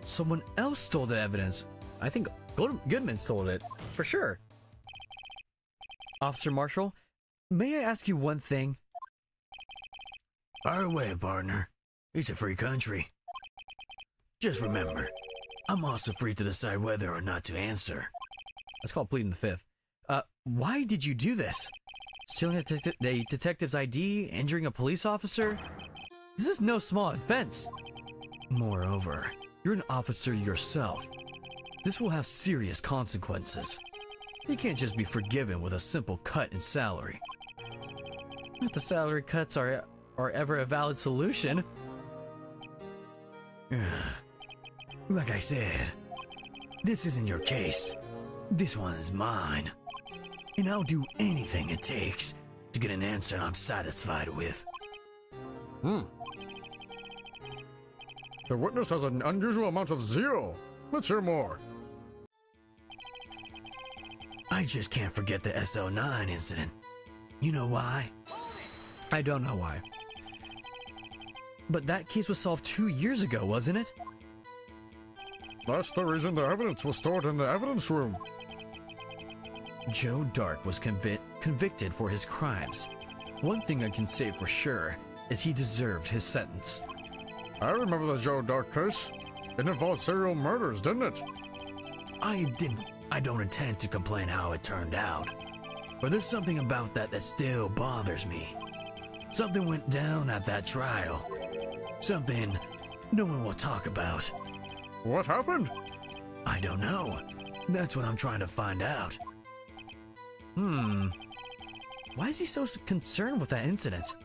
Someone else stole the evidence. I think Goodman stole it, for sure. Officer Marshall, may I ask you one thing? Fire away, partner. It's a free country. Just remember, I'm also free to decide whether or not to answer. That's called pleading the fifth. Why did you do this? Stealing a detective's ID, injuring a police officer? This is no small offense. Moreover, you're an officer yourself. This will have serious consequences. You can't just be forgiven with a simple cut in salary. Not the salary cuts are ever a valid solution. Like I said, this isn't your case. This one is mine. And I'll do anything it takes to get an answer I'm satisfied with. The witness has an unusual amount of zeal. Let's hear more. I just can't forget the SL9 incident. You know why? I don't know why. But that case was solved 2 years ago, wasn't it? That's the reason the evidence was stored in the evidence room. Joe Dark was convicted for his crimes. One thing I can say for sure is he deserved his sentence. I remember the Joe Dark case. It involved serial murders, didn't it? I don't intend to complain how it turned out. But there's something about that still bothers me. Something went down at that trial. Something no one will talk about. What happened? I don't know. That's what I'm trying to find out. Why is he so concerned with that incident?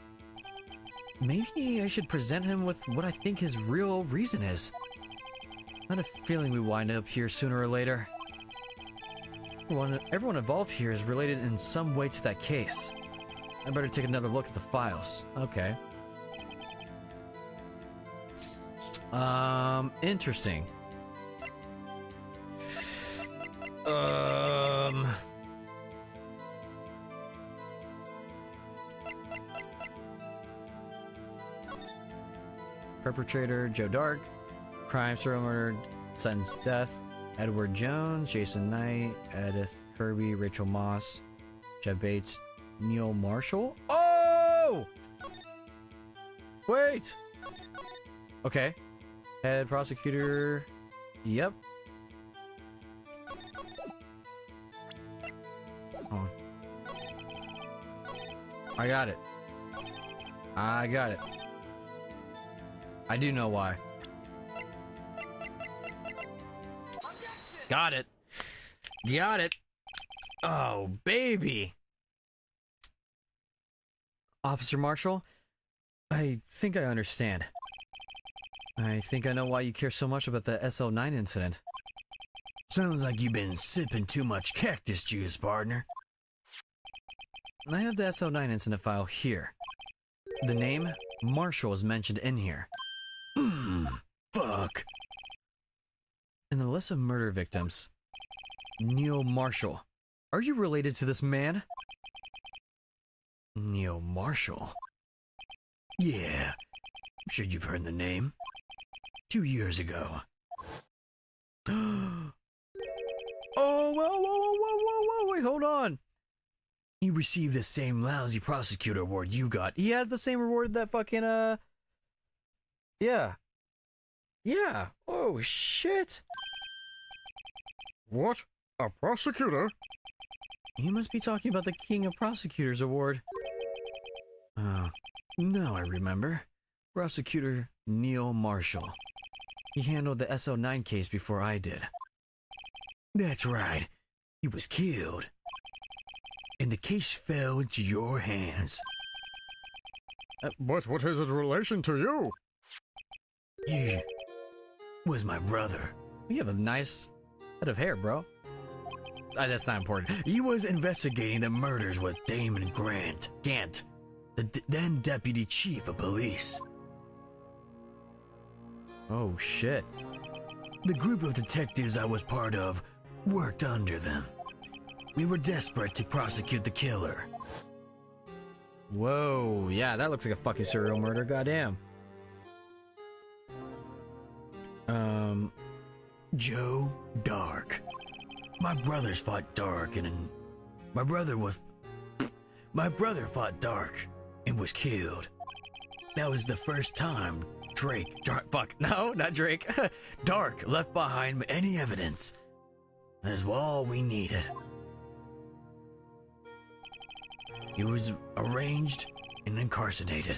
Maybe I should present him with what I think his real reason is. I had a feeling we wind up here sooner or later. Everyone involved here is related in some way to that case. I better take another look at the files. Okay. Interesting. Perpetrator, Joe Dark. Crime, serial murder, sentence death. Edward Jones, Jason Knight, Edith Kirby, Rachel Moss, Jeb Bates, Neil Marshall. Oh! Wait! Okay. Head prosecutor. Yep. Oh. I got it. I got it. I do know why. Got it. Got it. Oh, baby. Officer Marshall, I think I understand. I think I know why you care so much about the SL9 incident. Sounds like you've been sipping too much cactus juice, partner. I have the SL9 incident file here. The name Marshall is mentioned in here. Fuck. In the list of murder victims, Neil Marshall. Are you related to this man? Neil Marshall? Yeah. I'm sure you've heard the name. 2 years ago. Oh, whoa, wait, hold on. He received the same lousy prosecutor award you got. He has the same reward that fucking, yeah. Yeah. Oh, shit. What? A prosecutor? You must be talking about the King of Prosecutors award. Oh, now I remember. Prosecutor Neil Marshall. He handled the SO9 case before I did. That's right. He was killed. And the case fell into your hands. But what is its relation to you? He was my brother. You have a nice head of hair, bro. That's not important. He was investigating the murders with Damon Gant, the then deputy chief of police. Oh, shit. The group of detectives I was part of worked under them. We were desperate to prosecute the killer. Whoa, yeah, that looks like a fucking serial murder, goddamn. Joe Dark. My brothers fought Dark and my brother fought Dark and was killed. That was the first time Dark left behind any evidence. That's all we needed. He was arraigned and incarcerated.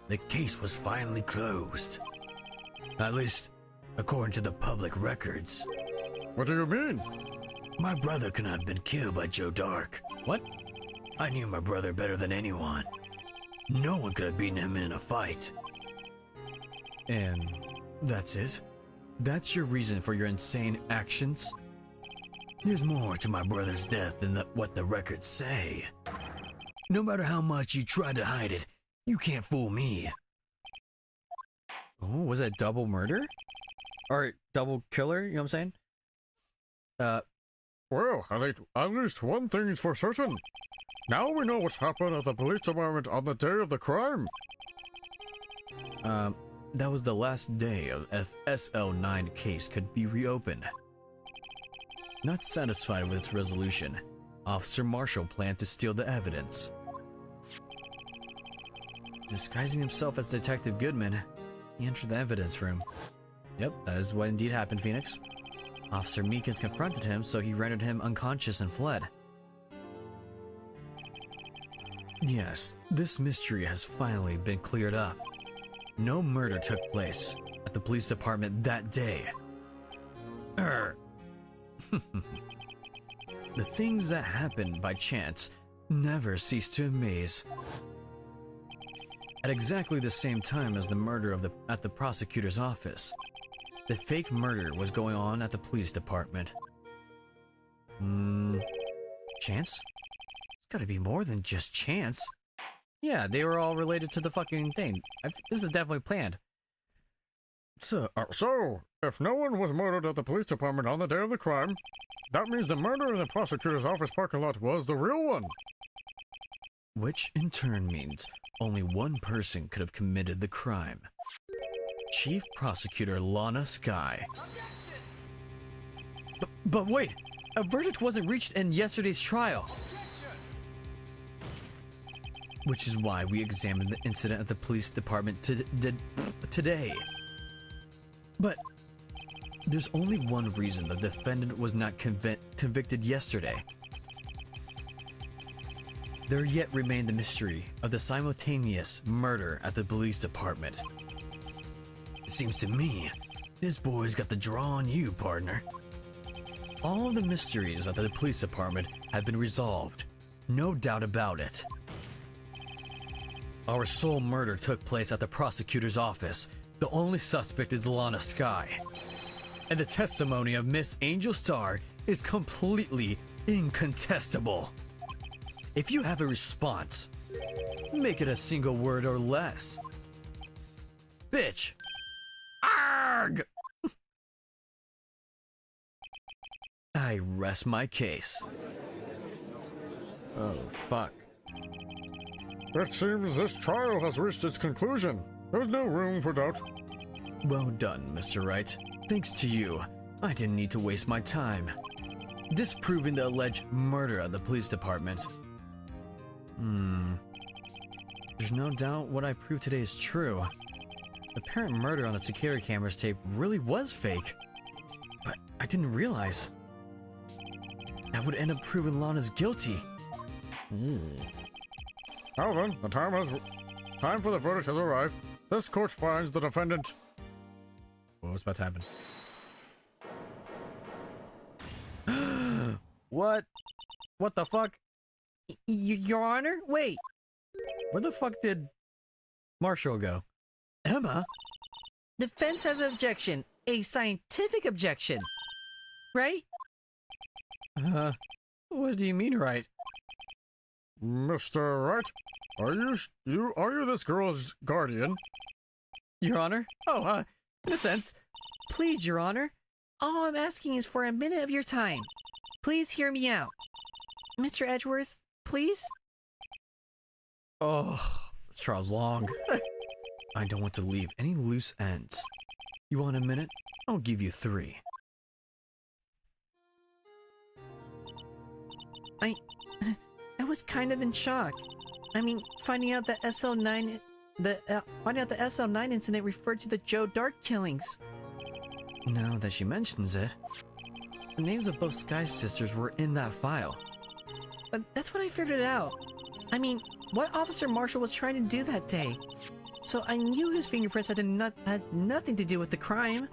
The case was finally closed. At least, according to the public records. What do you mean? My brother could not have been killed by Joe Dark. What? I knew my brother better than anyone. No one could have beaten him in a fight. And that's it? That's your reason for your insane actions? There's more to my brother's death than what the records say. No matter how much you try to hide it, you can't fool me. Oh, was that double murder? Or double killer, you know what I'm saying? Well, at least one thing is for certain. Now we know what happened at the police department on the day of the crime. That was the last day of SL9 case could be reopened. Not satisfied with its resolution, Officer Marshall planned to steal the evidence. Disguising himself as Detective Goodman, he entered the evidence room. Yep, that is what indeed happened, Phoenix. Officer Meekins confronted him, so he rendered him unconscious and fled. Yes, this mystery has finally been cleared up. No murder took place at the police department that day. The things that happen by chance never cease to amaze. At exactly the same time as the murder at the prosecutor's office, the fake murder was going on at the police department. Chance? It's gotta be more than just chance. Yeah, they were all related to the fucking thing. This is definitely planned. So, So, if no one was murdered at the police department on the day of the crime, that means the murder in the prosecutor's office parking lot was the real one. Which in turn means only one person could have committed the crime. Chief Prosecutor Lana Sky. But wait! A verdict wasn't reached in yesterday's trial. Which is why we examined the incident at the police department today. But there's only one reason the defendant was not convicted yesterday. There yet remained the mystery of the simultaneous murder at the police department. It seems to me, this boy's got the draw on you, partner. All of the mysteries at the police department have been resolved. No doubt about it. Our sole murder took place at the prosecutor's office. The only suspect is Lana Sky. And the testimony of Miss Angel Star is completely incontestable. If you have a response, make it a single word or less. Bitch! Arg! I rest my case. oh fuck. It seems this trial has reached its conclusion. There's no room for doubt. Well done, Mr. Wright. Thanks to you, I didn't need to waste my time disproving the alleged murder at the police department. There's no doubt what I proved today is true. The apparent murder on the security camera's tape really was fake. But I didn't realize that would end up proving Lana's guilty. Now then, the time for the verdict has arrived. This court finds the defendant. What's about to happen? What? What the fuck? Your Honor? Wait. Where the fuck did Marshall go? Emma? Defense has an objection. A scientific objection. Right? What do you mean, right? Mr. Wright, are you this girl's guardian? Your Honor? Oh, in a sense. Please, Your Honor. All I'm asking is for a minute of your time. Please hear me out. Mr. Edgeworth, please? Oh, this trial's long. I don't want to leave any loose ends. You want a minute? I'll give you 3. I was kind of in shock. I mean, finding out that SO9 incident referred to the Joe Dart killings. Now that she mentions it, the names of both Sky's sisters were in that file. But that's what I figured out. I mean, what Officer Marshall was trying to do that day. So I knew his fingerprints had nothing to do with the crime.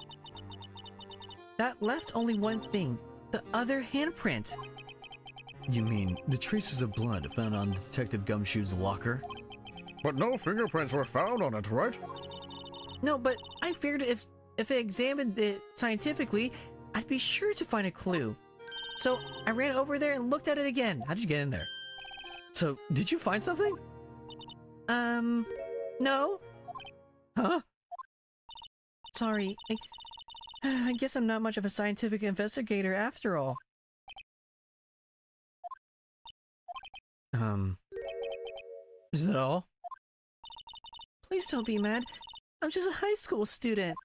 That left only one thing. The other handprint. You mean the traces of blood found on Detective Gumshoe's locker? But no fingerprints were found on it, right? No, but I figured if I examined it scientifically, I'd be sure to find a clue. So I ran over there and looked at it again. How'd you get in there? So, did you find something? No. Huh? Sorry. I guess I'm not much of a scientific investigator after all. Is that all? Please don't be mad. I'm just a high school student.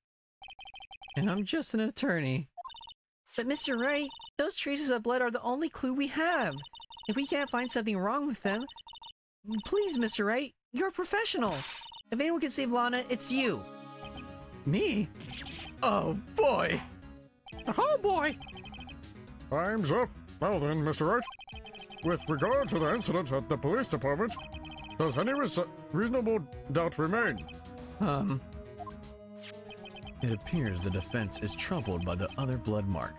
And I'm just an attorney. But Mr. Wright, those traces of blood are the only clue we have. If we can't find something wrong with them, please, Mr. Wright, you're a professional. If anyone can save Lana, it's you. Me? Oh boy! Oh boy! Time's up. Well then, Mr. Wright. With regard to the incident at the police department, does any reasonable doubt remain? It appears the defense is troubled by the other blood mark.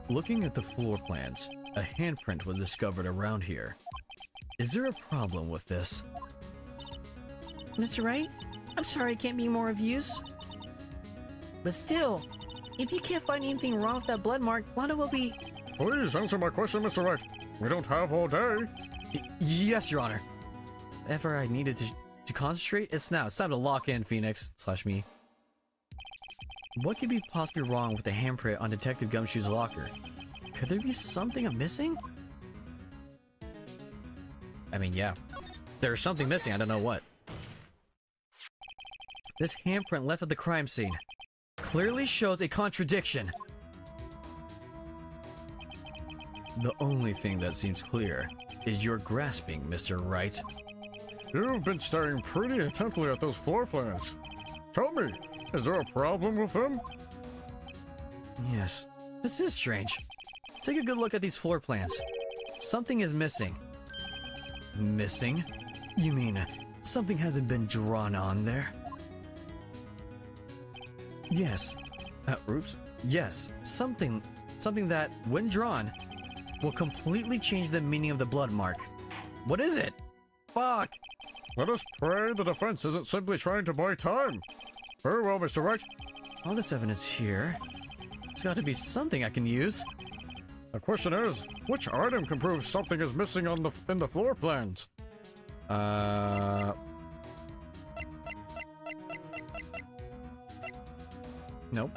Looking at the floor plans, a handprint was discovered around here. Is there a problem with this? Mr. Wright, I'm sorry I can't be more of use. But still, if you can't find anything wrong with that blood mark, Lana will be... Please answer my question, Mr. Wright. We don't have all day. Yes, Your Honor. If ever I needed to To concentrate? It's now. It's time to lock in, Phoenix / me. What could be possibly wrong with the handprint on Detective Gumshoe's locker? Could there be something I'm missing? I mean, yeah. There's something missing, I don't know what. This handprint left at the crime scene clearly shows a contradiction. The only thing that seems clear is your grasping, Mr. Wright. You've been staring pretty intently at those floor plans. Tell me, is there a problem with them? Yes, this is strange. Take a good look at these floor plans. Something is missing. Missing? You mean something hasn't been drawn on there? Yes. Oops. Yes, something that, when drawn, will completely change the meaning of the blood mark. What is it? Fuck! Let us pray the defense isn't simply trying to buy time. Very well, Mr. Wright. All this evidence here. There's got to be something I can use. The question is, which item can prove something is missing on in the floor plans? Nope.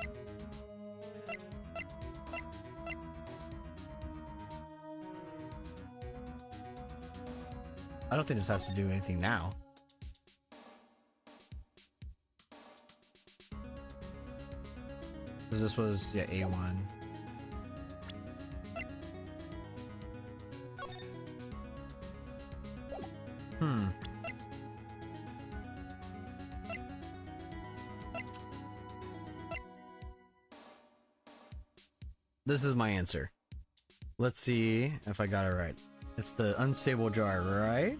I don't think this has to do anything now. Because this was, yeah, A1. This is my answer. Let's see if I got it right. It's the unstable jar, right?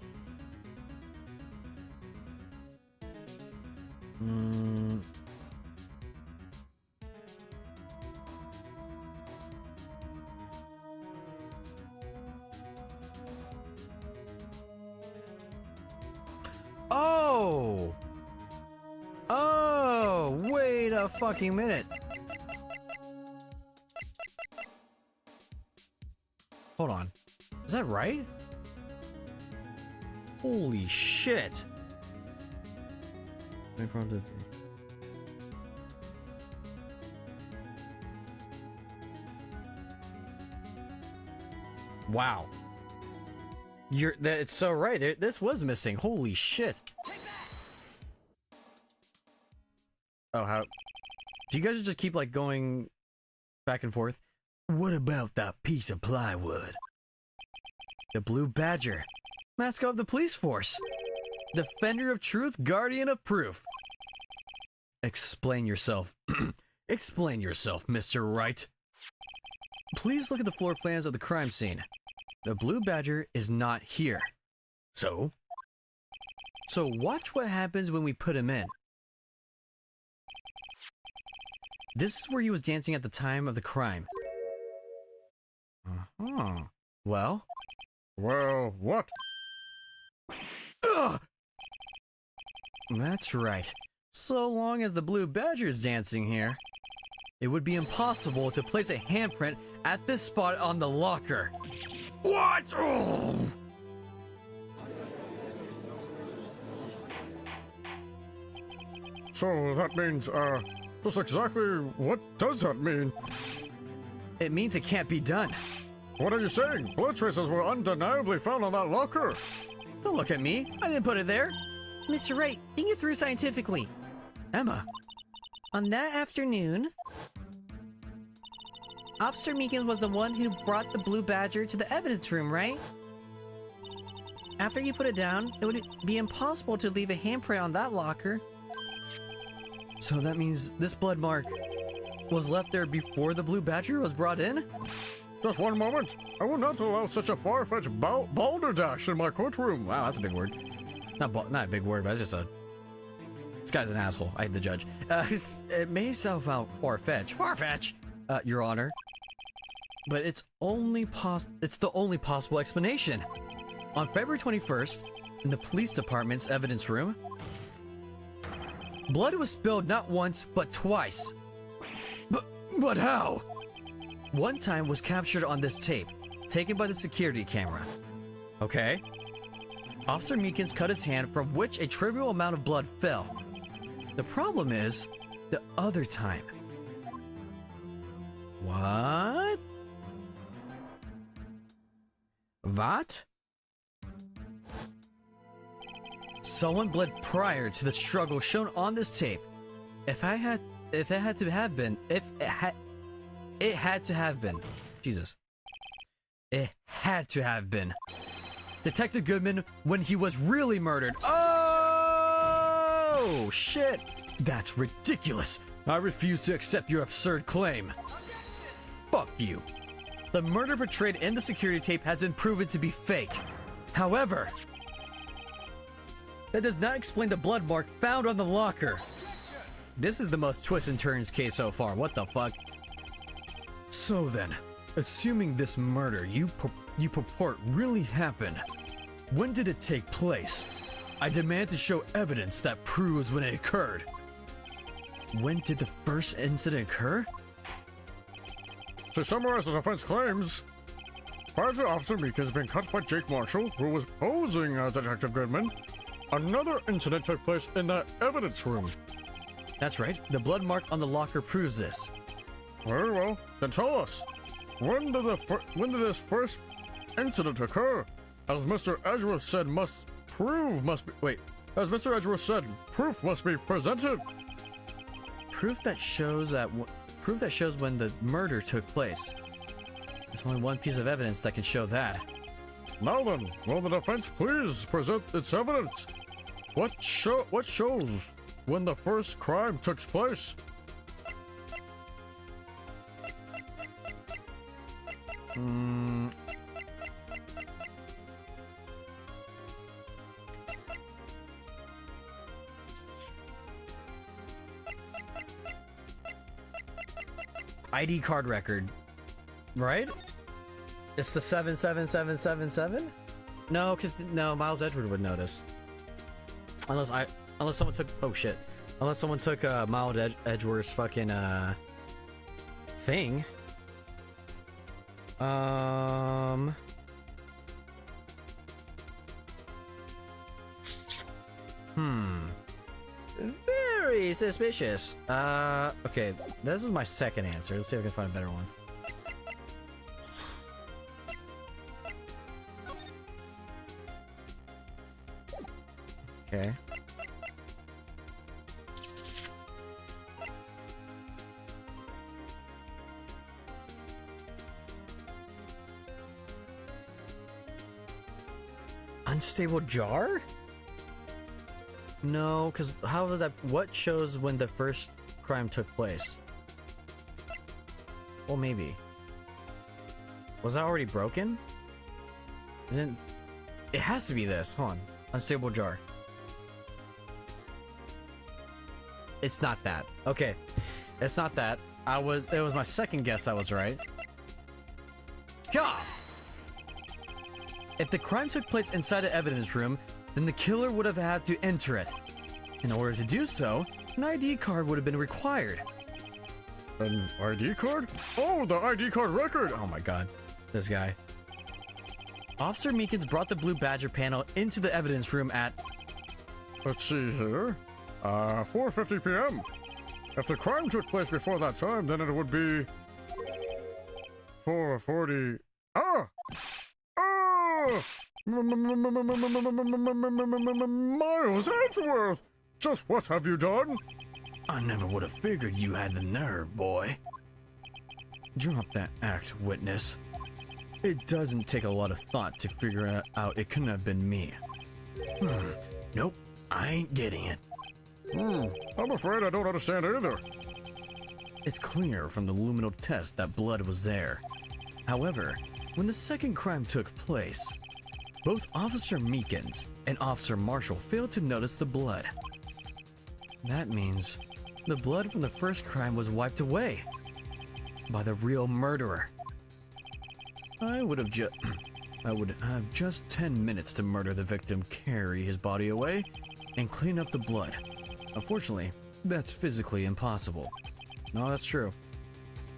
Oh! Oh! Wait a fucking minute. Hold on. Is that right? Holy shit. Wow. It's so right. This was missing. Holy shit. Oh, how? Do you guys just keep like going back and forth? What about that piece of plywood? The Blue Badger, mascot of the police force, defender of truth, guardian of proof. Explain yourself. Explain yourself, Mr. Wright. Please look at the floor plans of the crime scene. The Blue Badger is not here. So watch what happens when we put him in. This is where he was dancing at the time of the crime. Well? Well, what? Ugh! That's right. So long as the Blue Badger is dancing here, it would be impossible to place a handprint at this spot on the locker. What? Oh! So that means, just exactly what does that mean? It means it can't be done. What are you saying? Blood traces were undeniably found on that locker. Don't look at me. I didn't put it there. Mr. Wright, think it through scientifically. Emma. On that afternoon, Officer Meekins was the one who brought the Blue Badger to the evidence room, right? After you put it down, it would be impossible to leave a handprint on that locker. So that means this blood mark was left there before the Blue Badger was brought in? Just one moment. I will not allow such a far-fetched balderdash in my courtroom. Wow, that's a big word. Not a big word, but it's just a... This guy's an asshole. I hate the judge. It may sound far-fetched. Far-fetched! Your Honor. But it's the only possible explanation. On February 21st, in the police department's evidence room, blood was spilled not once, but twice. But how? One time was captured on this tape, taken by the security camera. Okay. Officer Meekins cut his hand from which a trivial amount of blood fell. The problem is the other time. What? What? Someone bled prior to the struggle shown on this tape. It had to have been. Jesus. It had to have been Detective Goodman when he was really murdered. Oh, shit. That's ridiculous. I refuse to accept your absurd claim. Fuck you. The murder portrayed in the security tape has been proven to be fake. However, that does not explain the blood mark found on the locker. This is the most twists and turns case so far. What the fuck? So then, assuming this murder you purport really happened, when did it take place? I demand to show evidence that proves when it occurred. When did the first incident occur? To summarize the defense claims, prior to Officer Meekins being cut by Jake Marshall, who was posing as Detective Goodman, another incident took place in the evidence room. That's right. The blood mark on the locker proves this. Very well. Then tell us, when did this first incident occur? As Mr. Edgeworth said, as Mr. Edgeworth said, proof must be presented. Proof that shows when the murder took place. There's only one piece of evidence that can show that. Now then, will the defense please present its evidence? What shows when the first crime took place? ID card record, right? It's the 77777? No, no, Miles Edgeworth would notice. Unless someone took, oh shit. Unless someone took Miles Edgeworth's fucking thing. Very suspicious. Okay, this is my second answer. Let's see if I can find a better one. Okay. Unstable jar? No, because how did that... What shows when the first crime took place? Well, maybe. Was that already broken? It has to be this. Hold on. Unstable jar. It's not that. Okay. It's not that. It was my second guess that was right. God! If the crime took place inside an evidence room, then the killer would have had to enter it. In order to do so, an ID card would have been required. An ID card? Oh, the ID card record! Oh my god. This guy. Officer Meekins brought the blue badger panel into the evidence room at... Let's see here. 4:50 p.m. If the crime took place before that time, then it would be... 4:40... Ah! Ah! Miles Edgeworth! Just what have you done? I never would have figured you had the nerve, boy. Drop that act, witness. It doesn't take a lot of thought to figure out it couldn't have been me. Nope, I ain't getting it. I'm afraid I don't understand either. It's clear from the luminal test that blood was there. However, when the second crime took place, both Officer Meekins and Officer Marshall failed to notice the blood. That means the blood from the first crime was wiped away by the real murderer. I would have just 10 minutes to murder the victim, carry his body away, and clean up the blood. Unfortunately, that's physically impossible. No, that's true.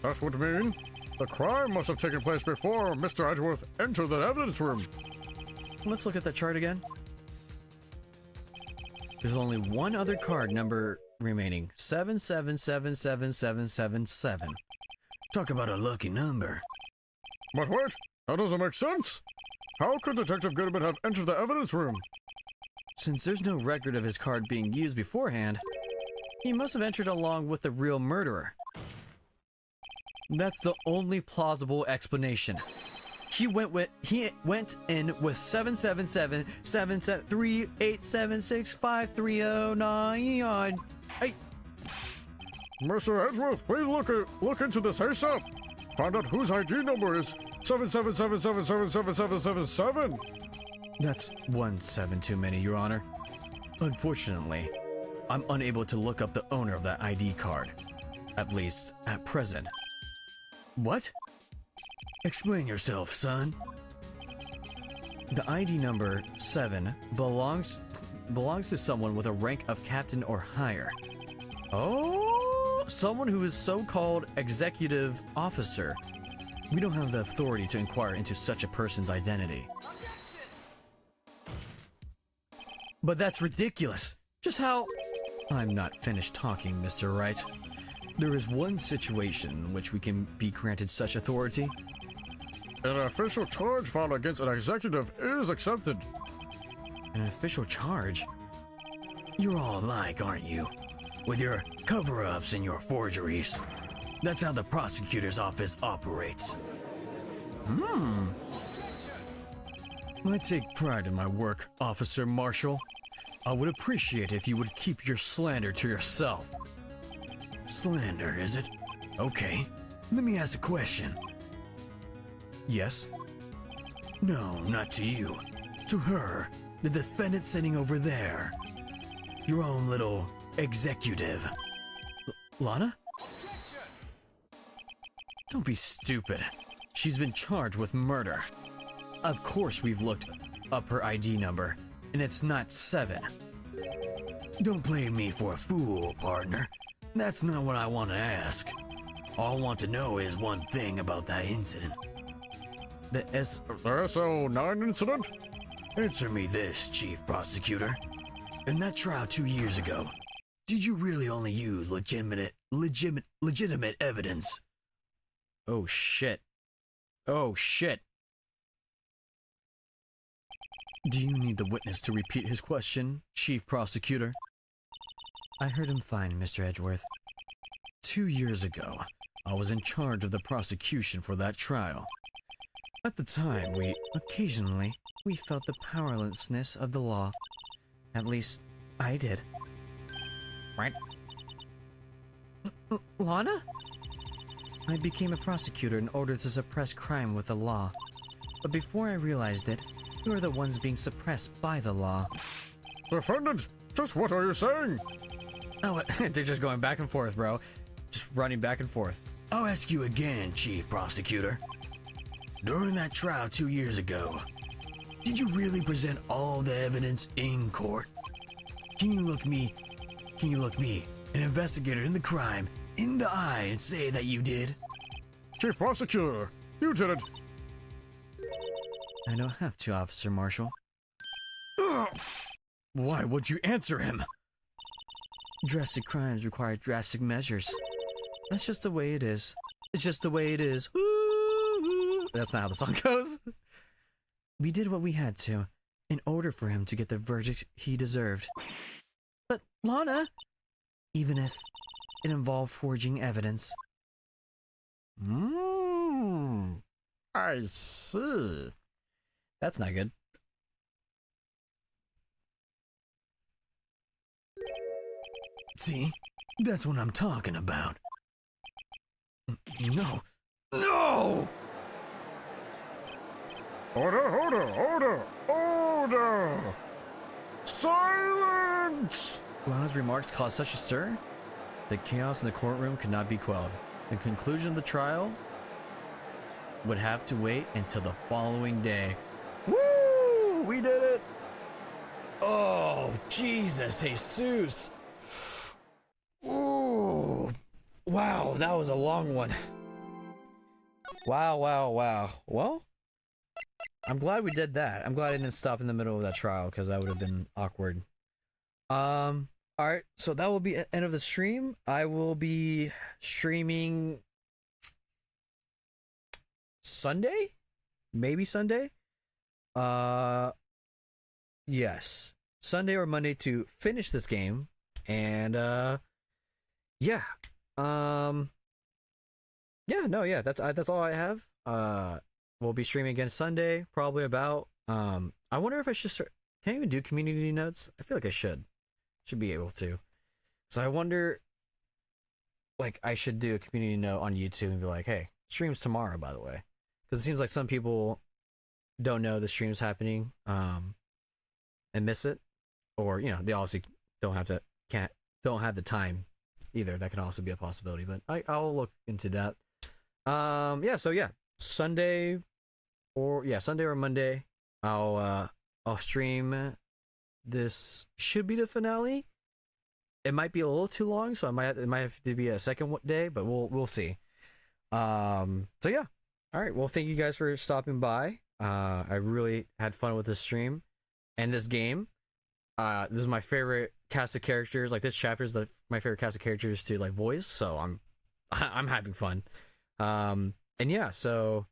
That would mean the crime must have taken place before Mr. Edgeworth entered the evidence room. Let's look at that chart again. There's only one other card number remaining. 7777777. Talk about a lucky number. But wait, that doesn't make sense. How could Detective Goodman have entered the evidence room? Since there's no record of his card being used beforehand, he must have entered along with the real murderer. That's the only plausible explanation. He went in with 777-773-876-5309. Hey, Mr. Edgeworth, please look into this ASAP. Find out whose ID number is 777777777. that's 17 too many, Your Honor. Unfortunately, I'm unable to look up the owner of that ID card. At least, at present. What? Explain yourself, son. The ID number 7 belongs to someone with a rank of captain or higher. Oh, someone who is so-called executive officer. We don't have the authority to inquire into such a person's identity. But that's ridiculous. Just how... I'm not finished talking, Mr. Wright. There is one situation in which we can be granted such authority. An official charge filed against an executive is accepted. An official charge? You're all alike, aren't you? With your cover-ups and your forgeries. That's how the prosecutor's office operates. I take pride in my work, Officer Marshall. I would appreciate if you would keep your slander to yourself. Slander, is it? Okay. Let me ask a question. Yes? No, not to you. To her, the defendant sitting over there. Your own little executive. Lana? Don't be stupid. She's been charged with murder. Of course we've looked up her ID number, and it's not 7. Don't play me for a fool, partner. That's not what I want to ask. All I want to know is one thing about that incident. The SO9 incident? Answer me this, Chief Prosecutor. In that trial 2 years ago, did you really only use legitimate evidence? Oh shit. Oh shit. Do you need the witness to repeat his question, Chief Prosecutor? I heard him fine, Mr. Edgeworth. 2 years ago, I was in charge of the prosecution for that trial. At the time, Occasionally, we felt the powerlessness of the law. At least, I did. Right? Lana? I became a prosecutor in order to suppress crime with the law. But before I realized it, we were the ones being suppressed by the law. Defendant, just what are you saying? Oh, they're just going back and forth, bro. Just running back and forth. I'll ask you again, Chief Prosecutor. During that trial 2 years ago, did you really present all the evidence in court? Can you look me, an investigator in the crime, in the eye and say that you did? Chief Prosecutor, you did it. I don't have to, Officer Marshall. Why would you answer him? Drastic crimes require drastic measures. That's just the way it is. It's just the way it is. Woo! That's not how the song goes. We did what we had to, in order for him to get the verdict he deserved. But, Lana... Even if it involved forging evidence. I see. That's not good. See? That's what I'm talking about. No. No! Order! Silence! Lana's remarks caused such a stir. The chaos in the courtroom could not be quelled. The conclusion of the trial would have to wait until the following day. Woo! We did it! Oh, Jesus, Jesus. Ooh. Wow, that was a long one. Wow. Well, I'm glad we did that. I'm glad I didn't stop in the middle of that trial, because that would have been awkward. All right, so that will be the end of the stream. I will be streaming Sunday, maybe Sunday. Yes, Sunday or Monday to finish this game, and yeah, yeah, that's all I have. We'll be streaming again Sunday, probably about. I wonder if I should start. Can I even do community notes? I feel like I should be able to. So I wonder, like, I should do a community note on YouTube and be like, hey, streams tomorrow, by the way, because it seems like some people don't know the stream's happening, and miss it, or they obviously don't have the time either. That can also be a possibility, but I'll look into that. So yeah, Sunday or Monday, I'll stream. This should be the finale. It might be a little too long, so it might have to be a second day, but we'll see. So yeah, all right. Well, thank you guys for stopping by. I really had fun with this stream and this game. This is my favorite cast of characters. Like, this chapter is my favorite cast of characters to like voice, so I'm having fun. And yeah, so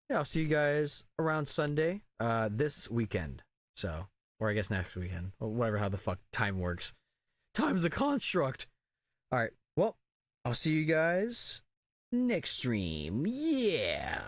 yeah, I'll see you guys around Sunday, this weekend. So, or I guess next weekend, or whatever, how the fuck time works. Time's a construct. All right, well, I'll see you guys next stream. Yeah.